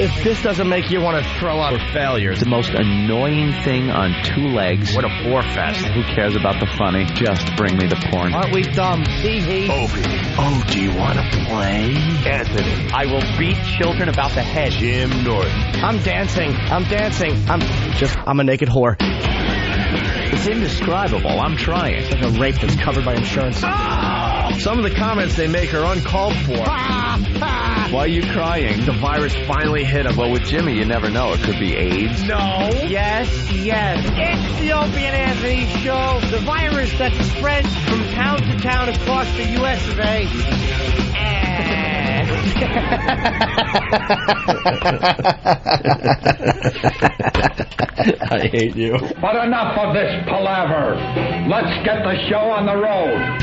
If this doesn't make you want to throw up. We're failures. It's the most annoying thing on two legs. What a bore fest. Who cares about the funny? Just bring me the porn. Aren't we dumb? Hee-hee. Opie. Oh, do you want to play? Anthony. I will beat children about the head. Jim Norton. I'm dancing. I'm a naked whore. It's indescribable. I'm trying. It's like a rape that's covered by insurance. Some of the comments they make are uncalled for. Why are you crying? The virus finally hit him. Well, with Jimmy, you never know. It could be AIDS. No. Yes. It's the Opie and Anthony Show. The virus that spreads from town to town across the U.S. of A. I hate you. But enough of this palaver. Let's get the show on the road.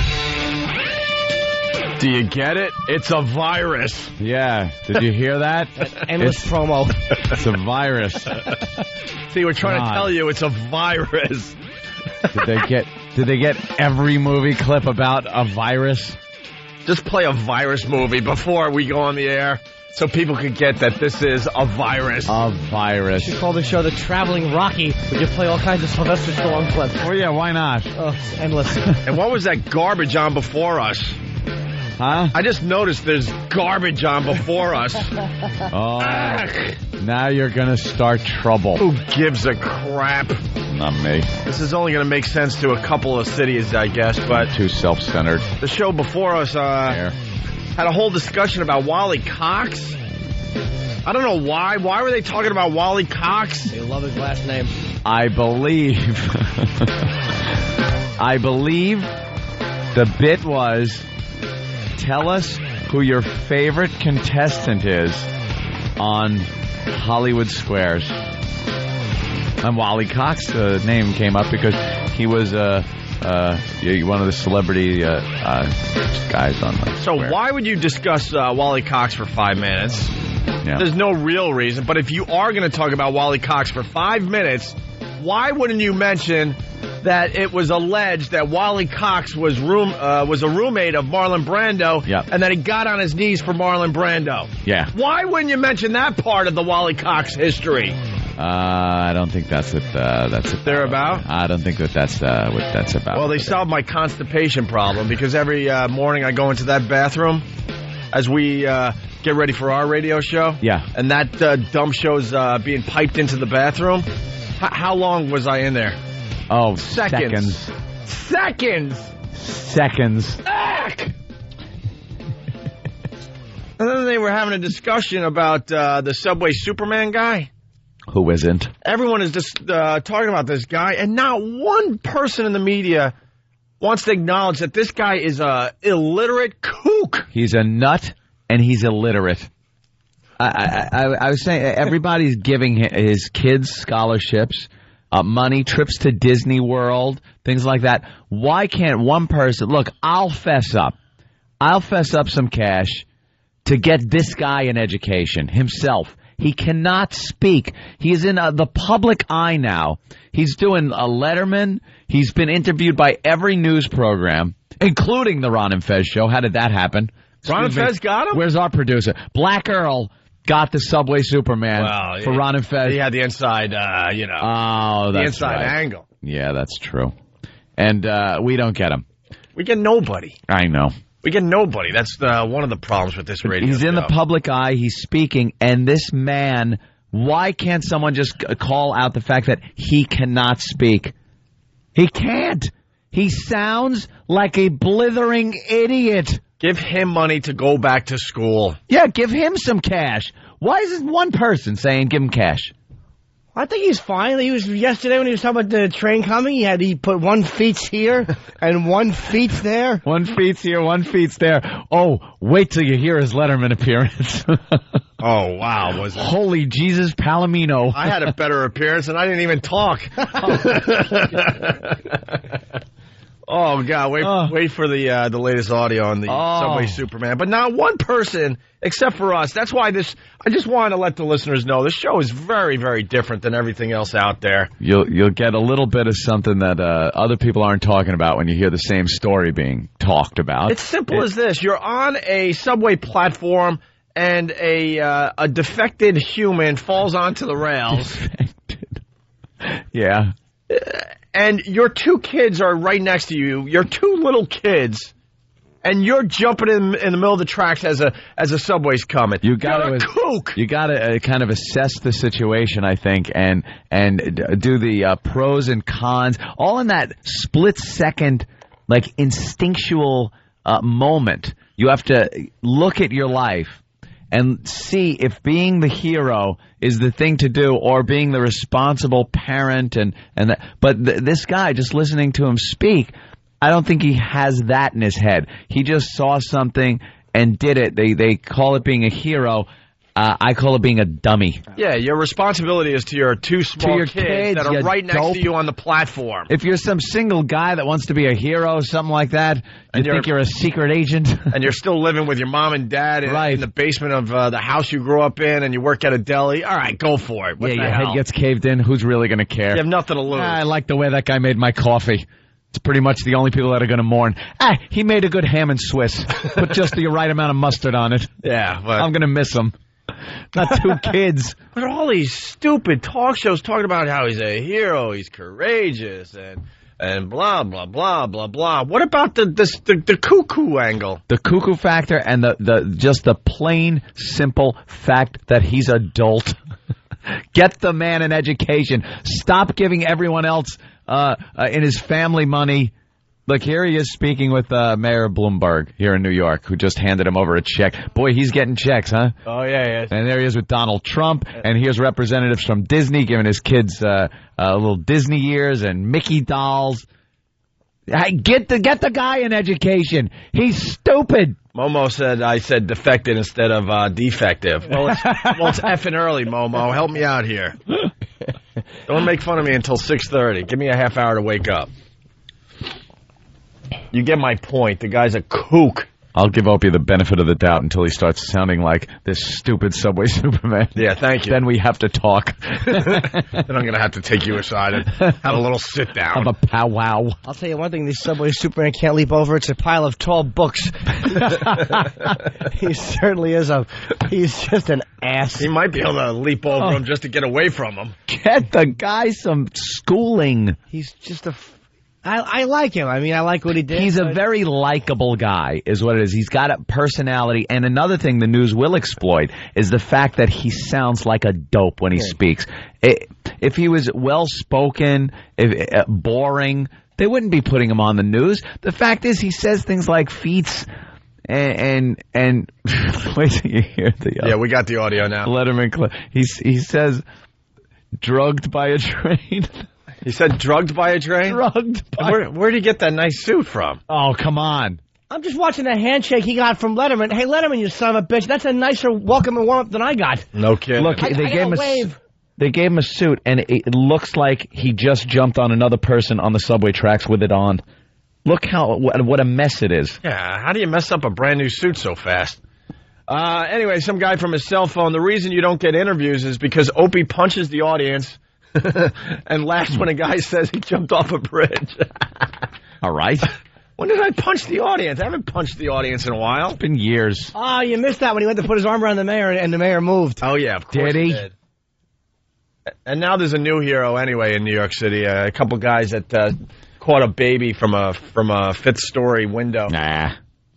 Do you get it? It's a virus. Yeah. Did you hear that? Endless promo. It's a virus. See, we're trying God. to tell you it's a virus. Did they get every movie clip about a virus? Just play a virus movie before we go on the air so people could get that this is a virus. A virus. You call the show The Traveling Rocky. We could play all kinds of Sylvester Stallone clips. Oh, yeah, why not? Oh, it's endless. And what was that garbage on before us? Huh? I just noticed there's garbage on before us. Oh, now you're going to start trouble. Who gives a crap? Not me. This is only going to make sense to a couple of cities, I guess, but Too self-centered. the show before us There. had a whole discussion about Wally Cox. I don't know why. Why were they talking about Wally Cox? They love his last name. I believe the bit was, tell us who your favorite contestant is on Hollywood Squares. And Wally Cox name came up because he was one of the celebrity guys on the So square. why would you discuss Wally Cox for 5 minutes? Yeah. There's no real reason. But if you are going to talk about Wally Cox for 5 minutes, why wouldn't you mention that it was alleged that Wally Cox was a roommate of Marlon Brando, Yep. and that he got on his knees for Marlon Brando? Yeah. Why wouldn't you mention that part of the Wally Cox history? I don't think that's what that's about. They're about? I don't think that's what that's about. Well, they solved my constipation problem because every morning I go into that bathroom as we get ready for our radio show. Yeah. And that dumb show's being piped into the bathroom. How long was I in there? Oh, Seconds. Seconds. Heck! And then they were having a discussion about the Subway Superman guy. Who isn't? Everyone is just talking about this guy, and not one person in the media wants to acknowledge that this guy is a illiterate kook. He's a nut, and he's illiterate. I was saying everybody's giving his kids scholarships, money, trips to Disney World, things like that. Why can't one person... Look, I'll fess up some cash to get this guy an education himself. He cannot speak. He's in the public eye now. He's doing a Letterman. He's been interviewed by every news program, including the Ron and Fez show. How did that happen? Ron and Fez got him? Where's our producer? Black Earl got the Subway Superman for Ron and Fez. He had the inside, Oh, the that's inside right. angle. Yeah, that's true. And we don't get him. We get nobody. I know. We get nobody. That's one of the problems with this radio He's in show. the public eye. He's speaking. And this man, why can't someone just call out the fact that he cannot speak? He can't. He sounds like a blithering idiot. Give him money to go back to school. Yeah, give him some cash. Why is this one person saying give him cash? I think he's fine. He was yesterday when he was talking about the train coming. He put 1 feet here and 1 feet there. 1 feet's here, 1 feet's there. Oh, wait till you hear his Letterman appearance. Oh, wow. Was it? Holy Jesus Palomino. I had a better appearance, and I didn't even talk. Oh, God. Wait for the latest audio on the Subway Superman. But not one person, except for us. That's why I just wanted to let the listeners know this show is very, very different than everything else out there. You'll get a little bit of something that other people aren't talking about when you hear the same story being talked about. It's simple as this. You're on a subway platform, and a defected human falls onto the rails. Yeah. And your two kids are right next to you. Your two little kids. And you're jumping in the middle of the tracks as a subway's coming. You got to kook. You got to kind of assess the situation, I think, and do the pros and cons, all in that split second, like instinctual moment. You have to look at your life and see if being the hero is the thing to do, or being the responsible parent. But this guy, just listening to him speak, I don't think he has that in his head. He just saw something and did it. They call it being a hero. I call it being a dummy. Yeah, your responsibility is to your two small kids that are right next to you on the platform. If you're some single guy that wants to be a hero, something like that, you think you're a secret agent. And you're still living with your mom and dad in the basement of the house you grew up in, and you work at a deli. All right, go for it. Your head gets caved in. Who's really going to care? You have nothing to lose. I like the way that guy made my coffee. It's pretty much the only people that are going to mourn. He made a good ham and Swiss. Put just the right amount of mustard on it. Yeah, but I'm going to miss him. Not two kids. But all these stupid talk shows talking about how he's a hero, he's courageous, and blah, blah, blah, blah, blah. What about the cuckoo angle? The cuckoo factor and the plain, simple fact that he's adult. Get the man an education. Stop giving everyone else in his family money. Look, here he is speaking with Mayor Bloomberg here in New York, who just handed him over a check. Boy, he's getting checks, huh? Oh, yeah. And there he is with Donald Trump, and here's representatives from Disney giving his kids little Disney ears and Mickey dolls. Get the guy an education. He's stupid. Momo said I said defected instead of defective. Well, it's effing early, Momo. Help me out here. Don't make fun of me until 6:30. Give me a half hour to wake up. You get my point. The guy's a kook. I'll give Opie the benefit of the doubt until he starts sounding like this stupid Subway Superman. Yeah, thank you. Then we have to talk. Then I'm going to have to take you aside and have a little sit down. Have a powwow. I'll tell you one thing, this Subway Superman can't leap over. It's a pile of tall books. He certainly is he's just an ass. He might be able to leap over him just to get away from him. Get the guy some schooling. He's just I like him. I mean, I like what he did. He's a very likable guy, is what it is. He's got a personality. And another thing the news will exploit is the fact that he sounds like a dope when he speaks. If he was well-spoken, boring, they wouldn't be putting him on the news. The fact is he says things like feats and wait till you hear the yeah, we got the audio now. Letterman clip. He says drugged by a train. He said drugged by a train? Drugged by Where'd he get that nice suit from? Oh, come on. I'm just watching the handshake he got from Letterman. Hey, Letterman, you son of a bitch. That's a nicer welcome and warm-up than I got. No kidding. Look, they gave him a suit, and it looks like he just jumped on another person on the subway tracks with it on. Look what a mess it is. Yeah, how do you mess up a brand new suit so fast? Anyway, some guy from his cell phone. The reason you don't get interviews is because Opie punches the audience and laughs when a guy says he jumped off a bridge. All right. When did I punch the audience? I haven't punched the audience in a while. It's been years. Oh, you missed that when he went to put his arm around the mayor and the mayor moved. Oh, yeah, of course he did. And now there's a new hero anyway in New York City. A couple guys that caught a baby from a fifth-story window. Nah.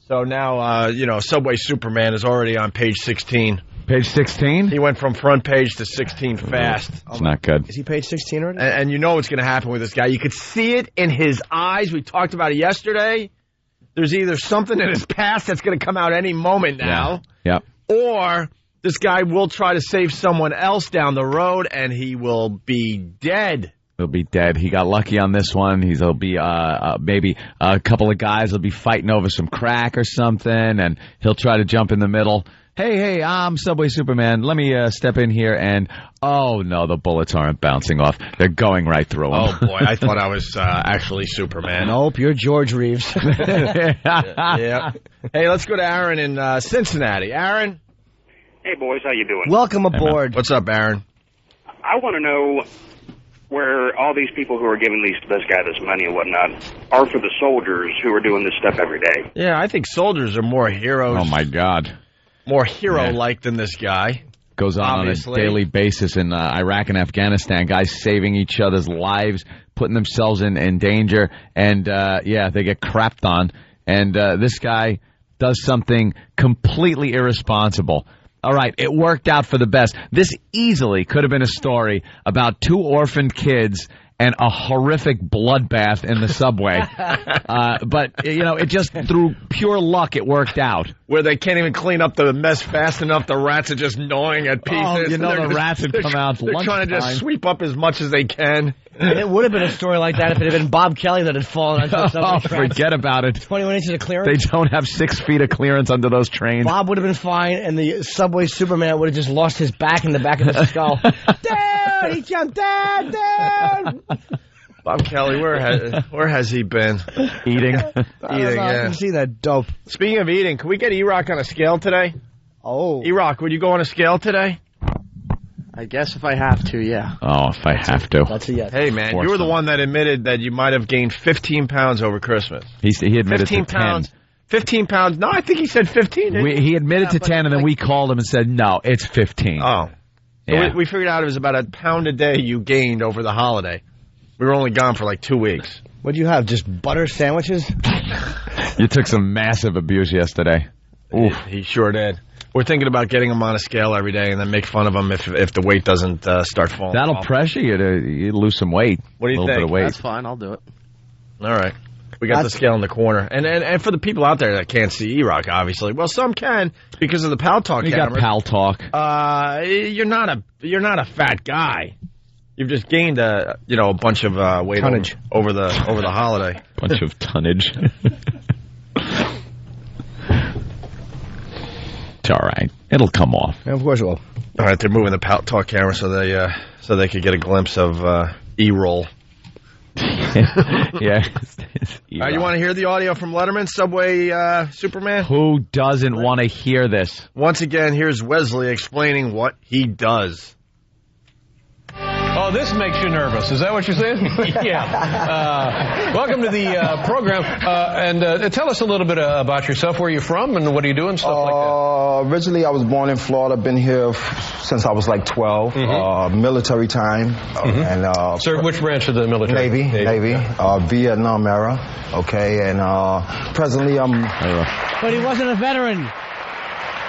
So now, Subway Superman is already on page 16. Page 16? He went from front page to 16 fast. It's not good. Is he page 16 already? And you know what's going to happen with this guy. You could see it in his eyes. We talked about it yesterday. There's either something in his past that's going to come out any moment now. Yeah. Yep. Or this guy will try to save someone else down the road, and he will be dead. He'll be dead. He got lucky on this one. He'll be maybe a couple of guys will be fighting over some crack or something, and he'll try to jump in the middle. Hey, I'm Subway Superman. Let me step in here, and oh no, the bullets aren't bouncing off. They're going right through him. Oh boy, I thought I was actually Superman. Nope, you're George Reeves. Yeah. Hey, let's go to Aaron in Cincinnati. Aaron? Hey, boys, how you doing? Welcome aboard. What's up, Aaron? I want to know where all these people who are giving this guy this money and whatnot are for the soldiers who are doing this stuff every day. Yeah, I think soldiers are more heroes. Oh, my God. more hero-like than this guy. Goes on Obviously. a daily basis in Iraq and Afghanistan. Guys saving each other's lives, putting themselves in danger, and they get crapped on. And this guy does something completely irresponsible. All right, it worked out for the best. This easily could have been a story about 2 orphaned kids and a horrific bloodbath in the subway. But, it just, through pure luck, it worked out. Where they can't even clean up the mess fast enough. The rats are just gnawing at pieces. The rats would come out. They're trying to just sweep up as much as they can. And it would have been a story like that if it had been Bob Kelly that had fallen onto something. Forget about it. 21 inches of clearance. They don't have 6 feet of clearance under those trains. Bob would have been fine, and the subway Superman would have just lost his back in the back of his skull. Down! He jumped down! Bob Kelly, where has he been? Eating. I can see that dope. Speaking of eating, can we get E-Rock on a scale today? Oh. E-Rock, would you go on a scale today? I guess if I have to, yeah. Oh, if I have to. That's a yes. Hey, man, you were the one that admitted that you might have gained 15 pounds over Christmas. He admitted 15 to pounds. 10. 15 pounds. No, I think he said 15. He admitted to 10, and then we called him and said, no, it's 15. Oh. So Yeah. we figured out it was about a pound a day you gained over the holiday. We were only gone for like 2 weeks. What'd you have? Just butter sandwiches? You took some massive abuse yesterday. Oof. He sure did. We're thinking about getting him on a scale every day and then make fun of him if the weight doesn't start falling That'll off. pressure you to lose some weight. What do you a little think? bit of weight. That's fine. I'll do it. All right. We got the scale in the corner. And for the people out there that can't see E-Rock, obviously. Well, some can because of the Pal Talk You got cameras. Pal Talk. You're not a fat guy. You've just gained a bunch of weight Tonnage. over the holiday. Bunch of tonnage. It's all right. It'll come off. Yeah, of course it will. All right, they're moving the Pal Talk camera so they could get a glimpse of E-roll. Yeah. You want to hear the audio from Letterman, Subway Superman? Who doesn't want to hear this? Once again, here's Wesley explaining what he does. Oh, this makes you nervous. Is that what you're saying? Yeah. Welcome to the program. And tell us a little bit about yourself, where you're from, and what are you doing, stuff like that. Originally, I was born in Florida. Been here since I was like 12. Military time. And Sir, which branch of the military? Navy. Vietnam era. Okay, and presently I'm... But he wasn't a veteran.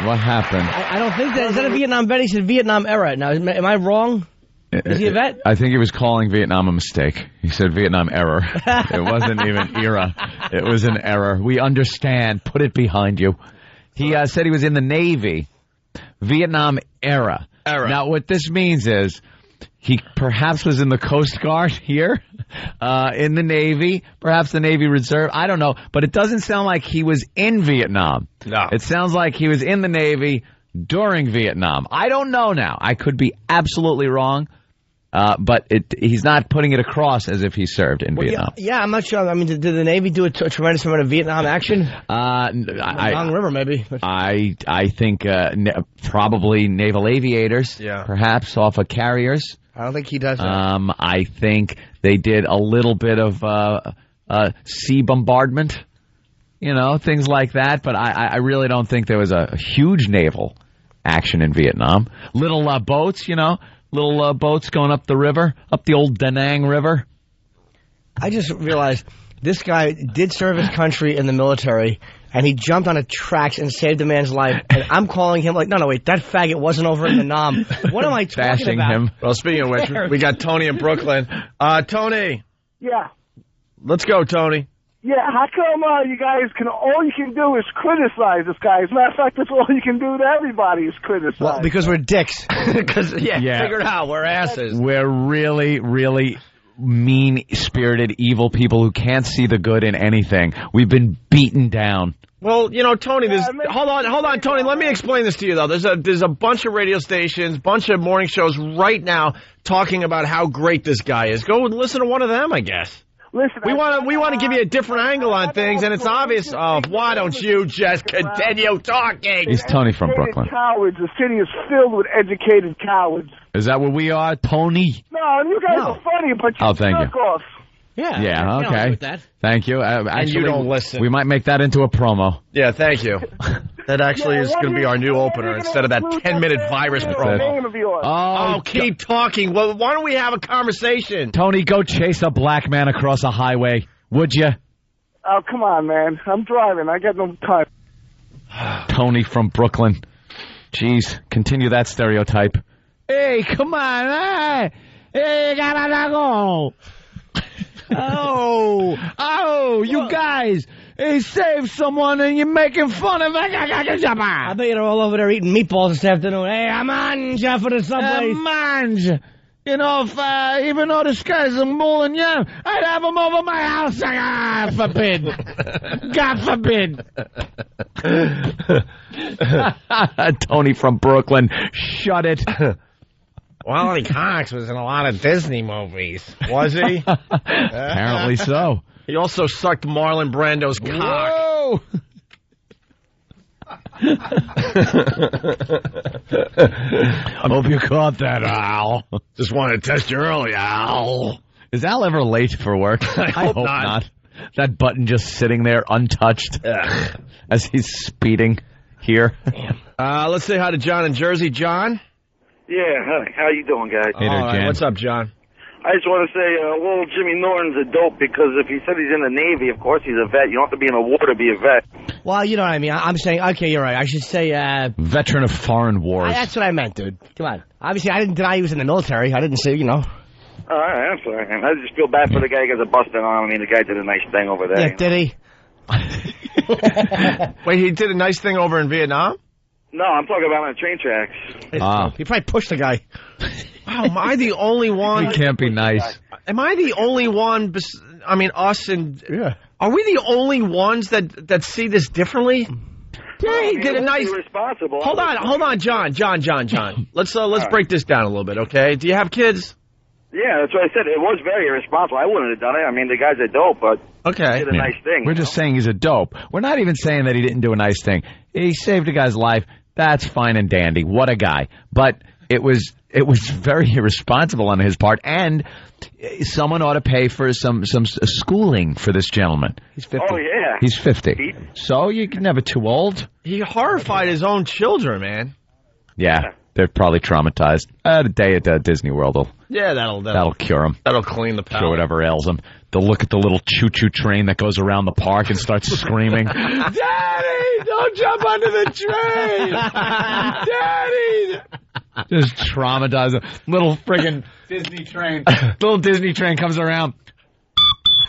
What happened? I don't think that. Is that a Vietnam vet? He said Vietnam era. Now, am I wrong? Is he a vet? I think he was calling Vietnam a mistake. He said Vietnam error. It wasn't even era. It was an error. We understand. Put it behind you. He said he was in the Navy. Vietnam era. Now, what this means is he perhaps was in the Coast Guard here, in the Navy, perhaps the Navy Reserve. I don't know. But it doesn't sound like he was in Vietnam. No. It sounds like he was in the Navy during Vietnam. I don't know now. I could be absolutely wrong. But he's not putting it across as if he served in Vietnam. Yeah, I'm not sure. I mean, did the Navy do a tremendous amount of Vietnam action? Long River, maybe. I think probably naval aviators, perhaps off of carriers. I don't think he does that. I think they did a little bit of sea bombardment, things like that. But I really don't think there was a huge naval action in Vietnam. Little boats, Little boats going up the river, up the old Da Nang River. I just realized this guy did serve his country in the military, and he jumped on the tracks and saved a man's life. And I'm calling him like, no, wait, that faggot wasn't over in the Nam. What am I talking Bashing about? him. Well, speaking of which, we got Tony in Brooklyn. Tony. Yeah. Let's go, Tony. Yeah, how come you guys all you can do is criticize this guy? As a matter of fact, that's all you can do to everybody is criticize. Well, because we're dicks. Figure it out. We're asses. We're really, really mean-spirited, evil people who can't see the good in anything. We've been beaten down. Well, Tony, hold on, Tony. Let me explain this to you, though. There's a bunch of radio stations, bunch of morning shows right now talking about how great this guy is. Go and listen to one of them, I guess. Listen, we want to give you a different angle on things, and it's obvious. Oh, why don't you just continue talking? He's Tony from Brooklyn. Cowards. The city is filled with educated cowards. Is that what we are, Tony? No, you guys are funny, but you thank you. off. Yeah, okay. Thank you. Actually, and you don't listen. We might make that into a promo. Yeah, thank you. That actually is going to be our new opener instead of that 10-minute virus promo. Name of yours. Oh, keep talking. Well, why don't we have a conversation? Tony, go chase a black man across a highway, would you? Oh, come on, man. I'm driving. I got no time. Tony from Brooklyn. Jeez, continue that stereotype. Hey, come on. Hey, gotta go. Oh, you guys. He saved someone and you're making fun of it. I bet you're all over there eating meatballs this afternoon. Hey, I'm on, Jeff, for the subway. Mange. You know, if even though this guy's a mole and yam, I'd have him over my house. God forbid. God forbid. Tony from Brooklyn, shut it. Wally Cox was in a lot of Disney movies. Was he? Apparently so. He also sucked Marlon Brando's cock. Whoa! I hope you caught that, Al. Just wanted to test you early, Al. Is Al ever late for work? I hope not. That button just sitting there untouched as he's speeding here. Let's say hi to John in Jersey. John? Yeah, how you doing, guys? Hey there, Jan. What's up, John? I just want to say, well, Jimmy Norton's a dope because if he said he's in the Navy, of course he's a vet. You don't have to be in the war to be a vet. Well, you know what I mean. I'm saying, okay, you're right. I should say... veteran of foreign wars. That's what I meant, dude. Come on. Obviously, I didn't deny he was in the military. I didn't say, you know... All right, I'm sorry. I just feel bad for the guy who got a busted arm. I mean, the guy did a nice thing over there. Yeah, did he? Wait, he did a nice thing over in Vietnam? No, I'm talking about on the train tracks. He probably pushed the guy. Wow, am I the only one? He can't be nice. Am I the only one? I mean, us and are we the only ones that see this differently? Yeah, he did a nice. Irresponsible. Hold on, John. Let's break this down a little bit, okay? Do you have kids? Yeah, that's what I said. It was very irresponsible. I wouldn't have done it. I mean, the guy's a dope, but he did a nice thing. We're just saying he's a dope. We're not even saying that he didn't do a nice thing. He saved a guy's life. That's fine and dandy. What a guy. But it was very irresponsible on his part, and someone ought to pay for some schooling for this gentleman. He's 50. Oh, yeah. He's 50. So you're never too old. He horrified his own children, man. Yeah, they're probably traumatized. A day at Disney World will that'll cure them. That'll clean the palate. Cure whatever ails them. They'll look at the little choo-choo train that goes around the park and start screaming, "Daddy, don't jump under the train! Daddy!" Just traumatize them. Little friggin' Disney train. Little Disney train comes around.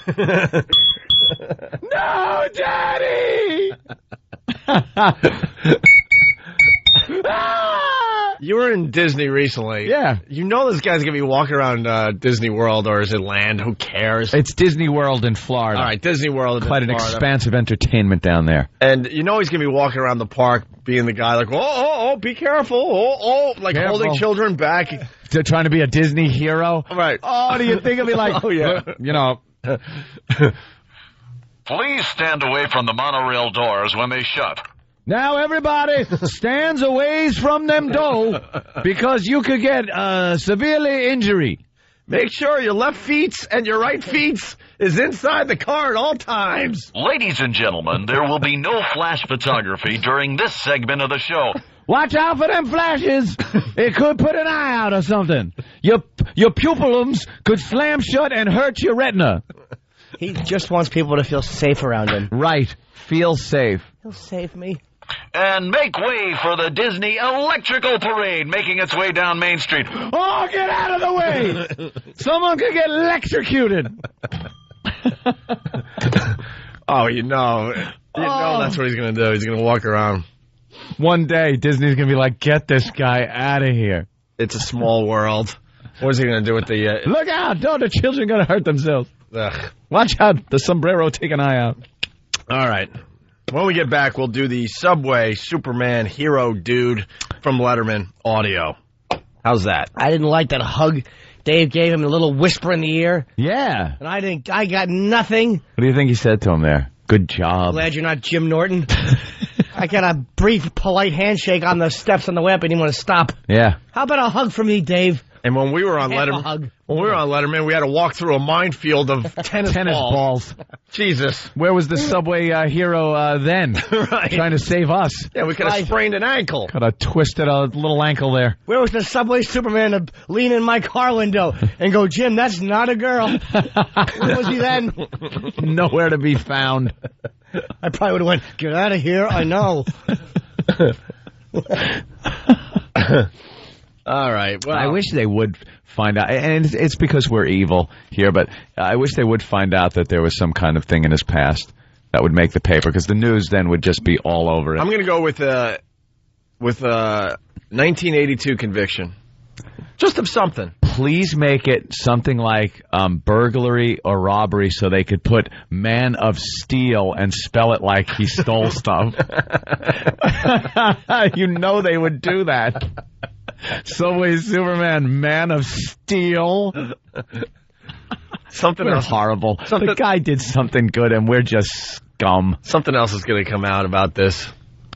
No, Daddy! You were in Disney recently. Yeah. You know this guy's going to be walking around Disney World, or is it Land? Who cares? It's Disney World in Florida. All right, Disney World in Quite Florida. an expansive entertainment down there. And you know he's going to be walking around the park being the guy like, oh, be careful. Like Careful. holding children back. They're trying to be a Disney hero. Right. Oh, do you think it'll be like, oh, yeah. You know. Please stand away from the monorail doors when they shut. Now everybody stands away from them dough because you could get severely injury. Make sure your left feet and your right feet is inside the car at all times. Ladies and gentlemen, there will be no flash photography during this segment of the show. Watch out for them flashes. It could put an eye out or something. Your pupillums could slam shut and hurt your retina. He just wants people to feel safe around him. Right. Feel safe. He'll save me. And make way for the Disney Electrical Parade making its way down Main Street. Oh, get out of the way! Someone could get electrocuted. Oh, you know that's what he's going to do. He's going to walk around. One day, Disney's going to be like, get this guy out of here. It's a small world. What is he going to do with the... Look out! Don't the children going to hurt themselves. Ugh. Watch out. The sombrero take an eye out. All right. When we get back, we'll do the Subway Superman hero dude from Letterman audio. How's that? I didn't like that hug Dave gave him, a little whisper in the ear. Yeah. And I got nothing. What do you think he said to him there? Good job. Glad you're not Jim Norton. I got a brief, polite handshake on the steps on the way up. I didn't want to stop. Yeah. How about a hug from me, Dave? And when we were on Letterman, we had to walk through a minefield of tennis balls. Jesus. Where was the Subway hero then? Right. Trying to save us. Yeah, we could have sprained an ankle. Could have twisted a little ankle there. Where was the Subway Superman to lean in my car window and go, Jim, that's not a girl? Where was he then? Nowhere to be found. I probably would have went, get out of here, I know. All right. Well, I wish they would find out, and it's because we're evil here, but I wish they would find out that there was some kind of thing in his past that would make the paper, because the news then would just be all over it. I'm going to go with 1982 conviction. Just of something. Please make it something like burglary or robbery, so they could put Man of Steel and spell it like he stole stuff. You know they would do that. Subway Superman, Man of Steel. Something else horrible. The guy did something good, and we're just scum. Something else is going to come out about this.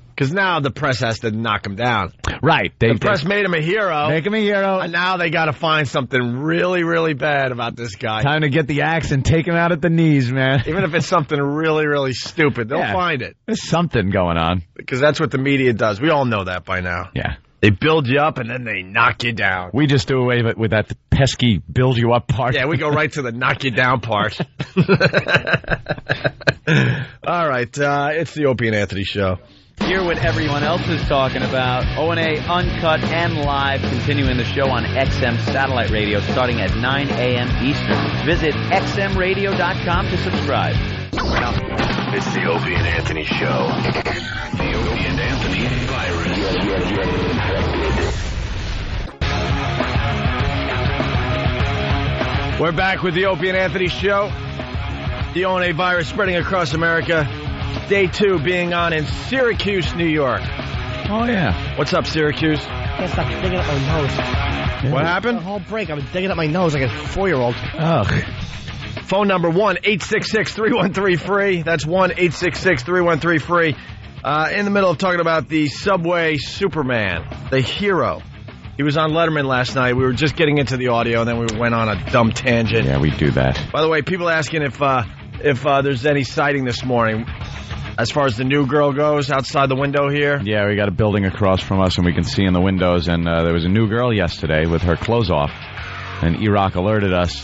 Because now the press has to knock him down. Right. The press made him a hero. Make him a hero. And now they got to find something really, really bad about this guy. Time to get the axe and take him out at the knees, man. Even if it's something really, really stupid, they'll find it. There's something going on. Because that's what the media does. We all know that by now. Yeah. They build you up and then they knock you down. We just do away with that pesky build you up part. Yeah, we go right to the knock you down part. All right, it's the Opie and Anthony Show. Hear what everyone else is talking about. O&A Uncut and Live, continuing the show on XM Satellite Radio starting at 9 a.m. Eastern. Visit xmradio.com to subscribe. It's the Opie and Anthony Show. The Opie and Anthony virus. We're back with the Opie and Anthony Show. The O&A virus spreading across America. Day 2 being on in Syracuse, New York. Oh, yeah. What's up, Syracuse? I can't stop digging up my nose. What happened? The whole break, I was digging up my nose like a 4-year-old. Ugh. Phone number 1-866-313-FREE. That's 1-866-313-FREE. In the middle of talking about the Subway Superman, the hero. He was on Letterman last night. We were just getting into the audio, and then we went on a dumb tangent. Yeah, we do that. By the way, people asking if there's any sighting this morning. As far as the new girl goes, outside the window here? Yeah, we got a building across from us, and we can see in the windows. And there was a new girl yesterday with her clothes off. And E-Rock alerted us.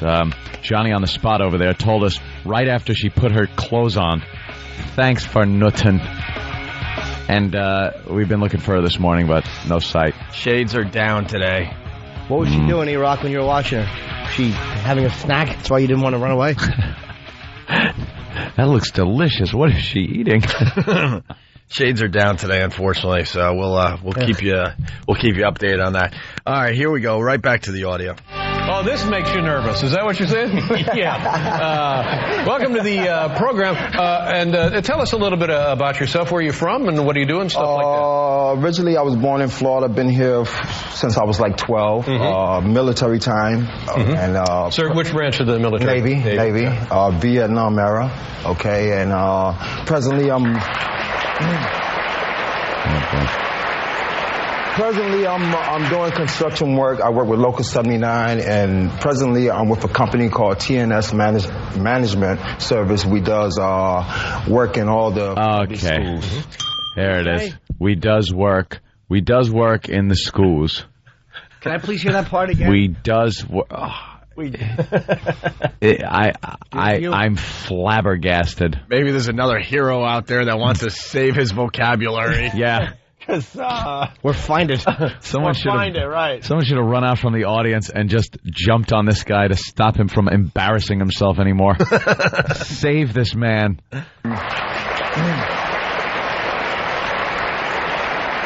Johnny on the spot over there told us right after she put her clothes on, thanks for nothing. And we've been looking for her this morning, but no sight. Shades are down today. What was she doing, E-Rock, when you were watching her? She having a snack? That's why you didn't want to run away? That looks delicious. What is she eating? Shades are down today, unfortunately. So we'll keep you updated on that. All right, here we go. Right back to the audio. Oh, this makes you nervous. Is that what you're saying? Yeah. Welcome to the program. And tell us a little bit about yourself, where you're from, and what do you do and stuff like that. Originally, I was born in Florida. Been here since I was like 12. Military time. And Sir, which branch of the military? Navy. Vietnam era. Okay. And presently, I'm doing construction work. I work with Local 79, and presently I'm with a company called TNS Management Service. We does work in all the schools. There it is. We does work in the schools. Can I please hear that part again? We does work. I'm flabbergasted. Maybe there's another hero out there that wants to save his vocabulary. Yeah. Because we'll find it. Someone should find it, right. Someone should have run out from the audience and just jumped on this guy to stop him from embarrassing himself anymore. Save this man.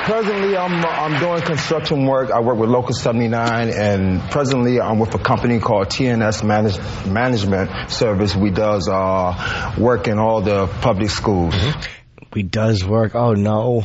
Presently, I'm doing construction work. I work with Local 79, and presently I'm with a company called TNS Management Service. We does work in all the public schools. We does work. Oh, no.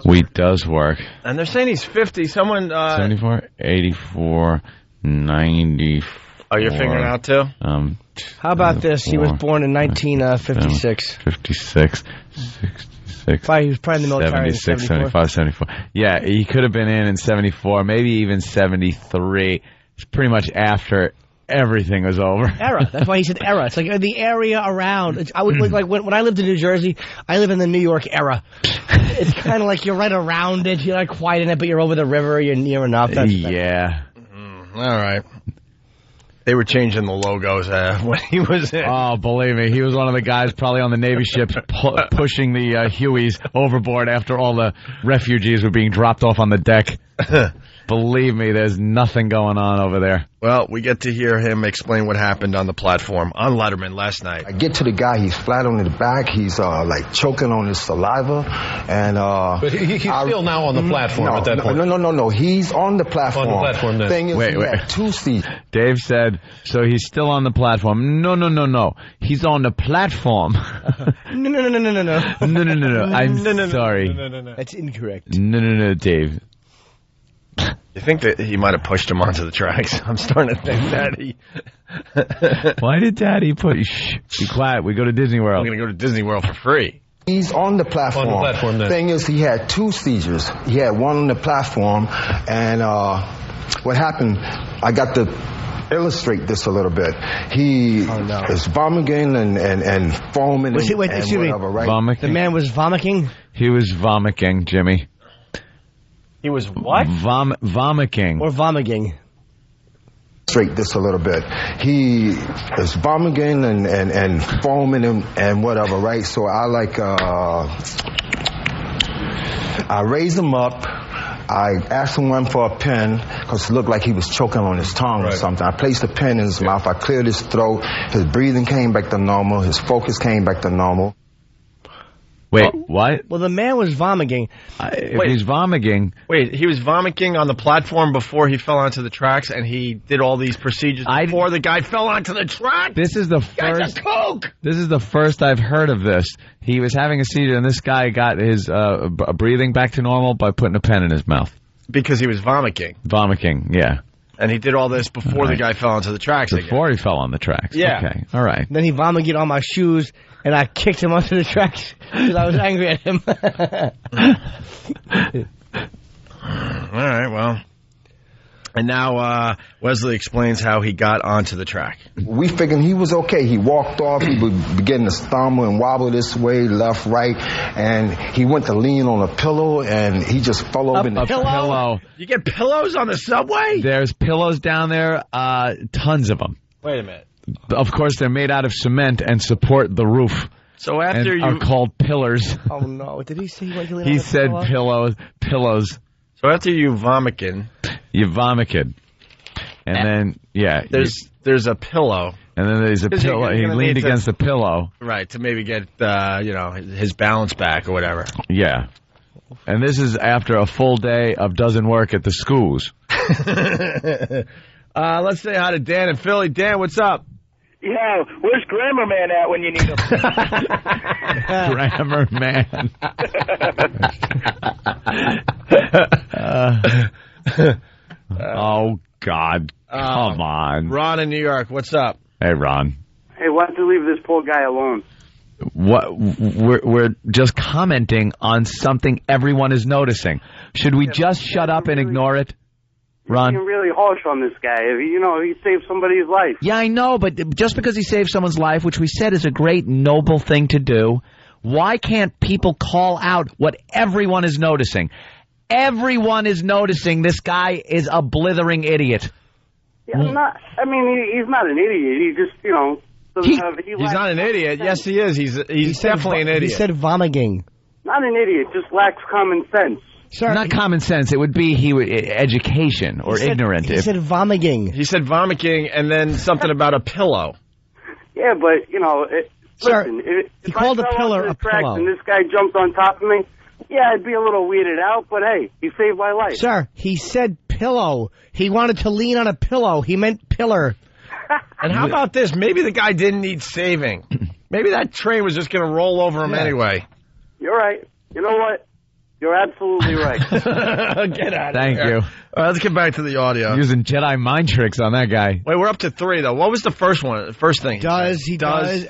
We does work. And they're saying he's 50. Someone... 74, 84, 90... Oh, you're figuring out, too? How about this? He was born in 1956. 56, 66... He was probably in the military 76, 75, 74. Yeah, he could have been in 74, maybe even 73. It's pretty much after everything was over. Era. That's why he said era. It's like the area around. I would like when I lived in New Jersey, I live in the New York era. It's kind of like you're right around it. You're not quite in it, but you're over the river. You're near enough. Yeah. All right. They were changing the logos when he was in. Oh, believe me, he was one of the guys probably on the Navy ships pushing the Hueys overboard after all the refugees were being dropped off on the deck. Believe me, there's nothing going on over there. Well, we get to hear him explain what happened on the platform on Letterman last night. I get to the guy, he's flat on his back, he's like choking on his saliva, and but he's still now on the platform at that point. No, he's on the platform. On the platform then. Thing is, Wait. had 2 seats. Dave said, so he's still on the platform. No. He's on the platform. No. I'm sorry. That's incorrect. No, Dave. You think that he might have pushed him onto the tracks? I'm starting to think that he... Why did Daddy push? Be quiet. We go to Disney World. I'm going to go to Disney World for free. He's on the platform. On the platform then. Thing is, he had 2 seizures. He had one on the platform, and what happened, I got to illustrate this a little bit. He is vomiting and foaming and whatever, right? Vomiting? The man was vomiting? He was vomiting, Jimmy. He was what? Vomiting. Or vomiting. Straight this a little bit. He is vomiting and foaming and whatever, right? So I I raised him up. I asked him for a pen because it looked like he was choking on his tongue or something. I placed a pen in his mouth. I cleared his throat. His breathing came back to normal. His focus came back to normal. Wait, what? Well, the man was vomiting. If he's vomiting... Wait, he was vomiting on the platform before he fell onto the tracks, and he did all these procedures before the guy fell onto the track? This is the first... This is the first I've heard of this. He was having a seizure, and this guy got his breathing back to normal by putting a pen in his mouth. Because he was vomiting. Vomiting, yeah. And he did all this before the guy fell onto the tracks. Before he fell on the tracks. Yeah. Okay, all right. Then he vomited on my shoes, and I kicked him onto the tracks because I was angry at him. All right, well. And now Wesley explains how he got onto the track. We figured he was okay. He walked off. He was beginning to stumble and wobble this way, left, right. And he went to lean on a pillow, and he just fell over in the pillow. You get pillows on the subway? There's pillows down there, tons of them. Wait a minute. Of course, they're made out of cement and support the roof. So after and are called pillars. Oh, no. Did he say he went to lean on He a said pillow? pillows. So after you vomited... You vomited. And then, yeah. There's a pillow. And then there's a pillow. He leaned against the pillow. Right, to maybe get, his balance back or whatever. Yeah. And this is after a full day of doesn't work at the schools. Let's say hi to Dan in Philly. Dan, what's up? Yeah, where's Grammar Man at when you need him? Grammar Man. Oh, God. Come on. Ron in New York, what's up? Hey, Ron. Hey, why don't you leave this poor guy alone? What? We're just commenting on something everyone is noticing. Should we just shut up and ignore it, Ron? You're really harsh on this guy. He saved somebody's life. Yeah, I know, but just because he saved someone's life, which we said is a great, noble thing to do, why can't people call out what everyone is noticing? Everyone is noticing this guy is a blithering idiot. Yeah, he's not an idiot. He just, doesn't have... He's not an idiot. Yes, he is. He's definitely an idiot. He said vomiting. Not an idiot, just lacks common sense. Sir, not common sense. It would be education or ignorant. He said vomiting. He said vomiting and then something about a pillow. Yeah, but, Sir, listen, he called a pillar a pillow. And this guy jumped on top of me, yeah, I'd be a little weirded out, but hey, he saved my life. Sir, he said pillow. He wanted to lean on a pillow. He meant pillar. And how about this? Maybe the guy didn't need saving. Maybe that train was just going to roll over him anyway. You're right. You know what? You're absolutely right. Get out of Thank here. you. All right, let's get back to the audio. Using Jedi mind tricks on that guy. Wait, we're up to 3, though. What was the first one? The first thing? He does.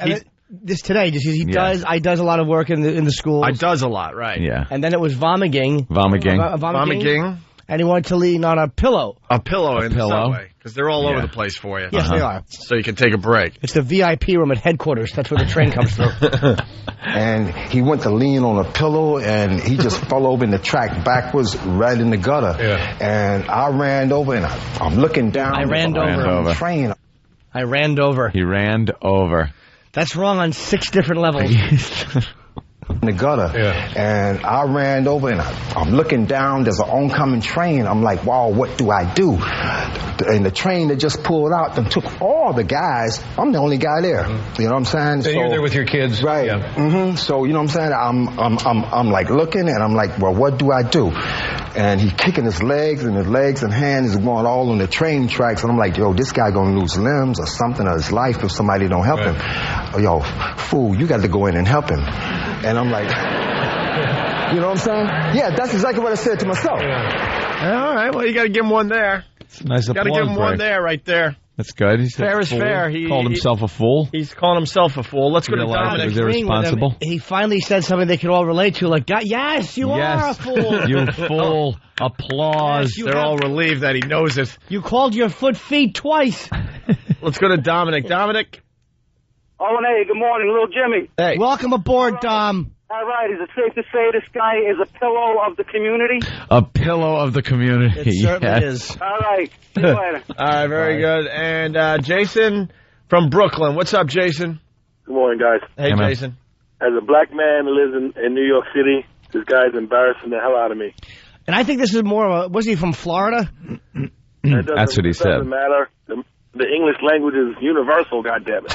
This today, just he does. I does a lot of work in the schools. I does a lot, right? Yeah. And then it was vomiting. Vomiting. And he wanted to lean on a pillow. A pillow in the subway. Because they're all over the place for you. Yes, they are. So you can take a break. It's the VIP room at headquarters. That's where the train comes through. And he went to lean on a pillow, and he just fell over in the track backwards right in the gutter. Yeah. And I ran over, and I'm looking down. I ran over. The train. I ran over. He ran over. That's wrong on 6 different levels. In the gutter, and I ran over, and I'm looking down. There's an oncoming train. I'm like, wow, what do I do? And the train that just pulled out and took all the guys. I'm the only guy there. You know what I'm saying? So you're there with your kids, right? Yeah. So you know what I'm saying? I'm like looking, and I'm like, well, what do I do? And he's kicking his legs and hands is going all on the train tracks. And I'm like, yo, this guy gonna lose limbs or something of his life if somebody don't help him. Yo, fool, you got to go in and help him. And I'm like, you know what I'm saying? Yeah, that's exactly what I said to myself. All right, well, you got to give him one there. It's a nice applause. Got to give him one break. there, right there. That's good. He said Fair is fool. fair. He called himself a fool. He's calling himself a fool. Let's go to Dominic. Was irresponsible. He finally said something they could all relate to, like, yes, you are a fool. You fool. Applause. They're all relieved that he knows it. You called your foot feet twice. Let's go to Dominic. Dominic? Oh, and hey, good morning, little Jimmy. Hey. Welcome aboard, Dom. All right, is it safe to say this guy is a pillow of the community? A pillow of the community. It certainly is. All right, see you later. All right, very good. And Jason from Brooklyn. What's up, Jason? Good morning, guys. Hey, Jason. As a black man who lives in New York City, this guy's embarrassing the hell out of me. And I think this is more of a... Was he from Florida? That's what he said. It doesn't matter. The English language is universal, goddammit.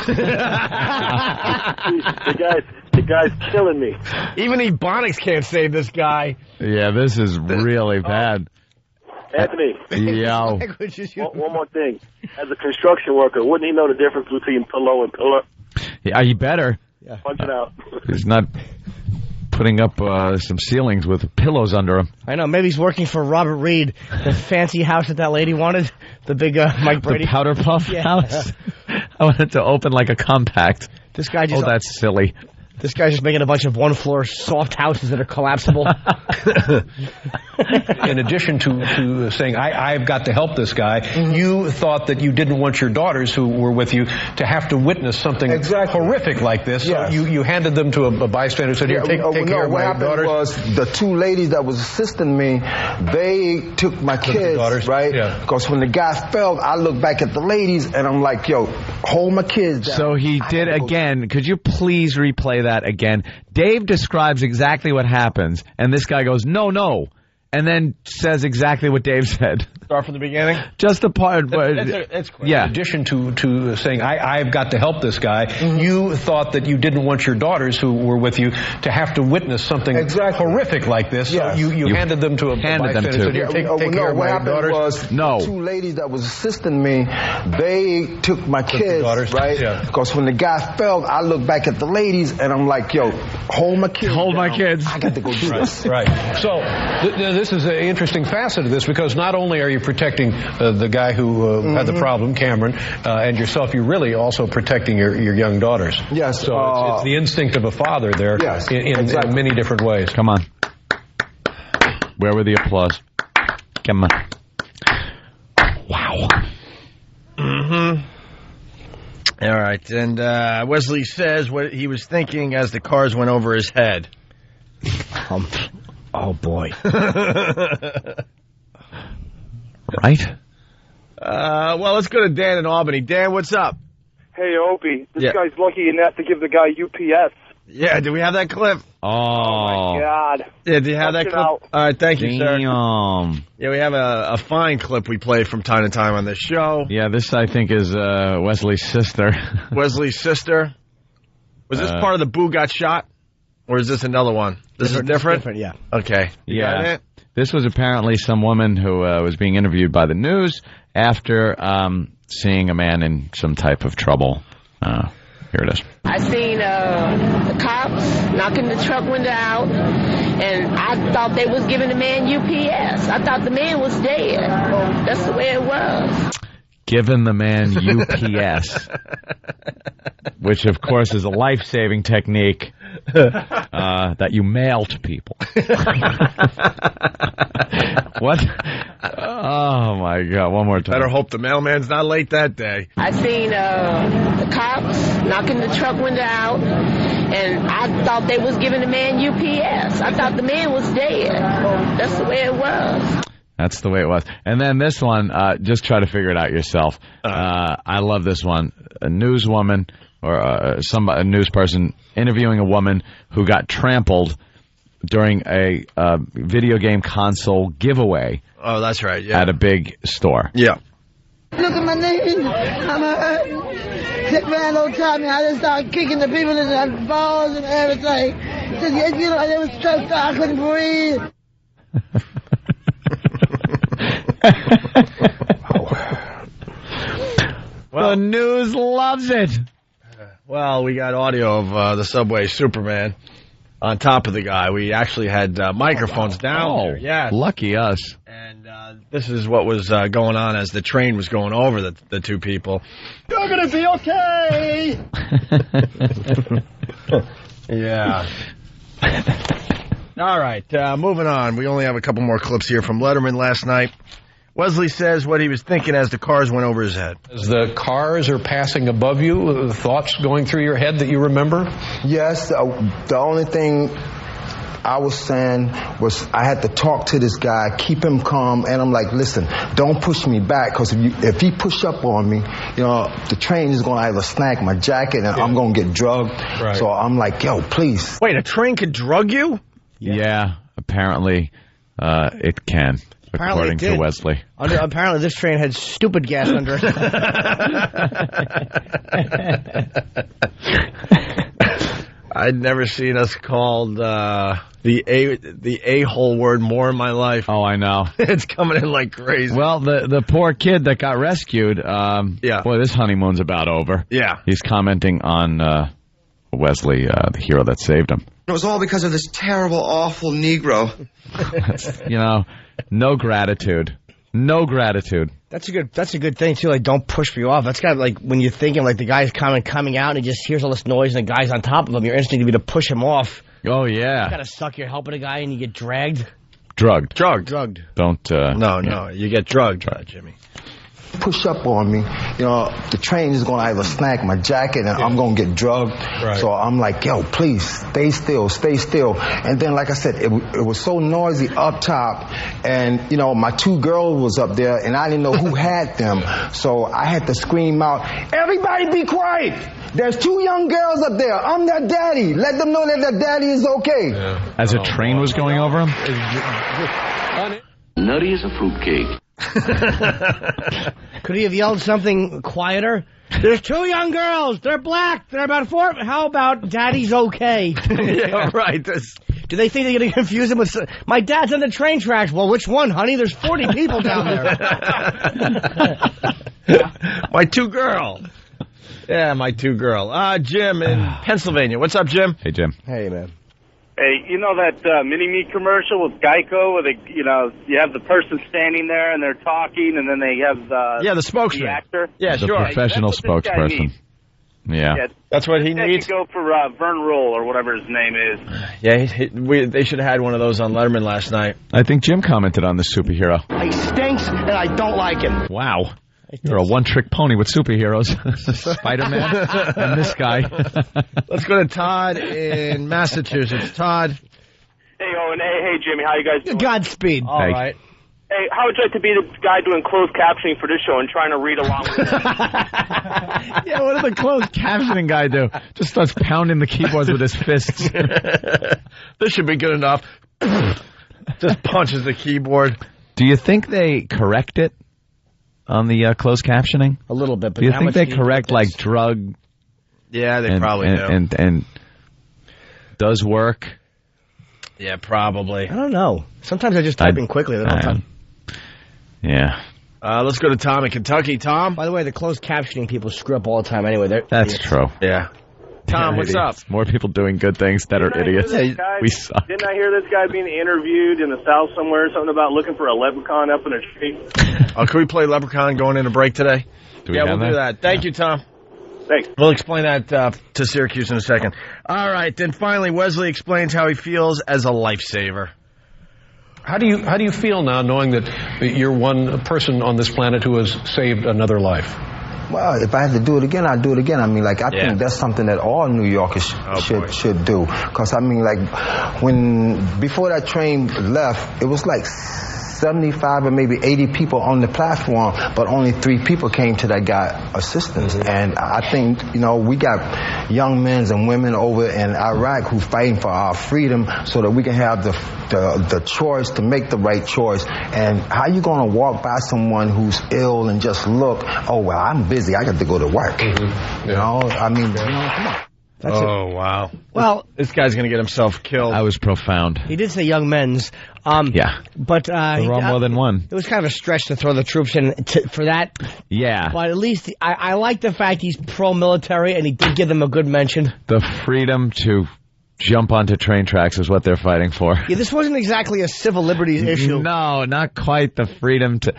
the guy's killing me. Even Ebonics can't save this guy. Yeah, this is really bad. Anthony. Yeah. One more thing. As a construction worker, wouldn't he know the difference between pillow and pillar? Yeah, he better. Punch it out. He's not putting up some ceilings with pillows under him. I know. Maybe he's working for Robert Reed, the fancy house that lady wanted, the big Mike Brady. The Powder Puff house? I wanted to open like a compact. This guy just... Oh, that's silly. This guy's just making a bunch of one-floor soft houses that are collapsible. In addition to saying, I've got to help this guy, you thought that you didn't want your daughters who were with you to have to witness something horrific like this. Yes. So you handed them to a bystander and said, here, take care of my daughters. What happened was the 2 ladies that was assisting me, they took my kids, right? Because when the guy fell, I looked back at the ladies, and I'm like, yo, hold my kids down. So he did again. Could you please replay that again? Dave describes exactly what happens, and this guy goes, no, and then says exactly what Dave said. Start from the beginning? Just the part. It's quick. Yeah. In addition to saying, I've got to help this guy, you thought that you didn't want your daughters who were with you to have to witness something horrific like this. Yes. So you handed them to a bystander and said, here, take care of my daughters. What happened was the 2 ladies that was assisting me, they took my kids, right? Because when the guy fell, I looked back at the ladies, and I'm like, yo, hold my kids Hold down. my kids. I got to go do this. Right. So this is an interesting facet of this, because not only are you protecting the guy who had the problem, Cameron, and yourself, you're really also protecting your young daughters. Yes. So it's the instinct of a father there in many different ways. Come on. Where were the applause? Come on. Wow. All right. And Wesley says what he was thinking as the cars went over his head. Oh, boy. Right? Well, let's go to Dan in Albany. Dan, what's up? Hey, Opie, this guy's lucky enough to give the guy UPS. Yeah, do we have that clip? Oh, my God. Yeah, do you have that clip? All right, thank you, sir. Damn. Yeah, we have a fine clip we play from time to time on this show. Yeah, this, I think, is Wesley's sister. Wesley's sister? Was this part of the Boo Got Shot? Or is this another one? This is different? Yeah. Okay. You got Yeah. it? This was apparently some woman who was being interviewed by the news after seeing a man in some type of trouble. Here it is. I seen the cops knocking the truck window out, and I thought they was giving the man UPS. I thought the man was dead. That's the way it was. Giving the man UPS, which, of course, is a life-saving technique that you mail to people. What? Oh, my God. One more time. Better hope the mailman's not late that day. I seen the cops knocking the truck window out, and I thought they was giving the man UPS. I thought the man was dead. That's the way it was. That's the way it was. And then this one, just try to figure it out yourself. I love this one. A newswoman or a news person interviewing a woman who got trampled during a video game console giveaway. Oh, that's right. Yeah. At a big store. Yeah. Look at my knees. I'm hurt. That man don't tell me. I just started kicking the people in the balls and everything. You know, they was stressed out. I couldn't breathe. The news loves it. Well, we got audio of the Subway Superman on top of the guy. We actually had microphones down there. Yeah, lucky us. And this is what was going on as the train was going over the two people. You're gonna be okay. Yeah. All right, moving on. We only have a couple more clips here from Letterman last night. Wesley says what he was thinking as the cars went over his head. As the cars are passing above you, thoughts going through your head that you remember? Yes, the only thing I was saying was I had to talk to this guy, keep him calm, and I'm like, listen, don't push me back, because if he push up on me, you know, the train is going to either snag my jacket and I'm going to get drugged. Right. So I'm like, yo, please. Wait, a train could drug you? Yeah, apparently it can. Apparently according to Wesley. Apparently this train had stupid gas under it. I'd never seen us called the a-hole word more in my life. Oh, I know. It's coming in like crazy. Well, the poor kid that got rescued, boy, this honeymoon's about over. Yeah. He's commenting on Wesley, the hero that saved him. It was all because of this terrible, awful Negro. You know, no gratitude. No gratitude. That's a good thing too. Like, don't push you off. That's kind of like when you're thinking like the guy's coming out and he just hears all this noise and the guy's on top of him. Your instinct would be to push him off. Oh yeah. You gotta suck. You're helping a guy and you get dragged. Drugged. Don't. No. You get drugged, Jimmy. Push up on me, you know, the train is going to either snag my jacket and I'm going to get drugged. Right. So I'm like, yo, please, stay still. And then, like I said, it was so noisy up top, and, you know, my two girls was up there, and I didn't know who had them. So I had to scream out, everybody be quiet. There's two young girls up there. I'm their daddy. Let them know that their daddy is okay. Yeah. As a train was going over him? Nutty as a fruitcake. Could he have yelled something quieter? There's two young girls. They're black. They're about 4. How about Daddy's okay? Yeah, right. Do they think they're going to confuse him with... My dad's on the train tracks. Well, which one, honey? There's 40 people down there. My two girl. Yeah, my two girl. Jim in Pennsylvania. What's up, Jim? Hey, Jim. Hey, man. Hey, you know that mini-me commercial with Geico where you have the person standing there and they're talking and then they have the spokesman. The actor? Yeah, the sure. Professional spokesperson. Yeah. That's what he needs. Go for Vern Roll or whatever his name is. Yeah, they should have had one of those on Letterman last night. I think Jim commented on this superhero. He stinks and I don't like him. Wow. You're a one-trick pony with superheroes. Spider-Man and this guy. Let's go to Todd in Massachusetts. Todd. Hey, Owen. Hey, Jimmy. How you guys doing? Godspeed. All right. Hey, how would you like to be the guy doing closed captioning for this show and trying to read along with it? Yeah, what does the closed captioning guy do? Just starts pounding the keyboards with his fists. This should be good enough. Just punches the keyboard. Do you think they correct it on the closed captioning? A little bit. But do you think they correct like drug? Yeah, they probably do. And does work? Yeah, probably. I don't know. Sometimes I just type in quickly. Yeah. Let's go to Tom in Kentucky. Tom? By the way, the closed captioning people screw up all the time anyway. That's true. Yeah. Tom, what's up? More people doing good things that are idiots. We suck. Didn't I hear this guy being interviewed in the South somewhere, something about looking for a leprechaun up in a tree? Can we play Leprechaun going into break today? We'll do that. Thank you, Tom. Thanks. We'll explain that to Syracuse in a second. All right, then finally, Wesley explains how he feels as a lifesaver. How do you feel now, knowing that you're one person on this planet who has saved another life? Well, if I had to do it again, I'd do it again. I mean, like, I think that's something that all New Yorkers should do. Because, I mean, like, before that train left, it was like 75 or maybe 80 people on the platform, but only 3 people came to that guy assistance. And I think, we got young men and women over in Iraq who fighting for our freedom so that we can have the choice to make the right choice. And how you going to walk by someone who's ill and just look, oh, well, I'm busy, I got to go to work. Come on. Wow. Well, this guy's going to get himself killed. I was profound. He did say young men's. Yeah. But wrong more than one. It was kind of a stretch to throw the troops in for that. Yeah. But at least I like the fact he's pro-military, and he did give them a good mention. The freedom to jump onto train tracks is what they're fighting for. Yeah, this wasn't exactly a civil liberties issue. No, not quite the freedom to...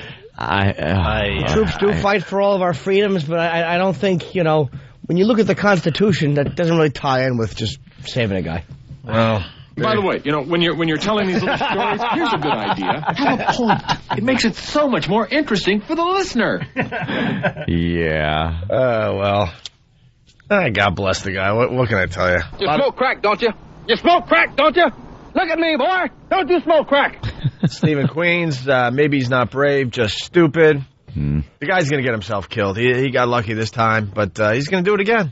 Troops do fight for all of our freedoms, but I don't think, when you look at the Constitution, that doesn't really tie in with just saving a guy. Well... By the way, when you're telling these little stories, here's a good idea. Have a point. It makes it so much more interesting for the listener. Yeah. Well. God bless the guy. What can I tell you? You smoke crack, don't you? You smoke crack, don't you? Look at me, boy. Don't you smoke crack? Stephen Queens, maybe he's not brave, just stupid. The guy's going to get himself killed. He got lucky this time, but he's going to do it again.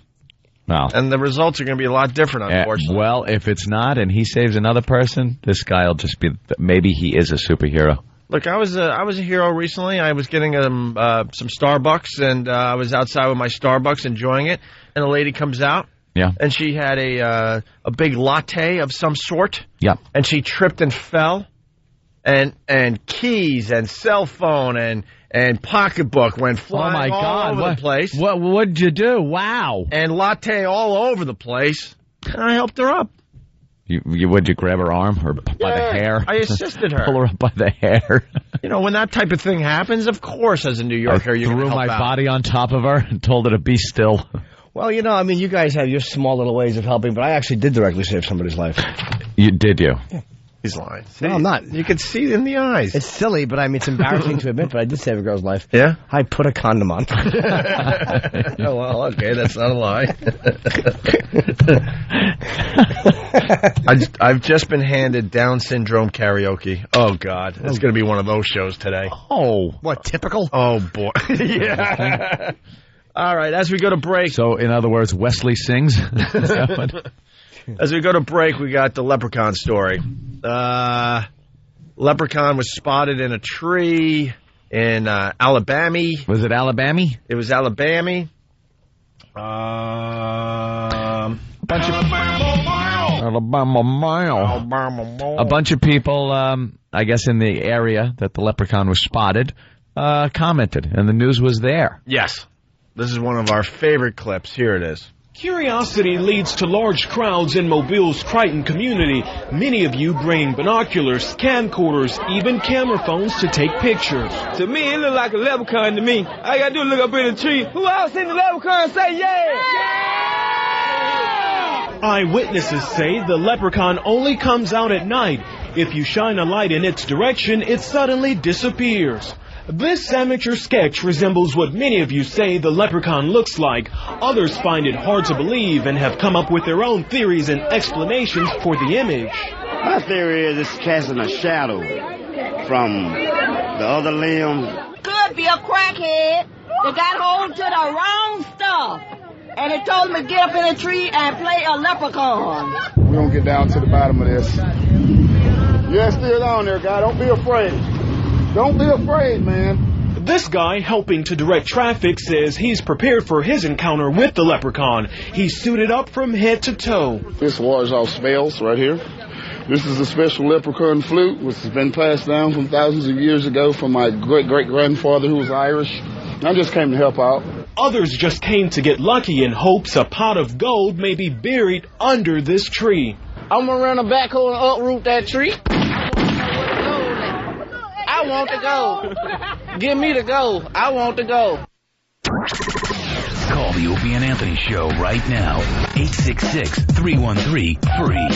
Wow. And the results are going to be a lot different, unfortunately. Well, if it's not and he saves another person, this guy will just be... Maybe he is a superhero. Look, I was a hero recently. I was getting some Starbucks, and I was outside with my Starbucks enjoying it, and a lady comes out. Yeah. And she had a big latte of some sort. Yeah. And she tripped and fell. And keys and cell phone and pocketbook went flying all over the place. What'd you do? Wow. And latte all over the place. And I helped her up. Would you grab her arm or by the hair? I assisted her. Pull her up by the hair. When that type of thing happens, of course, as a New Yorker, you threw my body on top of her and told her to be still. Well, you guys have your small little ways of helping, but I actually did directly save somebody's life. Did you? Yeah. He's lying. No, I'm not. You can see it in the eyes. It's silly, but it's embarrassing to admit, but I did save a girl's life. Yeah? I put a condom on. Oh, well, okay, that's not a lie. I've just been handed Down syndrome karaoke. Oh, God. It's going to be one of those shows today. Oh. What, typical? Oh, boy. Yeah. All right, as we go to break. So, in other words, Wesley sings? Is that what? As we go to break, we got the leprechaun story. Leprechaun was spotted in a tree in Alabama. Was it Alabama? It was Alabama. A bunch of people, I guess in the area that the leprechaun was spotted, commented, and the news was there. Yes. This is one of our favorite clips. Here it is. Curiosity leads to large crowds in Mobile's Crichton community. Many of you bring binoculars, camcorders, even camera phones to take pictures. To me, it looked like a leprechaun to me. All you gotta do is look up in the tree. Who else seen the leprechaun say yeah? Eyewitnesses say the leprechaun only comes out at night. If you shine a light in its direction, it suddenly disappears. This amateur sketch resembles what many of you say the leprechaun looks like. Others find it hard to believe and have come up with their own theories and explanations for the image. My theory is it's casting a shadow from the other limb. Could be a crackhead that got hold to the wrong stuff. And it told him to get up in a tree and play a leprechaun. We're going to get down to the bottom of this. Yeah, still down there, guy. Don't be afraid. Don't be afraid, man. This guy helping to direct traffic says he's prepared for his encounter with the leprechaun. He's suited up from head to toe. This wars off spells right here. This is a special leprechaun flute, which has been passed down from thousands of years ago from my great-great-grandfather who was Irish. I just came to help out. Others just came to get lucky in hopes a pot of gold may be buried under this tree. I'm gonna run a backhoe and uproot that tree. I want to go. Give me the go. I want to go. Call the Opie and Anthony Show right now. 866-313-FREE.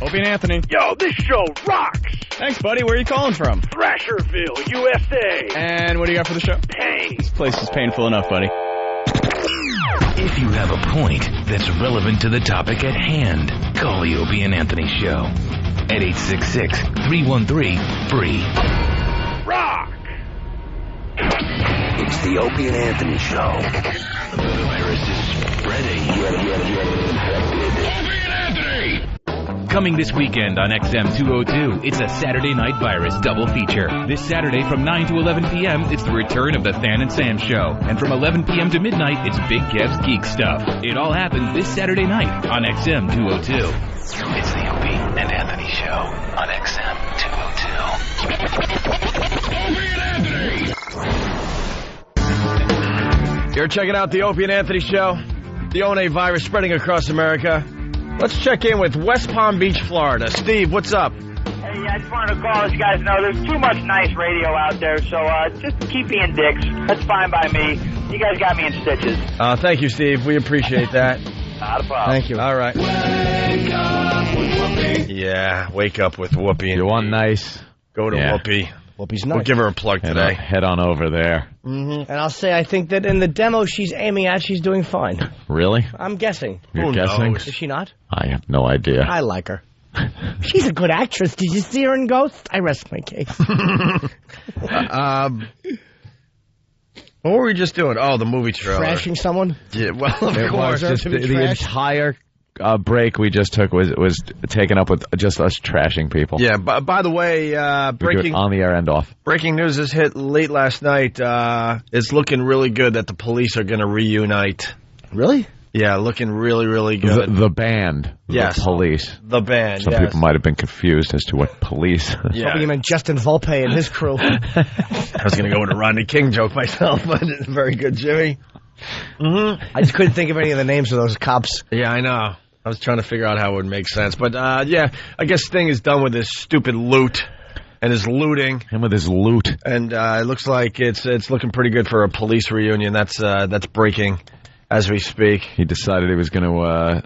Opie and Anthony. Yo, this show rocks. Thanks, buddy. Where are you calling from? Thrasherville, USA. And what do you got for the show? Pain. This place is painful enough, buddy. If you have a point that's relevant to the topic at hand, call the Opie and Anthony Show at 866-313-FREE. Rock! It's the Opie and Anthony Show. The virus is spreading. Opie and Anthony! Coming this weekend on XM 202, it's a Saturday Night Virus double feature. This Saturday from 9 to 11 p.m., it's the return of the Fan and Sam Show. And from 11 p.m. to midnight, it's Big Kev's Geek Stuff. It all happens this Saturday night on XM 202. It's the Opie and Anthony Show on XM 202. You're checking out the Opie and Anthony Show. The ONA virus spreading across America. Let's check in with West Palm Beach, Florida. Steve, what's up? Hey, I just wanted to call let you guys know there's too much nice radio out there, so just keep being dicks. That's fine by me. You guys got me in stitches. Thank you, Steve. We appreciate that. Not a problem. Thank you. All right. Wake up with Whoopi. Yeah, wake up with Whoopi. You want nice? Go to Whoopi. Whoopi's nice. We'll give her a plug today. Head on over there. Mm-hmm. And I'll say I think that in the demo she's aiming at, she's doing fine. Really? I'm guessing. You're guessing? Is she not? I have no idea. I like her. She's a good actress. Did you see her in Ghost? I rest my case. What were we just doing? Oh, the movie trailer. Trashing someone? Yeah, well, of course. Just the entire break we just took was taken up with just us trashing people. Yeah, by the way, breaking on the air and off. Breaking news has hit late last night. It's looking really good that the police are going to reunite. Really? Yeah, looking really, really good. The band. Yes. The police. The band, Some people might have been confused as to what police. Yeah. Hoping you meant Justin Volpe and his crew. I was going to go with a Rodney King joke myself, but very good, Jimmy. Mm-hmm. I just couldn't think of any of the names of those cops. Yeah, I know. I was trying to figure out how it would make sense. But, yeah, I guess Sting is done with his stupid loot and his looting. Him with his loot. And it looks like it's looking pretty good for a police reunion. That's breaking as we speak. He decided he was going to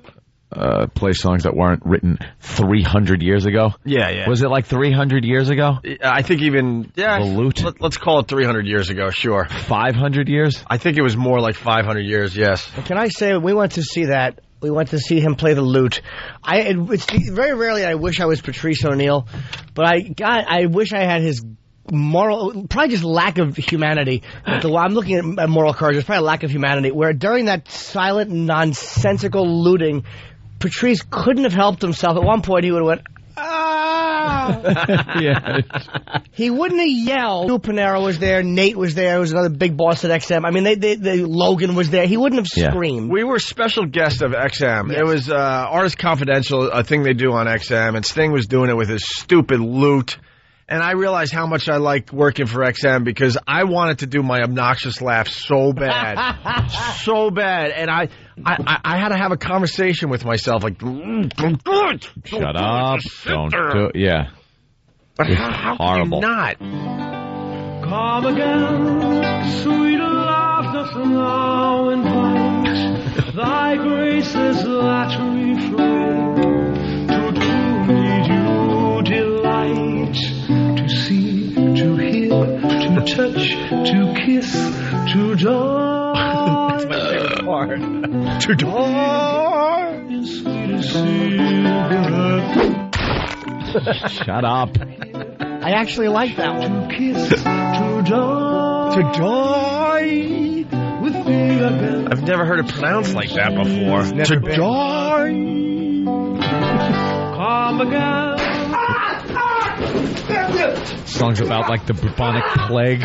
play songs that weren't written 300 years ago. Yeah. Was it like 300 years ago? I think even, The loot? Let's call it 300 years ago, sure. 500 years? I think it was more like 500 years, yes. Can I say, we went to see that. We went to see him play the lute. It's very rarely I wish I was Patrice O'Neill, but I wish I had his moral, probably just lack of humanity. I'm looking at moral courage. It's probably a lack of humanity, where during that silent, nonsensical looting, Patrice couldn't have helped himself. At one point, he would have went, Yeah. He wouldn't have yelled. Lou Panero was there. Nate was there. There was another big boss at XM. I mean, Logan was there. He wouldn't have screamed. We were special guests of XM. Yes. It was Artist Confidential, a thing they do on XM, and Sting was doing it with his stupid loot. And I realized how much I like working for XM because I wanted to do my obnoxious laugh so bad. So bad. And I had to have a conversation with myself like, don't do it. Shut up. Don't do it. Yeah. But how horrible. Can you not? Come again, sweet love, doth now invite thy graces that refrain to do me due delight, to see, to hear, to touch, to kiss, to die. That's my favorite part. To die in sweetest cigarette. Shut up. I actually like that one. To kiss, to die. To die. With thee again. I've never heard it pronounced like that before. To die. Come again. Songs about like the bubonic plague.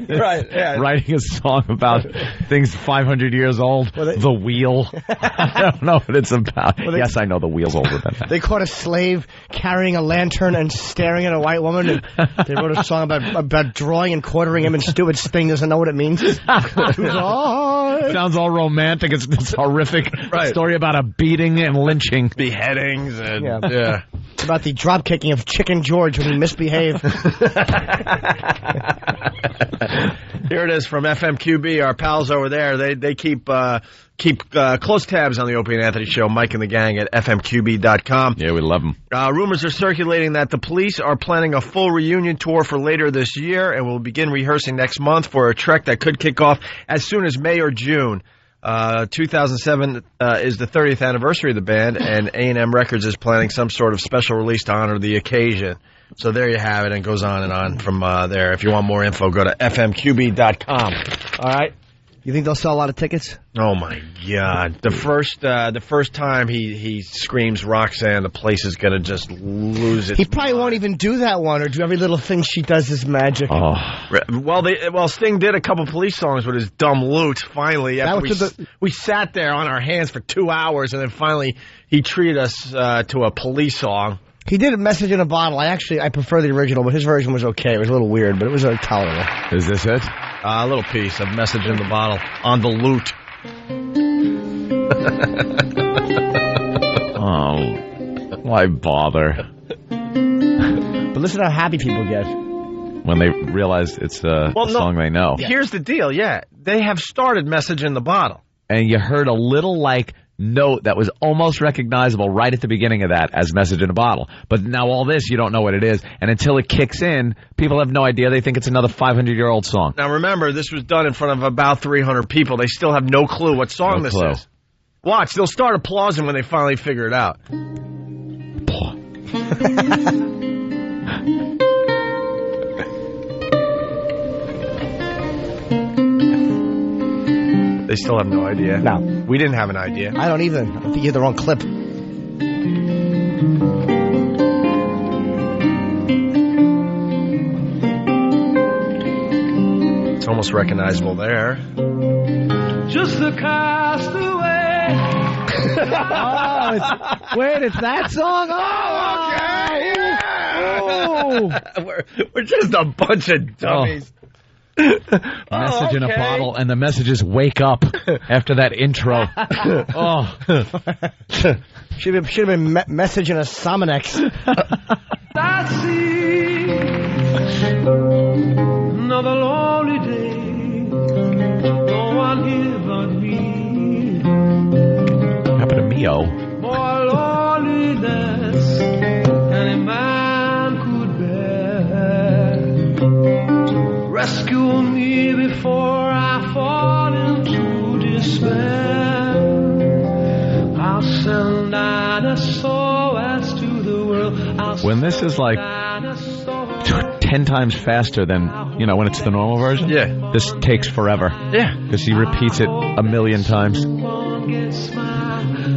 Right, yeah. Writing a song about things 500 years old. The wheel. I don't know what it's about. Yes, I know the wheel's older than that. They caught a slave carrying a lantern and staring at a white woman, and they wrote a song about drawing and quartering him, and stupid Sting doesn't know what it means. Sounds all romantic. It's horrific. Right. Story about a beating and lynching. Beheadings and yeah. It's about the drop kicking of Chicken George when he misbehaved. Here it is from FMQB, our pals over there. They keep close tabs on the Opie and Anthony Show. Mike and the gang at FMQB.com. Yeah, we love them. Rumors are circulating that the Police are planning a full reunion tour for later this year and will begin rehearsing next month for a trek that could kick off as soon as May or June. 2007 is the 30th anniversary of the band, and A&M Records is planning some sort of special release to honor the occasion. So there you have it, and it goes on and on from there. If you want more info, go to FMQB.com. All right? You think they'll sell a lot of tickets? Oh, my God. The first time he screams Roxanne, the place is going to just lose its He probably won't even do that one or do every little thing she does is magic. Oh. Well, Sting did a couple Police songs with his dumb lute, finally. After we sat there on our hands for 2 hours, and then finally he treated us to a Police song. He did a Message in a Bottle. I prefer the original, but his version was okay. It was a little weird, but it was tolerable. Is this it? A little piece of Message in the Bottle on the lute. Oh, why bother? But listen how happy people get when they realize it's a song they know. Here's the deal, they have started Message in the Bottle. And you heard a little, note that was almost recognizable right at the beginning of that as Message in a Bottle. But now all this, you don't know what it is. And until it kicks in, people have no idea. They think it's another 500-year-old song. Now remember, this was done in front of about 300 people. They still have no clue what song this is. Watch, they'll start applauding when they finally figure it out. They still have no idea. No. We didn't have an idea. I don't either. I think you had the wrong clip. It's almost recognizable there. Just a castaway. It's that song? Oh, okay. We're just a bunch of dummies. Message in a Bottle, and the messages wake up after that intro. Should have been Message in a Sominex. I see another lonely day. No one here but me. What happened to Mio? More loneliness than a man could bear. Rescue me before I fall into despair. I'll send SOS to the world. When this is 10 times faster than, when it's the normal version, this takes forever. Yeah. Because he repeats it a million times.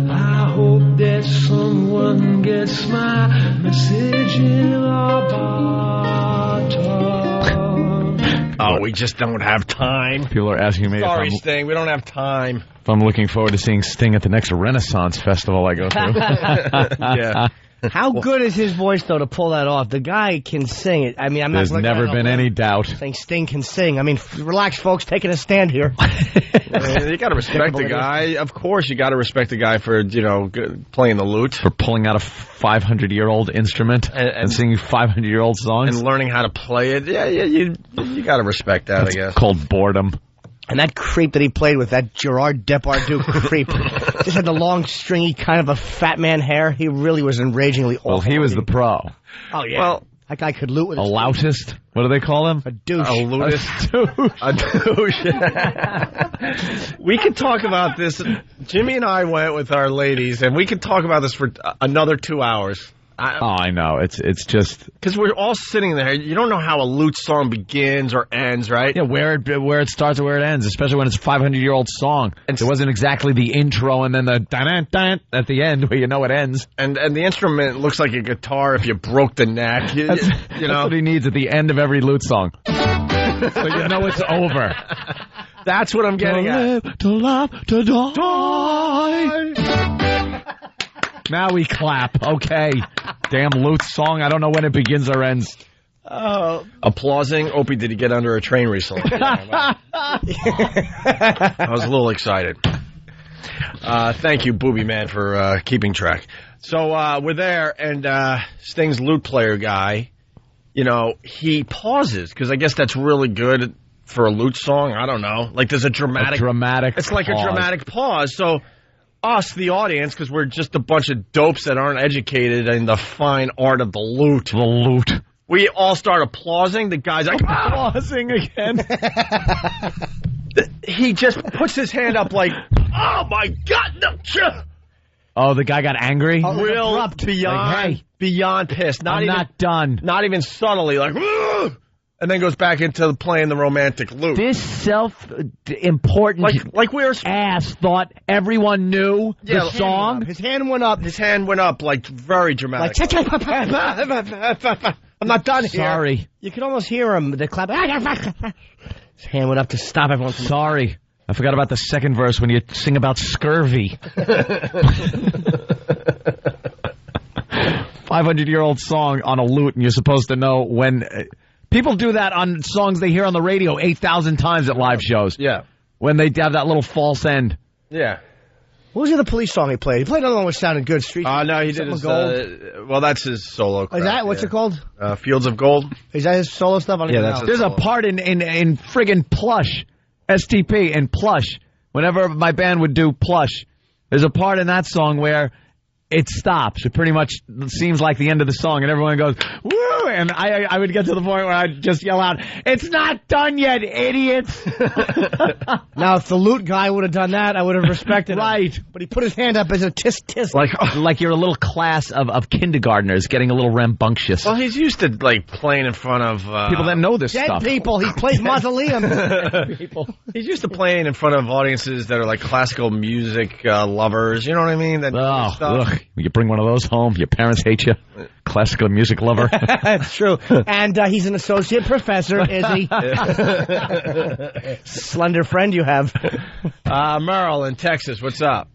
I hope that someone gets my message in a bottle. Oh, we just don't have time. People are asking me Sorry, Sting, we don't have time. If I'm looking forward to seeing Sting at the next Renaissance festival I go to. Yeah. How good is his voice, though, to pull that off? The guy can sing it. I mean, There's never been any doubt. Saying Sting can sing. I mean, relax, folks. Taking a stand here. You got to respect the guy. Of course, you got to respect the guy for, playing the lute. For pulling out a 500-year-old instrument and singing 500-year-old songs. And learning how to play it. Yeah, you got to respect that, I guess. Called boredom. And that creep that he played with, that Gerard Depardieu creep, just had the long, stringy, kind of a fat man hair. He really was enragingly awful. Well, he was the pro. Oh, yeah. Well, that guy could loot with a loutist? What do they call him? A douche. A lootist. A douche. We could talk about this. Jimmy and I went with our ladies, and we could talk about this for another 2 hours. I know. It's just... Because we're all sitting there. You don't know how a lute song begins or ends, right? Yeah, where it starts and where it ends, especially when it's a 500-year-old song. And it wasn't exactly the intro and then the dun-dun-dun at the end where you know it ends. And the instrument looks like a guitar if you broke the neck. That's what he needs at the end of every lute song. So you know it's over. That's what I'm getting at. To laugh, to die. Now we clap. Okay. Damn lute song. I don't know when it begins or ends. Applauding. Opie, did he get under a train recently? I was a little excited. Thank you, Booby Man, for keeping track. So we're there, and Sting's lute player guy, you know, he pauses, because I guess that's really good for a lute song. I don't know. Like, there's a dramatic It's like pause. a dramatic pause. So us, the audience, because we're just a bunch of dopes that aren't educated in the fine art of the lute. The lute. We all start applauding. The guy's like, applauding again. He just puts his hand up like, oh, my God. No. Oh, the guy got angry? Real abrupt. beyond, Like, hey, beyond pissed. I'm not done. Not even subtly, like, "Ugh!" And then goes back into playing the romantic lute. This self-important like we were ass thought everyone knew the song. His hand went up. His hand went up, like, very dramatic. I'm not done here. Sorry. You can almost hear him. The clap. His hand went up to stop everyone from... Sorry. I forgot about the second verse when you sing about scurvy. 500-year-old song on a lute, and you're supposed to know when... people do that on songs they hear on the radio 8,000 times at live shows. Yeah. When they have that little false end. Yeah. What was the other police song he played? He played another one which sounded good. Street. No, he did his... well, that's his solo crap. Is that... What's it called? Fields of Gold. Is that his solo stuff? There's a part in friggin' Plush, STP, and Plush. Whenever my band would do Plush, there's a part in that song where it stops. It pretty much seems like the end of the song, and everyone goes, woo! And I would get to the point where I'd just yell out, it's not done yet, idiots! Now, if the lute guy would have done that, I would have respected him. Right. But he put his hand up as a tisk-tisk. Like you're a little class of kindergartners getting a little rambunctious. Well, he's used to, like, playing in front of... people that know this dead stuff. people. He plays mausoleum. People. He's used to playing in front of audiences that are, like, classical music lovers. You know what I mean? That stuff. Ugh. You bring one of those home, your parents hate you. Classical music lover. That's true. And he's an associate professor, is he? Slender friend you have. Merle in Texas, what's up?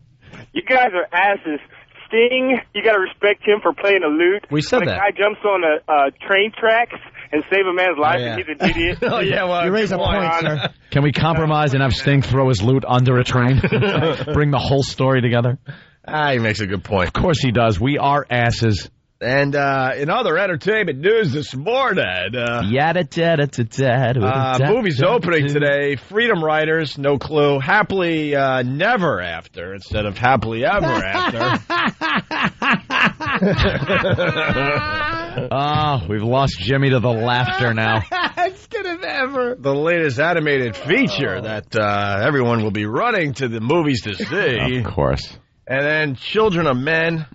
You guys are asses. Sting, you got to respect him for playing a lute. We said when that. a guy jumps on a train tracks and save a man's life, and he's an idiot. Oh, yeah, well, you raise a point, sir. Can we compromise and have Sting throw his lute under a train? Bring the whole story together? He makes a good point. Of course he does. We are asses. And in other entertainment news this morning, movies opening today. Freedom Writers, no clue. Happily Never After instead of Happily Ever After. We've lost Jimmy to the laughter now. Instead of ever. The latest animated feature that everyone will be running to the movies to see. Of course. And then Children of Men.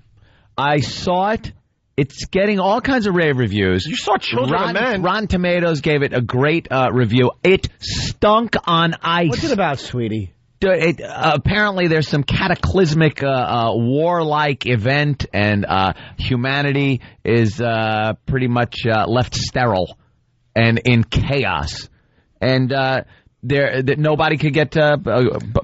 I saw it. It's getting all kinds of rave reviews. You saw Children of Men? Rotten Tomatoes gave it a great review. It stunk on ice. What's it about, sweetie? Apparently there's some cataclysmic warlike event, and humanity is pretty much left sterile and in chaos. And nobody could get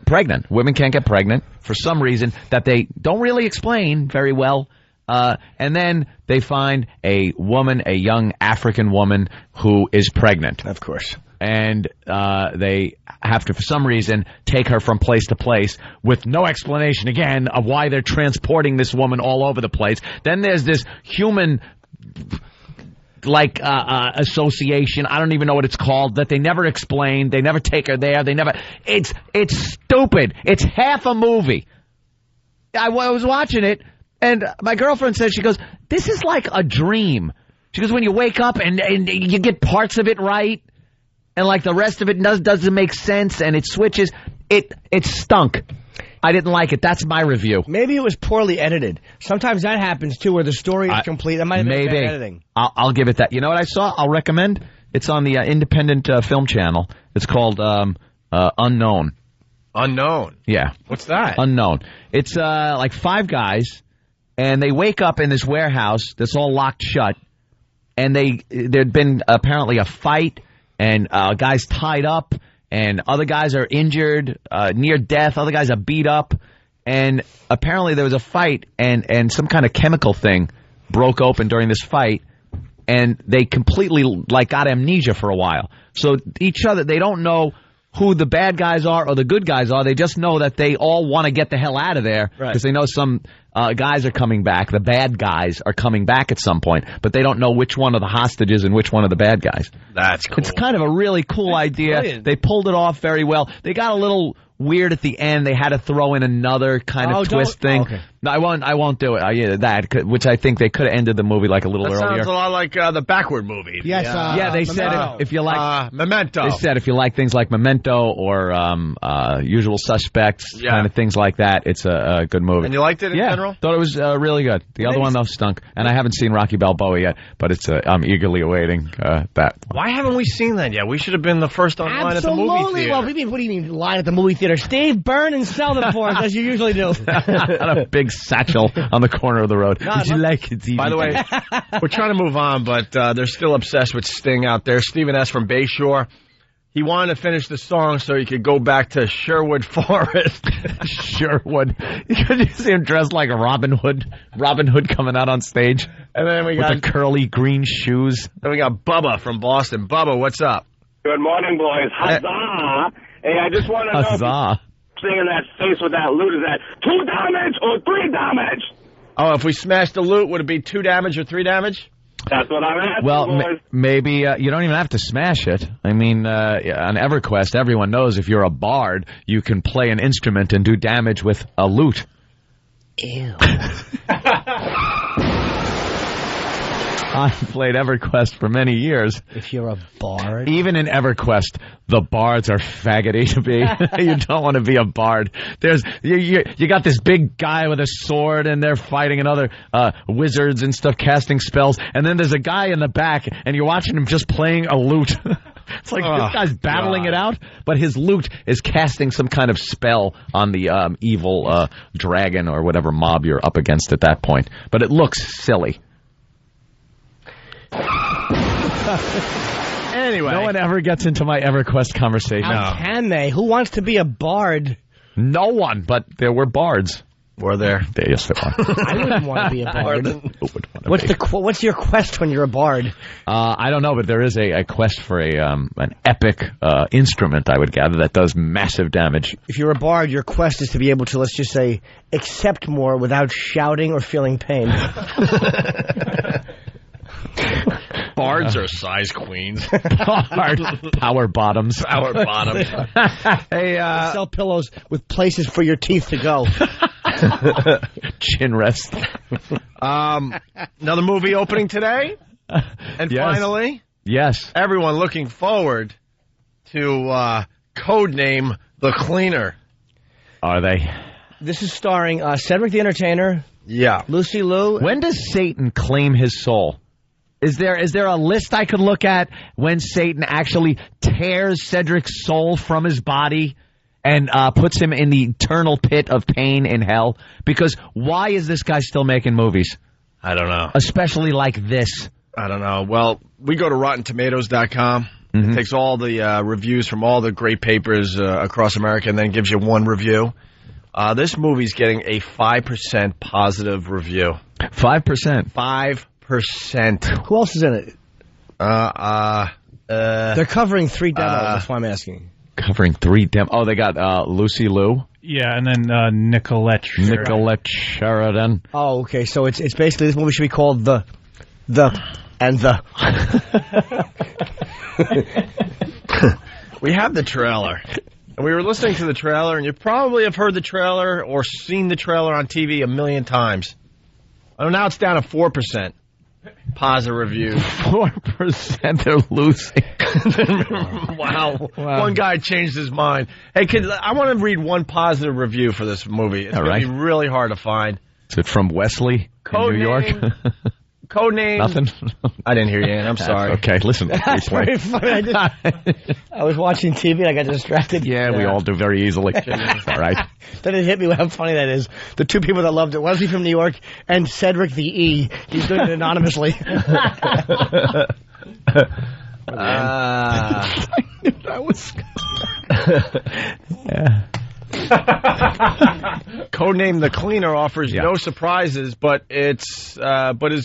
pregnant. Women can't get pregnant for some reason that they don't really explain very well. And then they find a woman, a young African woman, who is pregnant. Of course. And they have to, for some reason, take her from place to place with no explanation, again, of why they're transporting this woman all over the place. Then there's this human... association, I don't even know what it's called, that they never explain. They never take her there. It's stupid. It's half a movie. I was watching it, and my girlfriend said, she goes, this is like a dream. She goes, when you wake up and you get parts of it right, and like the rest of it doesn't make sense, and it switches, it stunk. I didn't like it. That's my review. Maybe it was poorly edited. Sometimes that happens, too, where the story is complete. That might have been bad editing. I'll give it that. You know what I saw? I'll recommend. It's on the independent film channel. It's called Unknown. Unknown? Yeah. What's that? Unknown. It's like 5 guys, and they wake up in this warehouse that's all locked shut, and there'd been apparently a fight, and guys tied up, and other guys are injured, near death. Other guys are beat up. And apparently there was a fight, and some kind of chemical thing broke open during this fight. And they completely, got amnesia for a while. So each other, they don't know who the bad guys are or the good guys are. They just know that they all want to get the hell out of there because they know some guys are coming back. The bad guys are coming back at some point, but they don't know which one of the hostages and which one of the bad guys. That's cool. It's kind of a really cool idea. Brilliant. They pulled it off very well. They got a little weird at the end. They had to throw in another kind of twist thing. Okay. No, I won't do it. Which I think they could have ended the movie like a little earlier. Sounds a lot like the backward movie. Yes. They said if you like Memento. They said if you like things like Memento or Usual Suspects, kind of things like that, it's a good movie. And you liked it in general? Thought it was really good. The other one though stunk, and I haven't seen Rocky Balboa yet, but I'm eagerly awaiting that. Why haven't we seen that yet? We should have been the first online at the movie theater. Well, what do you mean line at the movie theater? Steve, burn and sell them for us as you usually do. Not a big satchel on the corner of the road. Would you like it? By the way, we're trying to move on, but they're still obsessed with Sting out there. Stephen S. from Bayshore. He wanted to finish the song so he could go back to Sherwood Forest. Sherwood. Could you see him dressed like a Robin Hood? Robin Hood coming out on stage. And then we with got the curly green shoes. Then we got Bubba from Boston. Bubba, what's up? Good morning, boys. Huzzah! Hey, I just want to know if Huzzah. singing that face with that loot, is that 2 damage or 3 damage? Oh, if we smash the loot, would it be 2 damage or 3 damage? That's what I'm asking, Well, boys. maybe you don't even have to smash it. I mean, on EverQuest, everyone knows if you're a bard, you can play an instrument and do damage with a lute. Ew. I played EverQuest for many years. If you're a bard. Even in EverQuest, the bards are faggoty to be. You don't want to be a bard. You got this big guy with a sword, and they're fighting another wizards and stuff, casting spells. And then there's a guy in the back, and you're watching him just playing a lute. It's like this guy's battling it out, but his lute is casting some kind of spell on the evil dragon or whatever mob you're up against at that point. But it looks silly. Anyway. No one ever gets into my EverQuest conversation. How can they? Who wants to be a bard? No one, but there were bards. Were there? Yes, there were. I wouldn't want to be a bard. What's your quest when you're a bard? I don't know, but there is a quest for an epic instrument, I would gather, that does massive damage. If you're a bard, your quest is to be able to, let's just say, accept more without shouting or feeling pain. Bards are size queens. Power bottoms. Power bottoms. Hey, sell pillows with places for your teeth to go. Chin rest. Another movie opening today. And finally, everyone looking forward to Codename The Cleaner. Are they? This is starring Cedric the Entertainer. Yeah. Lucy Liu. When does Satan claim his soul? Is there a list I could look at when Satan actually tears Cedric's soul from his body and puts him in the eternal pit of pain in hell? Because why is this guy still making movies? I don't know. Especially like this. I don't know. Well, we go to RottenTomatoes.com. Mm-hmm. It takes all the reviews from all the great papers across America and then gives you one review. This movie's getting a 5% positive review. 5%? 5%. Who else is in it? They're covering 3 demos. That's why I'm asking. Covering 3 demos. Oh, they got Lucy Liu. Yeah, and then Nicolette Sheridan. Nicolette Sheridan. Oh, okay. So it's basically, this movie should be called The. We have the trailer. And we were listening to the trailer, and you probably have heard the trailer or seen the trailer on TV a million times. Oh, now it's down to 4%. Positive reviews. 4%, they're losing. Wow. One guy changed his mind. Hey, I want to read one positive review for this movie. It's going to be really hard to find. Is it from Wesley in New York? Codename. Nothing? I didn't hear you, Ann. I'm sorry. Okay, listen. That's very funny. I was watching TV and I got distracted. Yeah, we all do very easily. All right. Then it hit me how funny that is. The 2 people that loved it, Wesley from New York and Cedric the E. He's doing it anonymously. That was... Yeah. Codename The Cleaner offers no surprises, but is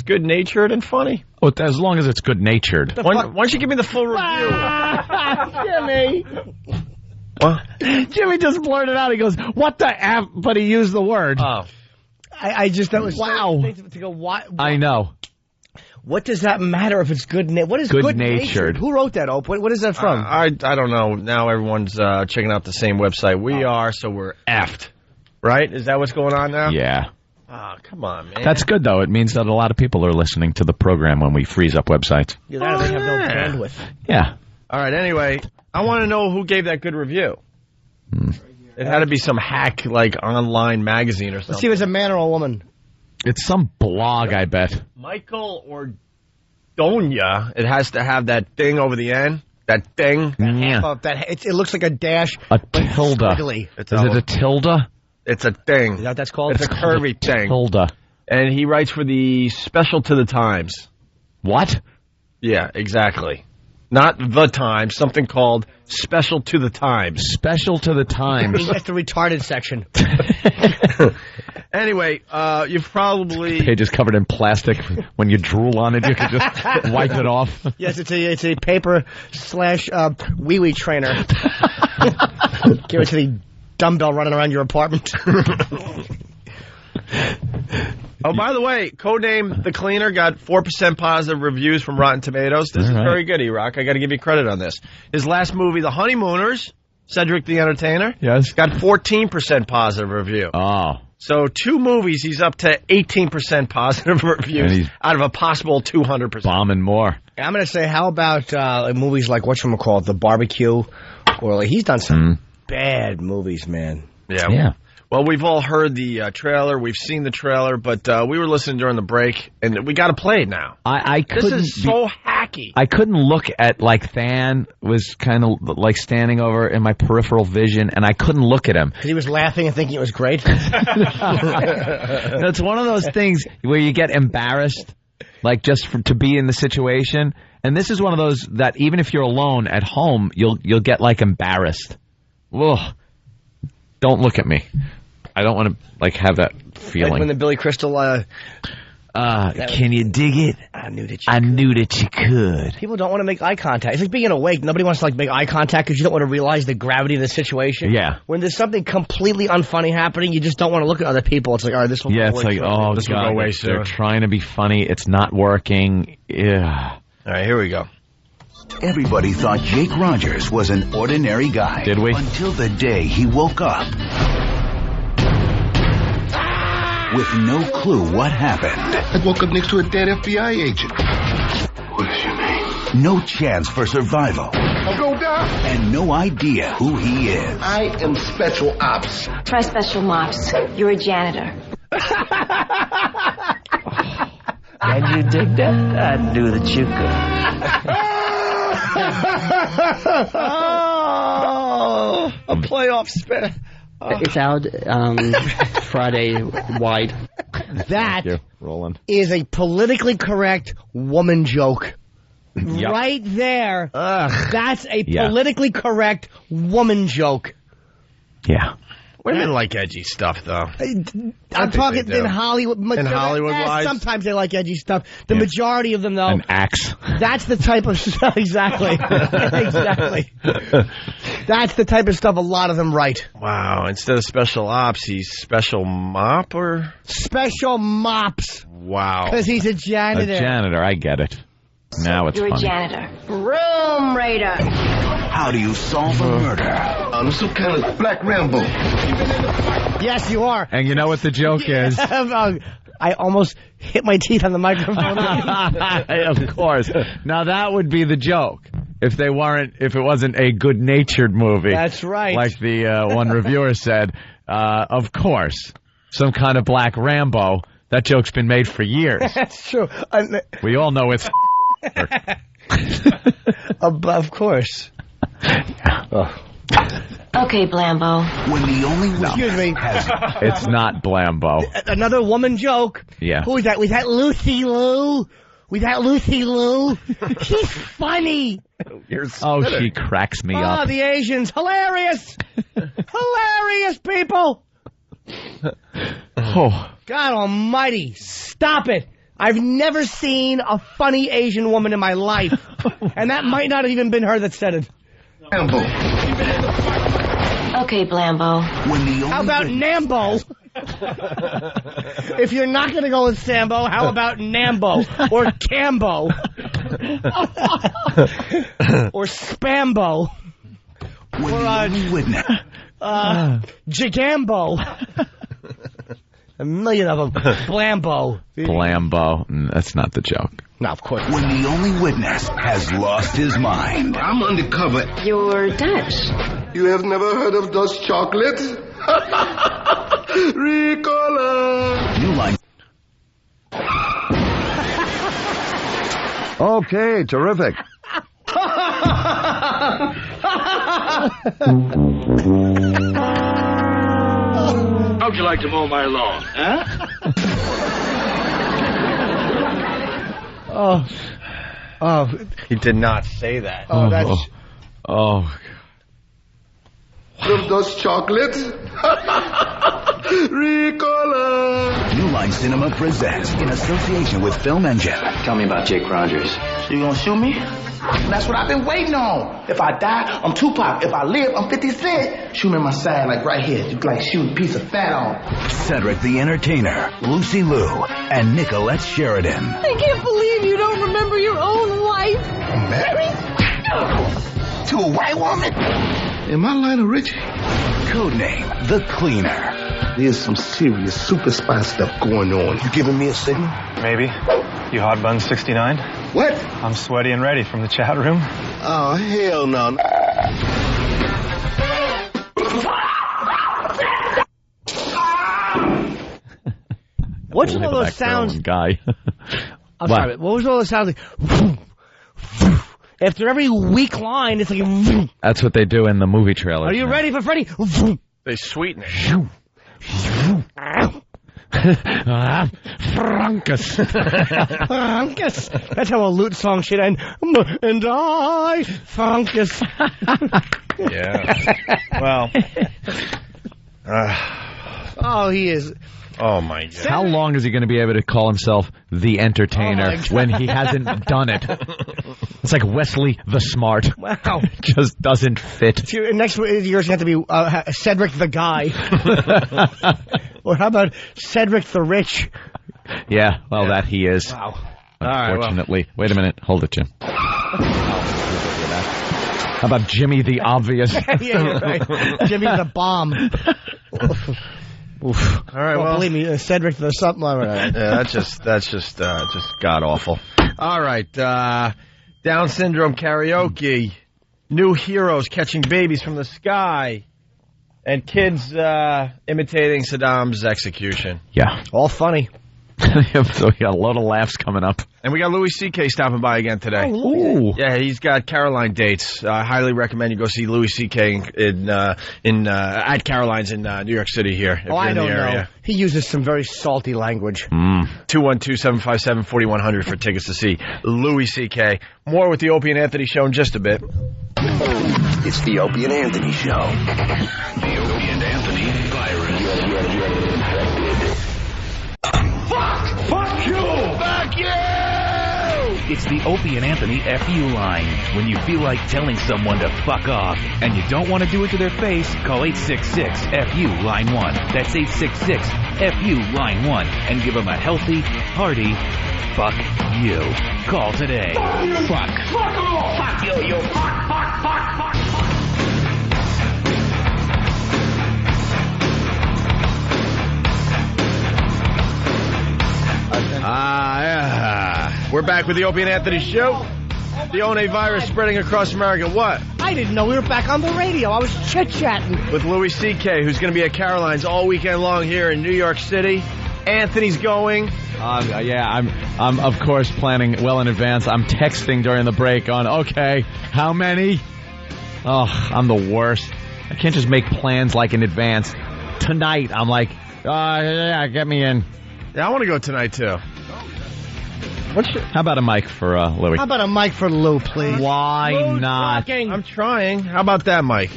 good natured and funny. Oh, as long as it's good natured. Why don't you give me the full review? Jimmy. What? Jimmy just blurted out. He goes, "What the F?" But he used the word. Oh. I just, that was wow. To go, why, I know. What does that matter if it's good? What is good-natured? Who wrote that, Ope? What is that from? I don't know. Now everyone's checking out the same website we are, so we're effed. Right? Is that what's going on now? Yeah. Oh, come on, man. That's good, though. It means that a lot of people are listening to the program when we freeze up websites. Yeah, they have no bandwidth. Yeah. All right, anyway, I want to know who gave that good review. It had to be some hack, like, online magazine or something. Let's see if it's a man or a woman. It's some blog, I bet. Michael Ordonia. It has to have that thing over the end. That thing. Yeah. It looks like a dash. A tilde. Is it a tilde? It's a thing. Is that what that's called? It's a curvy thing. Tilde. And he writes for the Special to the Times. What? Yeah, exactly. Not the Times, something called Special to the Times. Special to the Times. That's the retarded section. Anyway, you've probably... Page is covered in plastic. When you drool on it, you can just wipe it off. Yes, it's a paper / wee-wee trainer. Give it to the dumbbell running around your apartment. Oh, by the way, Codename The Cleaner got 4% positive reviews from Rotten Tomatoes. This is very good, E-Rock. I got to give you credit on this. His last movie, The Honeymooners, Cedric the Entertainer, got 14% positive review. Oh. So 2 movies, he's up to 18% positive reviews out of a possible 200%. Bombing more. I'm going to say, how about movies like, whatchamacallit, The Barbecue? Or like, he's done some bad movies, man. Yeah. Well, we've all heard the trailer. We've seen the trailer, but we were listening during the break, and we got to play it now. This is so hacky. I couldn't look at, like, Than was kind of, like, standing over in my peripheral vision, and I couldn't look at him. Because he was laughing and thinking it was great? It's one of those things where you get embarrassed, like, to be in the situation. And this is one of those that even if you're alone at home, you'll get, like, embarrassed. Ugh. Don't look at me. I don't want to, like, have that feeling. Like when the Billy Crystal... can you dig it? I knew that you could. People don't want to make eye contact. It's like being awake. Nobody wants to, like, make eye contact because you don't want to realize the gravity of the situation. Yeah. When there's something completely unfunny happening, you just don't want to look at other people. It's like, all right, this will go away. Yeah, it's like, oh, this will go away soon. They're trying to be funny. It's not working. Yeah. All right, here we go. Everybody thought Jake Rogers was an ordinary guy. Did we? Until the day he woke up with no clue what happened. I woke up next to a dead FBI agent. What is your name? No chance for survival. I'll go down. And no idea who he is. I am Special Ops. Try Special Mops. You're a janitor. Can you dig that? I'd do the chuka. A playoff spin. It's out Friday wide. That Roland. is a politically correct woman joke. Yep. Right there. That's a politically correct woman joke. Yeah. Women like edgy stuff, though. I'm talking in Hollywood. In Hollywood-wise? Sometimes they like edgy stuff. The majority of them, though. An axe. That's the type of stuff. Exactly. Exactly. That's the type of stuff a lot of them write. Wow. Instead of Special Ops, he's Special Mop or? Special Mops. Wow. Because he's a janitor. A janitor. I get it. Now it's You're funny. a janitor. Room raider. How do you solve a murder? I'm some kind of Black Rambo. Yes, you are. And you know what the joke is? I almost hit my teeth on the microphone. Of course. Now that would be the joke if it wasn't a good-natured movie. That's right. Like the one reviewer said. Of course, some kind of Black Rambo. That joke's been made for years. That's true. We all know it's. Of course. Okay, Blambo. When the only Excuse me. It's not Blambo. Another woman joke. Yeah. Who is that? Was that Lucy Liu? Was that Lucy Liu? She's funny. She cracks me up. Oh, the Asians. Hilarious. Hilarious, people. Oh. God almighty. Stop it. I've never seen a funny Asian woman in my life. And that might not have even been her that said it. Rambo. Okay, Blambo. How about Nambo? If you're not going to go with Sambo, how about Nambo or Cambo or Spambo or Gigambo? A million of them. Blambo. Blambo. That's not the joke. No, of course. When the only witness has lost his mind. I'm undercover. You're Dutch. You have never heard of Dutch chocolate? Ricola. New line. Okay, terrific. How'd you like to mow my lawn, huh? Oh, he did not say that. Oh, that's... Oh. Of Dutch chocolate? Ricola. New Line Cinema presents, in association with Film Engine. Tell me about Jake Rogers. So you gonna shoot me? That's what I've been waiting on. If I die, I'm Tupac. If I live, I'm 50 Cent. Shoot me in my side, like right here. You like shooting a piece of fat on. Cedric the Entertainer, Lucy Liu, and Nicolette Sheridan. I can't believe you don't remember your own wife. Married? To a white woman? Am I Lionel Richie? Codename The Cleaner. There's some serious super spy stuff going on. You giving me a signal? Maybe. You hot bun 69? What? I'm sweaty and ready from the chat room. Oh, hell no. What's all those sounds? Guy. I'm sorry, what was all those sounds like? After every weak line, it's like... That's what they do in the movie trailer. Are you ready for Freddy? They sweeten it. Frankus. Frankus. That's how a lute song should end. And I, Frankus. Yeah. Well. Oh, he is... Oh, my God. How long is he going to be able to call himself The Entertainer when he hasn't done it? It's like Wesley the Smart. Wow. It just doesn't fit. Next year's going to have to be Cedric the Guy. Or how about Cedric the Rich? Yeah, well, that he is. Wow. Unfortunately. Wait a minute. Hold it, Jim. How about Jimmy the Obvious? Yeah, you're right. Jimmy the Bomb. Oof. All right, well, believe me, Cedric the something. Yeah, that's just god awful. All right, Down syndrome karaoke, new heroes catching babies from the sky, and kids imitating Saddam's execution. Yeah, all funny. So we got a lot of laughs coming up. And we got Louis C.K. stopping by again today. Oh, ooh. Yeah, he's got Caroline dates. I highly recommend you go see Louis C.K. at Caroline's in New York City here. Oh, I don't know. He uses some very salty language. 212-757-4100 for tickets to see Louis C.K. More with the Opie and Anthony Show in just a bit. It's the Opie and Anthony Show. The Opie and Anthony virus. Fuck you! Fuck you! It's the Opie and Anthony FU line. When you feel like telling someone to fuck off and you don't want to do it to their face, call 866-FU line 1. That's 866-FU line 1 and give them a healthy, hearty fuck you. Call today. Fuck you! Fuck. Fuck off! Fuck you, you fuck, fuck, fuck, fuck. We're back with the Opie and Anthony Show. The One virus spreading across America. What? I didn't know we were back on the radio. I was chit-chatting. With Louis C.K., who's going to be at Caroline's all weekend long here in New York City. Anthony's going. Yeah, I'm of course planning well in advance. I'm texting during the break on, okay, how many? Oh, I'm the worst. I can't just make plans like in advance. Tonight, I'm like, yeah, get me in. Yeah, I want to go tonight, too. How about a mic for Louis? How about a mic for Lou, please? Why Lou's not? Talking. I'm trying. How about that mic?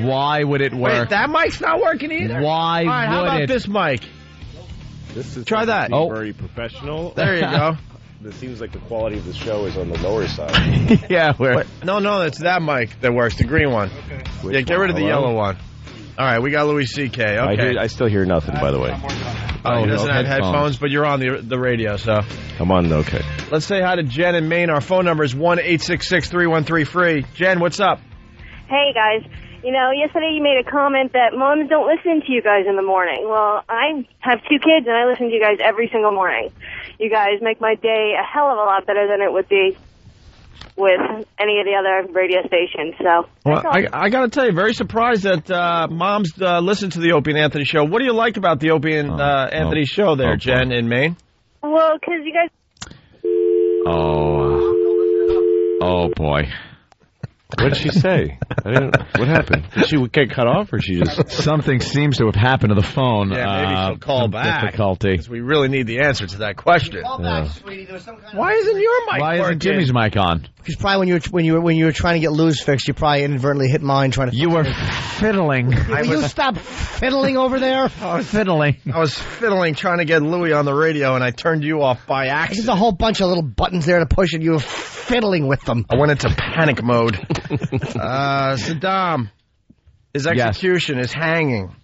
Why would it work? Wait, that mic's not working either? Why All right, would how about it? this mic? This is Try that. Very professional. There you go. It seems like the quality of the show is on the lower side. Yeah, no, it's that mic that works, the green one. Okay. Yeah, get rid of the yellow one. All right, we got Louis C.K. Okay. I still hear nothing, by the way. He doesn't have headphones, but you're on the radio, so. I'm on, okay. Let's say hi to Jen in Maine. Our phone number is 1-866-313-FREE. Jen, what's up? Hey, guys. You know, yesterday you made a comment that moms don't listen to you guys in the morning. Well, I have 2 kids, and I listen to you guys every single morning. You guys make my day a hell of a lot better than it would be with any of the other radio stations. So, well, I got to tell you, very surprised that moms listen to the Opie and Anthony show. What do you like about the Opie and Anthony show there, Jen, in Maine? Well, because you guys... Oh, boy. What did she say? What happened? Did she get cut off, or she just... Something seems to have happened to the phone. Yeah, maybe she'll call back. Difficulty. Because we really need the answer to that question. Call back, sweetie. There was some kind Why isn't your mic Why isn't Jimmy's mic on? Because probably when you were trying to get Lou's fixed, you probably inadvertently hit mine trying to... You were fiddling. Will you stop fiddling over there? I was fiddling. I was fiddling trying to get Louis on the radio, and I turned you off by accident. There's a whole bunch of little buttons there to push, and you were fiddling with them. I went into panic mode. Saddam, his execution is hanging.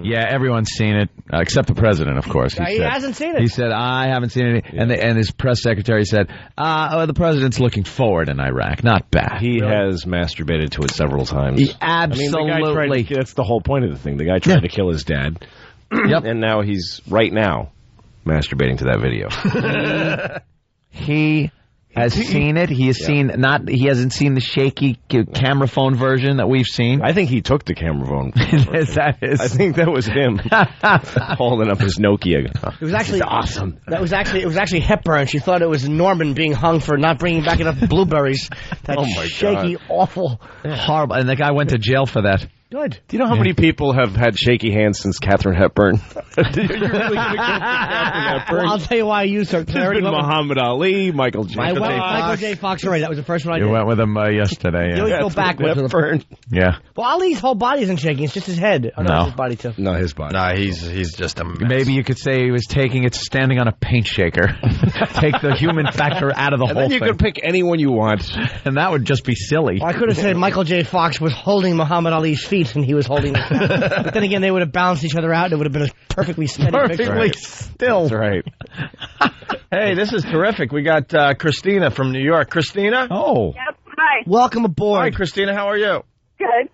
Yeah, everyone's seen it, except the president, of course. He hasn't seen it. He said, I haven't seen it. Yeah. And his press secretary said, the president's looking forward in Iraq. Not bad. He has masturbated to it several times. He absolutely. That's the whole point of the thing. The guy tried to kill his dad. Yep. And now he's, right now, masturbating to that video. He has seen it. He has seen He hasn't seen the shaky camera phone version that we've seen. I think he took the camera phone. That is. I think that was him holding up his Nokia. It was actually awesome. It was actually Hepburn. She thought it was Norman being hung for not bringing back enough blueberries. That shaky, awful, horrible. And the guy went to jail for that. Good. Do you know how many people have had shaky hands since Katharine Hepburn? You're really going to go for Katharine Hepburn? Well, I'll tell you why I used her. There's been Muhammad Ali, Michael J. Fox. Michael J. Fox, right. That was the first one I did. You went with him yesterday. You always go backwards. Hepburn. Yeah. Well, Ali's whole body isn't shaking. It's just his head. Oh, no, No. his body, too. No, his body. Nah, he's just a mess. Maybe you could say he was taking it standing on a paint shaker. Take the human factor out of the And whole then you thing. could pick anyone you want. And that would just be silly. Well, I could have said Michael J. Fox was holding Muhammad Ali's feet and he was holding the But then again, they would have balanced each other out and it would have been a perfectly steady picture. still. That's right. Hey, this is terrific. We got Christina from New York. Christina? Oh. Yep. Hi. Welcome aboard. Hi, Christina. How are you? Good.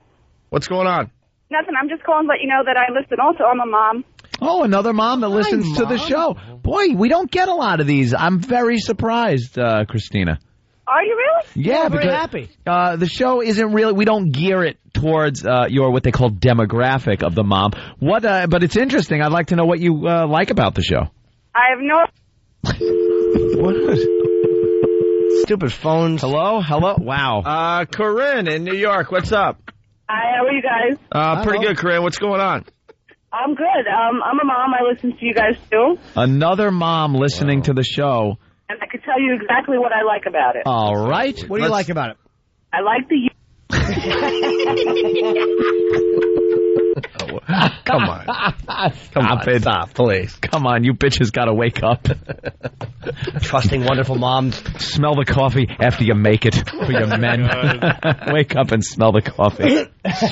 What's going on? Nothing. I'm just calling to let you know that I listen also. I'm a mom. Oh, another mom that listens to the show. Boy, we don't get a lot of these. I'm very surprised, Christina. Are you really? Yeah, very because happy. The show isn't really. We don't gear it towards your what they call demographic of the mom. But it's interesting. I'd like to know what you like about the show. I have no... What? Stupid phones. Hello? Wow. Corinne in New York. What's up? Hi, how are you guys? Pretty good, Corinne. What's going on? I'm good. I'm a mom. I listen to you guys too. Another mom listening to the show. And I can tell you exactly what I like about it. All right. What do you like about it? I like the... Come on. Stop, please. Come on, you bitches got to wake up. Trusting, wonderful moms. Smell the coffee after you make it for your men. Wake up and smell the coffee.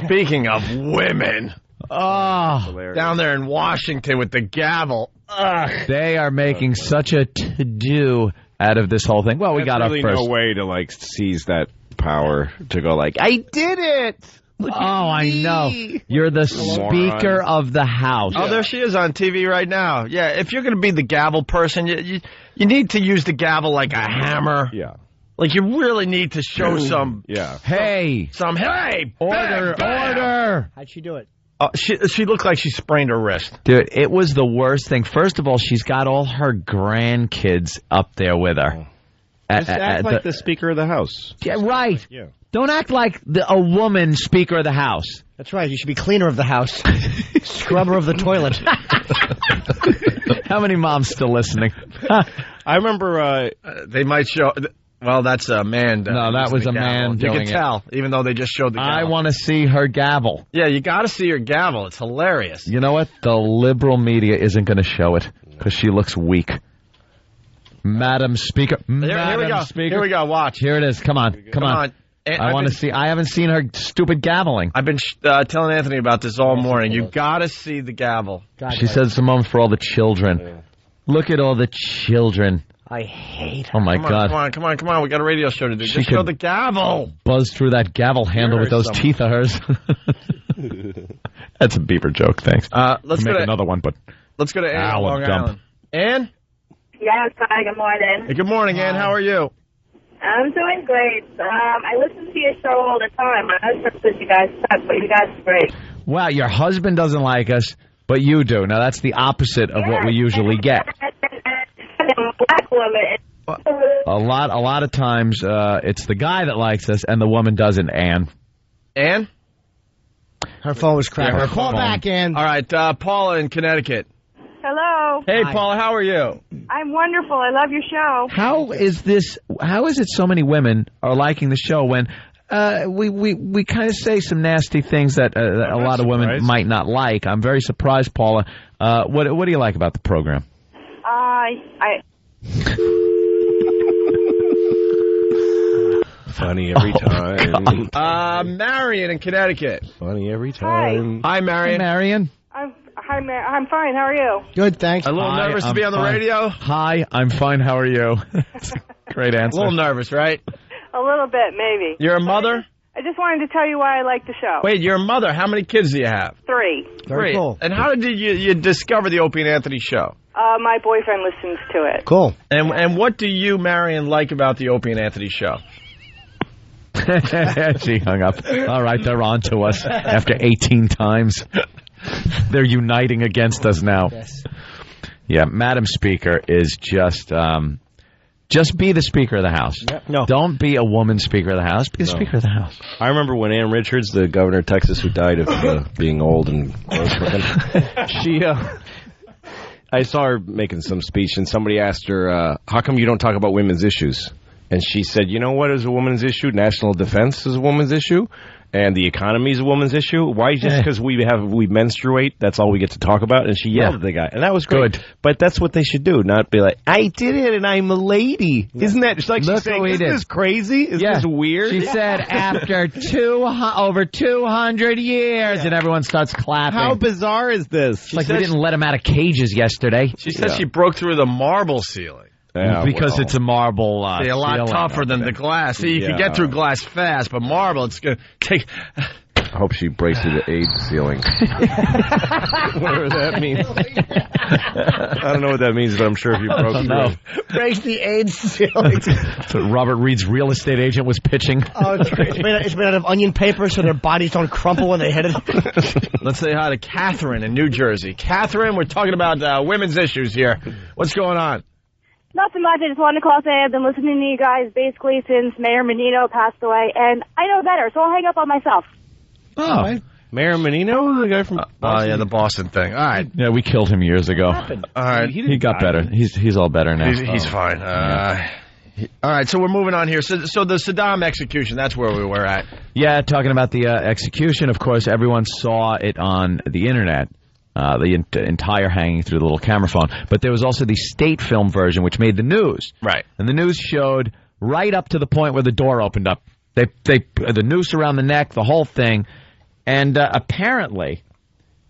Speaking of women. Oh, down there in Washington with the gavel. Ugh. They are making such a to-do out of this whole thing. Well, we got really up first. no way to seize that power to go I did it. Oh, I know. You're the Speaker of the House. Oh, there she is on TV right now. Yeah, if you're going to be the gavel person, you need to use the gavel like a hammer. Yeah. Like you really need to show some. Yeah. Hey. Some. Hey. Order. Order. How'd she do it? She looked like she sprained her wrist. Dude, it was the worst thing. First of all, she's got all her grandkids up there with her. Just act like the Speaker of the House. Yeah, right. Yeah. Don't act like a woman Speaker of the House. That's right. You should be cleaner of the house. Scrubber of the toilet. How many moms still listening? I remember they might show... Well, that's a man. No, that was a man doing it. You can tell, even though they just showed the gavel. I want to see her gavel. Yeah, you got to see her gavel. It's hilarious. You know what? The liberal media isn't going to show it because she looks weak. Madam Speaker. Here we go. Speaker. Here we go. Watch. Here it is. Come on. Come on. I want to see. I haven't seen her stupid gaveling. I've been telling Anthony about this all morning. You got to see the gavel. She said it's a moment for all the children. Look at all the children. I hate her. Oh, my God. Come on. We got a radio show to do. Just show the gavel. Buzz through that gavel handle with those teeth of hers. That's a Bieber joke, thanks. Let's make another one, but... Let's go to Ann on Long Island. Ann? Yes, hi, good morning. Hey, good morning, Ann. How are you? I'm doing great. I listen to your show all the time. My husband says you guys suck, but you guys are great. Wow, your husband doesn't like us, but you do. Now, that's the opposite of what we usually get. Black woman. A lot of times, it's the guy that likes us, and the woman doesn't, Ann. Ann? Her phone was cracking. Yeah, Call back, Ann. All right, Paula in Connecticut. Hello. Hey, Paula, how are you? I'm wonderful. I love your show. How is it so many women are liking the show when we kind of say some nasty things that a lot of women might not like? I'm very surprised, Paula. What do you like about the program? Funny every time. Marion in Connecticut. Funny every time. Hi, Marion. Hey, Marion. I'm fine. How are you? Good, thanks. A little nervous to be on the radio? Hi, I'm fine. How are you? Great answer. A little nervous, right? A little bit, maybe. You're a mother? I just wanted to tell you why I like the show. Wait, you're a mother. How many kids do you have? 3. Very cool. And how did you discover the Opie and Anthony show? My boyfriend listens to it. Cool. And what do you, Marion, like about the Opie and Anthony show? She hung up. All right, they're on to us after 18 times. They're uniting against us now. Yes. Yeah, Madam Speaker is just be the Speaker of the House. Yep. No. Don't be a woman Speaker of the House. Be the Speaker of the House. I remember when Ann Richards, the governor of Texas who died of being old and gross looking, I saw her making some speech, and somebody asked her, how come you don't talk about women's issues? And she said, you know what is a woman's issue? National defense is a woman's issue. And the economy is a woman's issue. Why? Just because we menstruate, that's all we get to talk about? And she yelled at the guy. And that was great. Good. But that's what they should do, not be like, I did it and I'm a lady. Yeah. Isn't that just like she's saying, isn't this crazy? Isn't this weird? She said, after over 200 years, and everyone starts clapping. How bizarre is this? It's like we didn't let them out of cages yesterday. She said she broke through the marble ceiling. Yeah, because it's a marble a lot tougher than the glass. See, you can get through glass fast, but marble, it's going to take... I hope she breaks through the AIDS ceiling. Whatever that means. I don't know what that means, but I'm sure if you broke through breaks the AIDS ceiling. That's what Robert Reed's real estate agent was pitching. Oh, it's made out of onion paper so their bodies don't crumple when they hit it. Let's say hi to Catherine in New Jersey. Catherine, we're talking about women's issues here. What's going on? Nothing much. I just wanted to call and say I've been listening to you guys basically since Mayor Menino passed away, and I know better, so I'll hang up on myself. Oh, Mayor Menino, the guy from Boston? Yeah, the Boston thing. All right. Yeah, we killed him years ago. All right. He got better. He's all better now. He's fine. All right, so we're moving on here. So the Saddam execution, that's where we were at. Yeah, talking about the execution, of course, everyone saw it on the Internet. The entire hanging through the little camera phone. But there was also the state film version, which made the news. Right. And the news showed right up to the point where the door opened up. They the noose around the neck, the whole thing. And apparently,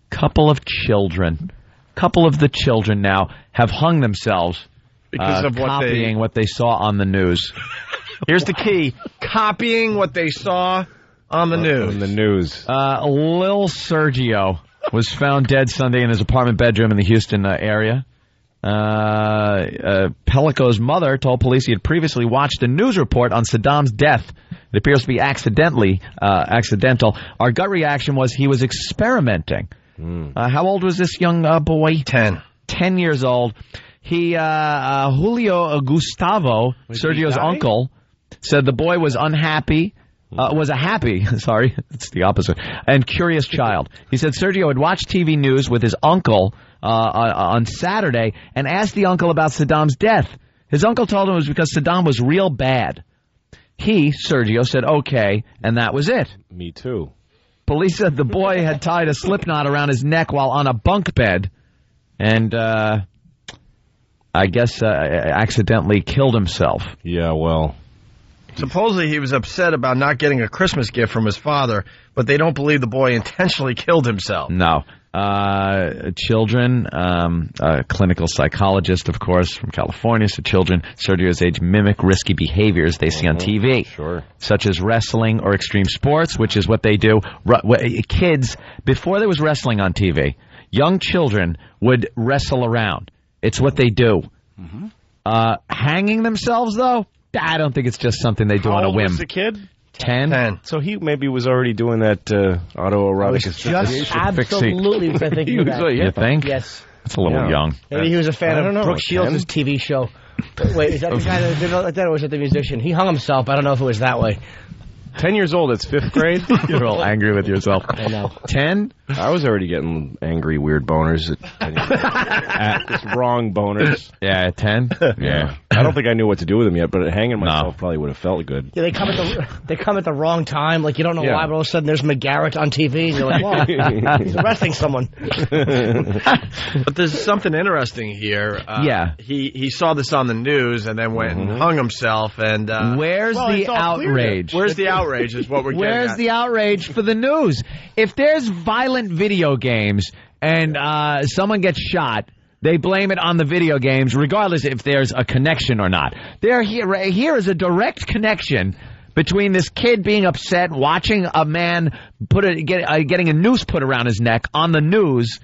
couple of the children now have hung themselves because of copying what they saw on the news. Here's the key. Copying what they saw on the news. On the news. Lil Sergio was found dead Sunday in his apartment bedroom in the Houston area. Pellico's mother told police he had previously watched a news report on Saddam's death. It appears to be accidental. Our gut reaction was he was experimenting. How old was this young boy? 10. 10 years old. Julio Gustavo, Sergio's uncle, said the boy was unhappy. It's the opposite, and curious child. He said Sergio had watched TV news with his uncle on Saturday and asked the uncle about Saddam's death. His uncle told him it was because Saddam was real bad. Sergio, said okay, and that was it. Me too. Police said the boy had tied a slip knot around his neck while on a bunk bed, and I guess accidentally killed himself. Yeah, well... Supposedly he was upset about not getting a Christmas gift from his father, but they don't believe the boy intentionally killed himself. No. Children, a clinical psychologist, of course, from California, so children Sergio's age mimic risky behaviors they see on TV. Sure. Such as wrestling or extreme sports, which is what they do. Kids, before there was wrestling on TV, young children would wrestle around. It's what they do. Hanging themselves, though, I don't think it's just something they do on a whim. How old was the kid? 10. So he maybe was already doing that autoerotic Just absolutely thinking that. You think? Yes. That's a little young. Maybe he was a fan of Brooke Shields' TV show. Wait, is that the guy that did that, or was it the musician? He hung himself. I don't know if it was that way. 10 years old, it's 5th grade? You're all angry with yourself. I know. 10? I was already getting angry, weird boners at 10 years old. Just wrong boners. Yeah, at 10? Yeah. I don't think I knew what to do with them yet, but hanging myself probably would have felt good. Yeah, they come at the wrong time. Like, you don't know why, but all of a sudden there's McGarrett on TV, and you're like, well, he's arresting someone. But there's something interesting here. He saw this on the news and then went and hung himself. And Where's the outrage? Where's the outrage is what we're getting Where's at. the outrage for the news? If there's violent video games and someone gets shot, they blame it on the video games, regardless if there's a connection or not. Here is a direct connection between this kid being upset, watching a man getting a noose put around his neck on the news,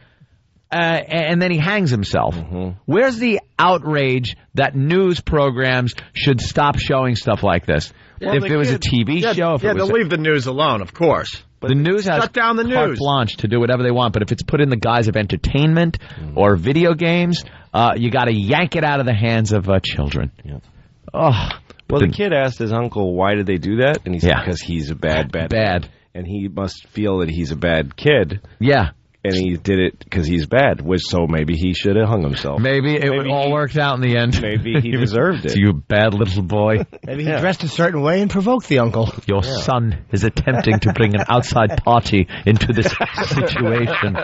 and then he hangs himself. Where's the outrage that news programs should stop showing stuff like this? Well, if it was a TV show, if it was they'll leave the news alone, of course. But the news has shut down the carte news. blanche to do whatever they want. But if it's put in the guise of entertainment or video games, you got to yank it out of the hands of children. Oh, well, the kid asked his uncle, why did they do that? And he said, because he's a bad. And he must feel that he's a bad kid. Yeah. And he did it because he's bad, so maybe he should have hung himself. Maybe it all worked out in the end. Maybe he deserved it. You bad little boy. Maybe he dressed a certain way and provoked the uncle. Your son is attempting to bring an outside party into this situation.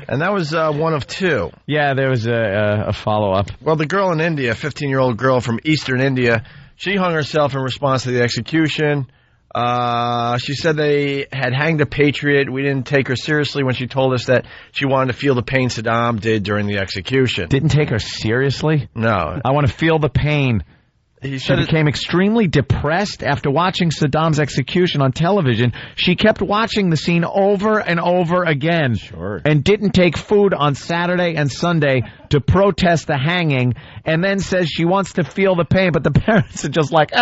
And that was one of two. Yeah, there was a follow-up. Well, the girl in India, 15-year-old girl from eastern India, she hung herself in response to the execution. She said they had hanged a patriot. We didn't take her seriously when she told us that she wanted to feel the pain Saddam did during the execution. Didn't take her seriously? No. I want to feel the pain. She became extremely depressed after watching Saddam's execution on television. She kept watching the scene over and over again. Sure. And didn't take food on Saturday and Sunday to protest the hanging, and then says she wants to feel the pain, but the parents are just like,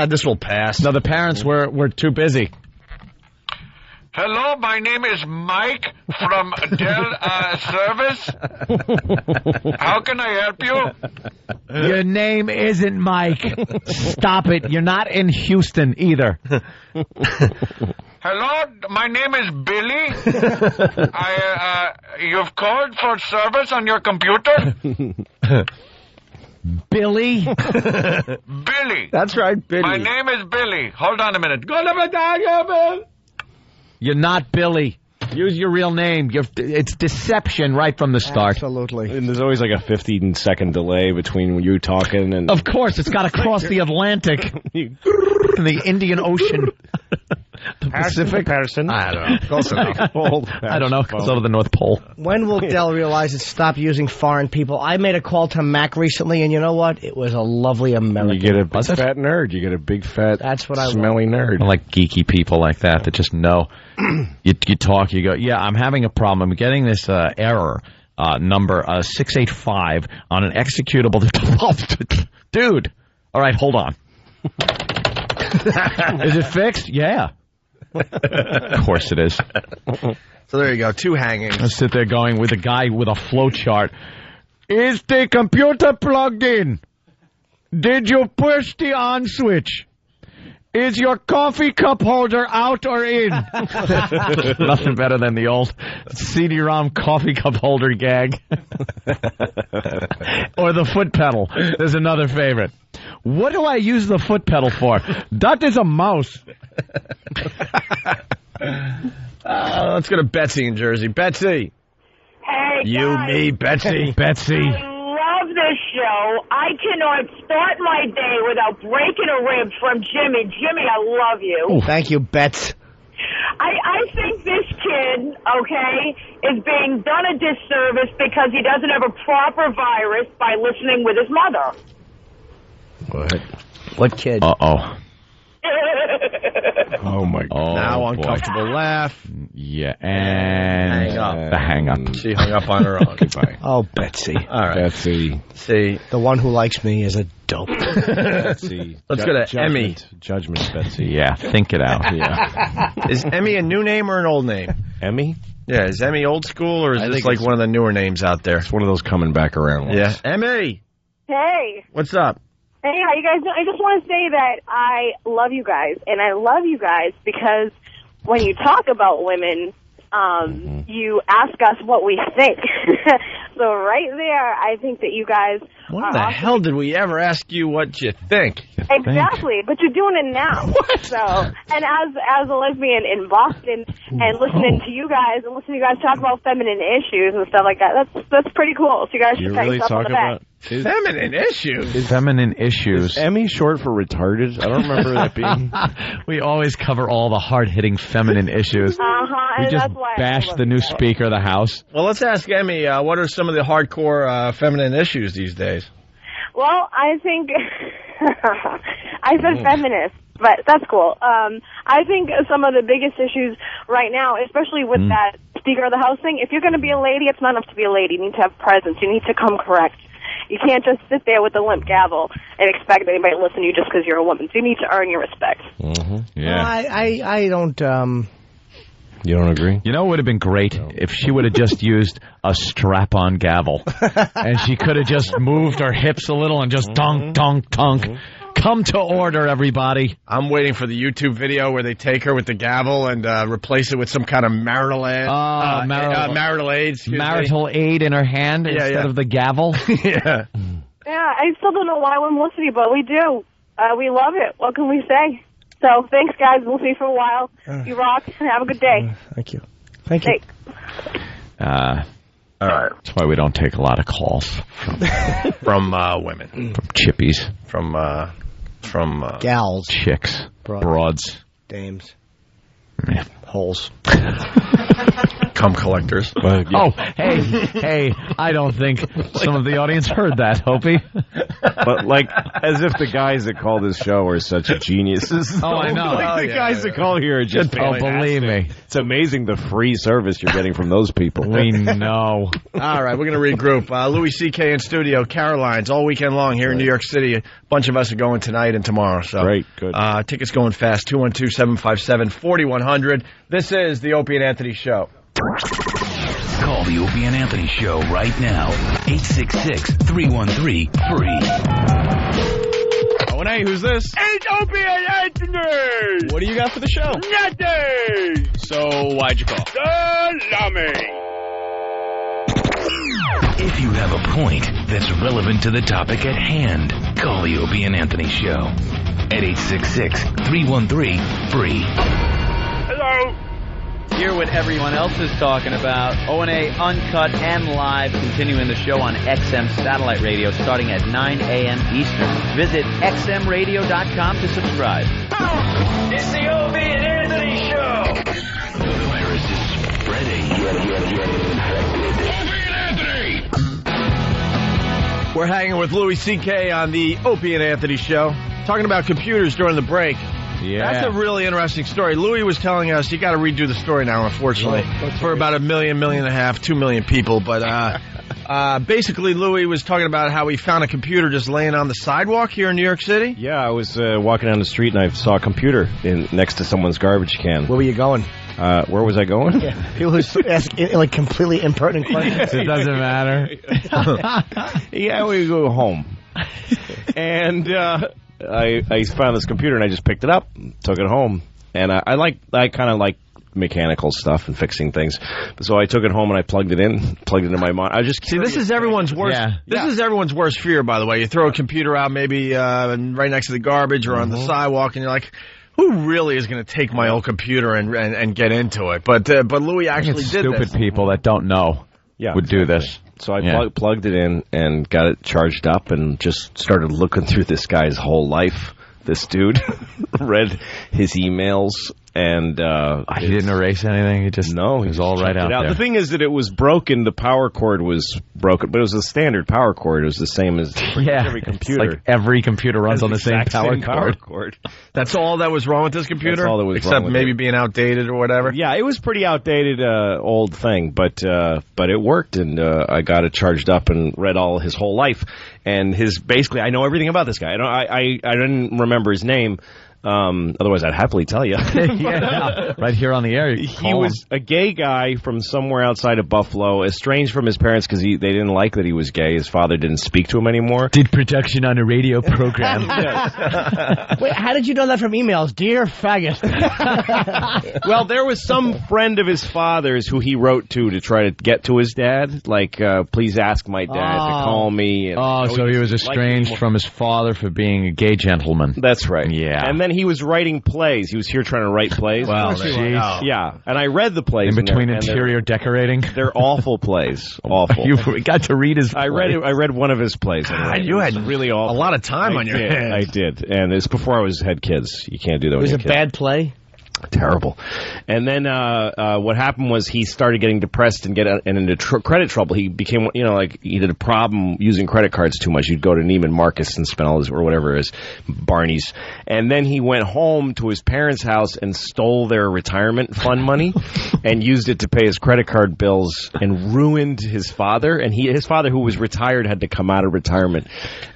this will pass. No, the parents were too busy. Hello, my name is Mike from Dell Service. How can I help you? Your name isn't Mike. Stop it. You're not in Houston either. Hello, my name is Billy. You've called for service on your computer? Billy? Billy. That's right, Billy. My name is Billy. Hold on a minute. You're not Billy. Use your real name. It's deception right from the start. Absolutely. And there's always like a 15-second delay between you talking and... Of course, it's got to cross the Atlantic and the Indian Ocean. The Pacific? Patterson. I don't know. Close enough. I don't know. It's over the North Pole. When will Dell realize to stop using foreign people? I made a call to Mac recently, and you know what? It was a lovely American. You get a big fat nerd. You get a big fat, smelly nerd. I like geeky people like that just know. You talk, you go, yeah, I'm having a problem. I'm getting this error, number 685 on an executable. Dude. All right, hold on. Is it fixed? Yeah. Of course it is. So there you go, 2 hangings. I sit there going with a guy with a flow chart. Is the computer plugged in? Did you push the on switch? Is your coffee cup holder out or in? Nothing better than the old CD-ROM coffee cup holder gag. Or the foot pedal. There's another favorite. What do I use the foot pedal for? That is a mouse. Let's go to Betsy in Jersey. Betsy. Hey, You, guys. me, Betsy. Betsy. I love this show. show. I cannot start my day without breaking a rib from Jimmy. Jimmy, I love you. Oh, thank you, Bets. I think this kid, okay, is being done a disservice because he doesn't have a proper virus by listening with his mother. What kid? Uh-oh. Oh, my God. Now uncomfortable laugh. Yeah, and hang up. She hung up on her own. Goodbye. Oh, Betsy. All right. Betsy. See. The one who likes me is a dope. Betsy. Let's go to Emmy. Judgment, Betsy. Yeah, think it out. Yeah. Is Emmy a new name or an old name? Emmy? Yeah, is Emmy old school or is this like one of the newer names out there? It's one of those coming back around ones. Yeah. Emmy! Hey. What's up? Hey, how you guys doing? I just want to say that I love you guys, and I love you guys because when you talk about women, you ask us what we think. So right there, I think that you guys When the hell did we ever ask you what you think? Exactly, but you're doing it now. What? So, and as a lesbian in Boston and listening to you guys and listening to you guys talk about feminine issues and stuff like that, that's pretty cool. So you guys should pat yourself on the back. Feminine issues? Feminine issues. Is Emmy short for retarded? I don't remember that being. We always cover all the hard-hitting feminine issues. We and just that's why bash the new Speaker of the House. Well, let's ask Emmy, what are some of the hardcore feminine issues these days? Well, I think I said feminist, but that's cool. I think some of the biggest issues right now, especially with that Speaker of the House thing, if you're going to be a lady, it's not enough to be a lady. You need to have presence. You need to come correct. You can't just sit there with a limp gavel and expect anybody to listen to you just because you're a woman. So you need to earn your respect. Yeah. Well, I don't... You don't agree? You know what would have been great if she would have just used a strap-on gavel. And she could have just moved her hips a little and just dunk, dunk, dunk. Come to order, everybody. I'm waiting for the YouTube video where they take her with the gavel and replace it with some kind of marital aid. Marital aid, marital aid in her hand instead of the gavel. Yeah. Yeah, I still don't know why women listen to you, but we do. We love it. What can we say? So, thanks, guys. We'll see you for a while. You rock, and have a good day. Thank you. Thank you. All right. That's why we don't take a lot of calls from women. From chippies. From gals. Chicks. Broads. Dames. Yeah. Holes. Cum collectors. Oh, hey, I don't think some of the audience heard that, Hopi. But, like, as if the guys that call this show are such geniuses. Oh, I know. Like, the guys that call here are just believe me. It's amazing the free service you're getting from those people. We know. All right, we're going to regroup. Louis C.K. in studio, Caroline's all weekend long here in New York City. A bunch of us are going tonight and tomorrow. So Great, good. Tickets going fast, 212-757-4100. This is the Opie and Anthony Show. Call the Opie and Anthony Show right now. 866-313-FREE. Oh, and hey, who's this? It's Opie and Anthony! What do you got for the show? Nothing! So, why'd you call? Salami! If you have a point that's relevant to the topic at hand, call the Opie and Anthony Show at 866-313-FREE. Hello? Hear what everyone else is talking about. O&A Uncut and Live, continuing the show on XM Satellite Radio starting at 9 a.m. Eastern. Visit xmradio.com to subscribe. It's the Opie and Anthony Show! The virus is spreading. We're hanging with Louis C.K. on the Opie and Anthony Show, talking about computers during the break. Yeah. That's a really interesting story. Louis was telling us, you got to redo the story now, unfortunately, for about 1.5 million, 2 million people. But basically, Louis was talking about how he found a computer just laying on the sidewalk here in New York City. Yeah, I was walking down the street and I saw a computer next to someone's garbage can. Where were you going? Where was I going? Yeah. People who ask like completely impertinent questions. It doesn't matter. Yeah, we go home. And I found this computer and I just picked it up, took it home, and I kind of like mechanical stuff and fixing things. So I took it home and I plugged it into my monitor. I just this is everyone's worst. Yeah. This is everyone's worst fear, by the way. You throw a computer out, maybe right next to the garbage or on the sidewalk, and you're like, who really is going to take my old computer and get into it? But Louis actually did stupid this. people that don't know would do this. So I plugged it in and got it charged up and just started looking through this guy's whole life. This dude read his emails and he didn't erase anything. He was all right out there. The thing is that it was broken. The power cord was broken, but it was a standard power cord. It was the same as every computer. It's like every computer runs on the same power cord. That's all that was wrong with this computer? That's all that was except wrong with maybe being outdated or whatever? Yeah, it was pretty outdated, old thing, but it worked, and I got it charged up and read all his whole life. And basically, I know everything about this guy. I didn't remember his name. Otherwise, I'd happily tell you. Right here on the air. He was a gay guy from somewhere outside of Buffalo, estranged from his parents because they didn't like that he was gay. His father didn't speak to him anymore. Did production on a radio program. Wait, how did you know that from emails? Dear faggot. Well, there was some friend of his father's who he wrote to try to get to his dad. Like, please ask my dad to call me. And, so he was estranged from his father for being a gay gentleman. That's right. Yeah. And then he was writing plays. He was here trying to write plays. Wow, yeah. And I read the plays. In between interior decorating? They're awful plays. Awful. You got to read his plays. I read one of his plays. God, you had really awful. A lot of time on your hands. I did. And it's before I had kids. You can't do that with your kids. It was a bad play? Terrible. And then what happened was he started getting depressed and into credit trouble. He became, he had a problem using credit cards too much. He'd go to Neiman Marcus and spend all his, or whatever it is, Barney's. And then he went home to his parents' house and stole their retirement fund money and used it to pay his credit card bills and ruined his father. And his father, who was retired, had to come out of retirement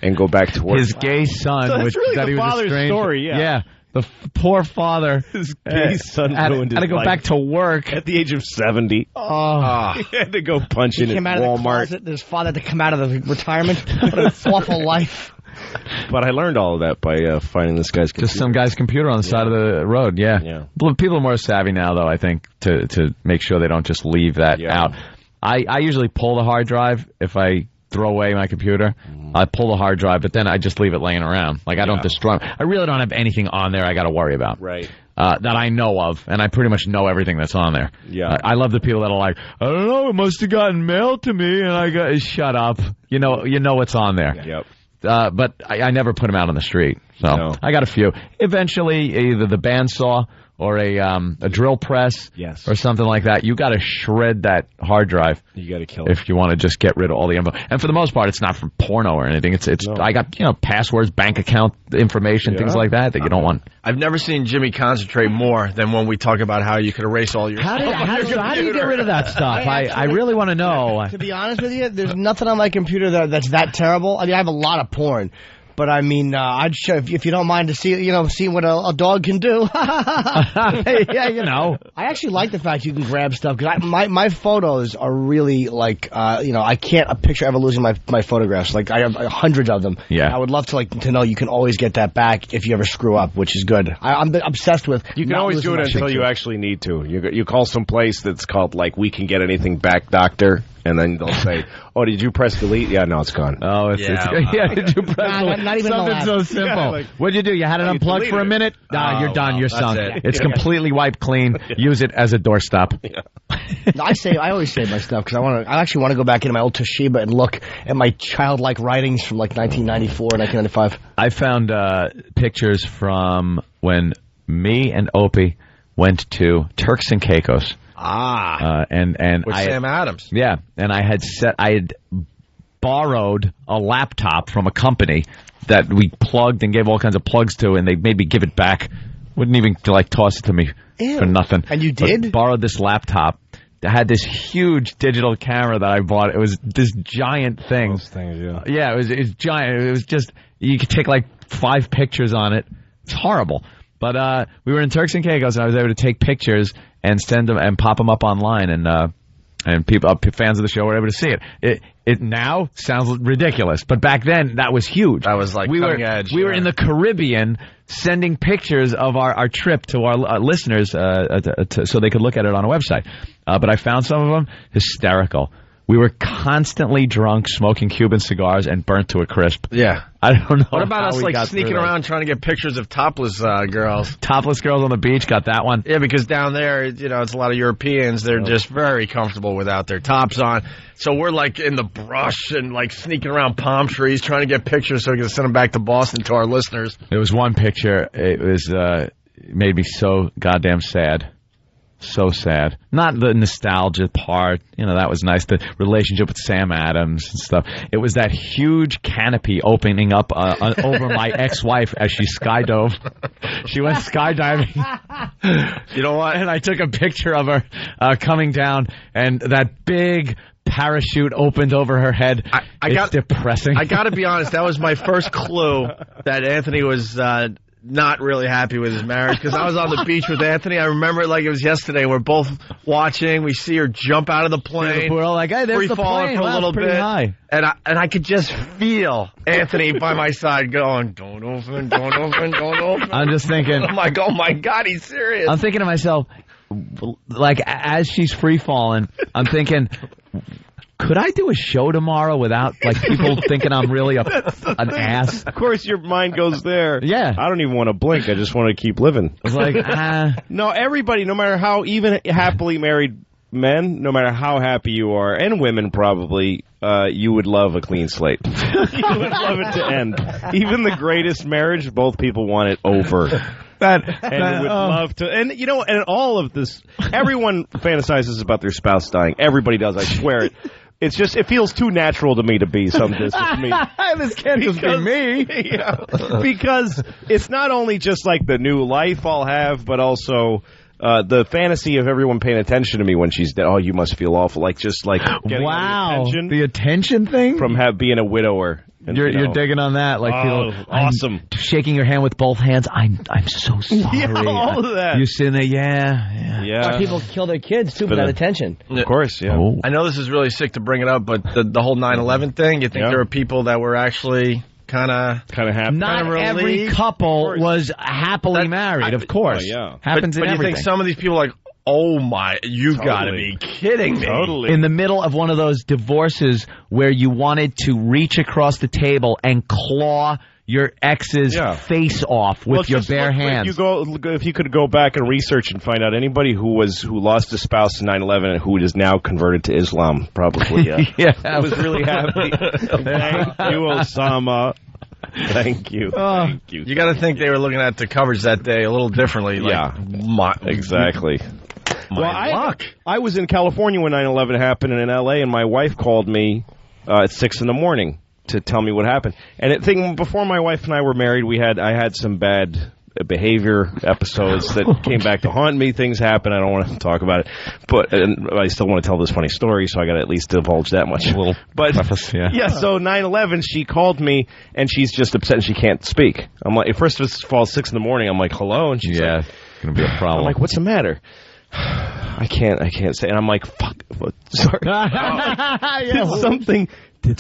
and go back to work. His gay son, so that's really that he the was father's estranged. story, Yeah. The poor father. His gay son ruined his life. Had to go back to work. At the age of 70. He had to go punch in at Walmart. He came out of the closet. His father had to come out of the retirement. What an awful life. But I learned all of that by finding this guy's computer. Just some guy's computer on the side of the road, yeah. People are more savvy now, though, I think, to make sure they don't just leave that out. I usually pull the hard drive if I throw away my computer. I pull the hard drive, but then I just leave it laying around. Like, I don't destroy it. I really don't have anything on there I got to worry about. Right. That I know of, and I pretty much know everything that's on there. Yeah. I love the people that are like, I don't know, it must have gotten mailed to me, and I got shut up. You know what's on there. Yep. But I never put them out on the street. So I got a few. Eventually, either the bandsaw or a drill press or something like that. You got to shred that hard drive. You got to kill it if you want to just get rid of all the info. And for the most part, it's not from porno or anything. It's I got passwords, bank account information, things like that you don't want. I've never seen Jimmy concentrate more than when we talk about how you could erase all your. How do you get rid of that stuff? I really want to know. To be honest with you, there's nothing on my computer that's that terrible. I mean, I have a lot of porn. But I mean, I'd show if you don't mind to see what a dog can do. Yeah, I actually like the fact you can grab stuff because my photos are really like, I can't picture ever losing my photographs. Like I have hundreds of them. Yeah, I would love to know you can always get that back if you ever screw up, which is good. I'm obsessed with. You can always do it until you actually need to. You call some place that's called like We Can Get Anything Back Doctor. And then they'll say, "Oh, did you press delete?" Yeah, no, it's gone. Oh, did you press delete? Not even something so simple. What'd you do? You had it unplugged for a minute? Nah, you're done. You're sunk. It's completely wiped clean. Use it as a doorstop. I always save my stuff because I actually want to go back into my old Toshiba and look at my childlike writings from like 1994, 1995. I found pictures from when me and Opie went to Turks and Caicos. And with Sam Adams. Yeah, and I had borrowed a laptop from a company that we plugged and gave all kinds of plugs to, and they made me give it back. Wouldn't even toss it to me for nothing. And you did? But borrowed this laptop. I had this huge digital camera that I bought. It was this giant thing. Those things, it was giant. It was just you could take like 5 pictures on it. It's horrible. But we were in Turks and Caicos, and I was able to take pictures and send them and pop them up online, and people, fans of the show, were able to see it. It now sounds ridiculous, but back then that was huge. That was like cutting edge. We were in the Caribbean sending pictures of our trip to our listeners so they could look at it on a website. But I found some of them hysterical. We were constantly drunk, smoking Cuban cigars, and burnt to a crisp. Yeah. I don't know. What about how us we like got sneaking through that. around trying to get pictures of topless girls? Topless girls on the beach, got that one. Yeah, because down there, it's a lot of Europeans. They're just very comfortable without their tops on. So we're like in the brush and like sneaking around palm trees trying to get pictures so we can send them back to Boston to our listeners. There was one picture. It was it made me so goddamn sad. So sad. Not the nostalgia part. That was nice. The relationship with Sam Adams and stuff. It was that huge canopy opening up over my ex-wife as she skydove. She went skydiving. You know what? And I took a picture of her coming down, and that big parachute opened over her head. It's depressing. I got to be honest. That was my first clue that Anthony was not really happy with his marriage, because I was on the beach with Anthony. I remember it like it was yesterday. We're both watching. We see her jump out of the plane. We're all like, hey, there's the plane. For a little bit. High. And I could just feel Anthony by my side going, don't open, don't open, don't open. I'm just thinking. I'm like, oh my God, he's serious. I'm thinking to myself, like, as she's free falling, I'm thinking, could I do a show tomorrow without like people thinking I'm really an ass? Of course, your mind goes there. Yeah. I don't even want to blink. I just want to keep living. It's like, No, everybody, no matter how, even happily married men, no matter how happy you are, and women probably, you would love a clean slate. You would love it to end. Even the greatest marriage, both people want it over. And would love to. And, and all of this, everyone fantasizes about their spouse dying. Everybody does, I swear it. It's just, it feels too natural to me to be something this with me. This can't just be me. Yeah, because it's not only just like the new life I'll have, but also the fantasy of everyone paying attention to me when she's dead. Oh, you must feel awful. Like, just like getting the attention thing? From being a widower. And, you're digging on that, like awesome, shaking your hand with both hands. I'm so sorry. Yeah, all of that. You sitting there, yeah. People kill their kids too for that attention. Of course, yeah. Oh. I know this is really sick to bring it up, but the whole 9/11 thing. You think there were people that were actually kind of happy? Not every couple was happily married, of course. Happens in everything. But you think some of these people are like, oh my, you gotta be kidding me. Totally. In the middle of one of those divorces where you wanted to reach across the table and claw your ex's face off with your bare hands. If you could go back and research and find out anybody who lost a spouse in 9/11 and who is now converted to Islam, probably was really happy. Thank you, Osama. Thank you. Thank you. You got to think they were looking at the coverage that day a little differently. Exactly. I was in California when 9/11 happened, and in L.A., and my wife called me at 6 a.m. to tell me what happened. And before my wife and I were married, I had some bad behavior episodes that came back to haunt me. Things happen. I don't want to talk about it, but I still want to tell this funny story, so I got to at least divulge that much. A little preface, So 9/11, she called me, and she's just upset and she can't speak. I'm like, first of all, 6 a.m. I'm like, hello, and she's like, it's gonna be a problem. I'm like, what's the matter? I can't say. And I'm like, fuck. Sorry. Did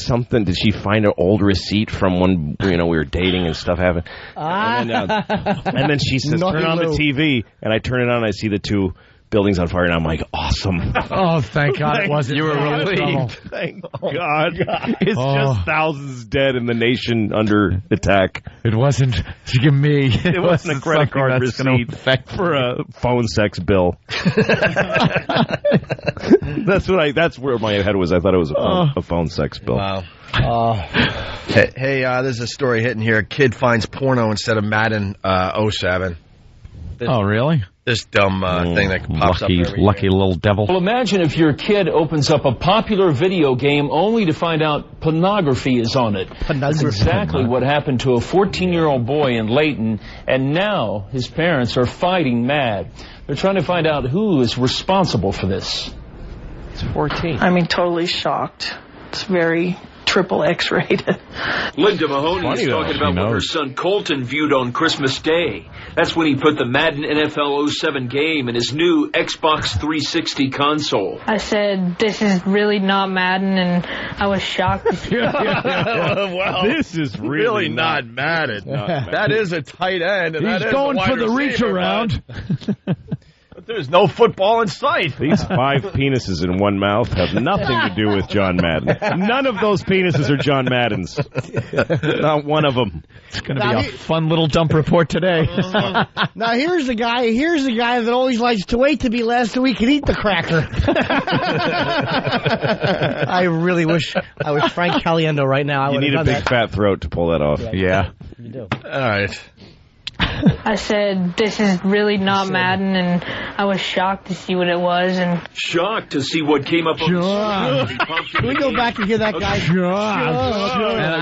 she find an old receipt from when we were dating and stuff happened? And then she says, turn on the TV, and I turn it on and I see the two buildings on fire, and I'm like, awesome. Oh, thank God it wasn't. You were relieved. Thank God. It's just thousands dead and the nation under attack. It wasn't me. It wasn't a credit card receipt for a phone sex bill. That's where my head was. I thought it was a phone sex bill. Wow. Hey, there's a story hitting here. A kid finds porno instead of Madden 07. Oh, really? This dumb thing that pops up every lucky little devil. Well, imagine if your kid opens up a popular video game only to find out pornography is on it. That's exactly what happened to a 14-year-old boy in Layton, and now his parents are fighting mad. They're trying to find out who is responsible for this. It's 14. Totally shocked. It's very triple X-rated. Linda Mahoney is talking about what her son Colton viewed on Christmas Day. That's when he put the Madden NFL 07 game in his new Xbox 360 console. I said, this is really not Madden, and I was shocked. Well, this is really not Madden. That is a tight end. And he's that is going a wide for the receiver, reach around. There's no football in sight. These 5 penises in one mouth have nothing to do with John Madden. None of those penises are John Madden's. Not one of them. It's going to be a fun little dump report today. Now here's the guy that always likes to wait to be last so he can eat the cracker. I really wish I was Frank Caliendo right now. You need a big fat throat to pull that off. Yeah. You do. All right. I said, this is really not Madden, and I was shocked to see what it was. And shocked to see what came up on the screen. Can we go back and hear that guy? And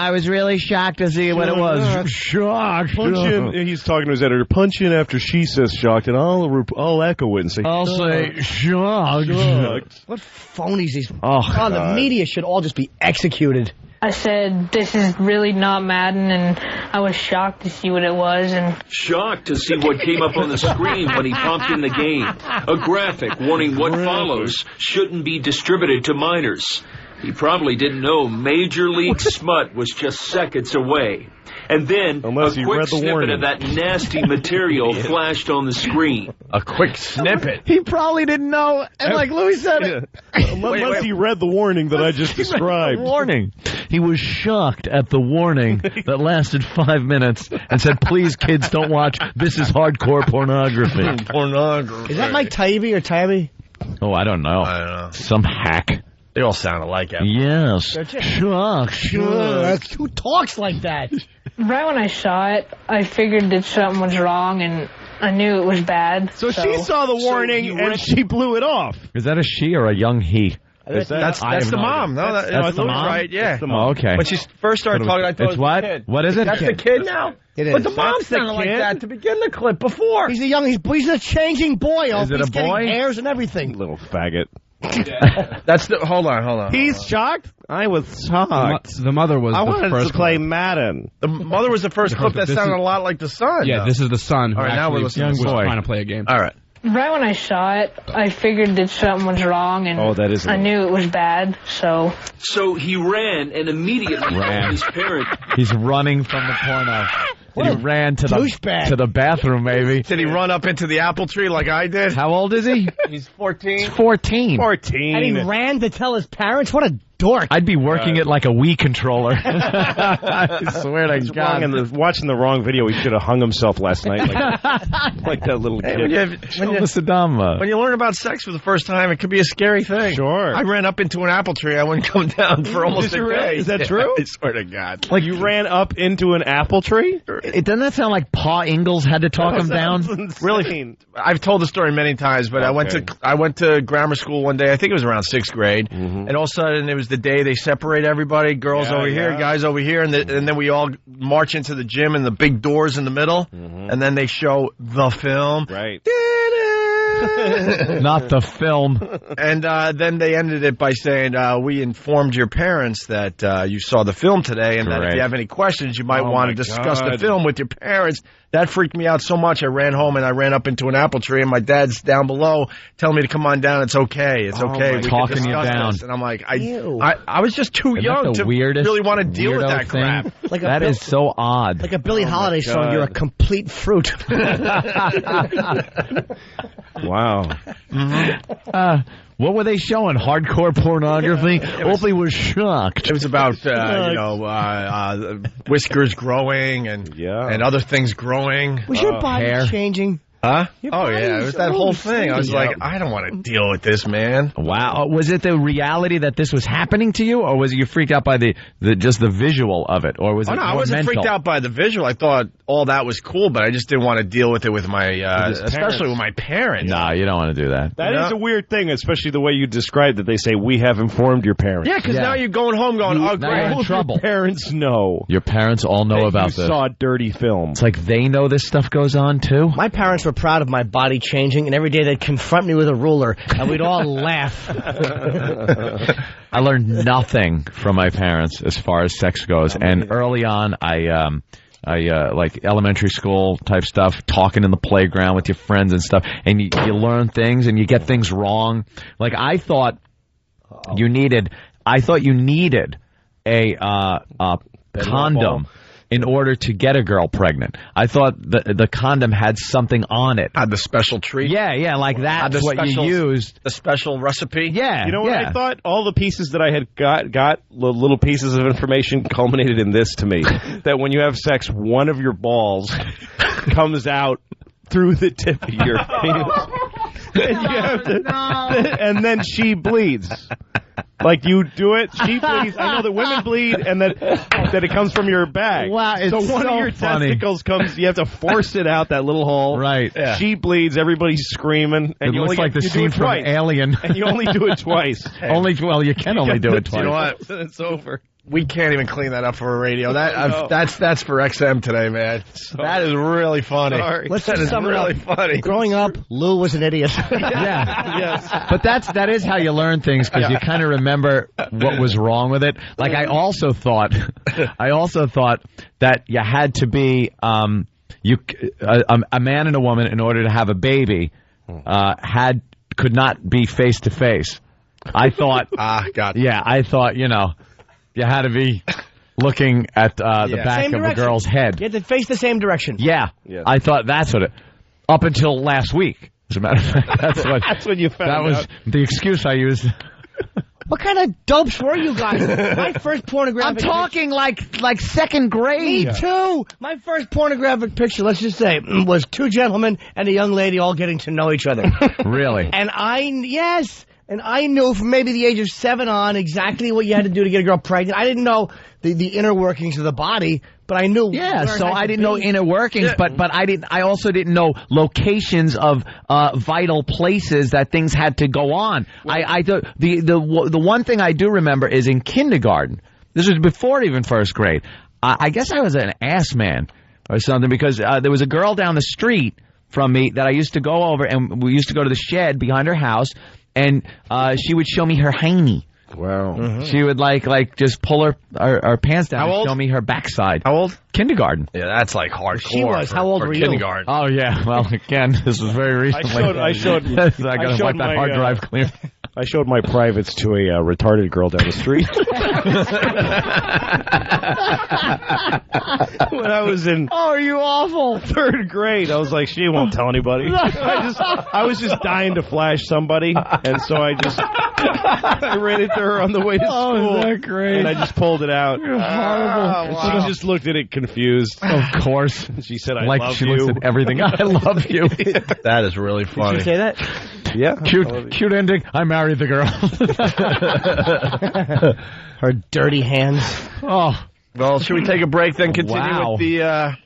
I was really shocked to see what it was. Shocked. Punch in. He's talking to his editor. Punch in after she says shocked, and I'll echo it and say, I'll say shocked. What phonies these? Oh, the media should all just be executed. I said, this is really not Madden, and I was shocked to see what it was. And shocked to see what came up on the screen when he pumped in the game. A graphic warning what follows shouldn't be distributed to minors. He probably didn't know Major League Smut was just seconds away. And then a quick snippet of that nasty material flashed on the screen. A quick snippet. He probably didn't know. And like Louis said, unless he read the warning that I just described. Warning. He was shocked at the warning that lasted 5 minutes and said, please, kids, don't watch. This is hardcore pornography. Pornography. Is that Mike Taibbi or Taibbi? Oh, I don't know. Some hack. They all sound alike. Yes. Shocked. Who talks like that? Right when I saw it, I figured that something was wrong, and I knew it was bad. So she saw the warning, and she blew it off. Is that a she or a young he? That's the mom. No, that's the mom? Right, yeah. Oh, okay. When she first started talking, I thought it was what? the kid. What is it? That's the kid now? It is. But the mom sounded like that to begin the clip before. He's a changing boy. Is it he's a boy? Getting hairs and everything. Little faggot. That's the. Hold on. He's shocked? I was shocked. The mother was I the wanted first to play Madden. The mother was the first clip that sounded a lot like the son. Yeah, this is the son who All right, now we're actually listening was to trying to play a game. All right. Right when I saw it, I figured that something was wrong, and I knew it was bad, so... So he ran and immediately called his parent. He's running from the porno. He ran to the bathroom, maybe. Did he run up into the apple tree like I did? How old is he? He's 14. He's 14. 14. And he ran to tell his parents? What a dork. I'd be working it like a Wii controller. I swear to God. Watching the wrong video, he should have hung himself last night like that little kid. When you learn about sex for the first time, it could be a scary thing. Sure. I ran up into an apple tree. I wouldn't come down for almost a day. Is that true? I swear to God. Like you ran up into an apple tree? Doesn't that sound like Pa Ingalls had to talk him down? Really? I've told the story many times, but I went to grammar school one day. I think it was around 6th grade, and all of a sudden it was the day they separate everybody, girls over here, guys over here, and then we all march into the gym and the big doors in the middle, and then they show the film. Right. Not the film. And then they ended it by saying, we informed your parents that you saw the film today, and that if you have any questions, you might want to discuss the film with your parents. That freaked me out so much. I ran home and I ran up into an apple tree, and my dad's down below telling me to come on down. It's okay. It's okay. We talking can you discuss down. this. And I'm like, I was just too young to really want to deal with that crap. Like that is so odd. Like a Billie Holiday song, you're a complete fruit. Wow. What were they showing? Hardcore pornography? Opie was shocked. It was about, whiskers growing and other things growing. Was your body changing? Huh? Oh, yeah. It was that whole thing. I was like, I don't want to deal with this, man. Wow. Was it the reality that this was happening to you, or was you freaked out by just the visual of it? Or was it I wasn't freaked out by the visual. I thought all that was cool, but I just didn't want to deal with it with my, especially with my parents. No, you don't want to do that. That is a weird thing, especially the way you described it. They say, we have informed your parents. Yeah, because now you're going home going, oh, great. Now you're in trouble. Your parents know. Your parents all know about this. You saw dirty film. It's like they know this stuff goes on, too? My parents were proud of my body changing, and every day they'd confront me with a ruler, and we'd all laugh. I learned nothing from my parents as far as sex goes, and early on, I like elementary school type stuff, talking in the playground with your friends and stuff, and you learn things and you get things wrong. Like I thought you needed a condom in order to get a girl pregnant. I thought the condom had something on it. Had the special treat? Yeah, like that's what you used. The special recipe? Yeah. You know what I thought? All the pieces that I had got little pieces of information culminated in this to me. That when you have sex, one of your balls comes out through the tip of your penis. And you have to, and then she bleeds. Like you do it, she bleeds. I know that women bleed, and that it comes from your bag. Wow, it's so one of your testicles comes. You have to force it out that little hole. Right. Yeah. She bleeds. Everybody's screaming. And It you looks only like the you do scene it from twice. Alien. And you only do it twice. You can only do it twice. You know what? It's over. We can't even clean that up for a radio. That's for XM today, man. That is really funny. Let's That just is sum it really up. funny. Growing up, Lou was an idiot. Yeah. Yes. But that is how you learn things, because you kind of remember what was wrong with it. Like I also thought that you had to be a man and a woman in order to have a baby could not be face to face. I thought God. Yeah, I thought you had to be looking at the back Same of a direction. girl's head. You had to face the same direction. Yeah. I thought that's what it. Up until last week, as a matter of fact, That's when you found that was out. the excuse I used. What kind of dopes were you guys? My first pornographic... I'm talking like second grade. Me too. My first pornographic picture, let's just say, was two gentlemen and a young lady all getting to know each other. Really? And I knew from maybe the age of 7 on exactly what you had to do to get a girl pregnant. I didn't know the inner workings of the body, but I knew. Yeah, so I didn't know inner workings, but I also didn't know locations of vital places that things had to go on. I thought the one thing I do remember is in kindergarten. This was before even first grade. I guess I was an ass man or something, because there was a girl down the street from me that I used to go over, and we used to go to the shed behind her house. And she would show me her hiney. Wow. Mm-hmm. She would like just pull her pants down How and old? show me her backside. How old? Kindergarten. Yeah, that's like hardcore. She was. How old for were you? kindergarten. Oh yeah. Well, again, this was very recently. I showed I gotta wipe that hard drive clear. I showed my privates to a retarded girl down the street. When I was in are you awful? 3rd grade, I was like, she won't tell anybody. I was just dying to flash somebody, and so I ran into her on the way to school. Oh, is that great? And I just pulled it out. You're horrible. And she just looked at it confused. Of course. She said, I like love she you. looks at everything. I love you. That is really funny. Did you say that? Yeah. Cute ending. I married the girl. Her dirty hands. Oh. Well, should we take a break then continue Wow. with the...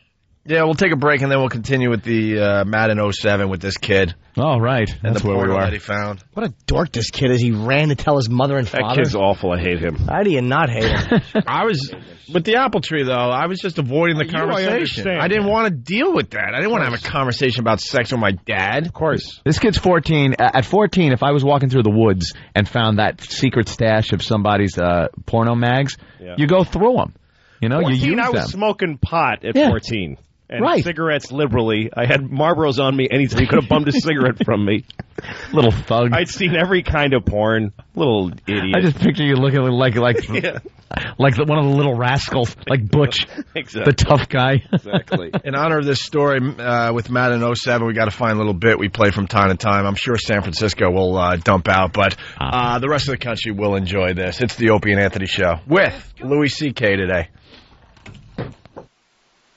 Yeah, we'll take a break and then we'll continue with the Madden 07 with this kid. Oh, right. And That's the where we porno were. that he found. What a dork this kid is. He ran to tell his mother and That father. kid's awful. I hate him. How do you not hate him? I was, with the apple tree though, I was just avoiding the You, I conversation. understand. I didn't want to deal with that. I didn't want to have a conversation about sex with my dad. Of course. This kid's 14. At 14, if I was walking through the woods and found that secret stash of somebody's porno mags, you go through them. You know, 14, you use I was them. smoking pot at 14. And Right. cigarettes liberally. I had Marlboros on me anytime. You could have bummed a cigarette from me. Little thug. I'd seen every kind of porn. Little idiot. I just picture you looking like Yeah. like one of the little rascals, like Butch, Exactly. the tough guy. Exactly. In honor of this story with Madden 07, we got to find a little bit we play from time to time. I'm sure San Francisco will dump out, but the rest of the country will enjoy this. It's the Opie and Anthony Show with Louis C.K. today.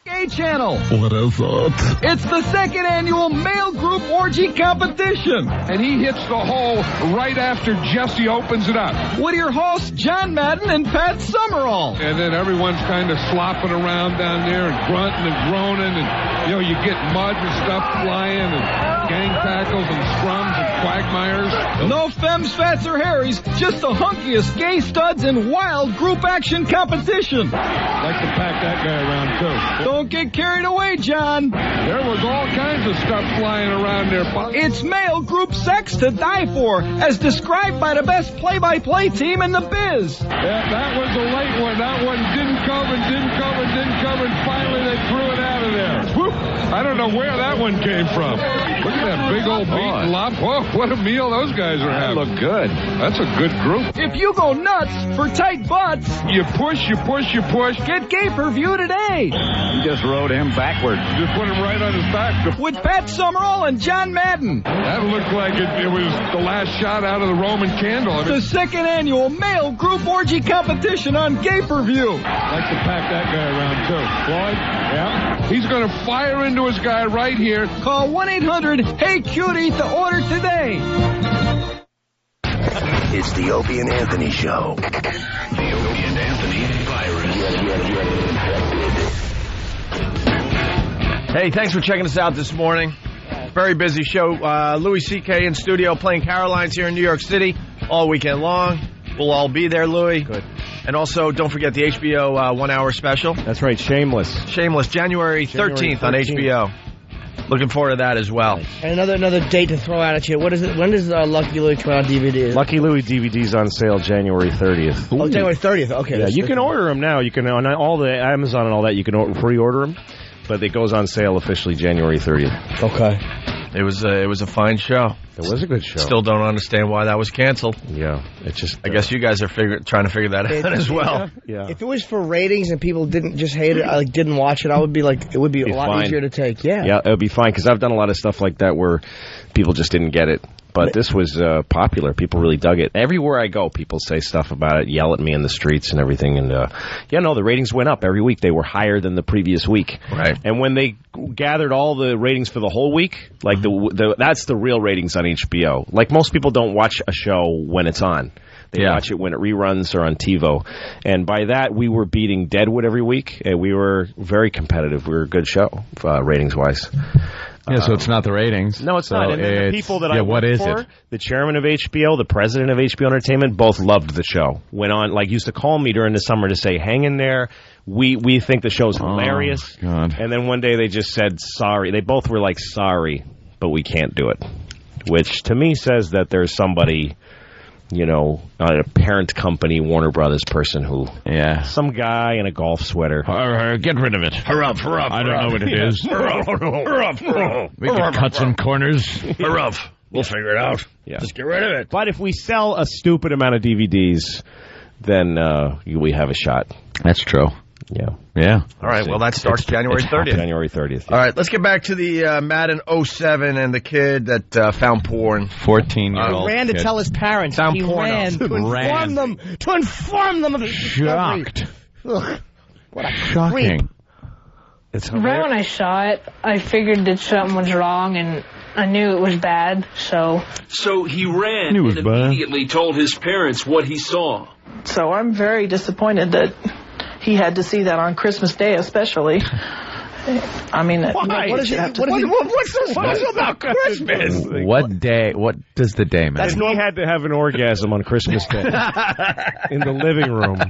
Gay Channel. What is it? It's the 2nd annual male group orgy competition. And he hits the hole right after Jesse opens it up. With your hosts, John Madden and Pat Summerall. And then everyone's kind of slopping around down there and grunting and groaning. And, you get mud and stuff flying and gang tackles and scrums and quagmires. No femmes, fats, or harrys, just the hunkiest gay studs and wild group action competition. Like to pack that guy around, too. Don't get carried away, John. There was all kinds of stuff flying around there. It's male group sex to die for, as described by the best play-by-play team in the biz. Yeah, that was a late one. That one didn't come and finally they threw it out of there. Whoop. I don't know where that one came from. Look at that big old beef lop. Whoa, what a meal those guys are having. Look good. That's a good group. If you go nuts for tight butts, You push. get pay-per-view today. You just rode him backwards. Just put him right on his back. With Pat Summerall and John Madden. That looked like it was the last shot out of the Roman candle. The second annual male group orgy competition on Gay-Per-View. Like to pack that guy around, too. Floyd? Yeah? He's going to fire into his guy right here. Call 1-800-HEY-CUTIE to order today. It's the Opie and Anthony Show. The Opie and Anthony virus. Hey, thanks for checking us out this morning. Very busy show. Louis C.K. in studio playing Caroline's here in New York City all weekend long. We'll all be there, Louis. Good. And also, don't forget the HBO 1 hour special. That's right, Shameless. Shameless, January 13th on HBO. Looking forward to that as well. And another date to throw out at you. What is it? When does Lucky Louie come out on DVD? Lucky Louie DVD's on sale January 30th. Oh, January 30th. Okay. Yeah, you can order them now. You can on all the Amazon and all that. You can pre-order them, but it goes on sale officially January 30th. Okay. It was a fine show. It was a good show. Still don't understand why that was canceled. Yeah, it's just. I guess you guys are trying to figure that out as well. Yeah. If it was for ratings and people didn't just hate it, didn't watch it, I would be like, it would be a lot fine. easier to take. Yeah. Yeah, it would be fine because I've done a lot of stuff like that where people just didn't get it. But this was popular. People really dug it. Everywhere I go, people say stuff about it, yell at me in the streets and everything. And, the ratings went up every week. They were higher than the previous week. Right. And when they gathered all the ratings for the whole week, like that's the real ratings on HBO. Like most people don't watch a show when it's on. They watch it when it reruns or on TiVo. And by that, we were beating Deadwood every week. And we were very competitive. We were a good show, ratings-wise. Yeah, so it's not the ratings. No, it's not. And the people that I what work is for, it? the chairman of HBO, the president of HBO Entertainment, both loved the show. Went on, used to call me during the summer to say, hang in there. We think the show's hilarious. God. And then one day they just said, sorry. They both were like, sorry, but we can't do it. Which to me says that there's somebody, a parent company, Warner Brothers person who, some guy in a golf sweater. Get rid of it. Hurry up. I don't know what it is. Hurry up. We can cut some corners. Hurry up. We'll figure it out. Yeah. Just get rid of it. But if we sell a stupid amount of DVDs, then we have a shot. That's true. Yeah. All right, well, that starts January 30th. January 30th. All right, let's get back to the Madden 07 and the kid that found porn. 14-year-old ran to tell his parents. Found he porno. ran to inform them of his Shocked. discovery. What a Shocking. It's Right when I saw it, I figured that something was wrong, and I knew it was bad, so... So he ran and immediately told his parents what he saw. So I'm very disappointed that he had to see that on Christmas Day, especially. I mean, why? What is it? What's so special about Christmas? What day? What does the day mean? He had to have an orgasm on Christmas Day in the living room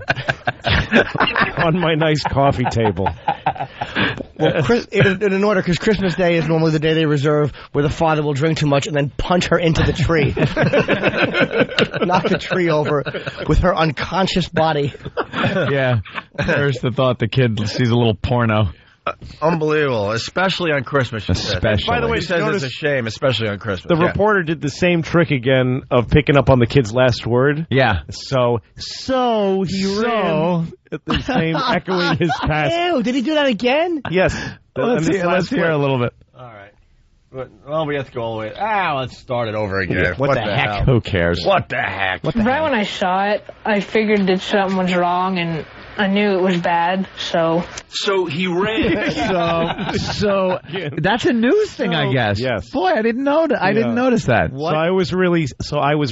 on my nice coffee table. Well, in order, because Christmas Day is normally the day they reserve where the father will drink too much and then punch her into the tree. Knock the tree over with her unconscious body. Yeah. There's the thought the kid sees a little porno. Unbelievable, especially on Christmas. Especially. By the way, he says it's a shame, especially on Christmas. The reporter did the same trick again of picking up on the kid's last word. Yeah. So he ran at the same echoing his past. Ew, did he do that again? Yes. Let's hear a little bit. All right. Well, we have to go all the way. Let's start it over again. Yeah, what the heck? hell? Who cares? What the heck? Right when I saw it, I figured that something was wrong, and I knew it was bad, so... So he ran. So that's a news thing, I guess. Yes. Boy, I didn't know that. I didn't notice that. What? So I was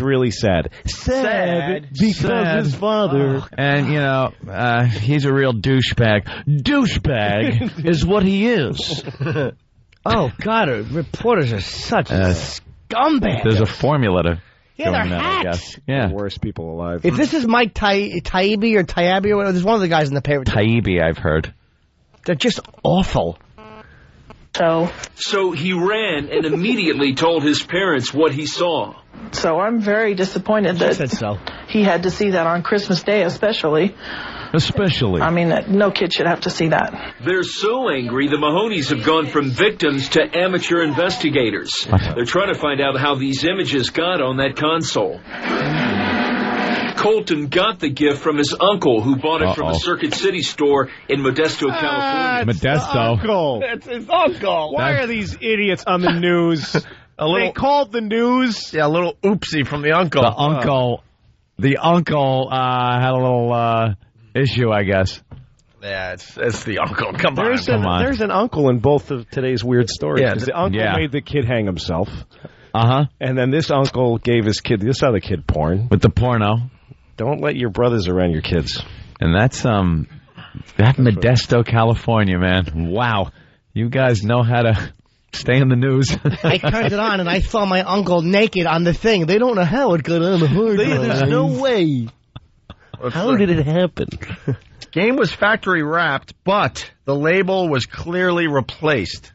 really sad. Sad because his father. And he's a real douchebag. Douchebag is what he is. Oh God, reporters are such scumbags. There's a formula to. Yeah, they're that, I hacks. guess. Yeah. The worst people alive. If this is Mike Taibbi or Taibbi or whatever, there's one of the guys in the paper. Taibbi, I've heard. They're just awful. So he ran and immediately told his parents what he saw. So I'm very disappointed that said so. he had to see that on Christmas Day, especially. Especially. I mean, no kid should have to see that. They're so angry, the Mahoneys have gone from victims to amateur investigators. They're trying to find out how these images got on that console. Colton got the gift from his uncle, who bought it from a Circuit City store in Modesto, California. Modesto. That's his uncle. Why are these idiots on the news? They called the news. Yeah, a little oopsie from the uncle. The uncle had a little issue, I guess. Yeah, it's the uncle. Come on. There's an uncle in both of today's weird stories. Yeah, the uncle made the kid hang himself. Uh-huh. And then this uncle gave his kid the kid porn. With the porno. Don't let your brothers around your kids. And that's that Modesto, California, man. Wow. You guys know how to stay in the news. I turned it on and I saw my uncle naked on the thing. They don't know how it got on the hard drive. There's no way. How did it happen? Game was factory wrapped, but the label was clearly replaced.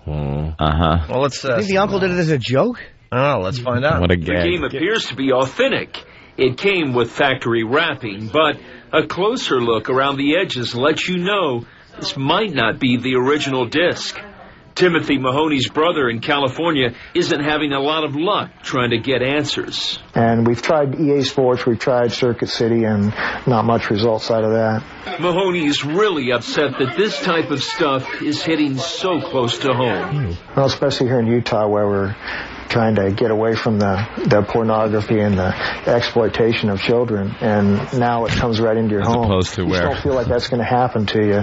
Uh-huh. Well, let's. I think the uncle did it as a joke. Oh, let's find out. What a The gag. game appears to be authentic. It came with factory wrapping, but a closer look around the edges lets you know this might not be the original disc. Timothy Mahoney's brother in California isn't having a lot of luck trying to get answers. And we've tried EA Sports, we've tried Circuit City, and not much results out of that. Mahoney is really upset that this type of stuff is hitting so close to home. Well, especially here in Utah, where we're trying to get away from the pornography and the exploitation of children, and now it comes right into your home. Opposed to you where? don't feel like that's going to happen to you,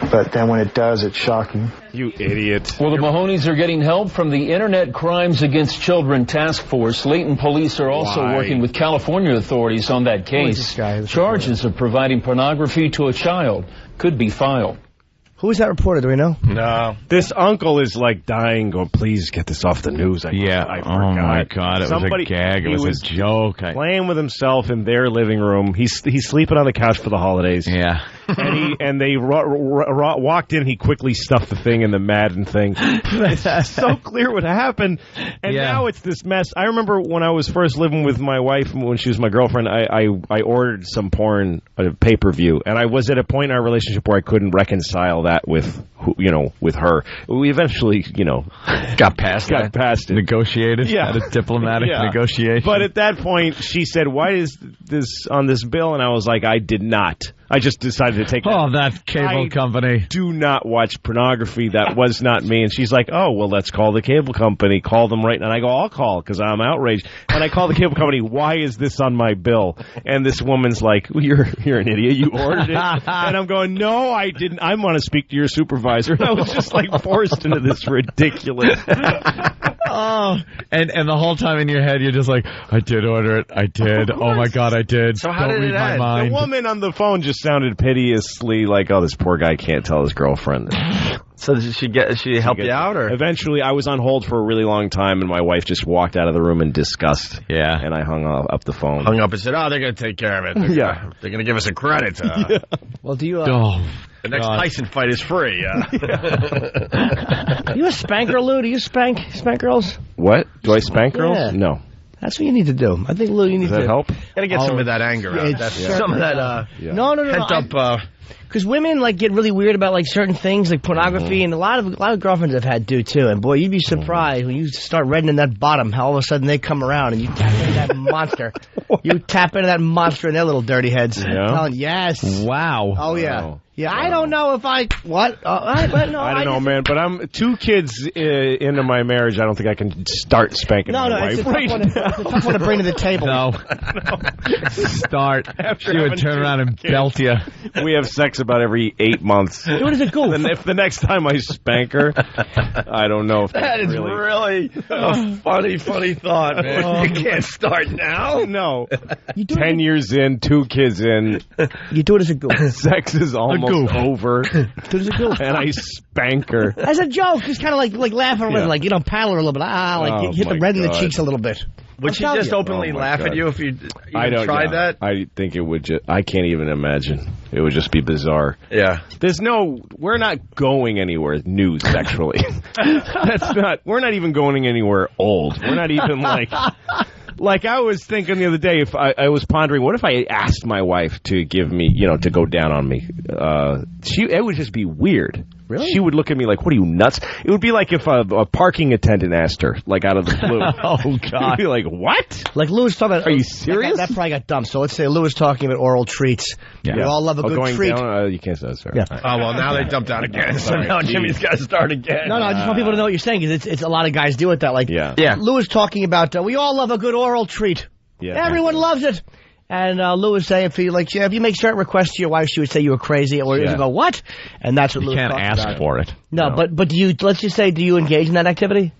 but then when it does, it's shocking. You idiot. Well, the Mahonies are getting help from the Internet Crimes Against Children Task Force. Layton police are also working with California authorities on that case. Charges of providing pornography to a child could be filed. Who was that reporter? Do we know? No. This uncle is like dying, going, please get this off the news. I forgot. Oh, my God. It was a gag. It was a joke. Playing with himself in their living room. He's sleeping on the couch for the holidays. Yeah. And they walked in. He quickly stuffed the thing in the Madden thing. It's so clear what happened. And now it's this mess. I remember when I was first living with my wife, when she was my girlfriend, I ordered some porn, pay-per-view. And I was at a point in our relationship where I couldn't reconcile that with her. We eventually, got past it. Negotiated. Yeah. Had a diplomatic negotiation. But at that point, she said, why is this on this bill? And I was like, I did not. I just decided to take that cable company. Do not watch pornography. That was not me. And she's like, oh, well, let's call the cable company. Call them right now. And I go, I'll call because I'm outraged. And I call the cable company. Why is this on my bill? And this woman's like, well, you're an idiot. You ordered it. And I'm going, no, I didn't. I want to speak to your supervisor. And I was just like forced into this ridiculous. And the whole time in your head, you're just like, I did order it. I did. Oh, my God, I did. So how Don't did read it my end? mind. The woman on the phone just sounded piteously like, oh, this poor guy can't tell his girlfriend. So did she help you out? Or eventually, I was on hold for a really long time, and my wife just walked out of the room in disgust. Yeah. And I hung up the phone. Hung up and said, oh, they're going to take care of it. They're going to give us a credit. Well, do you... the next Tyson fight is free. You a spanker, Lou? Do you spank girls? What? Do I spank girls? Yeah. No. That's what you need to do. I think, Lou, you need to... Does that help? Gotta get some of that anger out. Some of that No. pent up... Because women get really weird about certain things like pornography, and a lot of girlfriends I've had do too. And boy, you'd be surprised when you start reddening that bottom, how all of a sudden they come around and you tap into that monster. You tap into that monster in their little dirty heads. Yeah. Yes. Wow. Oh yeah. Wow. Yeah, I don't know if I... What? I don't know, man, but I'm 2 kids into my marriage. I don't think I can start spanking my wife. It's a tough one to bring to the table. No. Start. She would turn around and belt you. We have sex about every 8 months. Do it as a goof. And if the next time I spank her, I don't know if that is really a funny thought, man. You can't start now. No. 10 years in, 2 kids in. You do it as a goof. Sex is almost over. Do it as a goof. And I spank her. As a joke, just kind of like laughing with it, paddle her a little bit. Hit the red in the cheeks a little bit. Would she just openly laugh at you if you tried that? I think it would I can't even imagine. It would just be bizarre. Yeah. We're not going anywhere new sexually. We're not even going anywhere old. We're not even Like, I was thinking the other day, if I was pondering, what if I asked my wife to give me, to go down on me? It would just be weird. Really? She would look at me like, what are you, nuts? It would be like if a parking attendant asked her, like, out of the blue. Oh, God. She'd be like, what? Like Lou was talking about... Are you serious? That probably got dumped. So let's say Lou was talking about oral treats. Yeah. We all love a good going treat. Down, you can't say that's fair. Yeah. Oh, well, now they dumped out again. So now Jimmy's got to start again. No, I just want people to know what you're saying, because it's a lot of guys do it that. Like, yeah. Lou was talking about, we all love a good oral treat. Yeah. Everyone loves it. And Lou was saying, if you make certain requests to your wife, she would say you were crazy, or you go, what? And that's what Lou can't talking ask about. for it. No, but do you? Let's just say, do you engage in that activity?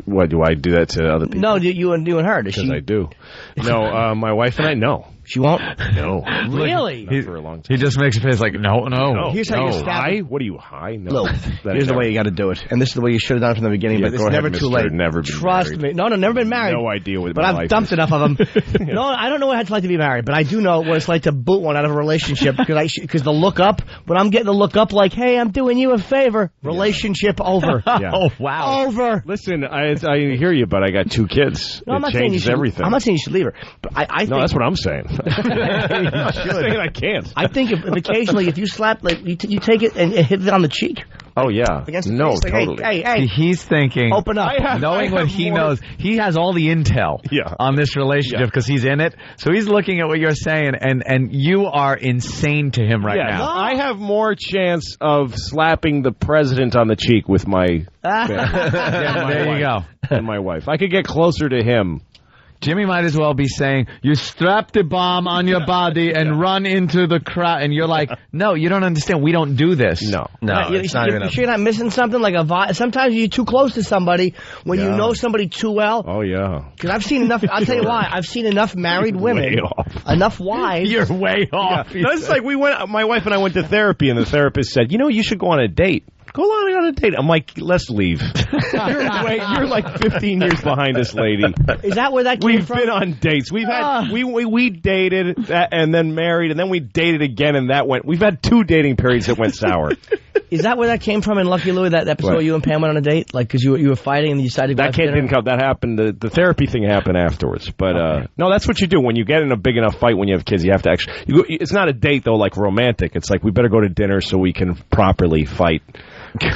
What, do I do that to other people? No, you and her. Because I do. No, my wife and I, no. She won't? No. Really? Not for a long time. He just makes a face like, no. Here's how you high? What are you, high? No. Look, here's the way you got to do it. And this is the way you should have done it from the beginning, but it's never too late. Never been Trust married. me. No, never been married. No idea what But my I've life dumped is. enough of them. No, I don't know what it's like to be married, but I do know what it's like to boot one out of a relationship, because the look up, when I'm getting the look up like, hey, I'm doing you a favor, relationship over. Yeah. Oh, wow. Over. Listen, I hear you, but I got 2 kids. No, I'm it not saying you changes should, everything. I'm not saying you should leave her, but I think... No, that's what I'm saying. I'm saying I can't. I think if occasionally, if you slap, like, you take it and hit it on the cheek. Oh, yeah. Against the No, face, like, totally. Hey. He's thinking, Open up. knowing what he knows, he has all the intel on this relationship because he's in it. So he's looking at what you're saying, and you are insane to him right now. I have more chance of slapping the president on the cheek with my There you go. than my wife. I could get closer to him. Jimmy might as well be saying, you strap the bomb on your body and run into the crowd. And you're like, no, you don't understand. We don't do this. No, it's not even You sure you're not missing something? Like sometimes you're too close to somebody when you know somebody too well. Oh, yeah. Because I've seen enough. I'll tell you why. I've seen enough married women. Way off. Enough wives. You're way off. Yeah. No, it's like my wife and I went to therapy, and the therapist said, you should go on a date. Go on a date. I'm like, let's leave. You're like 15 years behind us, lady. Is that where that came We've from? been on dates. We've had we dated and then married, and then we dated again, and we've had 2 dating periods that went sour. Is that where that came from in Lucky Louie, that episode where you and Pam went on a date? Like, because you were fighting and you decided to go out to dinner? Didn't come. That happened. The therapy thing happened afterwards. But no, that's what you do when you get in a big enough fight. When you have kids, you have to actually. It's not a date though, like romantic. It's like we better go to dinner so we can properly fight.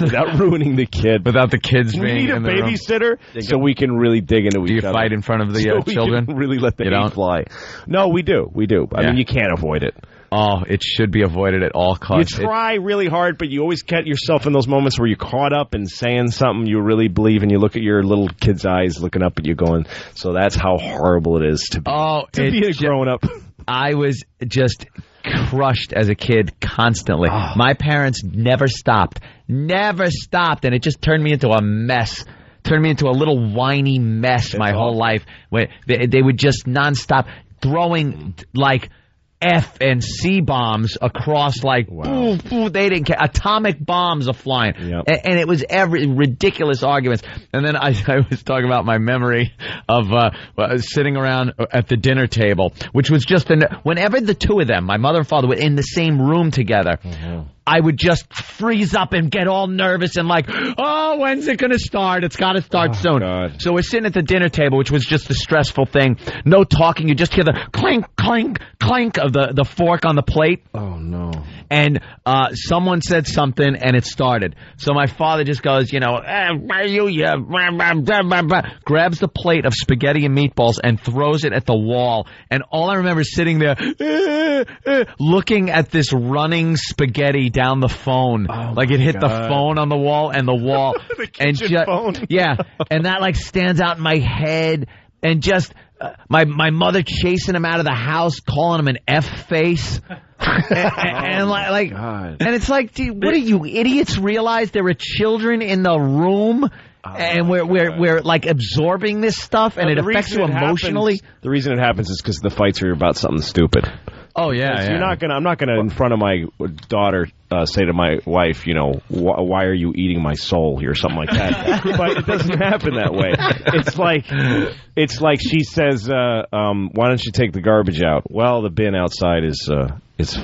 Without ruining the kid. Without the kids being we need a in the room. babysitter so we can really dig into each other. Do you fight in front of the children? We can really let the hate fly. No, we do. I mean, you can't avoid it. Oh, it should be avoided at all costs. You try really hard, but you always get yourself in those moments where you're caught up in saying something you really believe, and you look at your little kid's eyes looking up at you going, so that's how horrible it is to be a grown-up. I was just crushed as a kid constantly. My parents never stopped, and it just turned me into a mess. Turned me into a little whiny mess my whole life. They would just nonstop throwing like F and C bombs across like they didn't care. Atomic bombs are flying, and it was every ridiculous arguments. And then I was talking about my memory of sitting around at the dinner table, which was just whenever the two of them, my mother and father, were in the same room together. I would just freeze up and get all nervous and like, oh, when's it going to start? It's got to start soon. God. So we're sitting at the dinner table, which was just a stressful thing. No talking. You just hear the clink, clink, clink of the fork on the plate. Oh, no. And someone said something, and it started. So my father just goes, grabs the plate of spaghetti and meatballs and throws it at the wall. And all I remember is sitting there looking at this running spaghetti down the phone. Like it hit the phone on the wall and the wall. The kitchen phone. Yeah. And that like stands out in my head. And just my mother chasing him out of the house, calling him an F-face. and it's like, dude, what are you idiots realize there are children in the room and we're like absorbing this stuff and it affects you emotionally? The reason it happens is because the fights are about something stupid. Oh yeah, You're not gonna. I'm not gonna in front of my daughter say to my wife, why are you eating my soul here, or something like that. But it doesn't happen that way. It's like she says, why don't you take the garbage out? Well, the bin outside is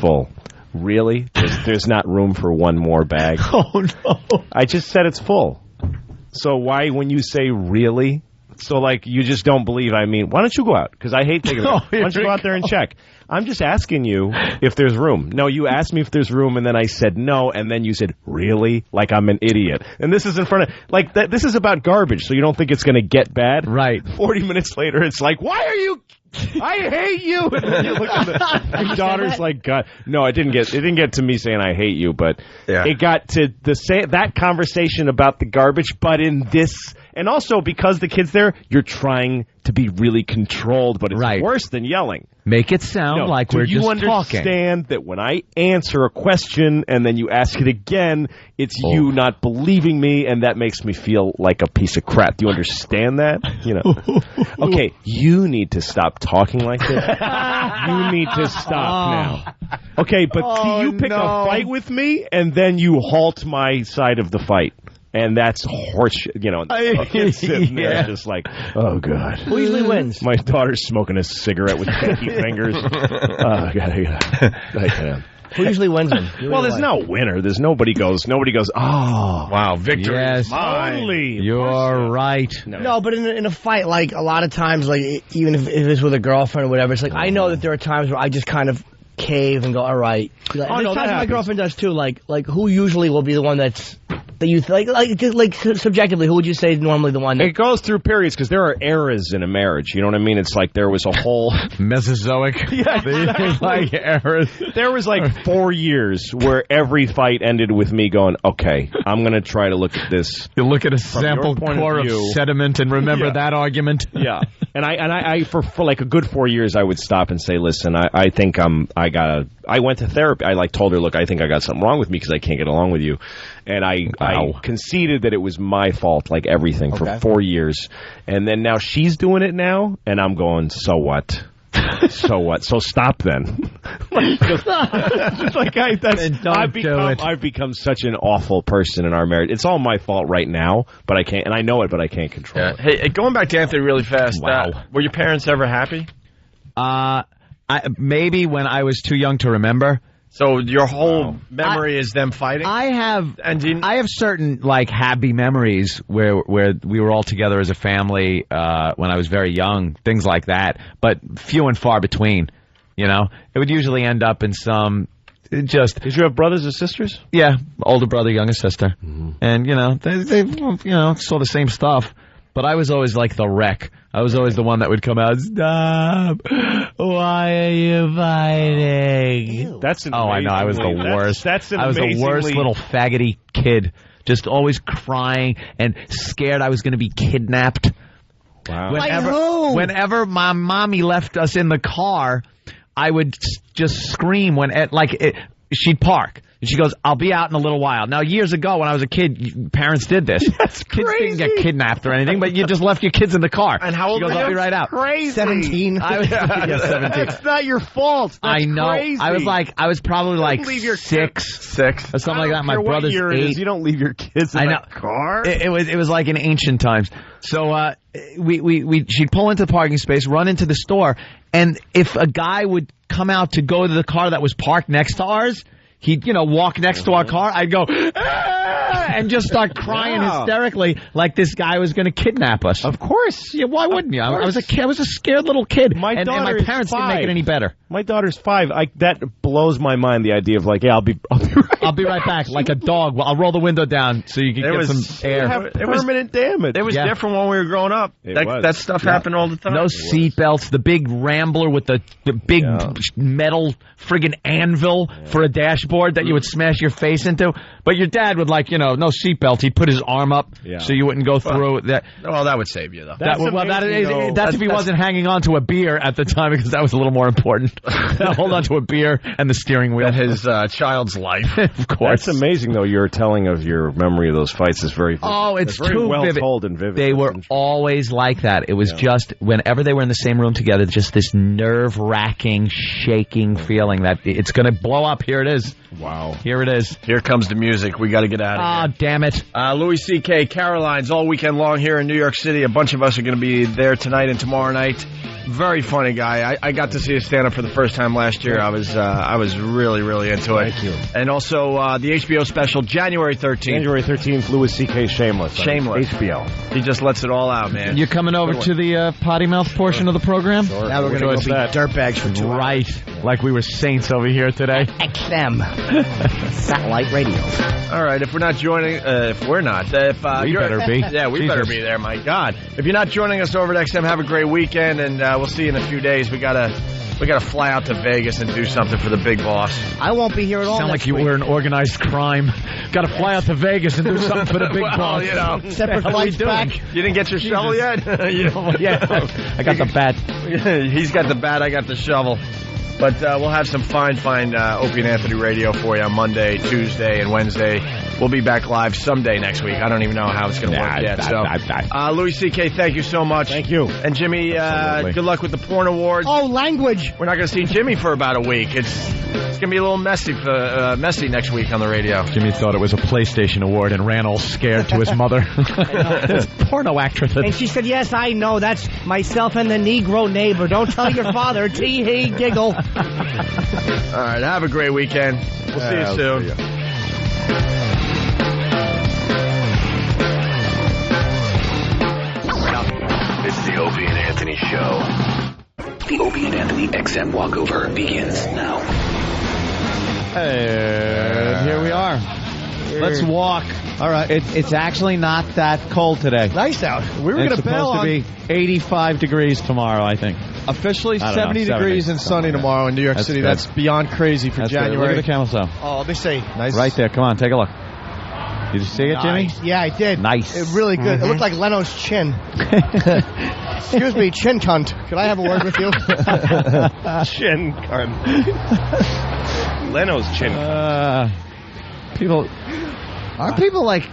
full. Really? There's not room for one more bag. Oh no! I just said it's full. So why, when you say really, So, like, you just don't believe. I mean, why don't you go out? Because I hate taking it. Why don't you go out there and check? I'm just asking you if there's room. No, you asked me if there's room, and then I said no, and then you said, really? Like I'm an idiot. And this is in front of, like, this is about garbage, so you don't think it's going to get bad? Right. 40 minutes later, it's like, why are you... I hate you. And then you look at your daughter's like, God. No, it didn't get to me saying I hate you, but it got to that conversation about the garbage, but in this, and also because the kid's there, you're trying to be really controlled, but it's worse than yelling. Make it sound like we're just talking. Do you understand that when I answer a question and then you ask it again, it's you not believing me, and that makes me feel like a piece of crap? Do you understand that? You know. Okay, you need to stop talking like this. You need to stop now. Okay, but you pick a fight with me, and then you halt my side of the fight. And that's horseshit, you know. A kid sitting there just like, oh, God. Who usually wins? My daughter's smoking a cigarette with pinky fingers. Oh, God. Who usually wins them? Well, there's no winner. There's nobody goes, oh. Wow, victory yes, is mine. Totally. You're right. No, but in a fight, like, a lot of times, like, even if it's with a girlfriend or whatever, it's like, I know that there are times where I just kind of cave and go, all right. Like, no, that my girlfriend does too. Like, who usually will be the one that you like subjectively? Who would you say is normally the one? It goes through periods because there are eras in a marriage. You know what I mean? It's like there was a whole Mesozoic. Like eras. There was like 4 years where every fight ended with me going, okay, I'm going to try to look at this. You look at a sample core of sediment and remember that argument. Yeah, and I for like a good 4 years, I would stop and say, listen, I think I went to therapy. I told her, look, I think I got something wrong with me because I can't get along with you. And I conceded that it was my fault, like everything, for 4 years. And then now she's doing it now, and I'm going, so what? So what? So stop then. I've become such an awful person in our marriage. It's all my fault right now, but I can't, and I know it, but I can't control it. Hey, going back to Anthony really fast. Wow. Were your parents ever happy? Maybe when I was too young to remember. So your whole memory is them fighting? I have certain like happy memories where we were all together as a family when I was very young, things like that, but few and far between. You know, it would usually end up in some Did you have brothers or sisters? Yeah, older brother, younger sister, and you know they saw the same stuff. But I was always like the wreck. I was always the one that would come out, stop! Why are you fighting? That's an I know. I was the worst. I was the worst little faggoty kid. Just always crying and scared I was going to be kidnapped. Wow. Whenever my mommy left us in the car, I would just scream she'd park. And she goes, I'll be out in a little while. Now, years ago, when I was a kid, parents did this. That's kids crazy. didn't get kidnapped or anything, but you just left your kids in the car. And how old were you? I'll be right out. Crazy. 17. I was 17. That's not your fault. That's I know. Crazy. I was probably like six or something like that. My brother's 8. You don't leave your kids in the car. It was like in ancient times. So she'd pull into the parking space, run into the store, and if a guy would come out to go to the car that was parked next to ours, he'd, walk next to our car. I'd go, and just start crying hysterically like this guy was going to kidnap us. Of course. Yeah, why wouldn't you? I was a kid. I was a scared little kid. My daughter and my parents didn't make it any better. My daughter's 5. That blows my mind, the idea of like, yeah, I'll be right back, like a dog. Well, I'll roll the window down so you can get some air. It was permanent damage. It was different when we were growing up. That stuff happened all the time. No seatbelts, the big Rambler with the big metal friggin' anvil for a dashboard that you would smash your face into. But your dad would no seatbelt. He'd put his arm up so you wouldn't go through that. Well, that would save you, though. That's if he wasn't hanging on to a beer at the time, because that was a little more important. Hold on to a beer and the steering wheel. And his child's life. Of course. That's amazing, though. Your telling of your memory of those fights is very vivid. Oh, it's very too well vivid. told and vivid. They were always like that. It was just, whenever they were in the same room together, just this nerve-wracking, shaking feeling that it's going to blow up. Here it is. Wow. Here it is. Here comes the music. We got to get out of here. Oh, damn it. Louis C.K., Caroline's all weekend long here in New York City. A bunch of us are going to be there tonight and tomorrow night. Very funny guy. I got to see his stand-up for the first time last year. I was really, really into it. Thank you. And also the HBO special, January 13th. January 13th, Louis C.K. Shameless. Shameless. HBO. He just lets it all out, man. You coming over to the potty mouth portion of the program? Sure. Now we're going to go be dirtbags for 2 hours. Right. Like we were saints over here today. XM. Satellite radio. All right, if we're not joining, we better be. Yeah, we better be there, my God. If you're not joining us over at XM, have a great weekend, and we'll see you in a few days. We gotta fly out to Vegas and do something for the big boss. I won't be here at all. Sound like you were an organized crime. Got to fly out to Vegas and do something for the big boss. You know, separate flights back. You didn't get your shovel yet? Yeah, I got the bat. He's got the bat. I got the shovel. But we'll have some fine Opie and Anthony radio for you on Monday, Tuesday, and Wednesday. We'll be back live someday next week. I don't even know how it's going to work yet. Louis C.K., thank you so much. Thank you. And Jimmy, good luck with the porn awards. Oh, language. We're not going to see Jimmy for about a week. It's going to be a little messy next week on the radio. Jimmy thought it was a PlayStation award and ran all scared to his mother. This porno actress. And she said, yes, I know. That's myself and the Negro neighbor. Don't tell your father. Tee-hee, giggle. All right, have a great weekend. We'll see you soon. It's the Opie and Anthony Show. The Opie and Anthony XM walkover begins now. And here we are. Let's walk. All right. It's actually not that cold today. Nice out. We were going to bail on. It's supposed to be 85 degrees tomorrow, I think. Officially 70 degrees and sunny tomorrow in New York City. Good. That's beyond crazy for January. Look at the camel toe. Oh, let me see. Nice. Right there. Come on, take a look. Did you see it, Jimmy? Yeah, I did. Nice. It really good. It looked like Leno's chin. Excuse me, chin cunt. Could I have a word with you? Chin cunt. Leno's chin cunt. Aren't people like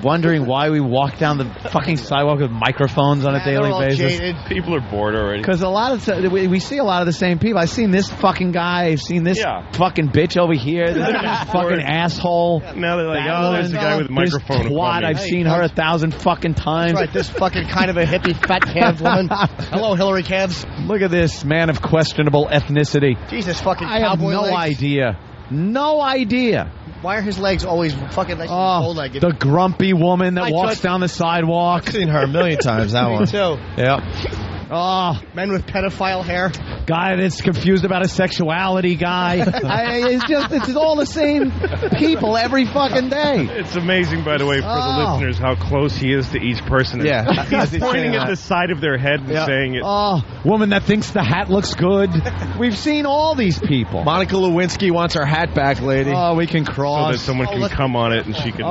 wondering why we walk down the fucking sidewalk with microphones on a daily basis? Jaded. People are bored already. Because a lot of we see a lot of the same people. I've seen this fucking guy. I've seen this fucking bitch over here. This fucking asshole. Now they're like, there's a guy with a microphone. This twat. I've seen her 1,000 fucking times. That's right. This fucking kind of a hippie fat calf woman. Hello, Hillary calves. Look at this man of questionable ethnicity. Jesus fucking I have no idea. No idea. Why are his legs always fucking like bow-legged? The grumpy woman that walks down the sidewalk. I've seen her a million times, that one. Me too. Yeah. Oh, men with pedophile hair. Guy that's confused about his sexuality. Guy. It's all the same people every fucking day. It's amazing, by the way, for the listeners, how close he is to each person. Yeah. He's pointing at the side of their head and saying it. Oh, woman that thinks the hat looks good. We've seen all these people. Monica Lewinsky wants her hat back, lady. Oh, we can cross. So that someone can come on it and she can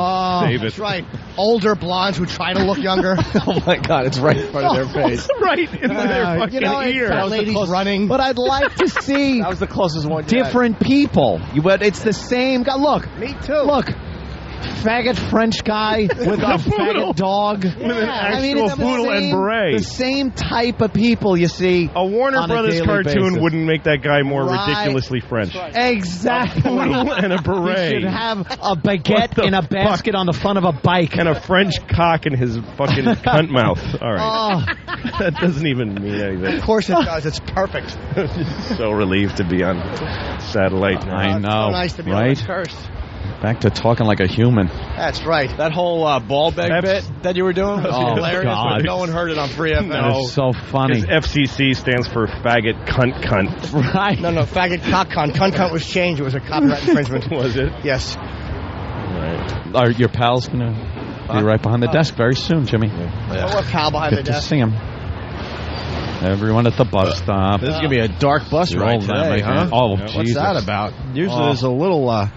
save it. That's right. Older blondes who try to look younger. Oh, my God. It's right in front of their face. Right in their fucking ear. That lady's running. But I'd like to see that was the closest one. Different people. But it's the same guy. Look. Me too. Look. Faggot French guy with a faggot dog. With an actual poodle and beret. The same type of people you see. A Warner Brothers cartoon basis. Wouldn't make that guy more ridiculously French. Right. Exactly. A poodle and a beret. He should have a baguette in a basket on the front of a bike. And a French cock in his fucking cunt mouth. All right. That doesn't even mean anything. Of course it does. It's perfect. So relieved to be on satellite. I know. It's so nice to be right? on curse. Back to talking like a human. That's right. That whole ball bag bit that you were doing was hilarious, God. but no one heard it on Free FM. That is so funny. FCC stands for faggot cunt. Right. No, faggot cock cunt. Cunt was changed. It was a copyright infringement. Was it? Yes. Right. Are your pals going to be right behind the desk very soon, Jimmy? Yeah. Oh, a pal behind the Good to desk. see him. Everyone at the bus stop. This is going to be a dark bus ride today, huh? Oh, What's Jesus. that about? Usually there's a little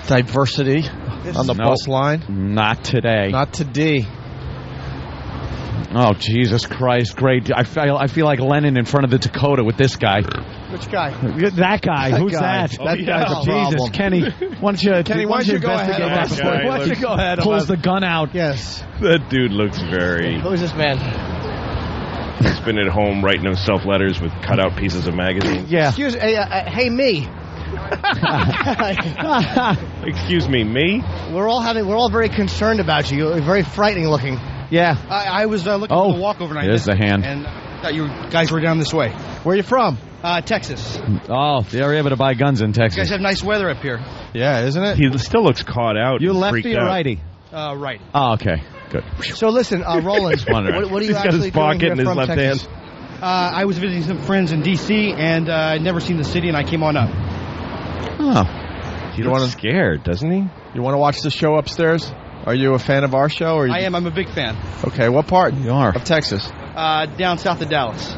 diversity on the bus line. Not today. Not today. Oh, Jesus Christ. Great. I feel like Lennon in front of the Dakota with this guy. Which guy? That guy. Who's guy. that? That guy's a Jesus, problem. Kenny. Why don't you go ahead? Why don't you go ahead? Pulls the gun out. Yes. That dude looks very... Who is this man? He's been at home writing himself letters with cut-out pieces of magazines. Yeah. Excuse me. Hey, me. Excuse me, me? We're all very concerned about you. You're very frightening looking. Yeah. I was looking for the walkover night. There's the hand. And Thought you guys were down this way. Where are you from? Texas. Oh, they're able to buy guns in You Texas. guys have nice weather up here. Yeah, isn't it? He still looks caught out. You and lefty freaked or out. righty? Right. Oh, okay. Good. So listen, Roland, wondering. what are you He's got actually his pocket doing in here his from left Texas? hand. I was visiting some friends in D.C., and I'd never seen the city, and I came on up. Oh. He looks scared, doesn't he? You want to watch the show upstairs? Are you a fan of our show? Or I am. I'm a big fan. Okay, what part You are. of Texas? Down south of Dallas.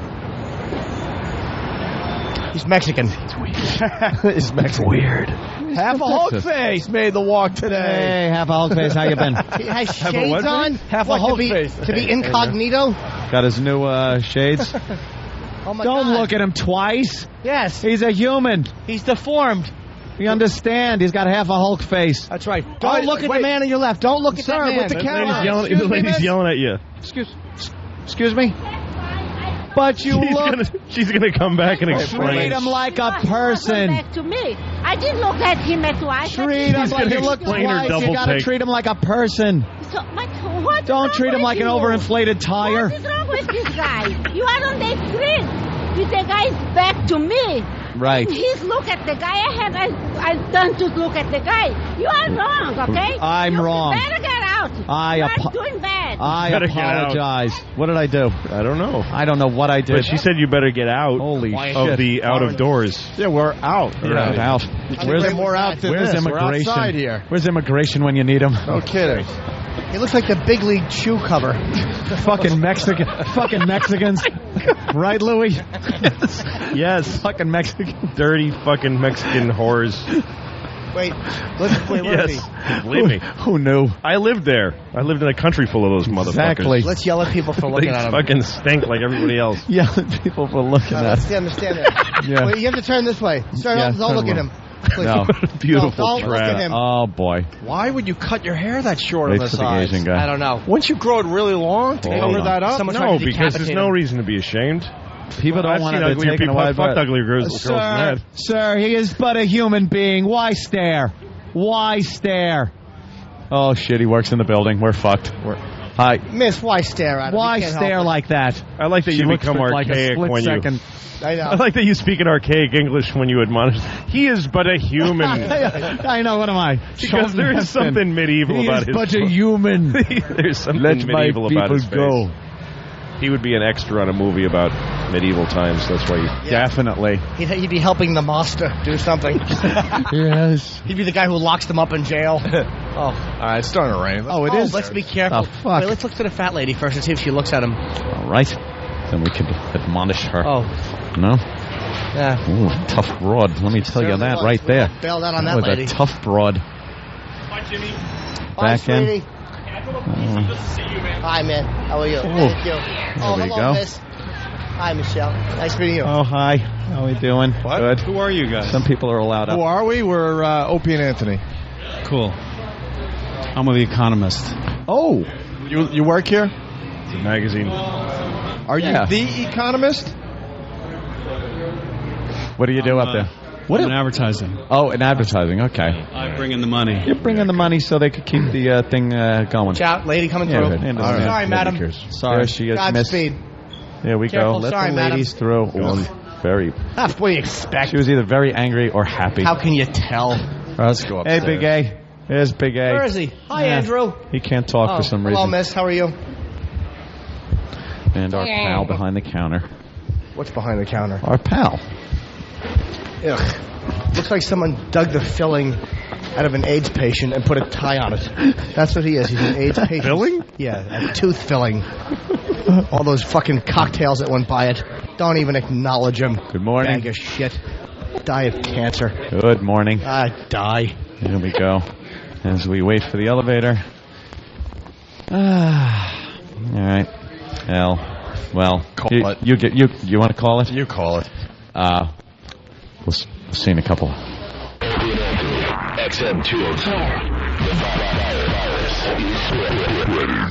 He's Mexican. It's Mexican. Weird. Half a Hulk face made the walk today. Hey, half a Hulk face. How you been? He has Have a what shades on. Half a What, Hulk to be, face. to be incognito. Got his new shades. Oh my Don't God. look at him twice. Yes, He's a human. he's deformed. You understand? He's got half a Hulk face. That's right. Don't look at wait. the man on your left. Don't look at Sir, that man. with the camera. The lady's yelling at you. Excuse me? But you look. She's gonna come back and Treat explain. him like a person. Back to me. I didn't look at him twice. Treat him like you look explain her twice. You double gotta take. treat him like a person. So, but what Don't treat him like an overinflated tire. What is wrong with this guy? You are on the screen. The guy is back to me. Right. He's look at the guy. I done to look at the guy. You are wrong, okay? I'm wrong. You better get out. You are doing bad. I Better get out. apologize. What did I do? I don't know. I don't know what I did. But she said you better get out Holy of shit. the out of doors. Yeah, we're out. We're out. Where's more out than Where's this? We're immigration? outside here. Where's immigration when you need them? No kidding. He looks like the big league shoe cover. Fucking Mexican. Fucking Mexicans. Right, Louis? Yes. Fucking Mexican. Dirty fucking Mexican whores. Wait, where is he? Yes. Believe me. Who knew? I lived there. I lived in a country full of those motherfuckers. Exactly. Let's yell at people for They looking at him. fucking stink like everybody else. Yeah, people for looking I at. understand that. Yeah. Wait, you have to turn this way. Sir, Yeah, don't look at him. Please. No. Beautiful Don't look at trap. him. Oh boy. Why would you cut your hair that short Wait on the for the sides? Asian guy. I don't know. Wouldn't you grow it really long to Hold cover on. that up? Someone No, tried to because there's decapitate no him. reason to be ashamed. People don't I've want seen to be uglier taken people. away I fucked by uglier girls than that. Sir, he is but a human being. Why stare? Why stare? Oh shit, he works in the building. We're fucked. Hi. Miss, why stare at him? Why You can't stare help it. like that? I like that She you looks become for like a archaic split when second. you. I know. I like that you speak in archaic English when you admonish. He is but a human. I know. What am I? Because there is something medieval He about is his. but a human. There's something Let my medieval about his people go. face. He would be an extra on a movie about medieval times. That's why you. Definitely. He'd be helping the master do something. Yes. He'd be the guy who locks them up in jail. Oh, All right, it's starting to rain. Oh, it is. Let's be careful. Oh, fuck. Wait, let's look to the fat lady first and see if she looks at him. All right. Then we could admonish her. Oh, No? yeah. Ooh, tough broad. Let me tell you Certainly that was. right there. Bailed out on That that was lady. a tough broad. Bye, Back in. sweetie. Hi, man. How are you? Oh, Thank you. Oh, we hello, go. miss. Hi, Michelle. Nice meeting you. Oh, hi. How we doing? What? Good. Who are you guys? Some people are allowed Who up. are we? We're Opie and Anthony. Cool. I'm with The Economist. Oh, you work here? It's a magazine. Are you Yeah. the Economist? What do you do up there? What in advertising? Oh, in advertising. Okay. I bring in the money. You're bringing the money so they could keep the thing going. Watch out, lady coming Yeah, through. good. Sorry, Nobody madam. cares. Sorry. There she is, miss. Godspeed. There we Careful. go. Let Sorry, the madam. ladies through. Oh, very. What do you expect? She was either very angry or happy. How can you tell? Let's go Hey, upstairs. Big A. There's Big A. Where is he? Hi, Yeah. Andrew. He can't talk Oh, for some hello, reason. miss. How are you? And our pal behind the counter. What's behind the counter? Our pal. Ugh. Looks like someone dug the filling out of an AIDS patient and put a tie on it. That's what he is. He's an AIDS patient. Filling? Yeah, a tooth filling. All those fucking cocktails that went by it. Don't even acknowledge him. Good morning. Bag of shit. Die of cancer. Good morning. Die. Here we go. As we wait for the elevator. All right. Well, Call it. You want to call it? You call it. We'll see you in a couple. XM202. The virus is ready.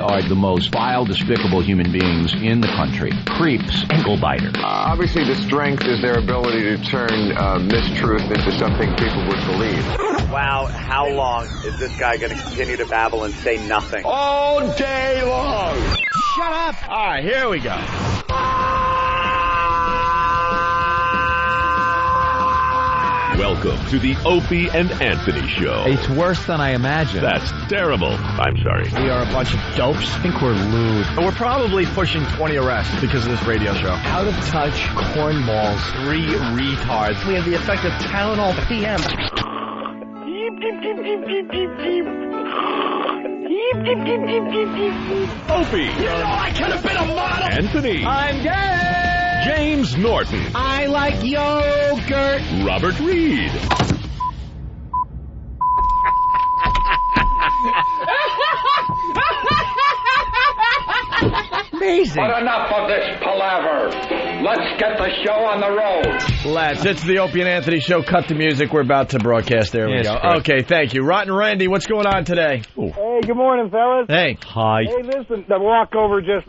are the most vile, despicable human beings in the country. Creeps, ankle biter. Obviously, the strength is their ability to turn mistruth into something people would believe. Wow, how long is this guy going to continue to babble and say nothing? All day long. Shut up. All right, here we go. Welcome to the Opie and Anthony Show. It's worse than I imagined. That's terrible. I'm sorry. We are a bunch of dopes. I think we're lewd. We're probably pushing 20 arrests because of this radio show. Out of touch cornballs. 3 retards. We have the effect of Tylenol PM. Opie. You know I could have been a model. Anthony. I'm gay. James Norton. I like yogurt. Robert Reed. Amazing. But enough of this palaver. Let's get the show on the road. Let's. It's the Opie and Anthony Show. Cut the music. We're about to broadcast. There we go. Correct. Okay, thank you. Rotten Randy, what's going on today? Hey, good morning, fellas. Hey. Hi. Hey, listen, the walkover just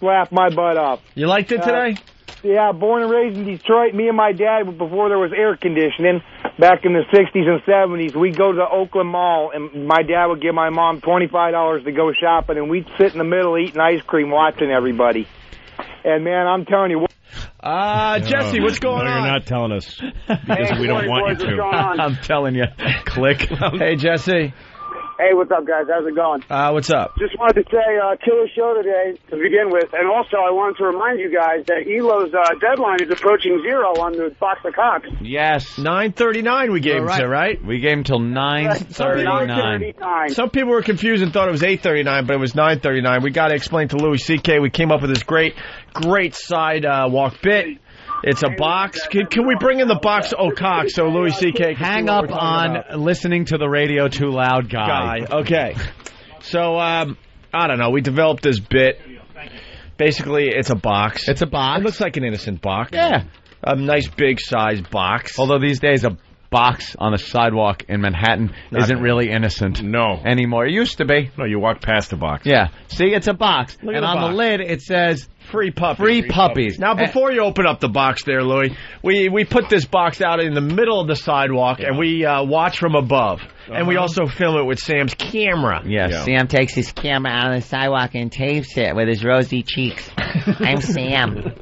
laughed my butt off. You liked it today? Yeah, born and raised in Detroit. Me and my dad, before there was air conditioning, back in the 60s and 70s, we'd go to the Oakland Mall, and my dad would give my mom $25 to go shopping, and we'd sit in the middle eating ice cream watching everybody. And, man, I'm telling you. Jesse, what's going on? You're not telling us because we don't want you to. I'm telling you. Click. Hey, Jesse. Hey, what's up, guys? How's it going? What's up? Just wanted to say, killer show today to begin with. And also, I wanted to remind you guys that ELO's deadline is approaching 0 on the box of cocks. Yes. 9:39 we gave him, right? We gave him till 9:39. Some people were confused and thought it was 8:39, but it was 9:39. We got to explain to Louis C.K. We came up with this great sidewalk bit. It's a box. Can we bring in the box O'Cock so Louis C.K. can hang up on listening to the radio too loud guy. Okay. So, I don't know. We developed this bit. Basically, it's a box. It's a box. It looks like an innocent box. Yeah. A nice big size box. Although these days a box on the sidewalk in Manhattan isn't really innocent anymore. It used to be. No, you walk past the box. Yeah. See, it's a box. Look and at the on box. the lid it says Free puppies. Free puppies. Now, before you open up the box there, Louis, we put this box out in the middle of the sidewalk, and we watch from above. And we also film it with Sam's camera. Yes. Sam takes his camera out of the sidewalk and tapes it with his rosy cheeks. I'm Sam.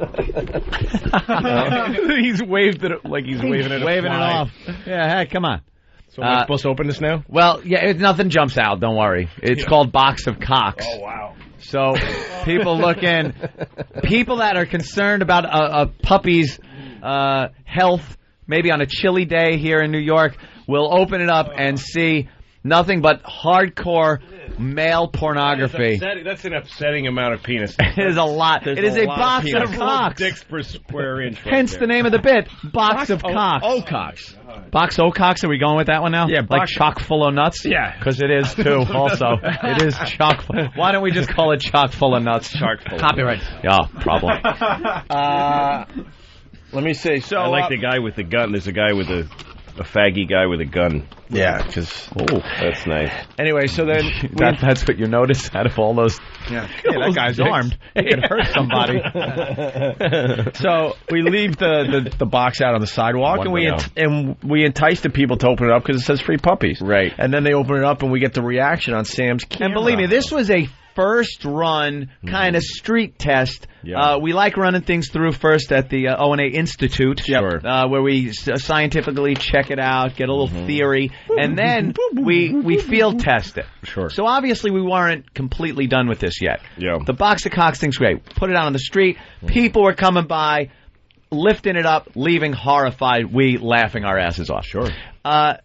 He's waved it like he's waving it off. Yeah, hey, come on. So am I supposed to open this now? Well, yeah, nothing jumps out. Don't worry. It's called Box of Cocks. Oh, wow. So people people that are concerned about a puppy's health, maybe on a chilly day here in New York, will open it up and see nothing but hardcore male pornography. That's an upsetting amount of penis. It is a lot. It is a box of cocks. Dicks per square inch. Hence the name of the bit, Box of Cocks. O'Cocks. Box O'Cocks, are we going with that one now? Yeah. Like chock full of nuts? Yeah. Because it is, too, also. It is chock full. Why don't we just call it chock full of nuts? Chock full. Copyright. Yeah, problem. Let me see. So I like the guy with the gun. There's a guy with a faggy guy with a gun. Yeah, because... Oh, that's nice. Anyway, so then... That's what you notice out of all those... Yeah, that guy's armed. He could hurt somebody. So we leave the box out on the sidewalk, and we entice the people to open it up because it says free puppies. Right. And then they open it up, and we get the reaction on Sam's camera. And believe me, this was a first run kind of street test. Yeah. We like running things through first at the O&A Institute, where we scientifically check it out, get a little theory, and then we field test it. Sure. So obviously we weren't completely done with this yet. Yeah. The Box of Cocks thing's great. Put it out on the street. People were coming by, lifting it up, leaving horrified, we laughing our asses off. Sure.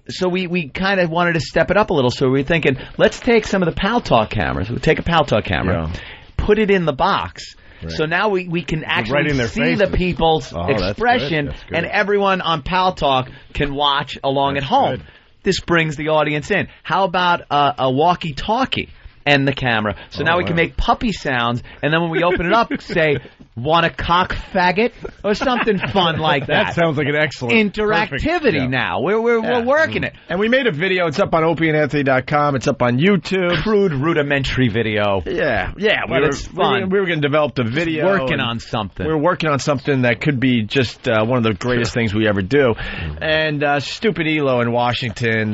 So we kind of wanted to step it up a little, so we were thinking, let's take some of the Pal Talk cameras. We'll take a Pal Talk camera, put it in the box. Right. So now we can actually see the people's expression, that's good. And everyone on Pal Talk can watch along at home. Good. This brings the audience in. How about a walkie-talkie and the camera? So now we can make puppy sounds, and then when we open it up, say, Want a cock faggot? Or something fun like that. That sounds like an excellent interactivity now. We're working it. And we made a video. It's up on opieandanthony.com. It's up on YouTube. Crude, rudimentary video. Yeah. But it's fun. We were going to develop the video. Working on something. We're working on something that could be just one of the greatest things we ever do. And stupid Elo in Washington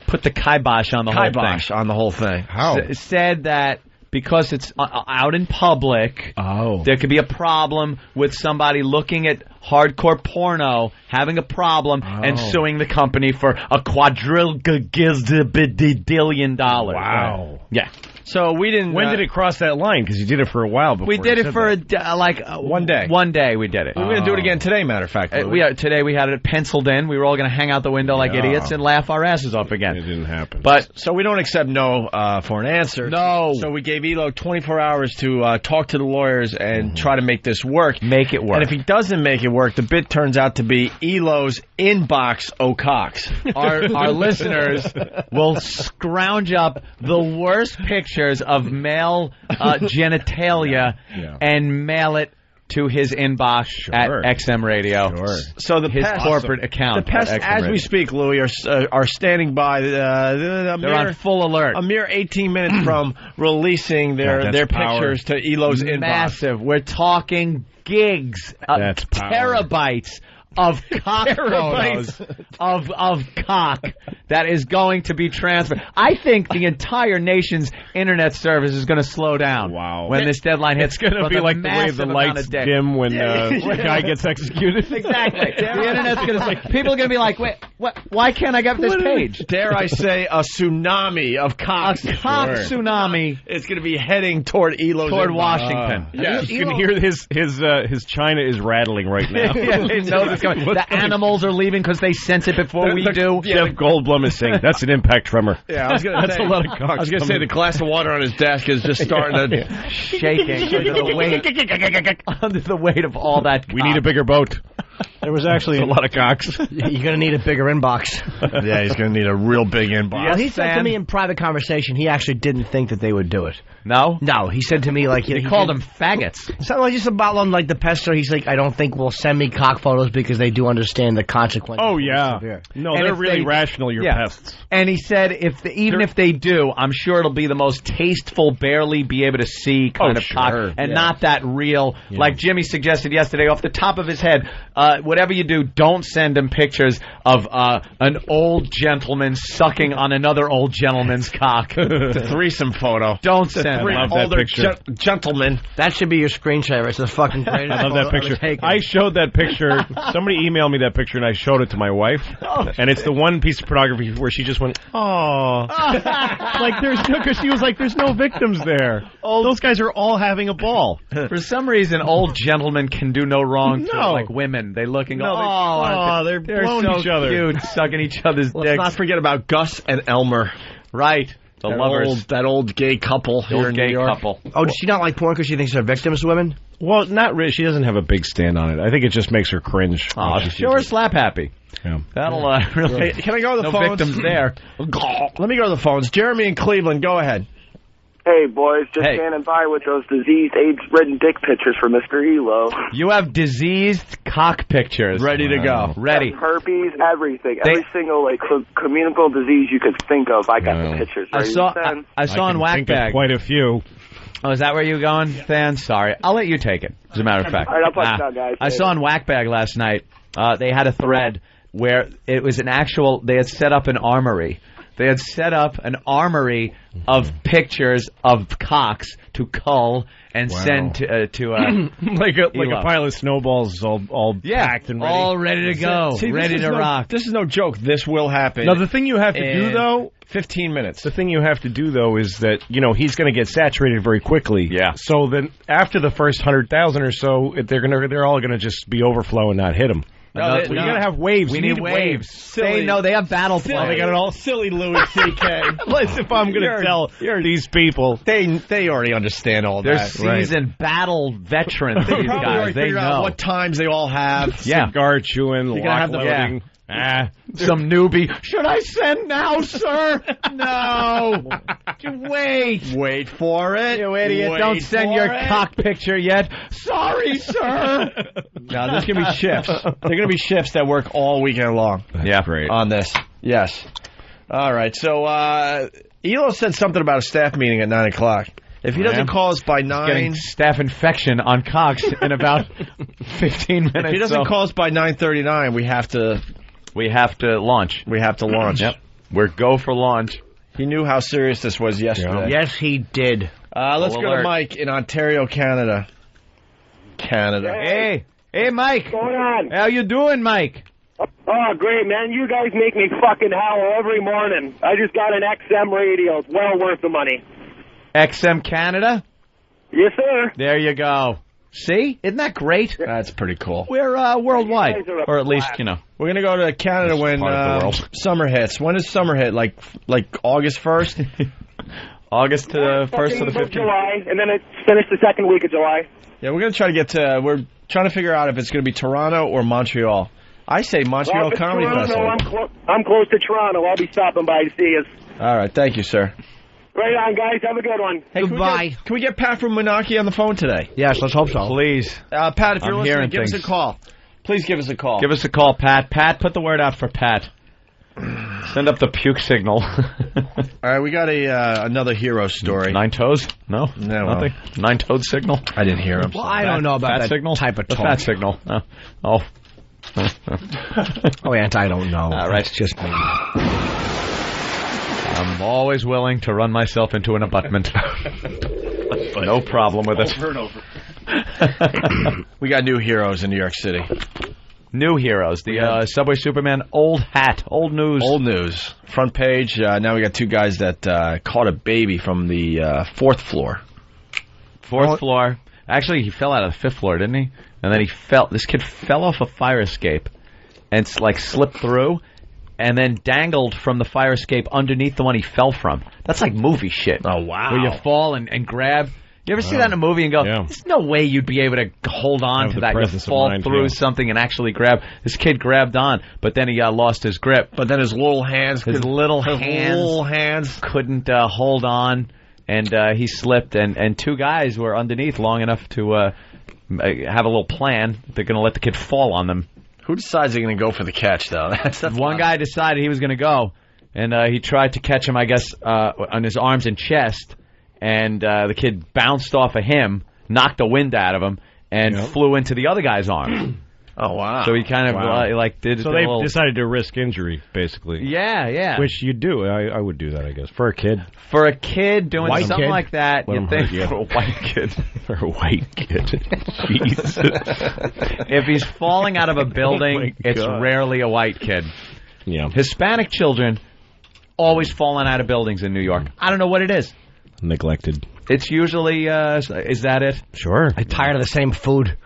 put the kibosh on the whole thing. How? Said that because it's out in public, there could be a problem with somebody looking at hardcore porno, having a problem, and suing the company for $250 billion. Wow. Yeah. So we didn't. When did it cross that line? Because you did it for a while before. We did it for 1 day. 1 day we did it. We're going to do it again today, matter of fact. Today we had it penciled in. We were all going to hang out the window like idiots and laugh our asses off again. It didn't happen. But so we don't accept no for an answer. No. So we gave Elo 24 hours to talk to the lawyers and try to make this work. Make it work. And if he doesn't make it work, the bit turns out to be Elo's inbox O'Cox. Our listeners will scrounge up the worst pictures of male genitalia and mail it to his inbox at XM Radio. So his corporate account. The pests, as we speak, Louis, are standing by. They're on full alert. A mere 18 minutes from releasing their pictures to Elo's inbox. Massive. We're talking gigs, terabytes of cock photos of cock that is going to be transferred. I think the entire nation's internet service is going to slow down. Wow. When this deadline hits. It's going to be like the way the lights dim when the guy gets executed. Exactly. The internet's going to say, people are going to be like, wait, what? Why can't I get this page? Dare I say a tsunami of cocks. A cock tsunami. It's going to be heading toward Washington. You can hear his China is rattling right now. They know this coming. The animals are leaving because they sense it before we do. Jeff Goldblum is saying that's an impact tremor. Yeah, I was going to say a lot of cocks. I was going to say the glass of water on his desk is just starting to shaking under the weight of all that. We need a bigger boat. There was actually a lot of cocks. You're going to need a bigger inbox. Yeah, he's going to need a real big inbox. Well, he said to me in private conversation he actually didn't think that they would do it. No? No, he said to me like... He called them faggots. So like just about on like the pester, he's like, I don't think we'll send me cock photos because they do understand the consequences. Oh, yeah. No, they're really rational, your pests. And he said even if they do, I'm sure it'll be the most tasteful, barely be able to see kind of cock, and not that real, like Jimmy suggested yesterday off the top of his head. Whatever you do, don't send him pictures of an old gentleman sucking on another old gentleman's cock. The threesome photo. Don't send him. I love that picture. Gentleman. That should be your screensaver. It's the fucking greatest. I love that picture. I showed that picture. Somebody emailed me that picture, and I showed it to my wife. And it's the one piece of pornography where she just went, "Oh, like there's no," because she was like, "There's no victims there. Those guys are all having a ball." For some reason, old gentlemen can do no wrong to like women. They look and go, they're blowing so each other, cute, sucking each other's dicks. Let's not forget about Gus and Elmer. Right. The lovers. That old gay couple here in New York. Oh, does she not like porn because she thinks they're victims, women? Well, not really. She doesn't have a big stand on it. I think it just makes her cringe. Oh, show her slap happy. Yeah. That'll really... Hey, can I go to the phones? No victims there. Let me go to the phones. Jeremy in Cleveland, go ahead. Hey, boys, just standing by with those diseased, AIDS-ridden dick pictures for Mr. Elo. You have diseased cock pictures. Ready to go. Ready. Herpes, everything. Every single, communicable disease you could think of, I got the pictures. I saw on Whackbag. Quite a few. Oh, is that where you're going, Than? Sorry. I'll let you take it, as a matter of fact. All right, I'll punch it out, guys. I saw on Whackbag last night, they had a thread where it was they had set up an armory. They had set up an armory of pictures of cocks to cull and send to like a pile of snowballs all packed and ready. All ready to go, ready to rock. This is no joke. This will happen. Now, the thing you have to do, though... 15 minutes. The thing you have to do, though, is that, he's going to get saturated very quickly. Yeah. So then after the first 100,000 or so, they're all going to just be be overflow and not hit them. No, you got to have waves. We need waves. Silly. They have battle play. They got it all silly Louis C.K. Listen, if I'm going to tell these people. They already understand all They're that. They're seasoned battle veterans, these guys. They know what times they all have. Cigar chewing, lock loading. Some newbie. Should I send now, sir? No. Wait for it. You idiot. Don't send your cock picture yet. Sorry, sir. Now, there's going to be shifts. There are going to be shifts that work all weekend long. Yeah, great. On this. Yes. All right. So, Elo said something about a staff meeting at 9 o'clock. If he doesn't call us by 9... Getting staph infection on Cox in about 15 minutes. If he doesn't call us by 9:39, we have to... We have to launch. Yep. We're go for launch. He knew how serious this was yesterday. Yes, he did. Let's go to Mike in Ontario, Canada. Hey, Mike. What's going on? How you doing, Mike? Oh, great, man. You guys make me fucking howl every morning. I just got an XM radio. It's well worth the money. XM Canada? Yes, sir. There you go. See? Isn't that great? That's pretty cool. We're worldwide. Or at least, you know. We're going to go to Canada when summer hits. When does summer hit? Like August 1st? August to the 1st to the 15th? July, and then it's finished the second week of July. Yeah, we're going to try to get to... We're trying to figure out if it's going to be Toronto or Montreal. I say Montreal Comedy Festival. I'm close to Toronto. I'll be stopping by to see us. All right. Thank you, sir. Right on, guys. Have a good one. Hey, goodbye. Can we get Pat from Menaki on the phone today? Yes, let's hope so. Please. Pat, if you're I'm listening, give things. us a call. Please give us a call. Give us a call, Pat. Pat, put the word out for Pat. Send up the puke signal. All right, we got another hero story. 9 toes? No, nothing. 9-toed signal. I didn't hear him. Well, I don't know about fat that signal? type of the talk. fat signal. Oh, Aunt, I don't know. All right. It's just me. I'm always willing to run myself into an abutment. No problem with it. Over and over. We got new heroes in New York City. New heroes. The Subway Superman old hat. Old news. Old news. Front page. Now we got two guys that caught a baby from the fourth floor. Fourth floor. Actually, he fell out of the 5th floor, didn't he? And then this kid fell off a fire escape and slipped through and then dangled from the fire escape underneath the one he fell from. That's like movie shit. Oh, wow. Where you fall and grab. You ever see that in a movie and go, there's no way you'd be able to hold on to that. You fall through something and actually grab. This kid grabbed on, but then he lost his grip. But then his little hands couldn't hold on, and he slipped, and two guys were underneath long enough to have a little plan. They're going to let the kid fall on them. Who decides they're going to go for the catch, though? That's one guy decided he was going to go, and he tried to catch him, I guess, on his arms and chest. And the kid bounced off of him, knocked the wind out of him, and flew into the other guy's arm. Oh, wow. So he kind of did So they decided to risk injury, basically. Yeah. Which you do. I would do that, I guess. For a kid. For a kid doing something like that, you think for a white kid. For a white kid. Jesus. If he's falling out of a building, it's rarely a white kid. Yeah. Hispanic children always falling out of buildings in New York. I don't know what it is. Neglected. It's usually, is that it? Sure. I'm tired of the same food.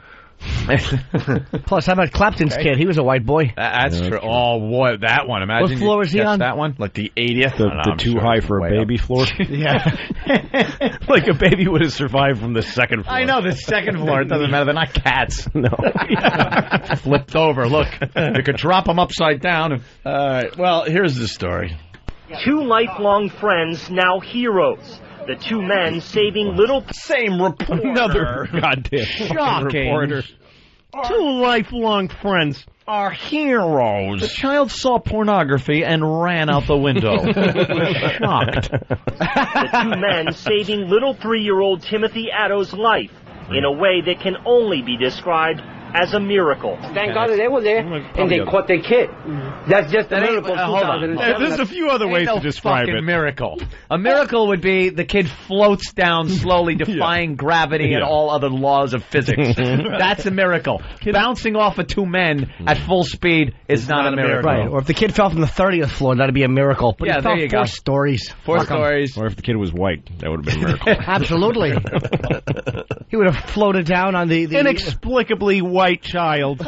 Plus, how about Clapton's kid? He was a white boy. That's true. Oh, boy, that one. Imagine what floor is he on? That one? Like the 80th? The too high for a baby floor? Yeah. Like a baby would have survived from the 2nd floor. I know, the 2nd floor. It doesn't matter. They're not cats. No. Flipped over. Look, you could drop them upside down. All right. Well, here's the story. 2 lifelong friends, now heroes. The 2 men saving little... Same reporter. Another goddamn shocking reporter. 2 lifelong friends are heroes. The child saw pornography and ran out the window. Shocked. The 2 men saving little 3-year-old Timothy Addo's life in a way that can only be described as a miracle. Thank God they were there, and they caught their kid. That's just a miracle. Hold on. There's a few other ways to describe it. Miracle. A miracle would be the kid floats down slowly, defying gravity and all other laws of physics. That's a miracle. Bouncing off of 2 men at full speed is not a miracle. Right. Or if the kid fell from the 30th floor, that'd be a miracle. But yeah, there you go. 4 stories. 4 stories. Or if the kid was white, that would have been a miracle. Absolutely. He would have floated down on the inexplicably white child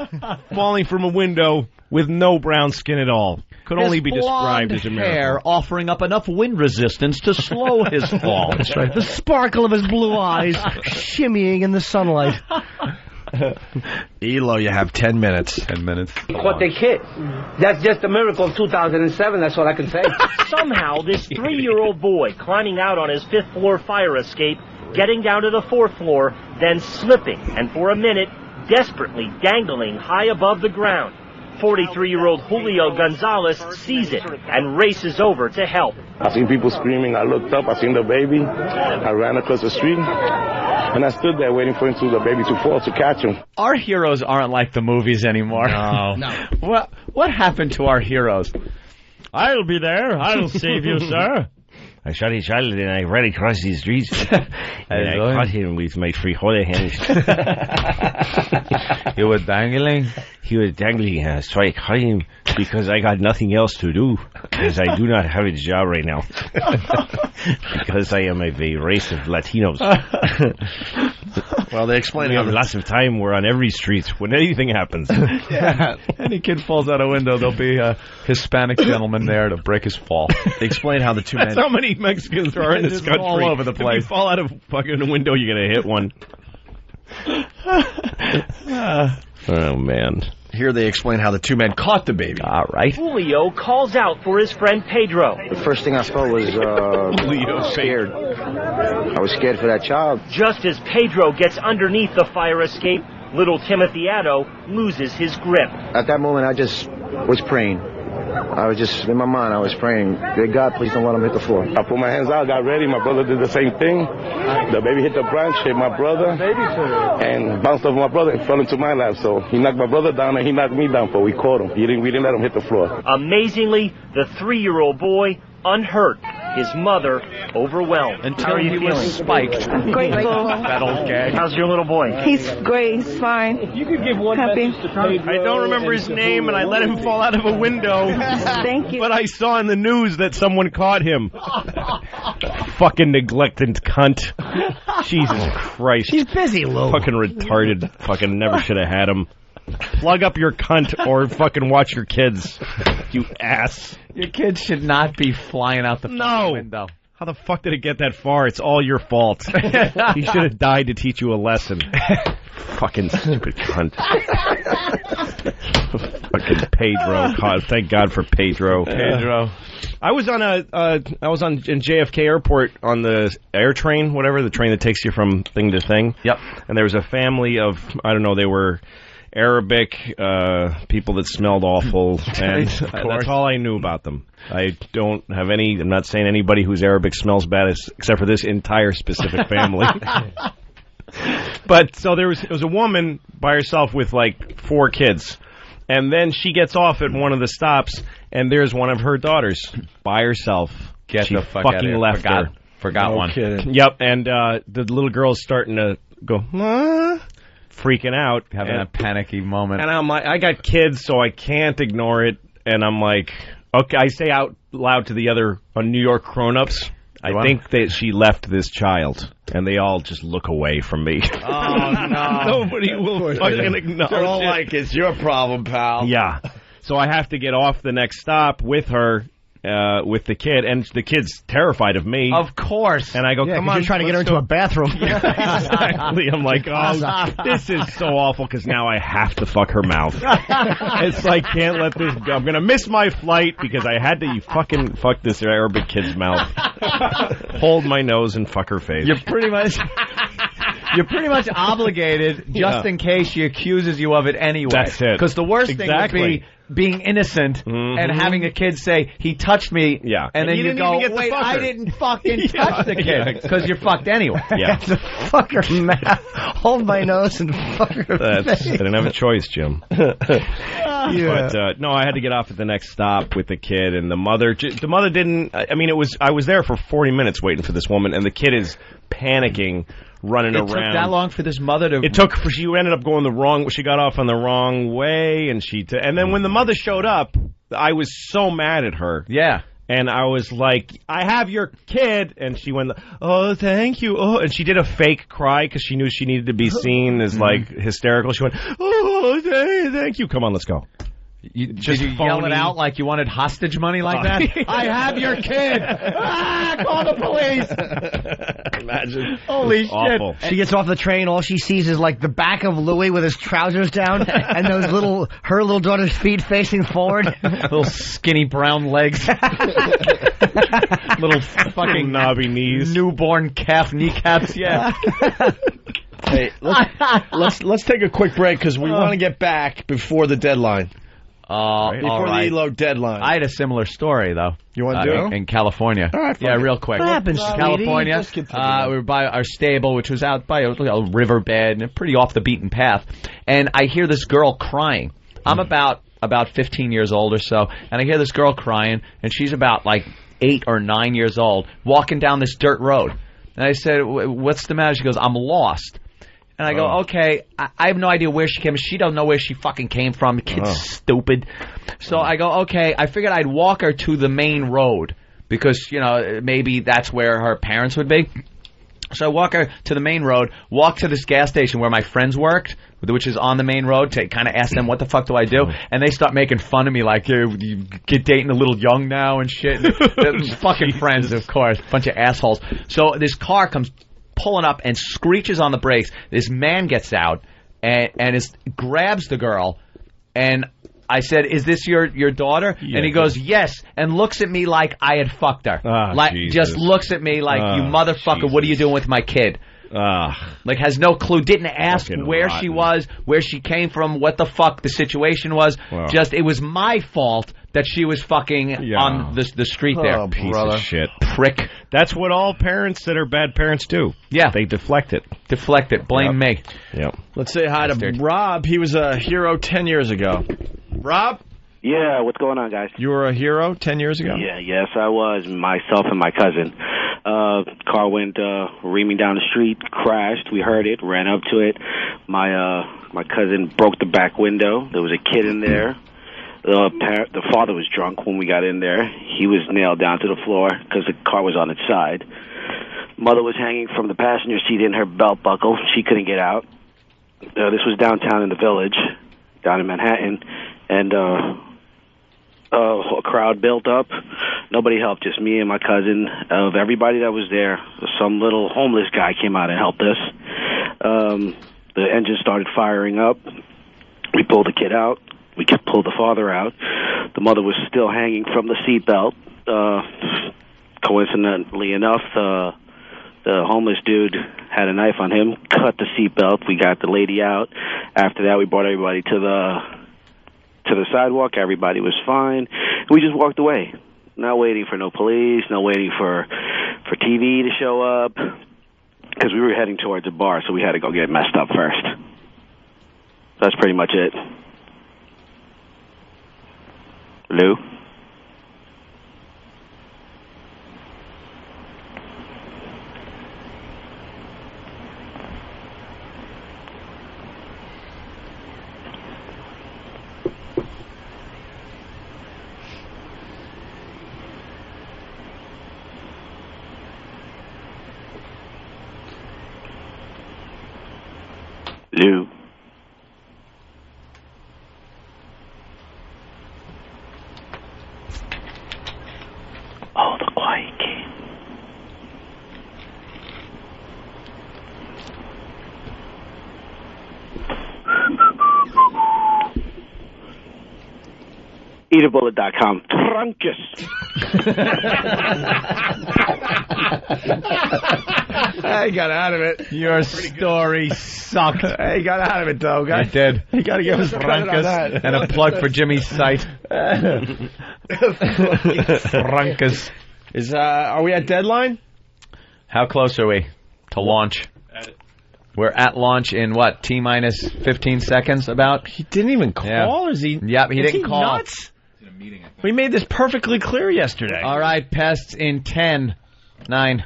falling from a window with no brown skin at all. Could only be described as a miracle. Hair offering up enough wind resistance to slow his fall. That's right. The sparkle of his blue eyes shimmying in the sunlight. Elo, you have 10 minutes. 10 minutes. What they hit. That's just a miracle of 2007. That's all I can say. Somehow, this 3-year-old boy climbing out on his 5th floor fire escape, getting down to the 4th floor, then slipping, and for a minute, desperately dangling high above the ground. 43-year-old Julio Gonzalez sees it and races over to help. I seen people screaming. I looked up. I seen the baby. I ran across the street. And I stood there waiting for the baby to fall to catch him. Our heroes aren't like the movies anymore. No. What happened to our heroes? I'll be there. I'll save you, sir. I shot a child and I ran across the streets and I caught him with my frijoles hands. You were dangling? He was dangling, so I caught him because I got nothing else to do, because I do not have a job right now. Because I am of a race of Latinos. Well, they explain we have lots of time. We're on every street when anything happens. Yeah. Any kid falls out a window, there'll be a Hispanic gentleman there to break his fall. They explain how the two men... That's how many Mexicans there are in this country. All over the place. If you fall out of fucking a window, you're going to hit one. Oh, man. Here they explain how the two men caught the baby. All right. Julio calls out for his friend Pedro. The first thing I felt was scared. I was scared for that child. Just as Pedro gets underneath the fire escape, little Timothy Addo loses his grip. At that moment, I just was praying. I was just, in my mind, I was praying, dear God, please don't let him hit the floor. I put my hands out, got ready. My brother did the same thing. The baby hit the branch, hit my brother, and bounced off my brother and fell into my lap. So he knocked my brother down and he knocked me down, but we caught him. We didn't let him hit the floor. Amazingly, the 3-year-old boy, unhurt. His mother, overwhelmed. Until he was spiked. Grateful. That old gag. How's your little boy? He's great. He's fine. If you could give one Happy. message to Pedro. I don't remember his name, and I let him fall out of a window. Thank you. But I saw in the news that someone caught him. Fucking neglected cunt. Jesus Christ. He's busy, Lou. Fucking retarded. Fucking never should have had him. Plug up your cunt or fucking watch your kids, you ass. Your kids should not be flying out the window. How the fuck did it get that far? It's all your fault. He should have died to teach you a lesson. Fucking stupid cunt. Fucking Pedro. God, thank God for Pedro. I was on in JFK Airport on the air train, whatever, the train that takes you from thing to thing. Yep. And there was a family of, I don't know, they were Arabic people that smelled awful, and that's all I knew about them. I don't have any. I'm not saying anybody who's Arabic smells bad, except for this entire specific family. But so there was a woman by herself with like 4 kids, and then she gets off at one of the stops, and there's one of her daughters by herself. She the fuck out of here. Left her. Forgot one. Kidding. Yep, and the little girl's starting to go. Freaking out, having a panicky moment, and I'm like, I got kids, so I can't ignore it. And I'm like, okay, I say out loud to the other New York grown-ups, I think that she left this child, and they all just look away from me. Oh no! Nobody will fucking acknowledge. They're all like, it's your problem, pal. Yeah, so I have to get off the next stop with her. With the kid, and the kid's terrified of me. Of course. And I go, come on. You're trying to get her into a bathroom. Yeah, exactly. I'm like, oh, this is so awful, because now I have to fuck her mouth. It's like, can't let this go. I'm going to miss my flight because I had to fucking fuck this Arabic kid's mouth. Hold my nose and fuck her face. You're pretty much obligated just in case she accuses you of it anyway. That's it. Because the worst thing would be being innocent and having a kid say, he touched me, and then you go, wait, I didn't fucking touch the kid, because you're fucked anyway. Yeah. Fuck her mouth, hold my nose and fuck her face. I didn't have a choice, Jim. But no, I had to get off at the next stop with the kid, and the mother didn't, I mean, I was there for 40 minutes waiting for this woman, and the kid is panicking, running around. It took that long for this mother to... She ended up going she got off on the wrong way, and and then when the mother showed up, I was so mad at her. Yeah. And I was like, I have your kid. And she went, oh, thank you. Oh, and she did a fake cry because she knew she needed to be seen as, like, hysterical. She went, oh, thank you. Come on, let's go. Did you yell it out like you wanted hostage money like that? I have your kid! Call the police! Imagine. Holy shit. Awful. She gets off the train, all she sees is like the back of Louis with his trousers down and her little daughter's feet facing forward. Little skinny brown legs. Little fucking knobby knees. Newborn calf kneecaps, yeah. Hey, let's take a quick break because we want to get back before the deadline. Before the ELO deadline. I had a similar story, though. You want to do it? In California. All right, yeah, real quick. What happened, California, we were by our stable, which was out by a riverbed, and pretty off the beaten path. And I hear this girl crying. I'm about 15 years old or so, and I hear this girl crying, and she's about like 8 or 9 years old, walking down this dirt road. And I said, what's the matter? She goes, I'm lost. And I go, okay, I have no idea where she came from. She don't know where she fucking came from. The kid's stupid. So I go, okay, I figured I'd walk her to the main road because, maybe that's where her parents would be. So I walk her to the main road, walk to this gas station where my friends worked, which is on the main road, to kind of ask them, what the fuck do I do? And they start making fun of me like, you get dating a little young now and shit. Fucking friends, of course. Bunch of assholes. So this car comes pulling up and screeches on the brakes. This man gets out and grabs the girl, and I said, is this your daughter? Yeah, and he goes, yes, and looks at me like I had fucked her. Just looks at me like, you motherfucker, Jesus. What are you doing with my kid? Like, has no clue, didn't ask where she was, where she came from, what the fuck the situation was. Just, it was my fault that she was fucking on the street there. Piece of shit. Prick. That's what all parents that are bad parents do. Yeah. They deflect it. Blame me. Yep. Let's say hi to Rob. He was a hero 10 years ago. Rob? Yeah, what's going on, guys? You were a hero 10 years ago? Yeah, yes, I was. Myself and my cousin. Car went reaming down the street, crashed. We heard it, ran up to it. My cousin broke the back window. There was a kid in there. The father was drunk when we got in there. He was nailed down to the floor because the car was on its side. Mother was hanging from the passenger seat in her belt buckle. She couldn't get out. This was downtown in the Village, down in Manhattan, and a crowd built up. Nobody helped, just me and my cousin. Of everybody that was there, some little homeless guy came out and helped us. The engine started firing up. We pulled the kid out. We pulled the father out. The mother was still hanging from the seatbelt. Coincidentally enough, the homeless dude had a knife on him, cut the seatbelt. We got the lady out. After that, we brought everybody to the sidewalk. Everybody was fine. We just walked away. Not waiting for no police, not waiting for TV to show up, because we were heading towards a bar, so we had to go get messed up first. That's pretty much it. Lou? Lou? Oh, the quiet game. Eatabullet.com. Trunkus. I got out of it. Your story sucked. He got out of it, though. I did. You got to give us credit on that. And a plug for Jimmy's site. Frankus. Are we at deadline? How close are we to launch? We're at launch in what? T-minus 15 seconds about? He didn't even call? Yeah. Is he? Yep, he didn't call. Nuts? We made this perfectly clear yesterday. All right, pests in 10, 9,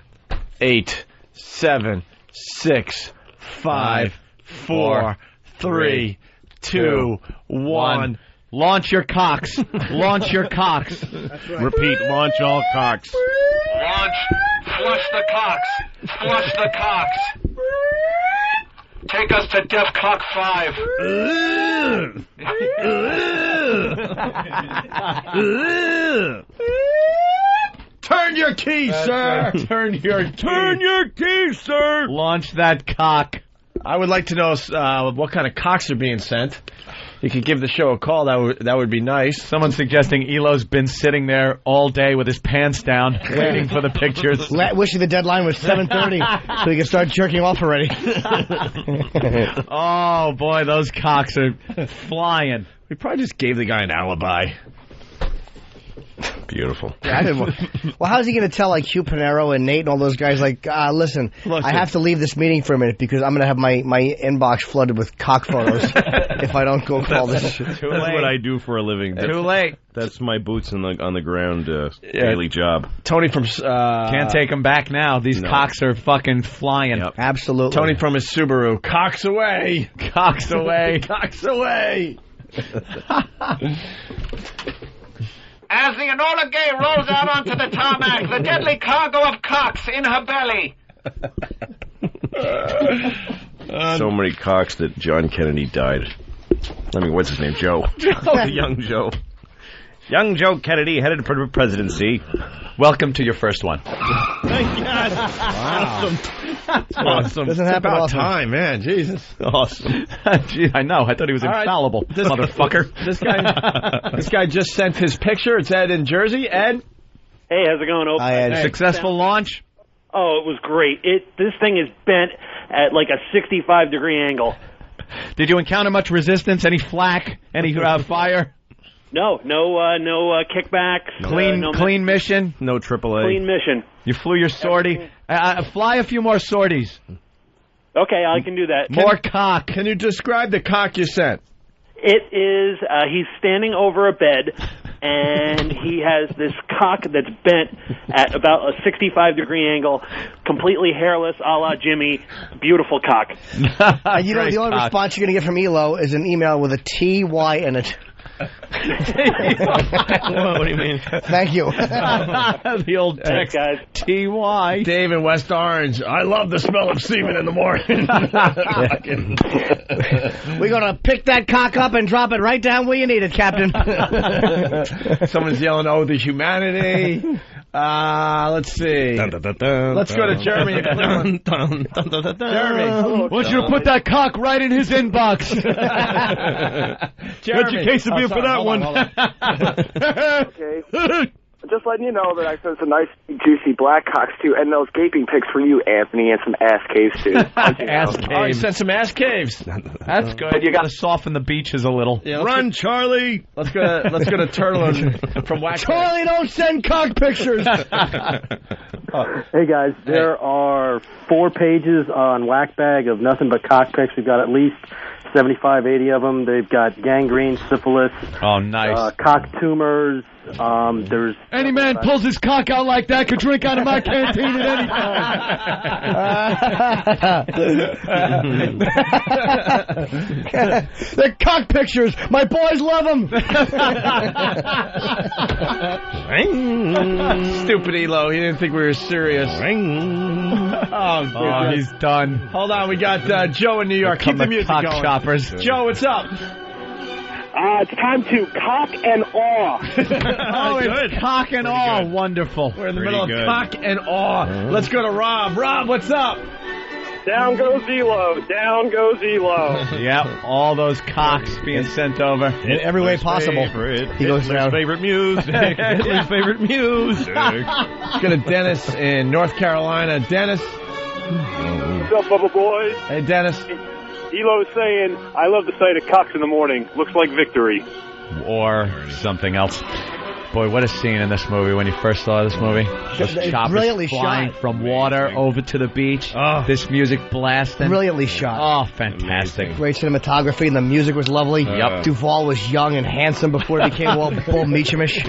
8, 7, 6, 5, 4, 3, 2, 1. Launch your cocks. Launch your cocks. That's right. Repeat, launch all cocks. Launch. Flush the cocks. Flush the cocks. Take us to Def Cock 5. Turn your key, sir. Turn your key. Turn your key, sir. Launch that cock. I would like to know what kind of cocks are being sent. You could give the show a call. That would be nice. Someone's suggesting Elo's been sitting there all day with his pants down, waiting for the pictures. Wishing the deadline was 7:30 so he could start jerking off already. Oh, boy, those cocks are flying. We probably just gave the guy an alibi. Beautiful. Yeah, I didn't well, how's he going to tell, like, Hugh Pinero and Nate and all those guys, like, listen, I have to leave this meeting for a minute because I'm going to have my inbox flooded with cock photos if I don't go call this. That's what I do for a living. Too late. That's my boots on the ground daily job. Tony from... Can't take them back now. These cocks are fucking flying. Yep. Absolutely. Tony from his Subaru. Cocks away. Cocks away. Cocks away. As the Enola Gay rolls out onto the tarmac, the deadly cargo of cocks in her belly. So many cocks that John Kennedy died. I mean, what's his name? Joe. Young Joe. Young Joe Kennedy headed for the presidency. Welcome to your first one. Thank God. Wow. Awesome. Doesn't happen about often. time, man. Jesus. Awesome. Gee, I know. I thought he was infallible. This motherfucker. This guy just sent his picture. It's Ed in Jersey. Ed? Hey, how's it going, Ope? Hi, Ed. Successful launch? Oh, it was great. This thing is bent at like a 65-degree angle. Did you encounter much resistance? Any flack? Any fire? No kickbacks. Clean mission? No AAA. Clean mission. You flew your sortie? Fly a few more sorties. Okay, I can do that. More cock. Can you describe the cock you sent? It is, he's standing over a bed, and he has this cock that's bent at about a 65-degree angle, completely hairless, a la Jimmy. Beautiful cock. And you know, the only response you're going to get from Elo is an email with a TY in it. What do you mean? Thank you. The old text. Guys. TY. Dave in West Orange. I love the smell of semen in the morning. We're going to pick that cock up and drop it right down where you need it, Captain. Someone's yelling, oh, the humanity. Let's see. Let's go to Jeremy. Jeremy. I want you to put that cock right in his inbox. Jeremy. Quesadilla for that one. Okay. Just letting you know that I sent some nice, juicy black cocks too, and those gaping pics for you, Anthony, and some ass caves too. Ass caves. Oh, you sent some ass caves. That's good. You got to soften the beaches a little. Yeah, Run, Charlie. Let's go to Turtle from Wax. Charlie, don't send cock pictures. Hey guys, there are 4 pages on Whackbag of nothing but cock pics. We've got at least 75, 80 of them. They've got gangrene, syphilis. Oh, nice. Cock tumors. There's any man pulls his cock out like that could drink out of my canteen at any time. They're cock pictures. My boys love them. Stupid Elo. He didn't think we were serious. Oh, he's done. Hold on. We got Joe in New York. Keep the music cock going. Choppers. Joe, what's up? It's time to cock and awe. Oh, it's cock and awe. Wonderful. We're in the middle of cock and awe. Let's go to Rob. Rob, what's up? Down goes Elo. Down goes Elo. Yep, all those cocks being sent over. In every way possible. He goes down. Favorite music. Hitler's favorite music. Let's go to Dennis in North Carolina. Dennis. What's up, Bubba boys? Hey, Dennis. Elo's saying, I love the sight of cocks in the morning. Looks like victory. Or something else. Boy, what a scene in this movie when you first saw this movie. Those choppers flying from water over to the beach. Oh. This music blasting. Brilliantly shot. Oh, fantastic. Great cinematography, and the music was lovely. Yep. Duvall was young and handsome before he became all Bull Meachamish.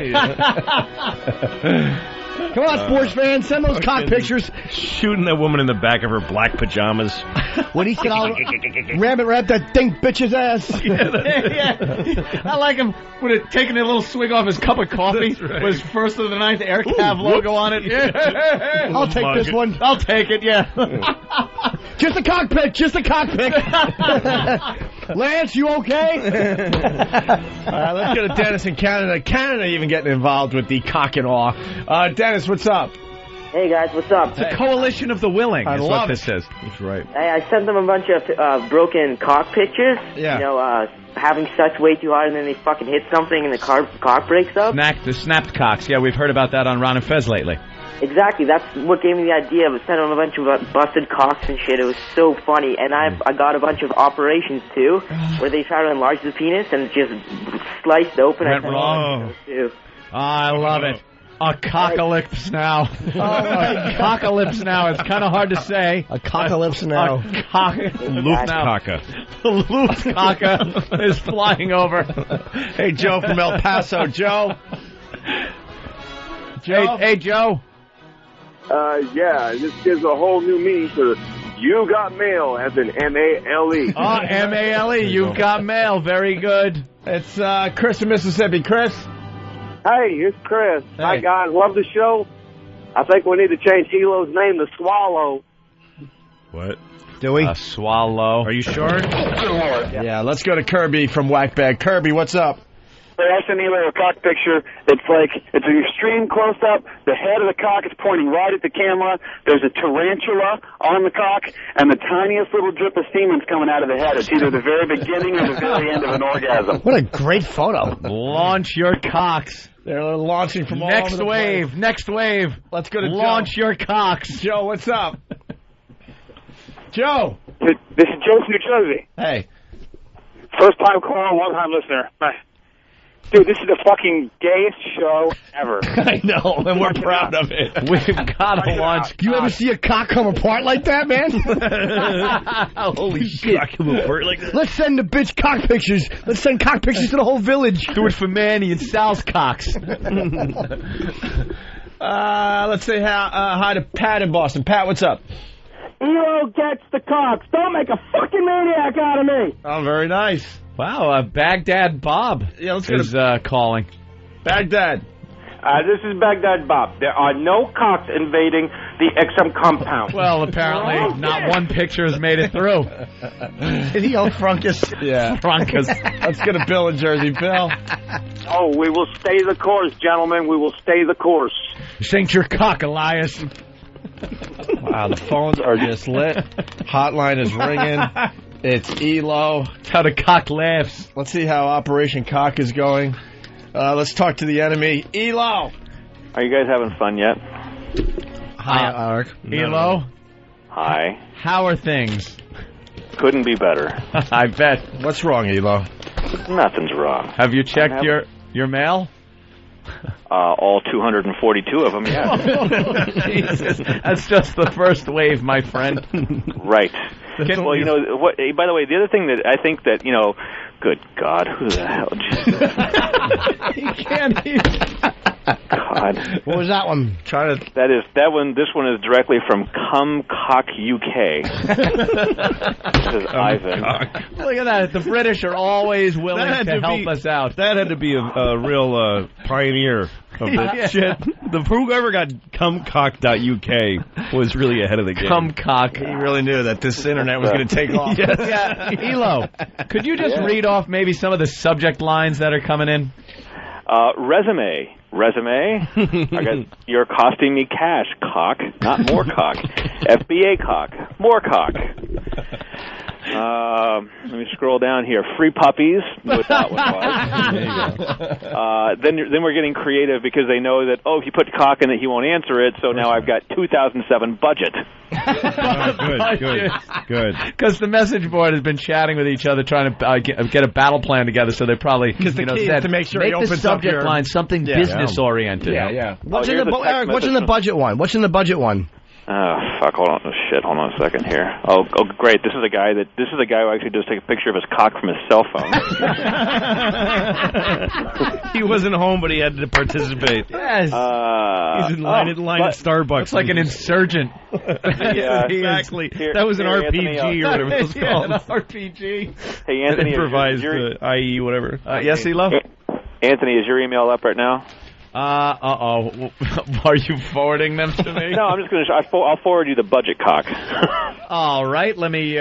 Come on, sports fans, send those cock pictures. Shooting that woman in the back of her black pajamas. When he said, I'll wrap that thing bitch's ass. Yeah. I like him when it taking a little swig off his cup of coffee. Right. Was first of the night, the AirCav logo on it. Yeah. I'll take this one. I'll take it, yeah. Just a cockpit, just a cockpit. Lance, you okay? All right, let's go to Dennis in Canada. Canada even getting involved with the cock and awe. Dennis, what's up? Hey guys, what's up? It's a coalition of the willing. I is love what this is. That's right. Hey, I sent them a bunch of broken cock pictures. Yeah. You know, having sex way too hard and then they fucking hit something and the cock breaks up. The snapped cocks. Yeah, we've heard about that on Ron and Fez lately. Exactly. That's what gave me the idea of sending them a bunch of busted cocks and shit. It was so funny. And I got a bunch of operations too, where they try to enlarge the penis and just sliced open. Went wrong. Too. Oh, I love it. A cockalypse now. Cockalypse now. It's kind of hard to say. A cockalypse now. Luftcaca. Luftcaca is flying over. Hey, Joe from El Paso. Joe. Hey, Joe. Yeah, this gives a whole new meaning to You Got Mail as in M-A-L-E. Oh, M-A-L-E. You've got mail. Very good. It's Chris in Mississippi. Chris? Hey, it's Chris. Hey. Hi, guys. Love the show. I think we need to change Elo's name to Swallow. What? Do we? Swallow. Are you sure? Yeah, let's go to Kirby from Whackbag. Kirby, what's up? I sent Elo a cock picture. It's an extreme close-up. The head of the cock is pointing right at the camera. There's a tarantula on the cock, and the tiniest little drip of semen's coming out of the head. It's either the very beginning or the very end of an orgasm. What a great photo. Launch your cocks. They're launching from all over Next the wave. place. Next wave. Let's go to Launch Joe. your cocks. Joe, what's up? Joe. This is Joe from New Jersey. Hey. First-time caller, long-time listener. Dude, this is the fucking gayest show ever. I know, and we're proud of it. We've got to launch. You ever see a cock come apart like that, man? Holy shit. Let's send the bitch cock pictures. Let's send cock pictures to the whole village. Do it for Manny and Sal's cocks. Let's say hi to Pat in Boston. Pat, what's up? Elo gets the cocks. Don't make a fucking maniac out of me. Oh, very nice. Wow, Baghdad Bob is calling. Baghdad. This is Baghdad Bob. There are no cocks invading the XM compound. Well, apparently not one picture has made it through. Did he yell Frunkus? Yeah. Frunkus. Let's go to Bill in Jersey. Bill. Oh, we will stay the course, gentlemen. We will stay the course. This ain't your cock, Elias. Wow, the phones are just lit. Hotline is ringing. It's Elo. It's how the cock laughs. Let's see how Operation Cock is going. Let's talk to the enemy. Elo! Are you guys having fun yet? Hi, Eric. Elo? Hi. How are things? Couldn't be better. I bet. What's wrong, Elo? Nothing's wrong. Have you checked your mail? All 242 of them, yeah. Jesus. That's just the first wave, my friend. Right. Well, you know, what? By the way, the other thing that I think that, you know, good God, who the hell? He can't even. God. What was that one? This one is directly from Cumcock UK. This is Ivan. Look at that. The British are always willing to help us out. That had to be a real pioneer of that shit. Whoever got cumcock.uk was really ahead of the game. Cumcock. He really knew that this internet was going to take off. Yes. Yeah. Elo, could you just read off maybe some of the subject lines that are coming in? Resume. You're costing me cash, cock, not more cock. FBA cock, more cock. Let me scroll down here. Free puppies, what that one was. Then we're getting creative because they know that, if you put cock in it, he won't answer it, so now I've got 2007 budget. Good. Because the message board has been chatting with each other, trying to get a battle plan together, so they probably because the key is to make sure he opens the subject up line something business-oriented. Yeah. What's in the budget one? What's in the budget one? Oh, fuck, hold on a second here. Oh, great, this is a guy who actually does take a picture of his cock from his cell phone. He wasn't home, but he had to participate. Yes. He's in line at Starbucks. Looks like an insurgent. Yeah, exactly. That was an RPG Anthony, or whatever it was called. An RPG. Hey, Anthony. Improvised, IE, whatever. Yes, Elo? Anthony, is your email up right now? Are you forwarding them to me? No, I'm just going to. I'll forward you the budget cock. All right, let me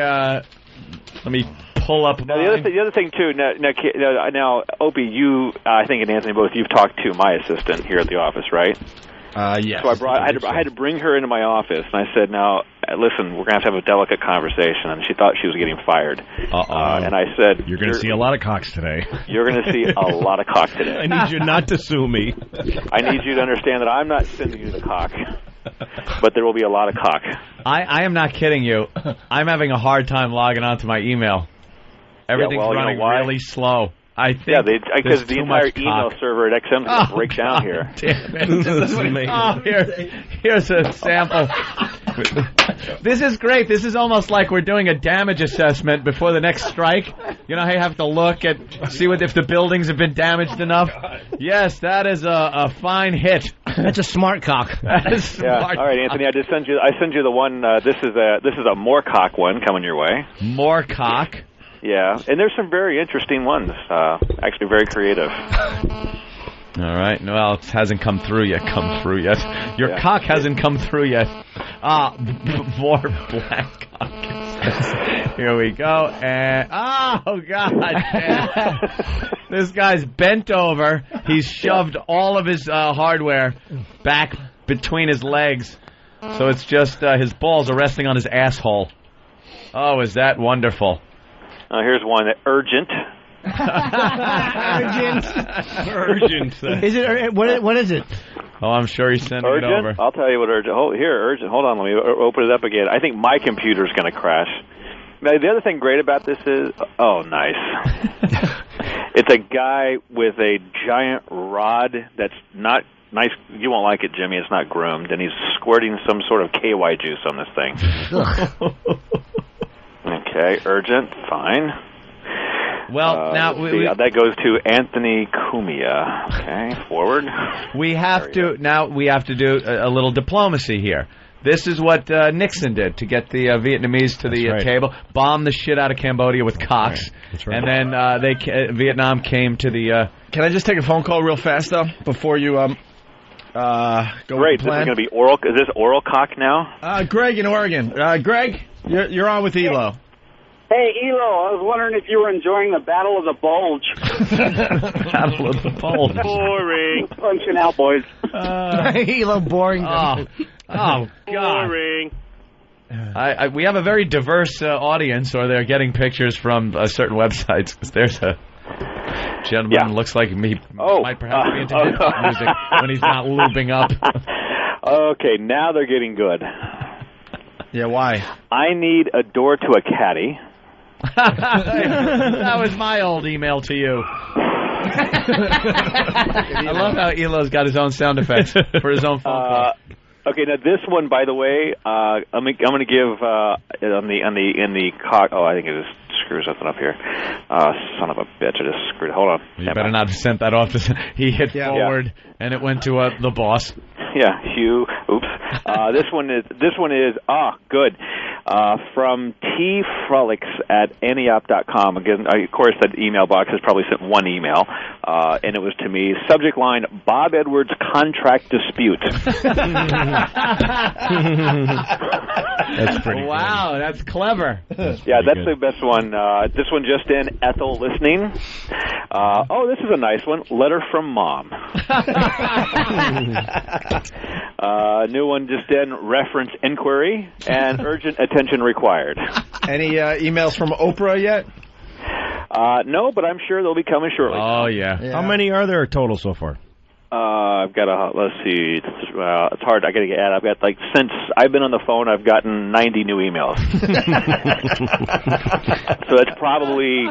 pull up. Now, the other thing too. Now, Opie, you, I think, and Anthony, both you've talked to my assistant here at the office, right? Yes. So I had to bring her into my office, and I said, "Now, listen, we're going to have a delicate conversation." And she thought she was getting fired. And I said, "You're going to see a lot of cocks today. You're going to see a lot of cock today. I need you not to sue me. I need you to understand that I'm not sending you the cock, but there will be a lot of cock." I am not kidding you. I'm having a hard time logging onto my email. Everything's running really slow. I think because the entire email server at XM is going to break down here. Damn it. Here's a sample. This is great. This is almost like we're doing a damage assessment before the next strike. You know how you have to look at, see if the buildings have been damaged enough? Yes, that is a fine hit. That's a smart cock. All right, Anthony, I send you the one. This is a more cock one coming your way. More cock? Yeah, and there's some very interesting ones. Actually, very creative. All right. Well, it hasn't come through yet. Your cock hasn't come through yet. More black cock. Here we go. And oh God! This guy's bent over. He's shoved all of his hardware back between his legs, so it's just his balls are resting on his asshole. Oh, is that wonderful? Here's one. Urgent. Urgent. Is it? What is it? Oh, I'm sure he's sending urgent? it over. I'll tell you what urgent. Urgent. Hold on, let me open it up again. I think my computer's going to crash. Now, the other thing great about this is, nice. It's a guy with a giant rod that's not nice. You won't like it, Jimmy. It's not groomed, and he's squirting some sort of KY juice on this thing. Okay, urgent, fine. Well, now that goes to Anthony Cumia. Okay, forward. We have to do a little diplomacy here. This is what Nixon did to get the Vietnamese to the table. Bombed the shit out of Cambodia with cocks. That's right. And then Vietnam came to the. Can I just take a phone call real fast though before you go? Great. This is going to be oral. Is this oral cock now? Greg in Oregon. Greg, you're on with Elo. Hey, Elo, I was wondering if you were enjoying the Battle of the Bulge. Battle of the Bulge. Boring. Punching out, boys. Elo, boring. Oh, God. Boring. We have a very diverse audience, or they're getting pictures from certain websites, because there's a gentleman who looks like me might perhaps be into hip hop music when he's not lubing up. Okay, now they're getting good. Yeah, why? I need a door to a caddy. That was my old email to you. I love how Elo's got his own sound effects for his own phone call. Okay, now this one, by the way, I'm going to give in the cock. Oh, I think it just screws something up here. Son of a bitch! I just screwed it. Hold on. You better not have sent that off. He hit forward, and it went to the boss. Yeah, Hugh. Oops. This one is good. From T Frolics at Antioch.com. Again, of course, that email box has probably sent one email, and it was to me. Subject line: Bob Edwards contract dispute. That's pretty. Wow, that's clever. That's the best one. This one just in. Ethel listening. This is a nice one. Letter from mom. New one just in. Reference inquiry and urgent attention required. Any emails from Oprah yet? No, but I'm sure they'll be coming shortly. Oh yeah. How many are there total so far? I've got let's see. It's hard. I got to get at. I've got since I've been on the phone, I've gotten 90 new emails. So that's probably.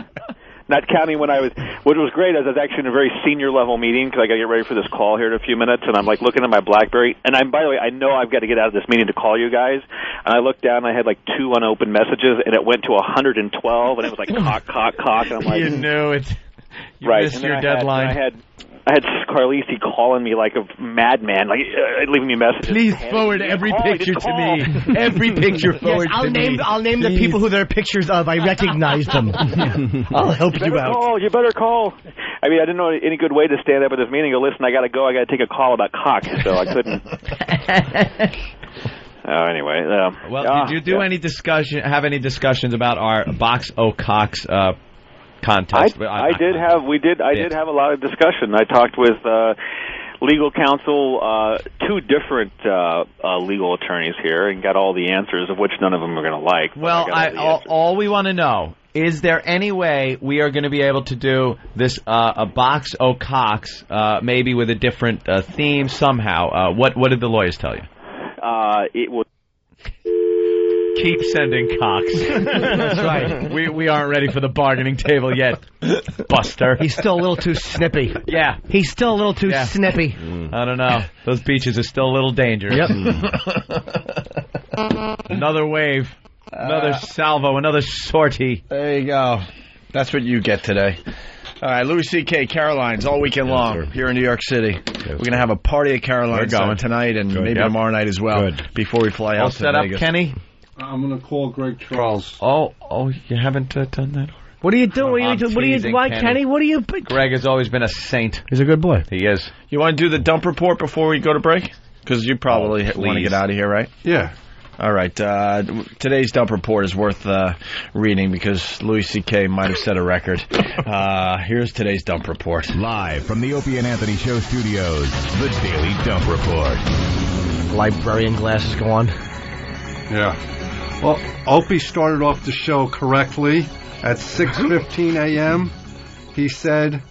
Not counting what was great is I was actually in a very senior level meeting because I got to get ready for this call here in a few minutes, and I'm looking at my BlackBerry, and by the way, I know I've got to get out of this meeting to call you guys, and I looked down, and I had 2 unopened messages, and it went to 112, and it was cock, and I'm like, you knew it. You missed your deadline. I had Carlisi calling me like a madman, leaving me messages. Please forward every picture to me. Every picture forward to me. I'll name the people who they're pictures of. I recognize them. I'll help you out. You better call. I mean, I didn't know any good way to stand up at this meeting. Go, listen, I got to go. I got to take a call about cock, so I couldn't. Anyway. Well, did you do any discussion? Have any discussions about our Box O'Cox contest? I did have a lot of discussion. I talked with legal counsel, two different legal attorneys here, and got all the answers, of which none of them are going to like. Well, all we want to know, is there any way we are going to be able to do this a Box O'Cox, maybe with a different theme somehow? What did the lawyers tell you? It was. Keep sending cocks. That's right. We aren't ready for the bargaining table yet, Buster. He's still a little too snippy. Yeah. He's still a little too snippy. I don't know. Those beaches are still a little dangerous. Yep. Another wave. Another salvo. Another sortie. There you go. That's what you get today. All right, Louis C.K. Caroline's all weekend long here in New York City. We're going to have a party at Caroline's tonight and maybe tomorrow night as well before we fly out to set Vegas. up, Kenny? I'm going to call Greg Charles. Oh, you haven't done that? What are you doing? Why, Kenny? What are you... Greg has always been a saint. He's a good boy. He is. You want to do the dump report before we go to break? Because you probably want to get out of here, right? Yeah. All right. Today's dump report is worth reading because Louis C.K. might have set a record. Here's today's dump report. Live from the Opie and Anthony Show studios, the Daily Dump Report. Librarian glasses go on. Yeah. Well, Opie started off the show correctly at 6:15 a.m. He said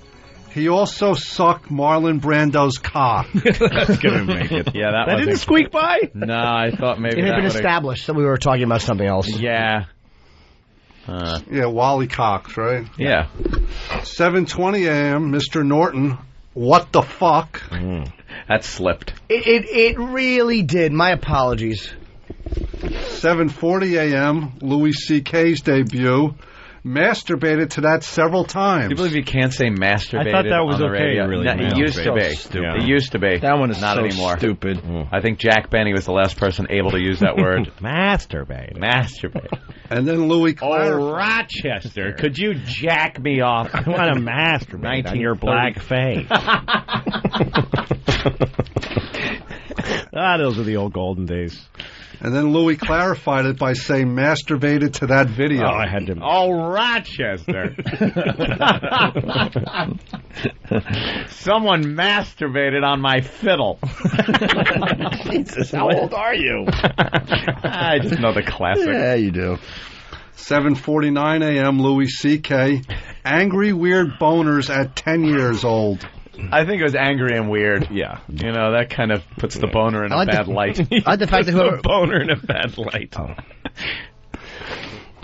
he also sucked Marlon Brando's cock. That's going to make it. Yeah, that didn't squeak by? No, I thought maybe it had that been would've... established that we were talking about something else. Yeah. Yeah, Wally Cox, right? Yeah. 7:20 a.m., Mr. Norton, what the fuck? That slipped. It really did. My apologies. 7:40 a.m., Louis C.K.'s debut. Masturbated to that several times. Do you believe you can't say masturbated? I thought that was on the okay. radio? Really, no, it used to be. Stupid. It used to be. That one is not so anymore. Stupid. I think Jack Benny was the last person able to use that word. Masturbate. And then Louis Oh, Rochester, could you jack me off? I want to masturbate on your black face. Those are the old golden days. And then Louis clarified it by saying masturbated to that video. Oh, I had to. Oh, Rochester. Someone masturbated on my fiddle. Jesus, how old are you? I just know the classic. Yeah, you do. 7:49 a.m. Louis C.K. Angry weird boners at 10 years old. I think it was angry and weird. Yeah. You know, that kind of puts the boner in a bad light. I like the fact that whoever... The boner in a bad light. Oh.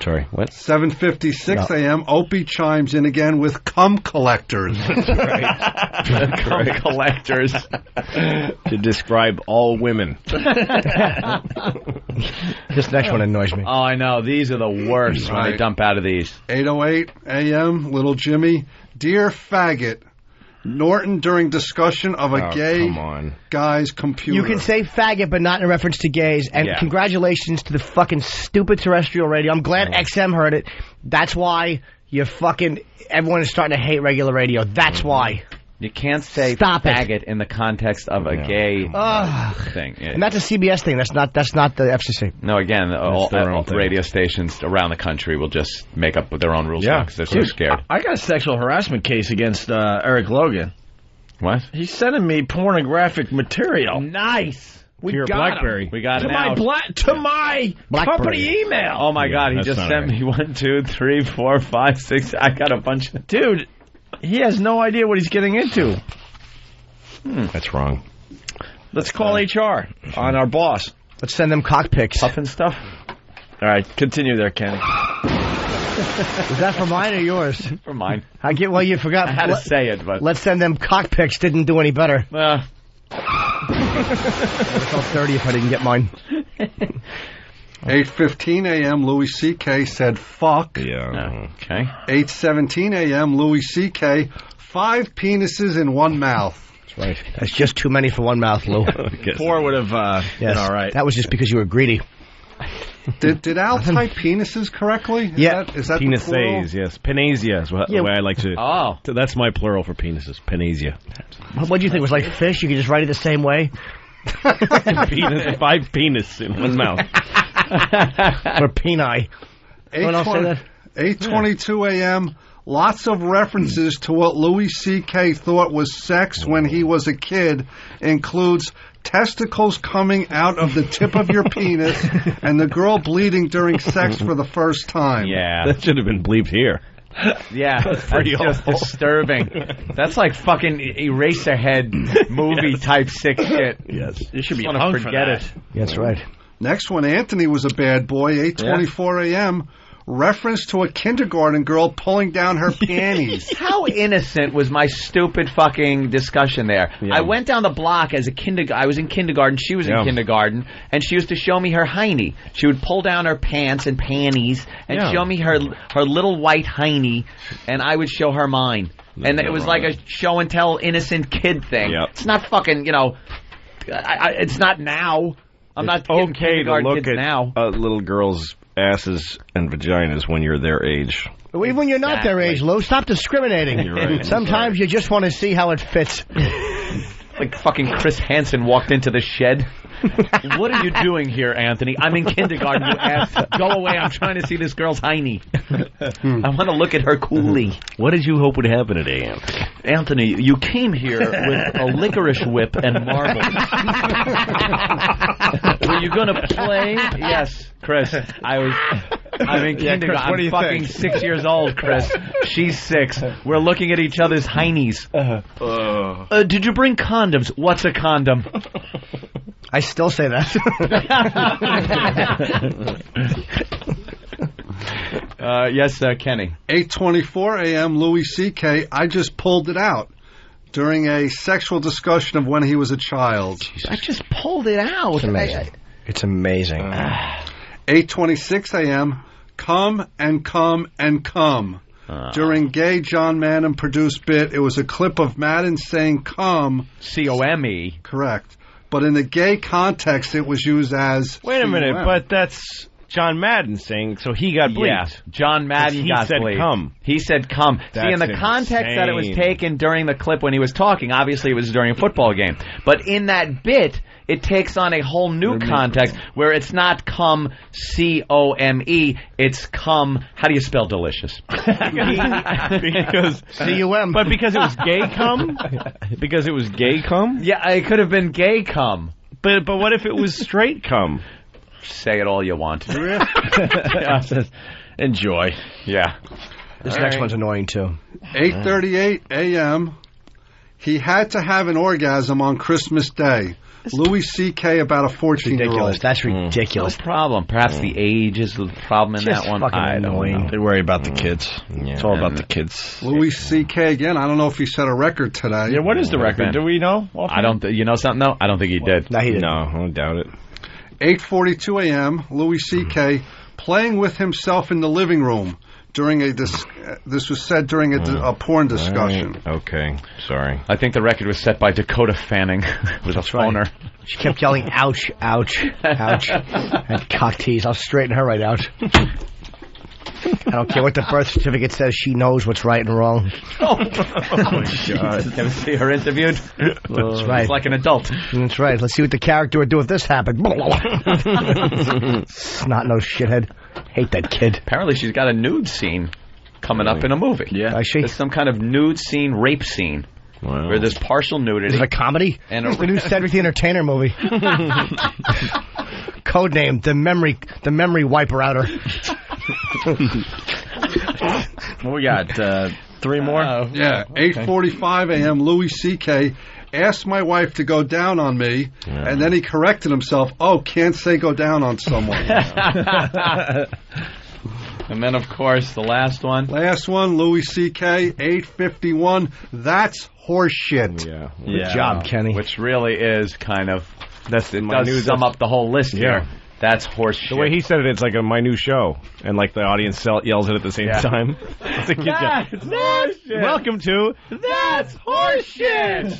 Sorry, what? 7:56 a.m. Opie chimes in again with cum collectors. Right. Cum collectors. To describe all women. This next one annoys me. Oh, I know. These are the worst when they dump out of these. 8:08 a.m. Little Jimmy. Dear faggot. Norton during discussion of a gay guy's computer. You can say faggot, but not in reference to gays. And congratulations to the fucking stupid terrestrial radio. I'm glad XM heard it. That's why everyone is starting to hate regular radio. That's why. You can't say faggot in the context of a gay thing. And that's a CBS thing. That's not the FCC. No, again, all radio stations around the country will just make up their own rules because they're so scared. I got a sexual harassment case against Eric Logan. What? He's sending me pornographic material. Nice. We got BlackBerry. Him. We got to it my to my company email. Oh my God! He just sent me 1, 2, 3, 4, 5, 6. I got a bunch of dude. He has no idea what he's getting into. That's wrong. Let's call HR on our boss. Let's send them cock pics. Puff and stuff. All right, continue there, Kenny. Was that for mine or yours? For mine. You forgot. I had to say it, but... Let's send them cock pics. Didn't do any better. I felt dirty if I didn't get mine. 8:15 a.m. Louis C.K. said fuck. Yeah. Okay. 8:17 a.m. Louis C.K. 5 penises in one mouth. That's right. That's just too many for one mouth, Lou. 4 would have been all right. That was just because you were greedy. Did Al type penises correctly? Is that penises? Yes, penasia is the way I like to. Oh, that's my plural for penises. Penasia. What do you think? It was like fish? You could just write it the same way. Penis, 5 penis in one mouth. Or peni. Someone else say that? 8:22 a.m. Lots of references to what Louis C.K. thought was sex when he was a kid includes testicles coming out of the tip of your penis and the girl bleeding during sex for the first time. Yeah, that should have been bleeped here. Yeah, that's just disturbing. That's like fucking Eraserhead movie type sick shit. Yes, you should be hung hung for forget that. it. That's right. Next one, Anthony was a bad boy. 8:24 a.m. Reference to a kindergarten girl pulling down her panties. How innocent was my stupid fucking discussion there? Yeah. I went down the block as a I was in kindergarten. She was in kindergarten, and she used to show me her hiney. She would pull down her pants and panties and show me her little white hiney, and I would show her mine. And it was like a show and tell innocent kid thing. Yep. It's not fucking, it's not now. I'm not giving okay to kindergarten look kids at now. little girls' asses and vaginas when you're their age. Even when you're not their age, Lou, stop discriminating. You're right. Sometimes you just want to see how it fits. Like fucking Chris Hansen walked into the shed. What are you doing here, Anthony? I'm in kindergarten, you ass. Go away, I'm trying to see this girl's hiney. I want to look at her coolly. What did you hope would happen today, Anthony? Anthony, you came here with a licorice whip and marbles. Were you going to play? Yes, Chris. I'm in kindergarten. Chris, what do you I'm fucking think? 6 years old, Chris. She's 6. We're looking at each other's heinies. Did you bring condoms? What's a condom? I still say that. Yes, Kenny. 8:24 a.m. Louis C.K. I just pulled it out during a sexual discussion of when he was a child. I just pulled it out. It's amazing. It's amazing. 8:26 a.m. Come and come and come. During gay John Madden produced bit, it was a clip of Madden saying "come." C-O-M-E. Correct. But in the gay context, it was used as. Wait a minute, C-O-M. but that's John Madden saying, so he got bleeped. Yeah, John Madden He got said bleeped. come. He said come. See, in That's the context that it was insane. taken during the clip when he was talking, obviously it was during a football game. But in that bit, it takes on a whole new context where it's not come, C-O-M-E, it's come, how do you spell delicious? Because C-U-M. But because it was gay cum? Because it was gay cum? Yeah, it could have been gay cum. But what if it was straight cum? Say it all you want. Enjoy. Yeah. This next one's annoying, too. 8:38 a.m. He had to have an orgasm on Christmas Day. Louis C.K. about a 14-year-old. Ridiculous. That's ridiculous. No problem. Perhaps the age is the problem in Just that one. fucking I don't annoying. know. They worry about the kids. It's all about the kids. Louis C.K. again. I don't know if he set a record today. Yeah, what is the record? Do we know? I don't. You know something though? I don't think he did. No, he didn't. No, I don't doubt it. 8:42 a.m. Louis C.K. playing with himself in the living room during a this was said during a porn discussion. Right. Okay, sorry. I think the record was set by Dakota Fanning with a phoner. She kept yelling, ouch, ouch, ouch. That cock tease. I'll straighten her right out. I don't care what the birth certificate says. She knows what's right and wrong. Oh, my God. Ever see her interviewed? That's right. It's like an adult. That's right. Let's see what the character would do if this happened. Snot-nosed shithead. Hate that kid. Apparently she's got a nude scene coming up in a movie. Yeah. Does she? There's some kind of nude scene, rape scene. Wow. Where there's partial nudity. Is it a comedy? And It's the new Cedric the Entertainer movie. Codename the memory wiper outer. What we got? 3 more? Yeah, 8:45 a.m. Louis C.K. asked my wife to go down on me, and then he corrected himself. Oh, can't say go down on someone. And then, of course, the last one. Last one, Louis C.K. 8:51. That's horseshit. Yeah. Good job, Kenny. Which really is kind of. That's It does sum up the whole list here. Yeah. That's horseshit. The way he said it, it's like my new show, and like the audience yells it at the same time. It's a kid job. That's horseshit. Welcome to That's horseshit.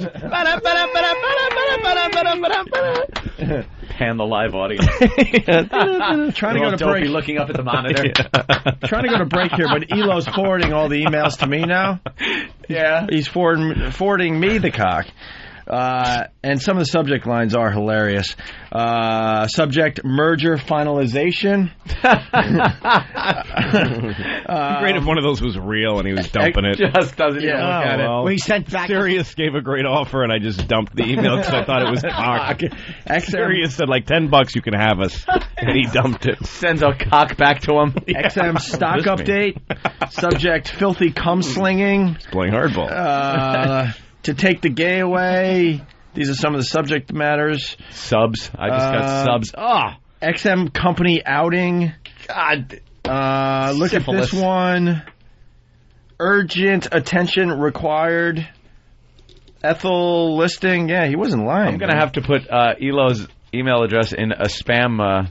Pan the live audience. Trying to go to Dopey break. looking up at the monitor. Trying to go to break here, but Elo's forwarding all the emails to me now. Yeah. He's forwarding me the cock. And some of the subject lines are hilarious. Subject, merger finalization. Great if one of those was real and he was dumping it. Just doesn't even look at it. Well, he sent back. Sirius gave a great offer, and I just dumped the email because I thought it was cock. Sirius said, like, $10 you can have us, and he dumped it. Sends a cock back to him. XM stock update. Subject, filthy cum slinging. He's playing hardball. To take the gay away. These are some of the subject matters. Subs. I just got subs. XM company outing. God. Look Syphilis. at this one. Urgent attention required. Ethel listing. Yeah, he wasn't lying. I'm going to have to put Elo's email address in a spam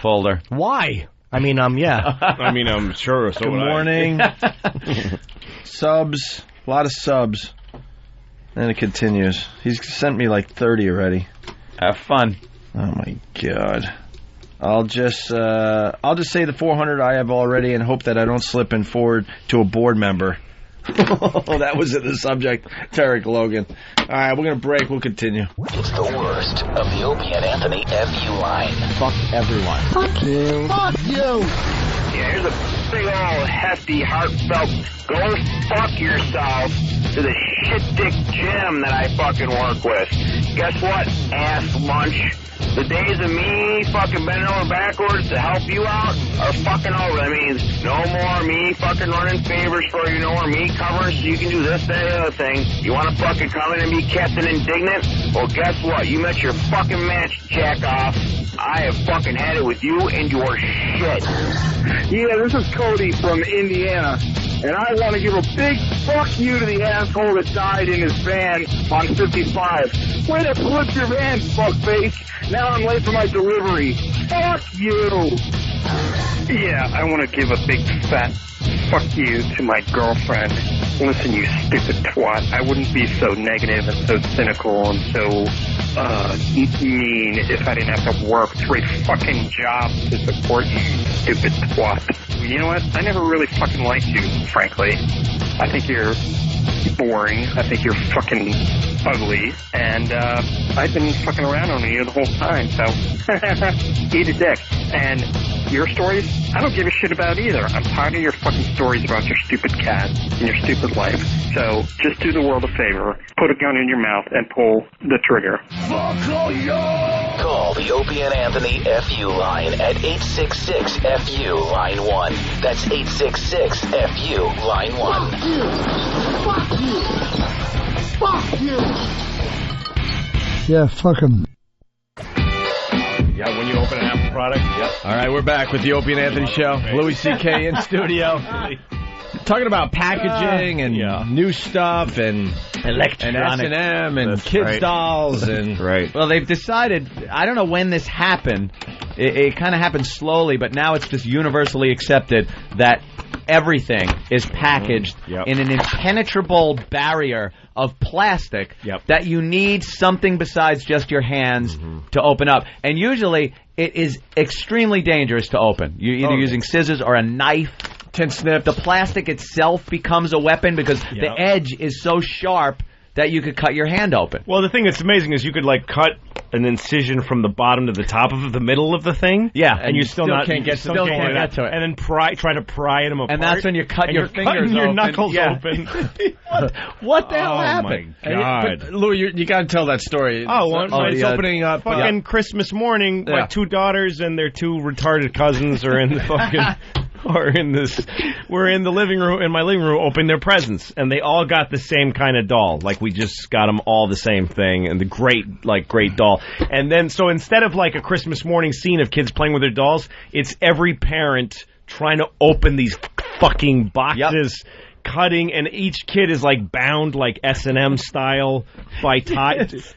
folder. Why? I mean, yeah. I mean, I'm sure. So Good morning. Subs. A lot of subs. And it continues. He's sent me like 30 already. Have fun. Oh my God. I'll just say the 400 I have already and hope that I don't slip and forward to a board member. That was the subject. Tarek Logan. All right, we're going to break. We'll continue. It's the worst of the Opie and Anthony FU line. Fuck everyone. Fuck you. Fuck you. Yeah, here's a big old hefty, heartfelt, go fuck yourself to the shit dick Jim that I fucking work with. Guess what, ass lunch? The days of me fucking bending over backwards to help you out are fucking over. That means no more me fucking running favors for you, no more me covering so you can do this, that, and the other thing. You want to fucking come in and be Captain Indignant? Well, guess what? You met your fucking match, jack off. I have fucking had it with you and your shit. Yeah, this is Cody from Indiana, and I want to give a big fuck you to the asshole that died in his van on 55. Way to flip your van, fuckface. Now I'm late for my delivery. Fuck you. Yeah, I want to give a big fat fuck you to my girlfriend. Listen, you stupid twat. I wouldn't be so negative and so cynical and so mean if I didn't have to work 3 fucking jobs to support you, stupid twat. You know what? I never really fucking liked you, frankly. I think you're boring. I think you're fucking ugly. And I've been fucking around on you the whole time, so eat a dick. And your stories, I don't give a shit about either. I'm tired of your fucking stories about your stupid cat and your stupid life. So just do the world a favor. Put a gun in your mouth and pull the trigger. Call the Opie and Anthony FU line at 866-FU line 1. That's 866-FU line 1. Fuck you. Fuck you. Yeah, fuck him. Yeah, when you open an Apple product. Yep. All right, we're back with the Opie and Anthony Show. Louis C.K. in studio. Talking about packaging and new stuff and electronic and S&M and kids' dolls and Well, they've decided. I don't know when this happened. It kind of happened slowly, but now it's just universally accepted that everything is packaged in an impenetrable barrier of plastic that you need something besides just your hands to open up. And usually it is extremely dangerous to open. You're either using scissors or a knife. Tin snip. The plastic itself becomes a weapon because the edge is so sharp that you could cut your hand open. Well, the thing that's amazing is you could like cut an incision from the bottom to the top of the middle of the thing. Yeah, and you still can't get to it. And then try to pry them apart. And that's when you cut your fingers your open. knuckles open. What the hell happened? Oh my God, but, Louis, you got to tell that story. It's opening up fucking Christmas morning. My 2 daughters and their 2 retarded cousins are in the fucking. We're in the living room, in my living room, opening their presents, and they all got the same kind of doll. Like, we just got them all the same thing, and the great doll. And then, so instead of like a Christmas morning scene of kids playing with their dolls, it's every parent trying to open these fucking boxes, cutting, and each kid is like bound like S&M style by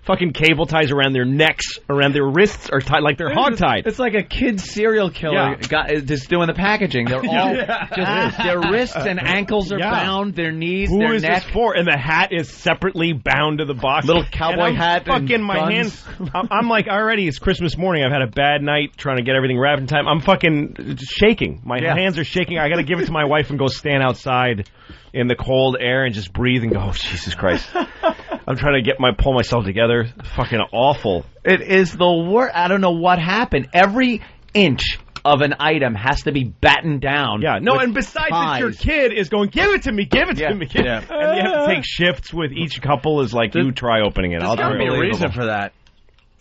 fucking cable ties around their necks, around their wrists, or tied like they're hogtied. It's like a kid serial killer just doing the packaging. They're all just their wrists and ankles are bound, their knees, Who their is neck. this for? And the hat is separately bound to the box. Little cowboy hat. Fucking and my guns. hands. I'm like, already it's Christmas morning. I've had a bad night trying to get everything wrapped in time. I'm fucking shaking. My hands are shaking. I got to give it to my wife and go stand outside in the cold air and just breathe and go, oh, Jesus Christ. I'm trying to pull myself together. Fucking awful. It is the worst. I don't know what happened. Every inch of an item has to be battened down. Yeah, no, and besides that, your kid is going, give it to me, give it to me. Yeah. And you have to take shifts with each couple is like, you try opening it. There's got to be a reason for that.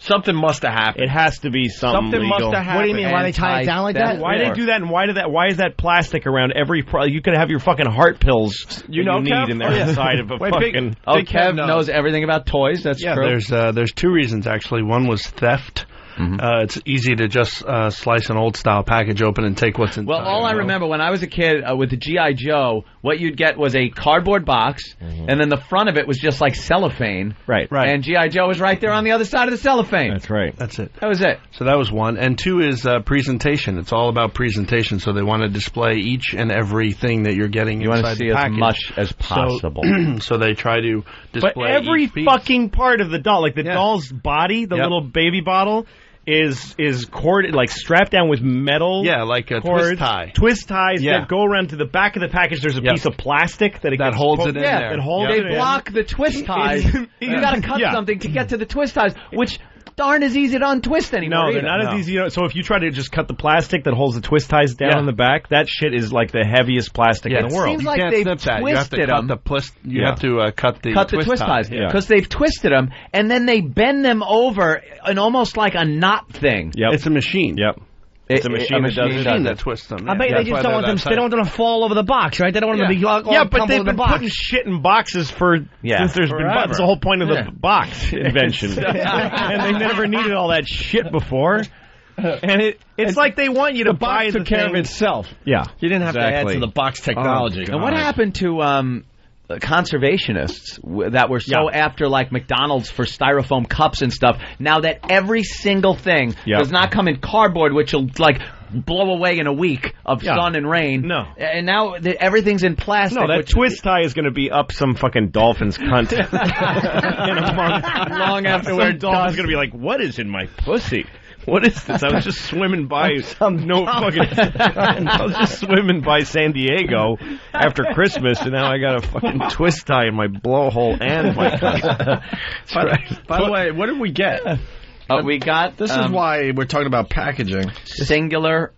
Something must have happened. It has to be something must legal. have happened. What do you mean? Why they tie it down like that? Why they do that, and why is that plastic around every... You could have your fucking heart pills you need Kev? in there inside of a fucking... Kev knows everything about toys. That's true. There's two reasons, actually. One was theft. It's easy to just slice an old-style package open and take what's inside. Well, all I remember when I was a kid with the G.I. Joe, what you'd get was a cardboard box, and then the front of it was just like cellophane. Right. And G.I. Joe was right there on the other side of the cellophane. That's right. That's it. That was it. So that was one. And two is presentation. It's all about presentation, so they want to display each and everything that you're getting you inside want to see the package. as much as possible. So they try to display But every each piece. fucking part of the doll, like the doll's body, the little baby bottle, is corded, like strapped down with metal. Yeah, like a cords, twist tie. Twist ties Yeah. that go around to the back of the package. There's a piece of plastic that holds it in there. That holds it They in. block the twist ties. You got to cut something to get to the twist ties, which darn is easy to untwist anymore. No, they're not as easy. So if you try to just cut the plastic that holds the twist ties down in the back, that shit is like the heaviest plastic in the world. Seems like they've twisted You have to them. cut the twist ties because they've twisted them and then they bend them over in almost like a knot thing. Yep. It's a machine. Yep. It's a machine that twists them. I bet they just don't want them. They don't want them to fall over the box, right? They don't want them to be all but they've in the been box. putting shit in boxes since there's been. That's the whole point of the box invention, and they never needed all that shit before. And it's like they want you to buy the took care of thing. itself. Yeah, you didn't have to add to the box technology. And what happened to conservationists that were so after like McDonald's for styrofoam cups and stuff? Now that every single thing does not come in cardboard, which will like blow away in a week of sun and rain. No, and now everything's in plastic. No, that twist tie is going to be up some fucking dolphin's cunt in a month. Long after we're done, dolphin's going to be like, "What is in my pussy? What is this? I was just swimming by I was just swimming by San Diego after Christmas, and now I got a fucking twist tie in my blowhole and my cunt." By the way, what did we get? We got... This is why we're talking about packaging. Singular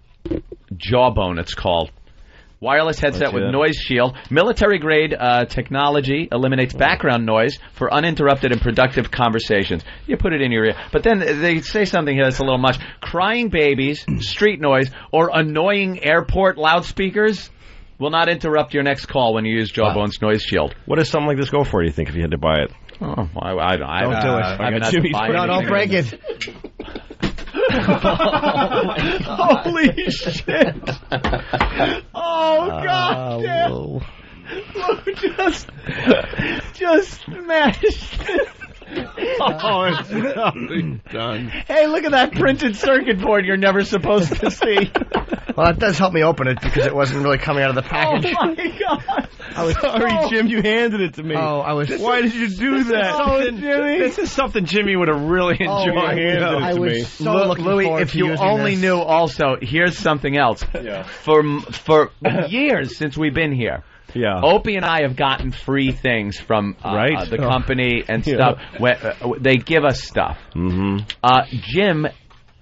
Jawbone, it's called. Wireless headset with noise shield. Military-grade technology eliminates background noise for uninterrupted and productive conversations. You put it in your ear. But then they say something here that's a little much. Crying babies, street noise, or annoying airport loudspeakers will not interrupt your next call when you use Jawbone's noise shield. What does something like this go for, do you think, if you had to buy it? Oh, I don't do it. No, don't break it. Holy shit! Oh god damn! Just smash it. Oh, it's done. Hey, look at that printed circuit board you're never supposed to see. Well, that does help me open it because it wasn't really coming out of the package. Oh my god! I was sorry, Jim. You handed it to me. Oh, I was. Why did you do that? Jimmy. This is something Jimmy would have really enjoyed. I was so looking Louis, forward if to you using only this. knew. Also, here's something else. Yeah. For years since we've been here. Yeah. Opie and I have gotten free things from the company and stuff. They give us stuff. Mm-hmm. Jim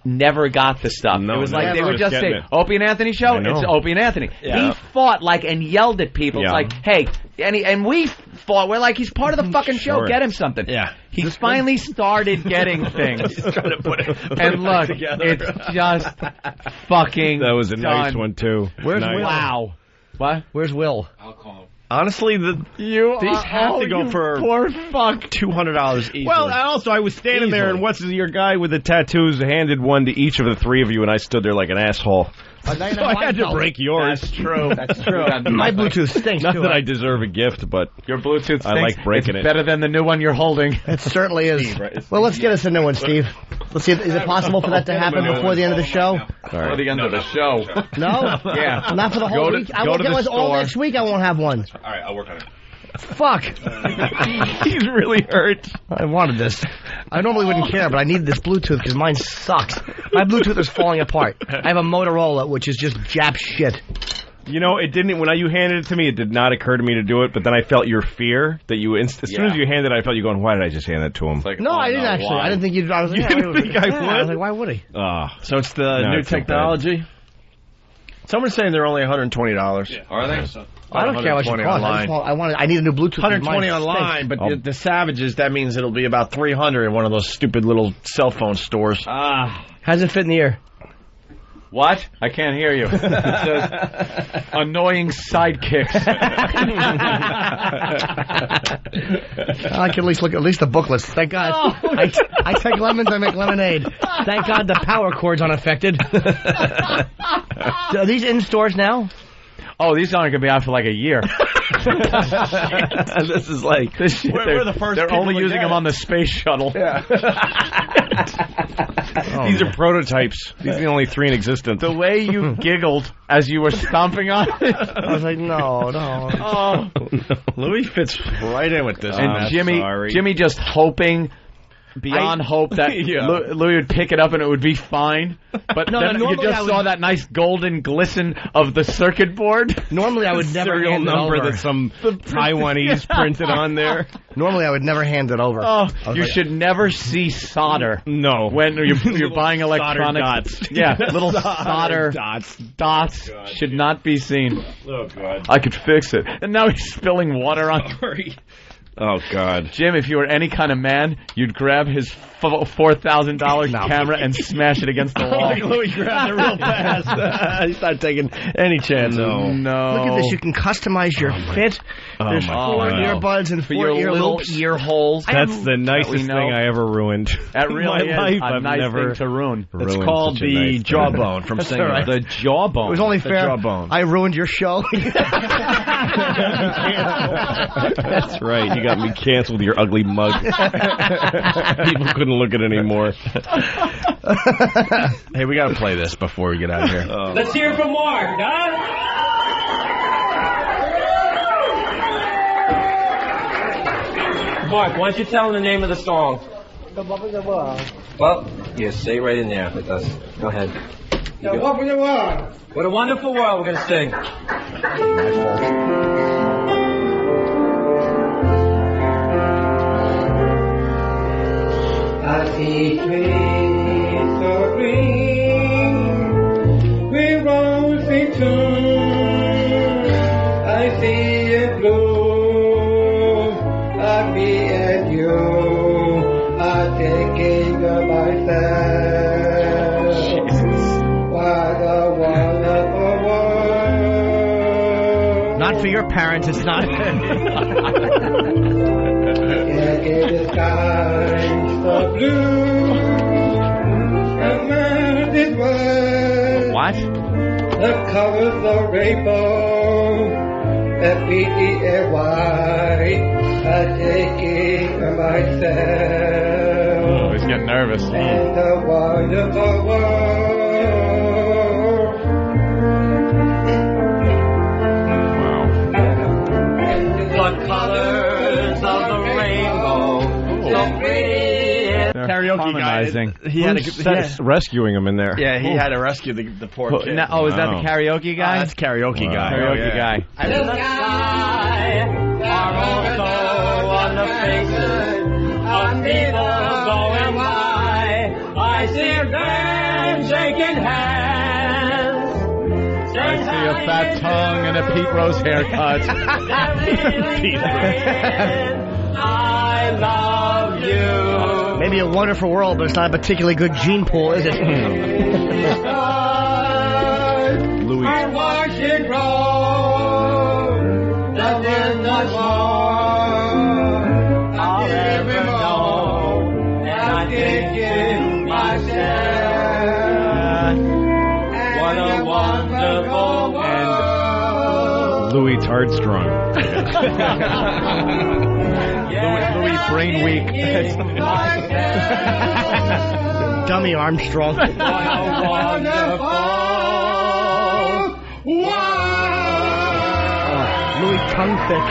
never got the stuff. No, it was like they would just say, it. Opie and Anthony show? It's Opie and Anthony. Yeah. He fought like and yelled at people. Yeah. It's like, hey, and we fought. We're like, he's part of the fucking show. Sure. Get him something. Yeah. He finally started getting things. He's trying to put it And look, together. it's just fucking That was a nice done. one, too. Where's nice. Will? Wow. What? Where's Will? I'll call him. Honestly, these have to go for poor fuck. $200 easily. Well, and also I was standing there, and your guy with the tattoos handed one to each of the three of you, and I stood there like an asshole. So I had to break yours. That's true. That's true. My Bluetooth stinks Not too. that I deserve a gift, but Your Bluetooth stinks. I like breaking it's it. better than the new one you're holding. It certainly is. Well, let's get us a new one, Steve. Let's see. Is it possible for that to happen before the end of the show? Before the end of the show. No. Yeah. Not for the whole Go to- week. I go won't to get the one all store. next week. I won't have one. All right, I'll work on it. Fuck. He's really hurt. I wanted this. I normally wouldn't care, but I needed this Bluetooth because mine sucks. My Bluetooth is falling apart. I have a Motorola, which is just Jap shit. You know, it didn't. When you handed it to me, it did not occur to me to do it. But then I felt your fear that you. As soon as you handed it, I felt you going, "Why did I just hand that to him?" No, I didn't actually. why? I didn't think you'd. I was like, You didn't think I would? I was like, why would he? So it's the new it's so bad. technology. Someone's saying they're only $120. Are they? I don't care what you cost. I need a new Bluetooth. 120 Mine online, stinks. but the Savages, that means it'll be about 300 in one of those stupid little cell phone stores. How's it fit in the ear? What? I can't hear you. It says annoying sidekicks. I can at least look at the booklets. Thank God. I take lemons, I make lemonade. Thank God the power cord's unaffected. Are these in stores now? Oh, these aren't going to be out for like a year. This is like we're the first. They're only using them on the space shuttle. Yeah. These are prototypes. These are the only 3 in existence. The way you giggled as you were stomping on it, I was like, no. Oh, Louis fits right in with this. and Jimmy just hoping beyond hope that Louis would pick it up and it would be fine. But then you just saw that nice golden glisten of the circuit board. Normally I would never serial hand it number over. that some Taiwanese printed on there. Normally I would never hand it over. Oh, you should never see solder. No. When you're buying electronics. dots. Yeah, little solder dots should not be seen. Oh, God. I could fix it. And now he's spilling water on. Oh, God. Jim, if you were any kind of man, you'd grab his $4,000 camera and smash it against the wall. Louis grabbed it real fast. He's not taking any chance. No. Look at this. You can customize your fit. There's 4 earbuds and 4 your ear little loops. ear holes. That's the nicest thing I ever ruined. That really in is my life, a I've nice never thing to ruin. It's called the jawbone from That's Singular. all right. The jawbone. It was only The fair. jawbone. I ruined your show. That's right. You got me canceled, your ugly mug. People couldn't look at it anymore. Hey, we got to play this before we get out of here. Let's hear from Mark, huh? Mark, why don't you tell him the name of the song? Well, you say it right in there if it does. Go ahead. What a wonderful world we're going to sing. I see trees so green, with rosy tune. I see it bloom, like me and you are thinking of myself. What a wonderful world. Not for your parents, it's not. The sky so blue, and man is white. What? The colors of rainbow, F-E-E-R-Y. I'm thinking of myself. Oh, he's getting nervous. And the wonderful world. What colors of the rainbow, so pretty. Karaoke guy. He had rescuing him in there. Yeah, he had to rescue the poor kid. Is that the karaoke guy? That's karaoke guy. Karaoke guy. And the sky are also on the faces of people going by. I see them shaking hands. I see a fat tongue and a Pete Rose haircut. I love you. Maybe a wonderful world, but it's not a particularly good gene pool, is it? Louis. I watch it grow. That there's much more I'll ever know. And I'm thinking myself, what a wonderful world. Louis Tardstrong. Louis Brain Week. Dummy Armstrong. What a wonderful world. Louis tongue thick.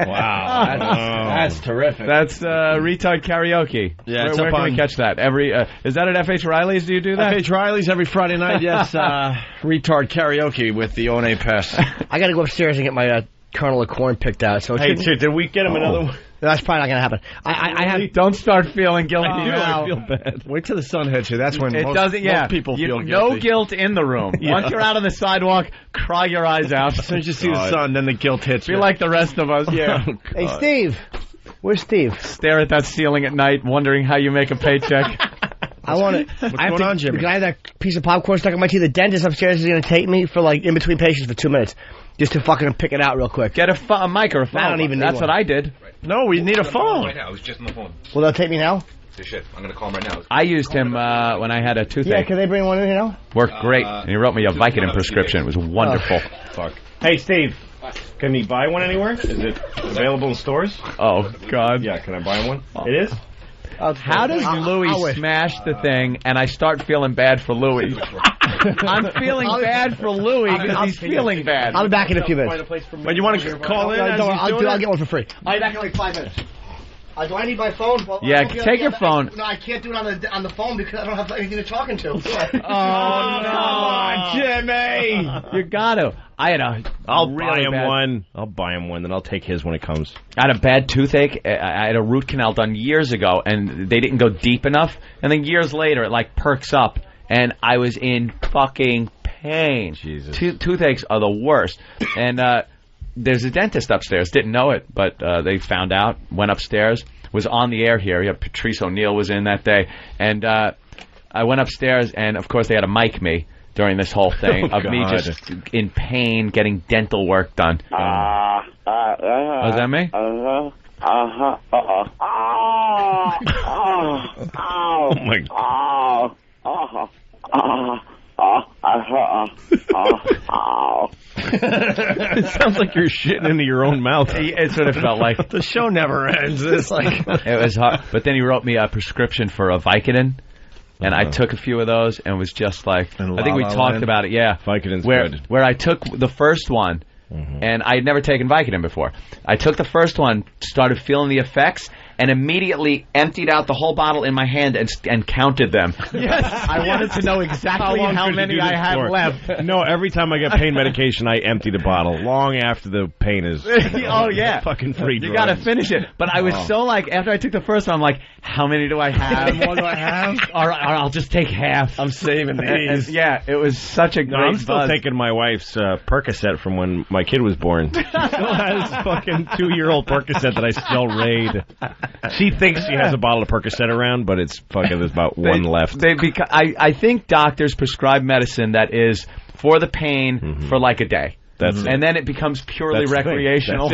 Wow, that's terrific. That's retard karaoke. Yeah, it's where up can on- we catch that? Every is that at F.H. Riley's? Do you do that? F.H. Riley's every Friday night, yes. Retard karaoke with the One Pest. I got to go upstairs and get my kernel of corn picked out. So Hey, did we get him another one? That's probably not going to happen. I have. Don't start feeling guilty I now. feel bad. Wait till the sun hits you. That's when It most, doesn't. Yeah, most people feel guilty. no guilt in the room. Yeah. Once you're out on the sidewalk, cry your eyes out. As soon as you see the sun, then the guilt hits Be you. like the rest of us. Yeah. Hey, Steve. Where's Steve? Stare at that ceiling at night, wondering how you make a paycheck. I want to. What's going on, Jimmy? The guy that piece of popcorn stuck in my teeth. The dentist upstairs is going to take me for like in between patients for 2 minutes, just to fucking pick it out real quick. Get a mic or a phone. I don't even need That's one. what I did. No, we need a phone. Right now, I was just on the phone. Well, they'll take me now. Say shit. I'm gonna call him right now. I used him when I had a Yeah, toothache. can they bring one in here now? Worked great. And he wrote me a Vicodin prescription. It was wonderful. Fuck. Hey, Steve. Can he buy one anywhere? Is it available in stores? Oh, God. Yeah, can I buy one? It is? How does Louis smash the thing and I start feeling bad for Louis? I'm feeling bad for Louis because he's feeling bad. I'll be back in a few minutes. But you want to call in? I'll get one for free. I'll be back in like 5 minutes. Do I need my phone? Well, Yeah, I don't feel take your like phone. No, I can't do it on the phone because I don't have anything to talking to. Oh, no. Jimmy! You got to. I had a I'll really buy him bad- one. I'll buy him one, then I'll take his when it comes. I had a bad toothache. I had a root canal done years ago, and they didn't go deep enough. And then years later, it like perks up, and I was in fucking pain. Jesus. Toothaches are the worst. And there's a dentist upstairs. Didn't know it, but they found out. Went upstairs. Was on the air here. Yeah, Patrice O'Neill was in that day, and I went upstairs, and of course they had to mic me during this whole thing of me God. just in pain getting dental work done. Was that me? Oh my It sounds like you're shitting into your own mouth. It's what it felt like. The show never ends. It's like It was hard. But then he wrote me a prescription for a Vicodin, and I took a few of those and was just like, And I think we La La talked Land. about it, yeah. Vicodin's where, good. Where I took the first one, and I had never taken Vicodin before. I took the first one, started feeling the effects, and immediately emptied out the whole bottle in my hand and counted them. Yes. I wanted to know exactly how many I had left. No, every time I get pain medication, I empty the bottle long after the pain is. Oh, yeah. Fucking free You drugs. gotta finish it. But I was Oh. so like, after I took the first one, I'm like, how many do I have? What do I have? or I'll just take half. I'm saving And- these. yeah, it was such a No, great I'm still buzz. taking my wife's Percocet from when my kid was born. She still has fucking 2-year-old Percocet that I still raid. She thinks she has a bottle of Percocet around, but it's fucking there's about one left. I think doctors prescribe medicine that is for the pain for like a day. That's it. And then it becomes purely That's the thing. recreational.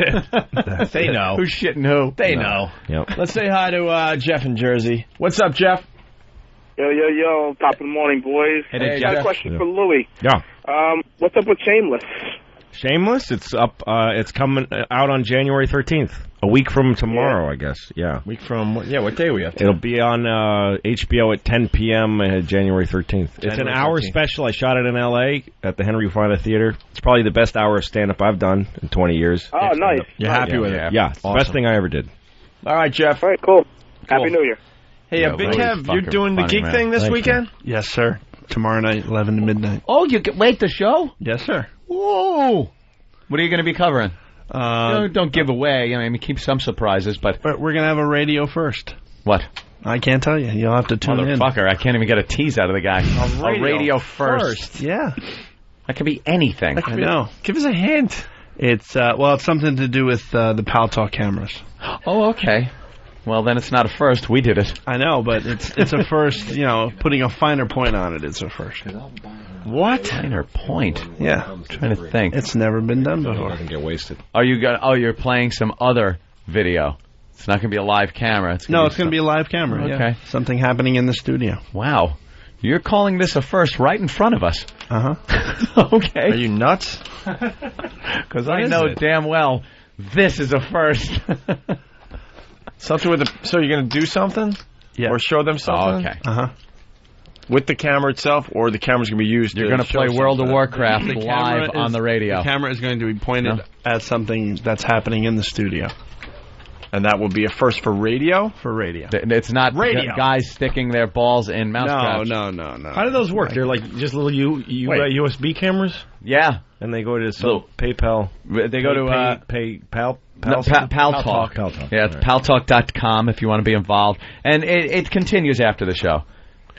That's it. They know. Who's shitting who? They know. Yep. Let's say hi to Jeff in Jersey. What's up, Jeff? Yo, top of the morning, boys. Hey, I got a Jeff. question for Louis. Yeah. What's up with Shameless? Shameless, it's up. It's coming out on January 13th, a week from tomorrow, I guess. Yeah. Week from what day we have? It'll be on HBO at 10 p.m. January 13th. It's an January hour 13th. special. I shot it in L.A. at the Henry Fonda Theater. It's probably the best hour of stand-up I've done in 20 years. Oh, nice. You're happy with it? Yeah, it's the best thing I ever did. All right, Jeff. All right, cool. Happy New Year. Hey, Yeah, Big Louis Kev, you're fucking doing the funny, geek man. thing this Thanks, weekend? Yes, sir. Tomorrow night, 11 to midnight. Oh, you can wait the show? Yes, sir. Whoa! What are you going to be covering? Don't give away. I mean, keep some surprises, but But we're going to have a radio first. what? I can't tell you. You'll have to tune in. Motherfucker, I can't even get a tease out of the guy. A radio first. Yeah. That could be anything. I know. Give us a hint. It's it's something to do with the Pal Talk cameras. Oh, okay. Well, then it's not a first. We did it. I know, but it's a first. Putting a finer point on it. It's a first. What? Finer point. Yeah. I'm trying to think. It's never been done before. Doesn't get wasted. Are you going? Oh, you're playing some other video. It's not going to be a live camera. It's No, it's going to be a live camera. Okay. Yeah. Something happening in the studio. Wow. You're calling this a first right in front of us. Uh-huh. Okay. Are you nuts? Because I know damn well this is a first. Something with the. So you're going to do something? Yeah. Or show them something? Oh, okay. Uh-huh. with the camera itself, or the camera's going to be used. You're going to play World of Warcraft live on the radio. The camera is going to be pointed at something that's happening in the studio. And that will be a first for radio? For radio. It's not radio. Guys sticking their balls in mousetraps. No. How do those work? They're like just little USB cameras? Yeah. And they go to PayPal. They go to PayPal. Paltalk. Yeah, it's paltalk.com if you want to be involved. And it continues after the show.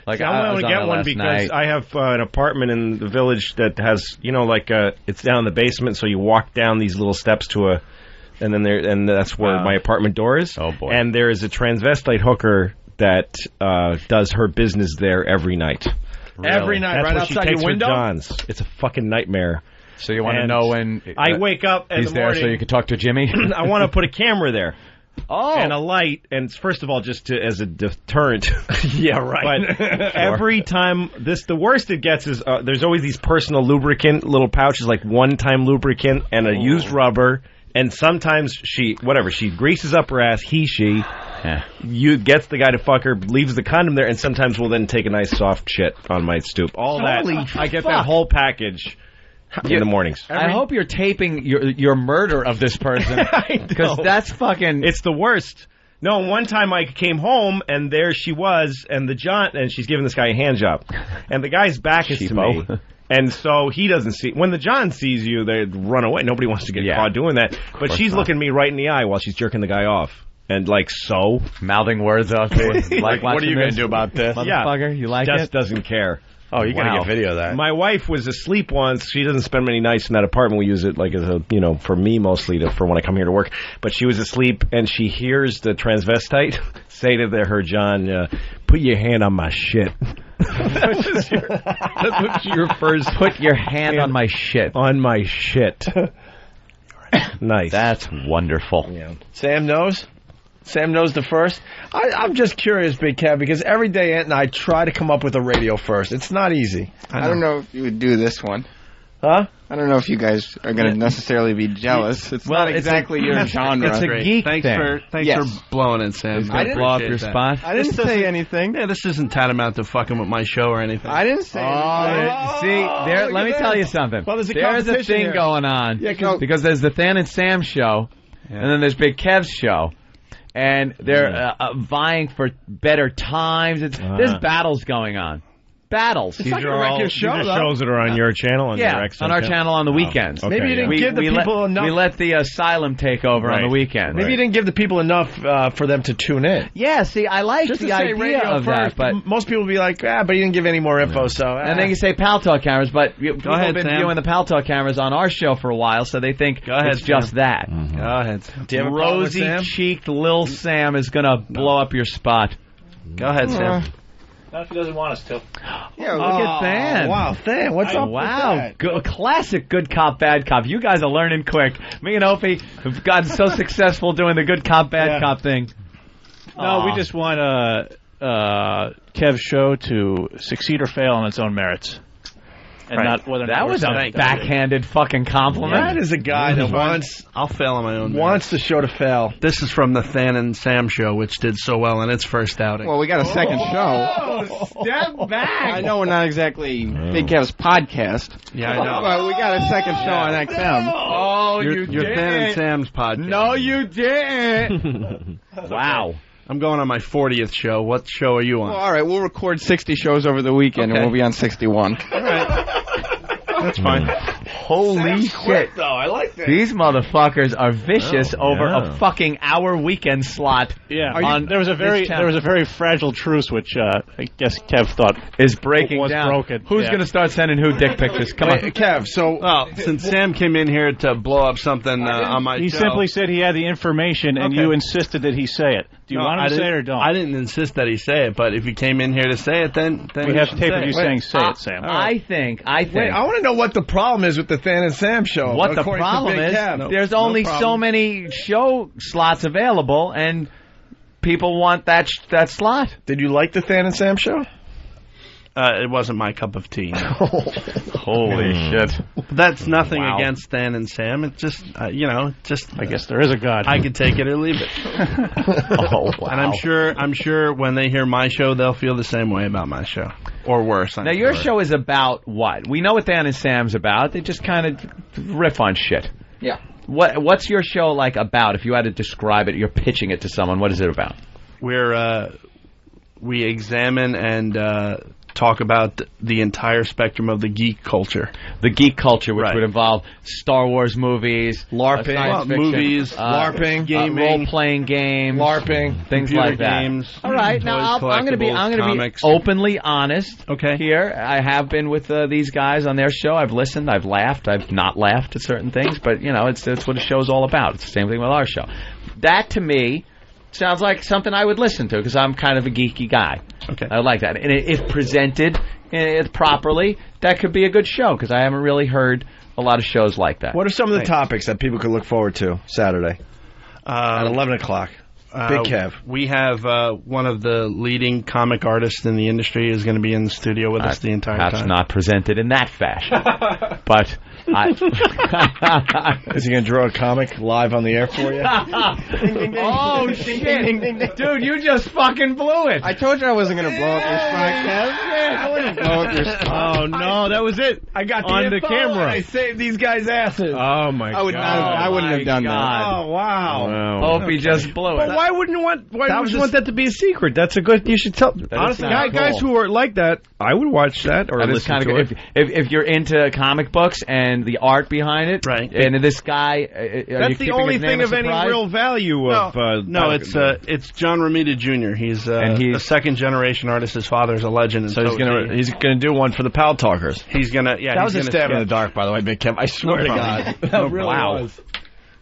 Like I want to get one because I have an apartment in the village that has, it's down in the basement, so you walk down these little steps to and that's where my apartment door is. Oh boy! And there is a transvestite hooker that does her business there every night. Really? Every night, that's right where outside she takes your window. Her Johns. It's a fucking nightmare. So you want to know when I wake up in he's the morning, there, so you can talk to Jimmy. I want to put a camera there. Oh, and a light, and first of all, just as a deterrent. Yeah, right. But every time, the worst it gets is there's always these personal lubricant little pouches, like one-time lubricant and a used rubber. And sometimes she greases up her ass, she gets the guy to fuck her, leaves the condom there, and sometimes will then take a nice soft shit on my stoop. I get that whole package in the mornings. I hope you're taping your murder of this person, because that's fucking... It's the worst. No, one time I came home, and there she was, and she's giving this guy a hand job. And the guy's back is to me. And so he doesn't see. When the John sees you, they run away. Nobody wants to get caught doing that. But she's looking me right in the eye while she's jerking the guy off. And mouthing words off. Like what are you going to do about this? Motherfucker, you like just doesn't care. Oh, you got to get video of that. My wife was asleep once. She doesn't spend many nights in that apartment. We use it for me mostly for when I come here to work. But she was asleep, and she hears the transvestite say to her John, "Put your hand on my shit." That's what your first. Put your hand on my shit. On my shit. Nice. That's wonderful. Yeah. Sam knows. Sam knows the first. I'm just curious, Big Kev, because every day Ant and I try to come up with a radio first. It's not easy. I don't know if you would do this one. Huh? I don't know if you guys are going to necessarily be jealous. It's not exactly your genre. It's a geek Thanks thing. for blowing it, Sam. I didn't blow up your spot. I didn't say anything. Yeah, this isn't tantamount to fucking with my show or anything. I didn't say anything. Let me tell you something. Well, there's a thing going on. Yeah, because there's the Than and Sam show, and then there's Big Kev's show. And they're vying for better times. There's battles going on. Battles. It's like a regular show, these are shows that are on your channel? On your on our channel on the weekends. Okay, maybe you didn't give the people enough. We let the Asylum take over on the weekends. Maybe you didn't give the people enough for them to tune in. Yeah, see, I like just the idea of that. But most people will be like, but you didn't give any more info, so... And then you say Pal Talk cameras, but people have been viewing the Pal Talk cameras on our show for a while, so they think it's just that. Mm-hmm. Go ahead, Sam. Rosy-cheeked Lil Sam is going to blow up your spot. Go ahead, Sam. Not if he doesn't want us to. Yeah, look at Than. Wow, Than, what's up with that? Classic good cop, bad cop. You guys are learning quick. Me and Opie have gotten so successful doing the good cop, bad cop thing. No, we just want Kev's show to succeed or fail on its own merits. And not whether that was a backhanded fucking compliment. That is a guy that I'll fail on my own. Wants the show to fail. This is from the Than and Sam show, which did so well in its first outing. Well, we got a second show. Step back. I know we're not exactly Big Kev's podcast. Yeah, I know. But we got a second show on XM. Oh, you're Than and Sam's podcast. No, you didn't. Wow. I'm going on my 40th show. What show are you on? Well, all right, we'll record 60 shows over the weekend, and we'll be on 61. All right. That's fine. Holy shit. Though. I like that. These motherfuckers are vicious over a fucking hour weekend slot. Yeah. There was a very fragile truce, which I guess Kev thought is breaking was down. Broken. Who's going to start sending who dick pictures? Come on, Kev. So, since Sam came in here to blow up something on my show, he simply said he had the information, and you insisted that he say it. Do you want him to say it or don't? I didn't insist that he say it, but if he came in here to say it, then we have tape of you saying "say it, Sam." I think. Wait, I want to know what the problem is with the Than and Sam show. What the problem is? There's only so many show slots available, and people want that slot. Did you like the Than and Sam show? It wasn't my cup of tea. Holy shit! But that's nothing Wow. against Stan and Sam. It's just, just. I guess there is a God. I could take it or leave it. Oh, wow. And I'm sure when they hear my show, they'll feel the same way about my show, or worse. Now, your show is about what? We know what Dan and Sam's about. They just kind of riff on shit. Yeah. What's your show like about? If you had to describe it, you're pitching it to someone. What is it about? We examine and talk about the entire spectrum of the geek culture. The geek culture, which would involve Star Wars movies, LARPing, science fiction, movies, LARPing, gaming, role-playing games, LARPing, things computer like that. games. All right, now I'm going to be openly honest. Okay. Here, I have been with these guys on their show. I've listened, I've laughed, I've not laughed at certain things, but it's what a show's all about. It's the same thing with our show. That to me sounds like something I would listen to because I'm kind of a geeky guy. Okay. I like that. And if presented properly, that could be a good show because I haven't really heard a lot of shows like that. What are some of the topics that people could look forward to Saturday at 11 o'clock? Big Kev. We have one of the leading comic artists in the industry is going to be in the studio with us the entire Perhaps time. not presented in that fashion. But is he going to draw a comic live on the air for you? Oh, shit. Dude, you just fucking blew it. I told you I wasn't going to blow up your spot, Kev. I wouldn't blow up your spot. Oh, no, that was it. I got on the info camera. and I saved these guys' asses. Oh, my God. I wouldn't have done that. Oh, wow. Hope he just blew it. But why wouldn't you want that to be a secret? That's a good. You should tell. Honestly, guys who are like that, I would watch that or listen to it. If you're into comic books and the art behind it, right? And this guy, that's the only thing of any real value of. No, it's John Romita Jr. He's a second generation artist. His father's a legend. So he's gonna do one for the Pal Talkers. He's gonna that was a stab in the dark, by the way, Big Kev. I swear to God, that really was.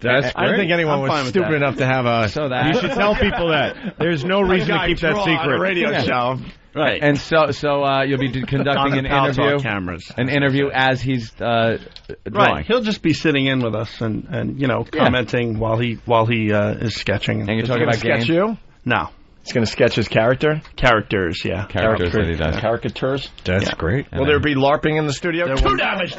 That's I don't think anyone was stupid enough to have a. So that you should tell people that there's no reason to keep that secret. Radio show. Right, and so you'll be conducting an interview, an interview as he's drawing. Right, he'll just be sitting in with us and commenting while he is sketching. And you're talking about sketch you? No, he's going to sketch his characters. Yeah, characters that he does. Caricatures. That's great. Will there be LARPing in the studio? Two damage.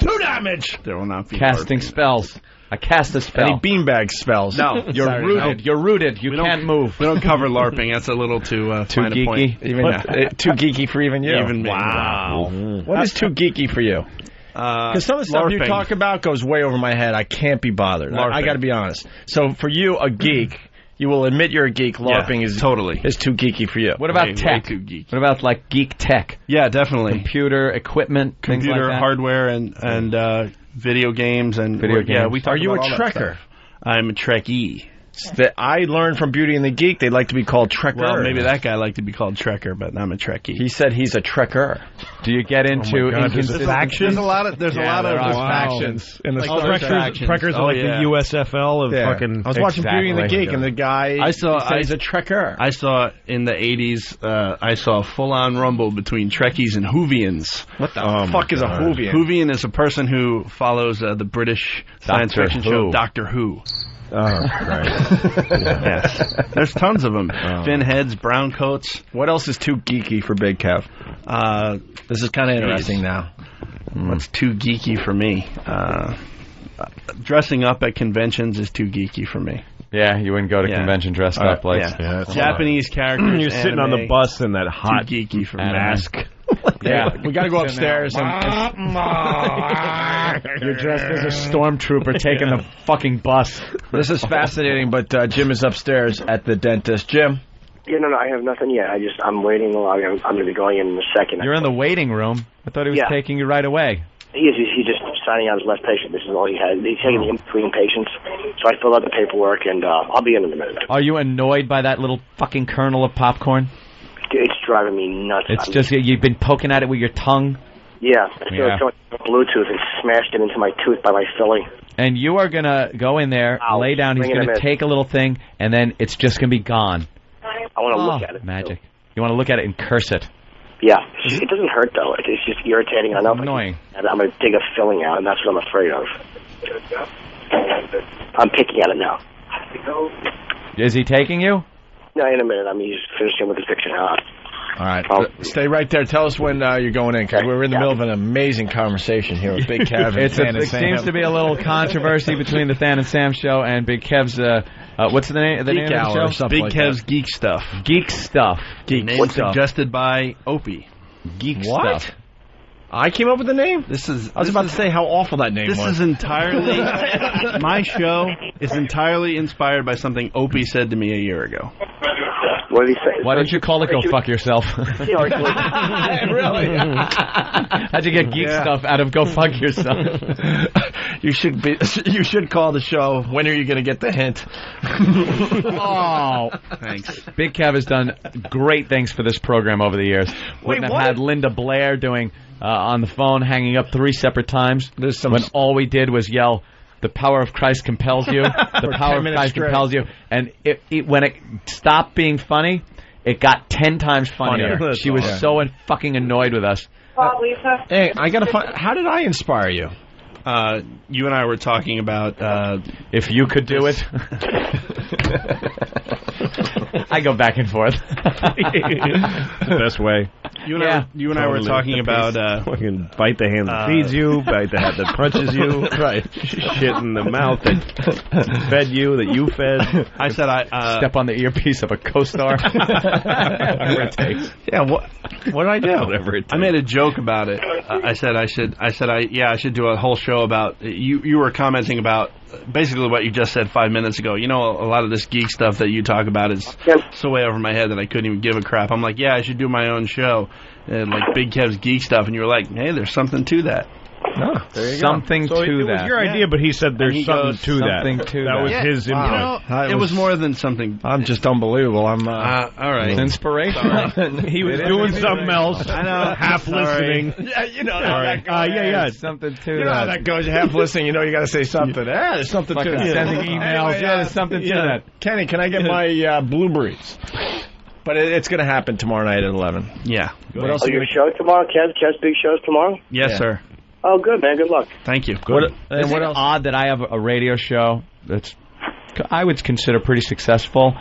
There will not be casting spells. I cast a spell. Any beanbag spells? No, you're rooted. You're rooted. You can't move. We don't cover LARPing. That's a little too geeky. Too geeky for even you. Even me. Wow. What is too geeky for you? Because some of the stuff you talk about goes way over my head. I can't be bothered. I got to be honest. So for you, a geek, you will admit you're a geek. LARPing is too geeky for you. What about tech? Way too geeky. What about like geek tech? Yeah, definitely. Computer equipment, things like that? hardware, and video games and video games. Yeah, we talk Are you a about all that Trekker? stuff. I'm a Trekkie. That I learned from Beauty and the Geek, they like to be called Trekker. Well, maybe that guy liked to be called Trekker, but I'm a Trekkie. He said he's a Trekker. Do you get into factions? There's a lot of factions in the Star Wars. Trekkers are like the USFL of fucking. I was watching Beauty and the Geek, and the guy he's a Trekker. I saw in the 80s, I saw a full-on rumble between Trekkies and Whovians. What the fuck is a Whovian? Whovian is a person who follows the British science fiction show Doctor Who. Oh, right. Yes. There's tons of them. Fin heads, brown coats. What else is too geeky for Big Kev? This is kind of interesting now. What's too geeky for me? Dressing up at conventions is too geeky for me. Yeah, you wouldn't go to convention dressed up like Japanese characters. You're sitting on the bus in that hot too geeky for mask. Yeah, we got to go upstairs and you're dressed as a stormtrooper taking the fucking bus. This is fascinating, but Jim is upstairs at the dentist. Jim? Yeah, no, I have nothing yet. I'm waiting in the lobby. I'm going to be going in a second. You're in the waiting room. I thought he was taking you right away. He's just signing out his last patient. This is all he had. He's taking the in-between patients. So I filled out the paperwork, and I'll be in a minute. Are you annoyed by that little fucking kernel of popcorn? It's driving me nuts. It's just you've been poking at it with your tongue. Yeah, I feel like someone took Bluetooth and smashed it into my tooth by my filling. And you are going to go in there, lay down, he's going to take a little thing, and then it's just going to be gone. I want to look at it. Magic. You want to look at it and curse it. Yeah. It doesn't hurt, though. It's just irritating. I know. Annoying. I'm going to dig a filling out, and that's what I'm afraid of. I'm picking at it now. Is he taking you? No, in a minute. He's finishing with his picture now. All right. Stay right there. Tell us when you're going in, because we're in the middle of an amazing conversation here with Big Kev and Than and Sam. It seems to be a little controversy between the Than and Sam show and Big Kev's, what's the name of the show? Big Kev's Geek Stuff. Geek Stuff. Geek name suggested by Opie. Geek Stuff. I came up with the name? I was about to say how awful that name was. This is entirely... my show is entirely inspired by something Opie said to me a year ago. What did he say? Why didn't you call it Go Fuck Yourself? Really? How'd you get Geek Stuff out of Go Fuck Yourself? You should call the show. When are you going to get the hint? Oh, thanks. Big Kev has done great things for this program over the years. Wouldn't have had Linda Blair doing on the phone, hanging up 3 separate times. When all we did was yell, "The power of Christ compels you." The power of Christ compels you. And when it stopped being funny, it got 10 times funnier. She was so fucking annoyed with us. Hey, I gotta find. How did I inspire you? You and I were talking about if you could do it. I go back and forth. The best way. You and I were talking about fucking bite the hand that feeds you, bite the hand that punches you, right? Shit in the mouth that fed you, that you fed. I said step on the earpiece of a co-star. Whatever it takes. Yeah, what did I do? Whatever it takes. I made a joke about it. I said I should do a whole show about you were commenting about basically what you just said 5 minutes ago. You know, a lot of this geek stuff that you talk about is so way over my head that I couldn't even give a crap. I'm like, yeah, I should do my own show, like Big Kev's Geek Stuff, and you were like, hey, there's something to that. No, there you something go. to it that. was your idea, but he said there's something to that. That was his input. You know, it was more than something. I'm just unbelievable. I'm all right. It's inspirational. He was doing something else. I know. Half listening. Yeah, you know how that goes. Yeah. Something to you know how that goes. You're half listening. You know you got to say something. Yeah, there's something to that. Sending emails. Yeah, there's something to that. Kenny, can I get my blueberries? But it's going to happen tomorrow night at 11. Yeah. What else? Your show tomorrow, Kev's big show's tomorrow? Yes, sir. Oh, good, man. Good luck. Thank you. What else? Odd that I have a radio show that's I would consider pretty successful,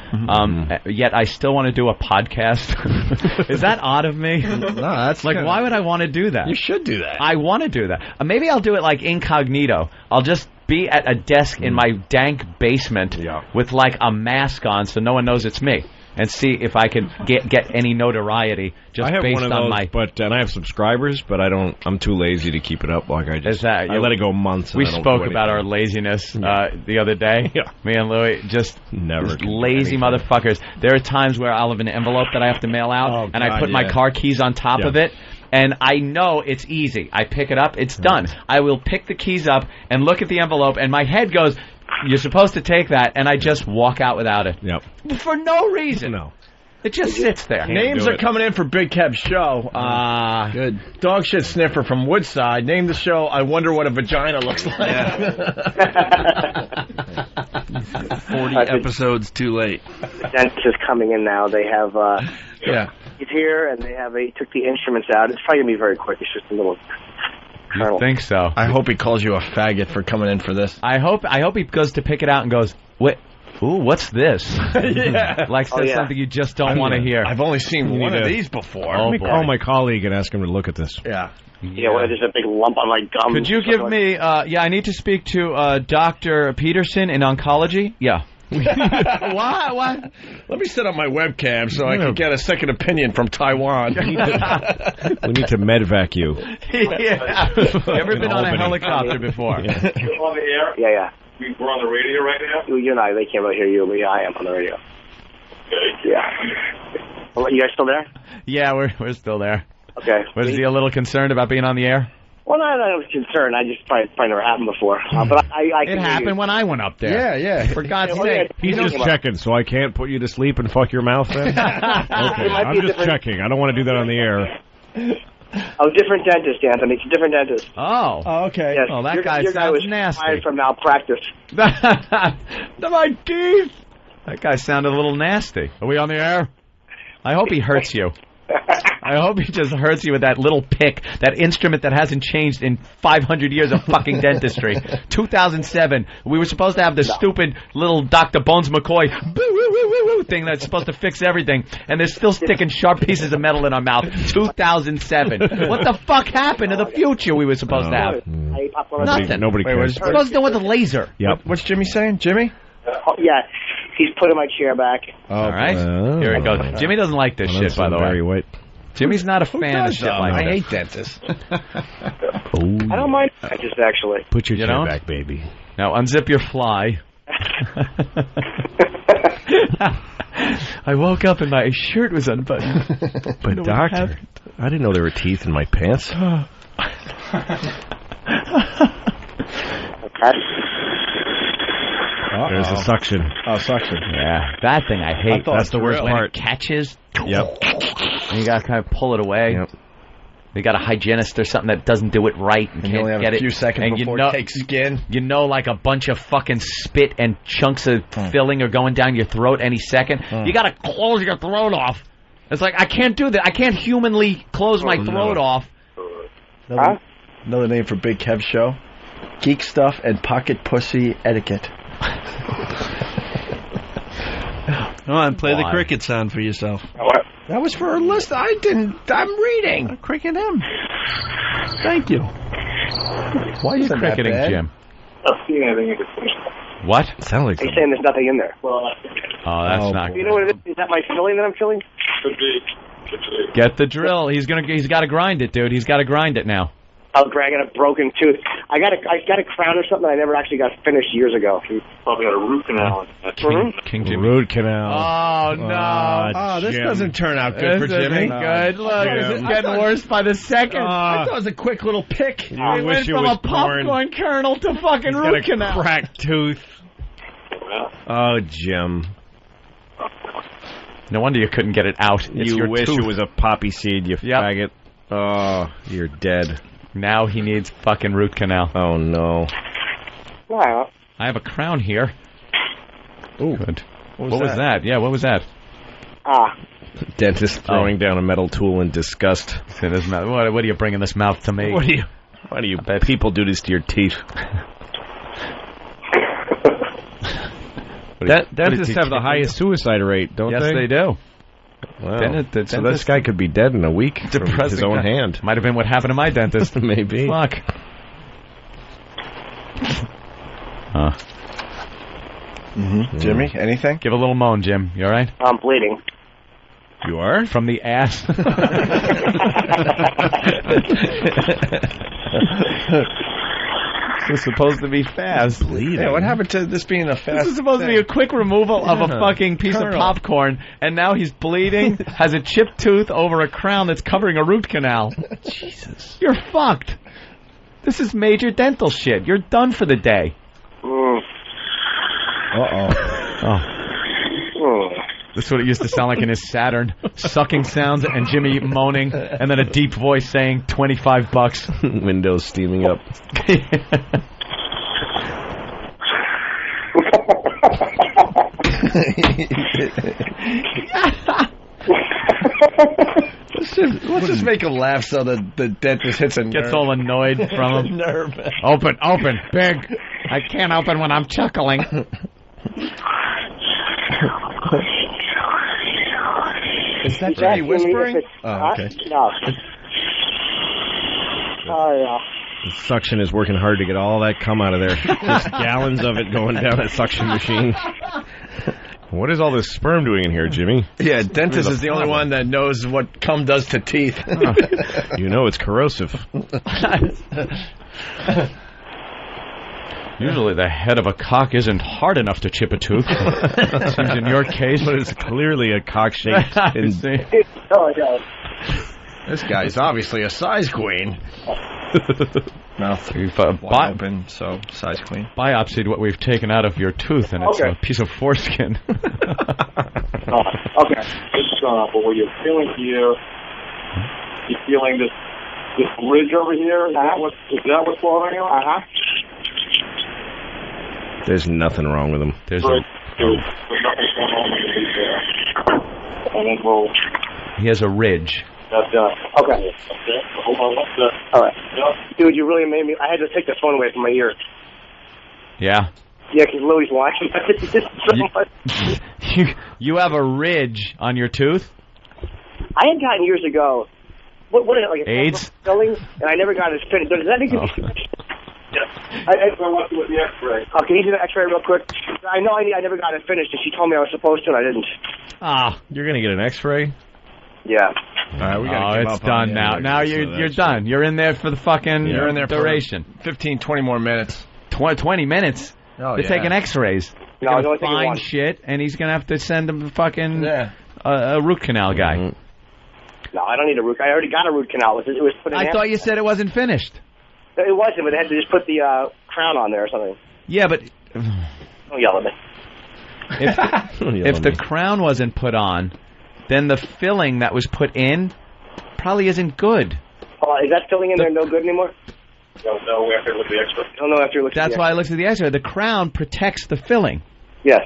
yet I still want to do a podcast. Is that odd of me? No, that's like, why would I want to do that? You should do that. I want to do that. Maybe I'll do it like incognito. I'll just be at a desk in my dank basement with like a mask on so no one knows it's me. And see if I can get any notoriety just I have based one of those, on my. And I have subscribers, but I don't. I'm too lazy to keep it up. Like I let it go months. We spoke about our laziness the other day. Yeah. Me and Louie just never lazy motherfuckers. There are times where I'll have an envelope that I have to mail out, and I put my car keys on top of it. And I know it's easy. I pick it up, it's done. I will pick the keys up and look at the envelope, and my head goes, "You're supposed to take that," and I just walk out without it. Yep. For no reason. No. It just sits there. Names are coming in for Big Kev's show. Good. Dog Shit Sniffer from Woodside. Name the show, I Wonder What a Vagina Looks Like. 40 episodes too late. The dentist is coming in now. They have... He's here, and he took the instruments out. It's probably going to be very quick. It's just a little... I think so. I hope he calls you a faggot for coming in for this. I hope he goes to pick it out and goes, "What? Ooh, what's this?" Like says something you just don't want to hear. I've only seen one of these before. Let me call my colleague and ask him to look at this. Yeah, well, there's a big lump on my gum. Could you give me? I need to speak to Dr. Peterson in oncology. Yeah. Why? Let me set up my webcam so I can get a second opinion from Taiwan. We need to medvac you. Yeah. Ever been on a helicopter before? You're on the air? Yeah. We're on the radio right now? You and I, they can't really hear you, but I am on the radio. Okay. Yeah. Well, you guys still there? Yeah, we're still there. Okay. Was he a little concerned about being on the air? Well, I was concerned. I just probably never happened before. But I it happened when I went up there. Yeah. For God's sake. He's just checking, so I can't put you to sleep and fuck your mouth then? Okay, I'm just checking. I don't want to do that on the air. Oh, different dentist, Anthony. It's a different dentist. Oh, okay. Yes. Oh, that guy your sounds was nasty. Fired from malpractice. My teeth. That guy sounded a little nasty. Are we on the air? I hope he hurts you. I hope he just hurts you with that little pick, that instrument that hasn't changed in 500 years of fucking dentistry. 2007, we were supposed to have the stupid little Dr. Bones McCoy thing that's supposed to fix everything, and they're still sticking sharp pieces of metal in our mouth. 2007. What the fuck happened to the future we were supposed to have? Nothing. Nobody cares. Wait, Supposed to do with a laser. Yep. What's Jimmy saying? Jimmy? Yeah, he's putting my chair back. All right. Here we go. Jimmy doesn't like this shit, by the way. Jimmy's not a fan of shit like that. I hate dentists. I don't mind dentists, actually. Put your chair don't? back, baby. Now unzip your fly. I woke up and my shirt was unbuttoned. But doctor, I didn't know there were teeth in my pants. There's the suction. Oh, suction. Yeah, that thing I hate. That's the worst when part. it catches. Yep. And you gotta kind of pull it away. Yep. You got a hygienist or something that doesn't do it right and you can't only have get a few it. seconds And before you know, it takes skin. You know, like a bunch of fucking spit and chunks of filling are going down your throat any second. You gotta close your throat off. It's like, I can't do that. I can't humanly close my throat off. Another name for Big Kev's show. Geek Stuff and Pocket Pussy Etiquette. Come on, play the cricket sound for yourself. That was for a list. I'm reading. Cricket him. Thank you. Why are you Isn't that cricketing, bad? Jim? I've seen anything. What? Sound like He's saying there's nothing in there. Oh, that's not You know what it is? Is that my filling that I'm filling? Could be. Get the drill. He's got to grind it, dude. He's got to grind it now. Oh, Greg, I got a broken tooth. I got a crown or something I never actually got finished years ago. Probably got a root canal. King Jimmy. Root canal. Oh, no. Oh, this Jim. doesn't turn out good for Jimmy. Good. Look, it's getting worse by the second. I thought it was a quick little pick. We went from a popcorn kernel to fucking He's root got a canal. cracked tooth. Oh, Jim. No wonder you couldn't get it out. It's You your wish tooth. it was a poppy seed, you faggot. Oh, you're dead. Now he needs fucking root canal. Oh, no. Wow. I have a crown here. Ooh. Good. What was that? Yeah, what was that? Dentist throwing down a metal tool in disgust. In his mouth. What are you bringing this mouth to me? Why do you people do this to your teeth? Dentists have the highest suicide rate, don't they? Yes, they do. Wow. So this guy could be dead in a week from his own hand. Might have been what happened to my dentist. Maybe. Fuck. Jimmy, anything? Give a little moan, Jim. You all right? I'm bleeding. You are? From the ass. This is supposed to be fast. Yeah, what happened to this being a fast This is supposed to be a quick removal of a fucking piece of popcorn, and now he's bleeding, has a chipped tooth over a crown that's covering a root canal. Jesus. You're fucked. This is major dental shit. You're done for the day. This is what it used to sound like in his Saturn. Sucking sounds and Jimmy moaning, and then a deep voice saying $25. Windows steaming up. Let's just make him laugh so the dentist hits a nerve. Gets all annoyed from him. Nervous. Open, big. I can't open when I'm chuckling. Is that Jimmy whispering? Oh, okay. No. Oh, yeah. The suction is working hard to get all that cum out of there. Just gallons of it going down that suction machine. What is all this sperm doing in here, Jimmy? Yeah, dentist is the only one that knows what cum does to teeth. You know it's corrosive. Usually the head of a cock isn't hard enough to chip a tooth. Seems in your case, but it's clearly a cock-shaped. Oh, yeah. This guy's obviously a size queen. Mouth wide open, so size queen. Biopsied what we've taken out of your tooth, and it's a piece of foreskin. Okay, this is but what you're feeling here, you're feeling this ridge over here. Is that what's bothering you? There's nothing wrong with him. There's nothing going on with you there. And then we'll... He has a ridge. That's done. Okay. Hold on. All right. Dude, you really made me. I had to take the phone away from my ear. Yeah. Yeah, because Louie's watching so much. You have a ridge on your tooth? I had gotten years ago. What is it, like AIDS? Filling, and I never got it finished. Does that need to be finished? Yeah. I want to with the X-ray. Oh, can you do the X-ray real quick? I know I never got it finished, and she told me I was supposed to, and I didn't. You're gonna get an X-ray? Yeah. All right, we gotta give it's up done on now. Now you're done. You're in there for the fucking You're in there duration. For 15, 20 more minutes. 20 minutes? Oh, They're taking X-rays. No, I was only They're taking gonna one. find shit, and he's gonna have to send him fucking a root canal guy. Mm-hmm. No, I don't need a root. I already got a root canal. It was put in. I thought you said it wasn't finished. It wasn't, but they had to just put the crown on there or something. Yeah, but Don't yell at me. if the crown wasn't put on, then the filling that was put in probably isn't good. Oh, is that filling in there no good anymore? Don't know after you look at the X-ray. Don't know after you look at the That's why I looked at the X-ray. The crown protects the filling. Yes.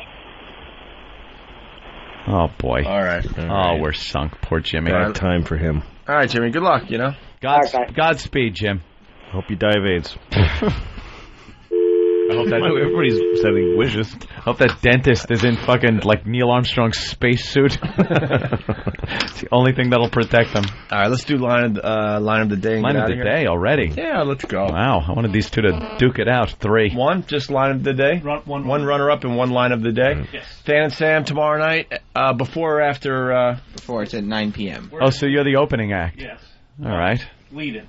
Oh, boy. All right. Oh, we're sunk. Poor Jimmy. Bad time for him. All right, Jimmy. Good luck, you know. Godspeed, Jim. Hope you die of AIDS. I hope that everybody's sending wishes. Hope that dentist is in fucking like Neil Armstrong's spacesuit. It's the only thing that'll protect them. All right, let's do line of the day. And Line of the day already. Yeah, let's go. Wow, I wanted these two to duke it out. 3. Just line of the day. One runner-up and one line of the day. Yes. Dan and Sam tomorrow night. Before or after? Before, it's at 9 p.m. Oh, so you're the opening act. Yes. All right. Lead in.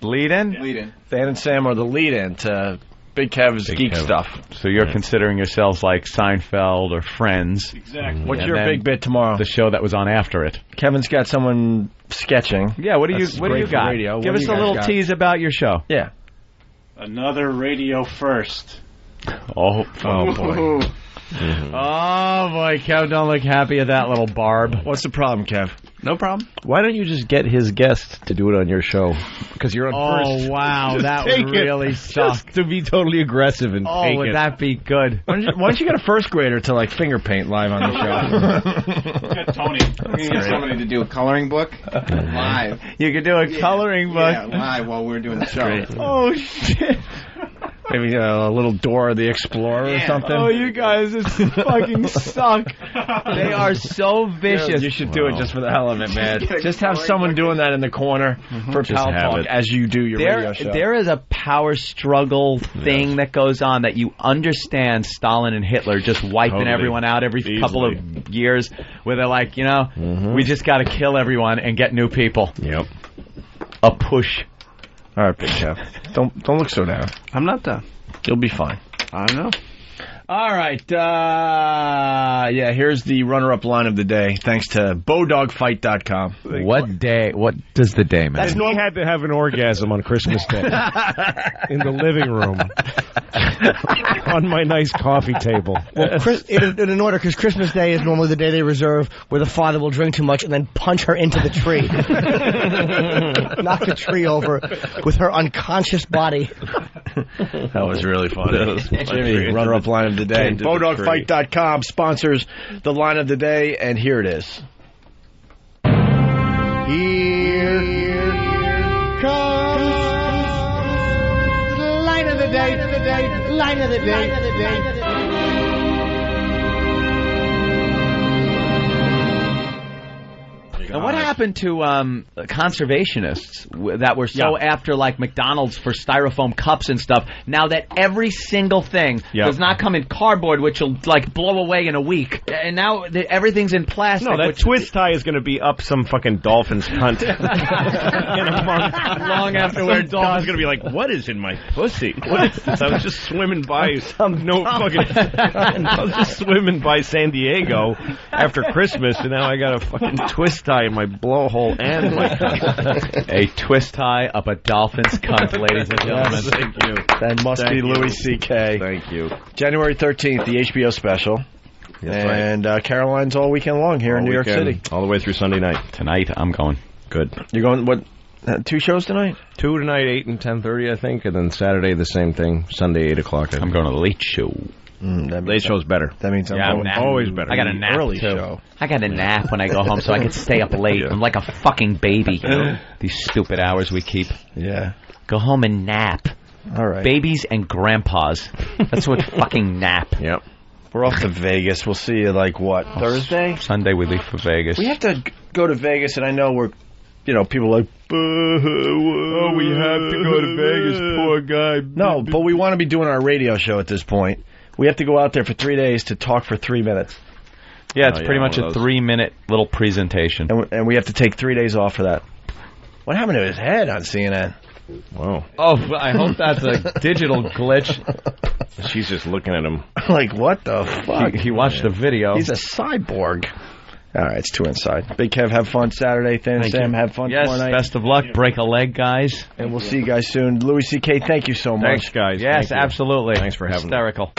Lead in? Lead in. Dan and Sam are the lead-in to Big Kev's Geek Stuff. So you're considering yourselves like Seinfeld or Friends. Exactly. What's your big bit tomorrow? The show that was on after it. Kevin's got someone sketching. Yeah, what do you got? Radio. Give us a little tease about your show. Yeah. Another radio first. Oh boy. Oh boy, Kev, don't look happy at that little barb. What's the problem, Kev? No problem. Why don't you just get his guest to do it on your show? Because you're on first. Oh, wow, Just that take would it. really suck. Just to be totally aggressive and Oh, take would it. that be good? Why don't you get a first grader to like finger paint live on the show? Get Tony. We need somebody to do a coloring book live. You could do a coloring book. Yeah, live while we're doing the show. Oh, shit. Maybe a little Dora the Explorer or something. Oh, you guys fucking suck. They are so vicious. You should do it just for the hell of it, man. Just have someone doing that in the corner for Just Pal have Talk it. as you do your radio show. There is a power struggle thing that goes on that you understand Stalin and Hitler just wiping Totally. everyone out every couple of years where they're like, we just got to kill everyone and get new people. Yep. A push. All right, Big Kev. Don't look so down. I'm not done. You'll be fine. I know. All right. Here's the runner-up line of the day, thanks to BowDogFight.com. What day? What does the day matter? He had to have an orgasm on Christmas Day in the living room on my nice coffee table. Well, in order, because Christmas Day is normally the day they reserve where the father will drink too much and then punch her into the tree. Knock the tree over with her unconscious body. That was really funny. Jimmy, runner-up line of the day. BowDogFight.com sponsors the line of the day, and here it is. Here comes line of the day, line of the day. And what happened to conservationists that were so after like McDonald's for styrofoam cups and stuff? Now that every single thing does not come in cardboard, which will like blow away in a week, and now everything's in plastic. No, that twist tie is going to be up some fucking dolphin's cunt in a month. Long after we're done. Dolphin's going to be like, "What is in my pussy? What is this? I was just swimming by I was just swimming by San Diego after Christmas, and now I got a fucking twist tie in my blowhole and my cunt." A twist tie up a dolphin's cunt, ladies and gentlemen. Thank you. That must be Louis C.K. Thank you. January 13th, the HBO special. And Caroline's all weekend long here in New York City. All the way through Sunday night. Tonight, I'm going. Good. You're going, what, 2 shows tonight? 2 tonight, 8 and 10:30, I think, and then Saturday the same thing, Sunday 8 o'clock. I'm going to the Late Show. Late show's better. That means I'm always better. I got a nap early too. show. I got a nap when I go home, so I can stay up late. I'm like a fucking baby. These stupid hours we keep. Yeah. Go home and nap. All right. Babies and grandpas. That's what fucking nap. Yep. We're off to Vegas. We'll see you Thursday? Sunday we leave for Vegas. We have to go to Vegas, and I know people are like, oh, we have to go to Vegas, poor guy. No, but we want to be doing our radio show at this point. We have to go out there for 3 days to talk for 3 minutes. Yeah, it's pretty much a 3-minute little presentation. And we have to take 3 days off for that. What happened to his head on CNN? Whoa. Oh, I hope that's a digital glitch. She's just looking at him. Like, what the fuck? He watched the video. He's a cyborg. All right, it's 2 Inside. Big Kev, have fun Saturday. Thin Sam, have fun tomorrow night. Best of luck. Break a leg, guys. And we'll see you guys soon. Louis C.K., thank you so much. Thanks, guys. Yes, absolutely. Thanks for having me. Hysterical.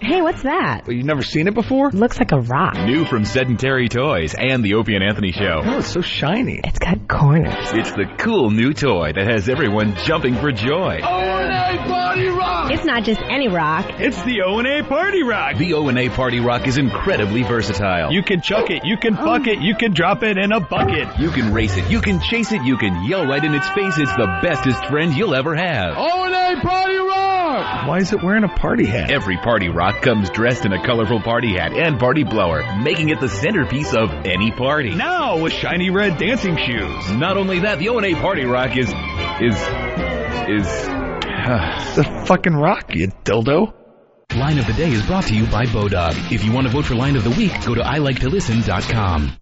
Hey, what's that? Well, you've never seen it before? Looks like a rock. New from Sedentary Toys and the Opie and Anthony Show. Oh, it's so shiny. It's got corners. It's the cool new toy that has everyone jumping for joy. O&A Party Rock! It's not just any rock. It's the O&A Party Rock. The O&A Party Rock is incredibly versatile. You can chuck it, you can fuck it, you can drop it in a bucket. You can race it, you can chase it, you can yell right in its face. It's the bestest friend you'll ever have. O&A Party Rock! Why is it wearing a party hat? Every Party Rock comes dressed in a colorful party hat and party blower, making it the centerpiece of any party. Now with shiny red dancing shoes. Not only that, the O&A Party Rock is the fucking rock, you dildo. Line of the Day is brought to you by Bodog. If you want to vote for Line of the Week, go to iliketolisten.com.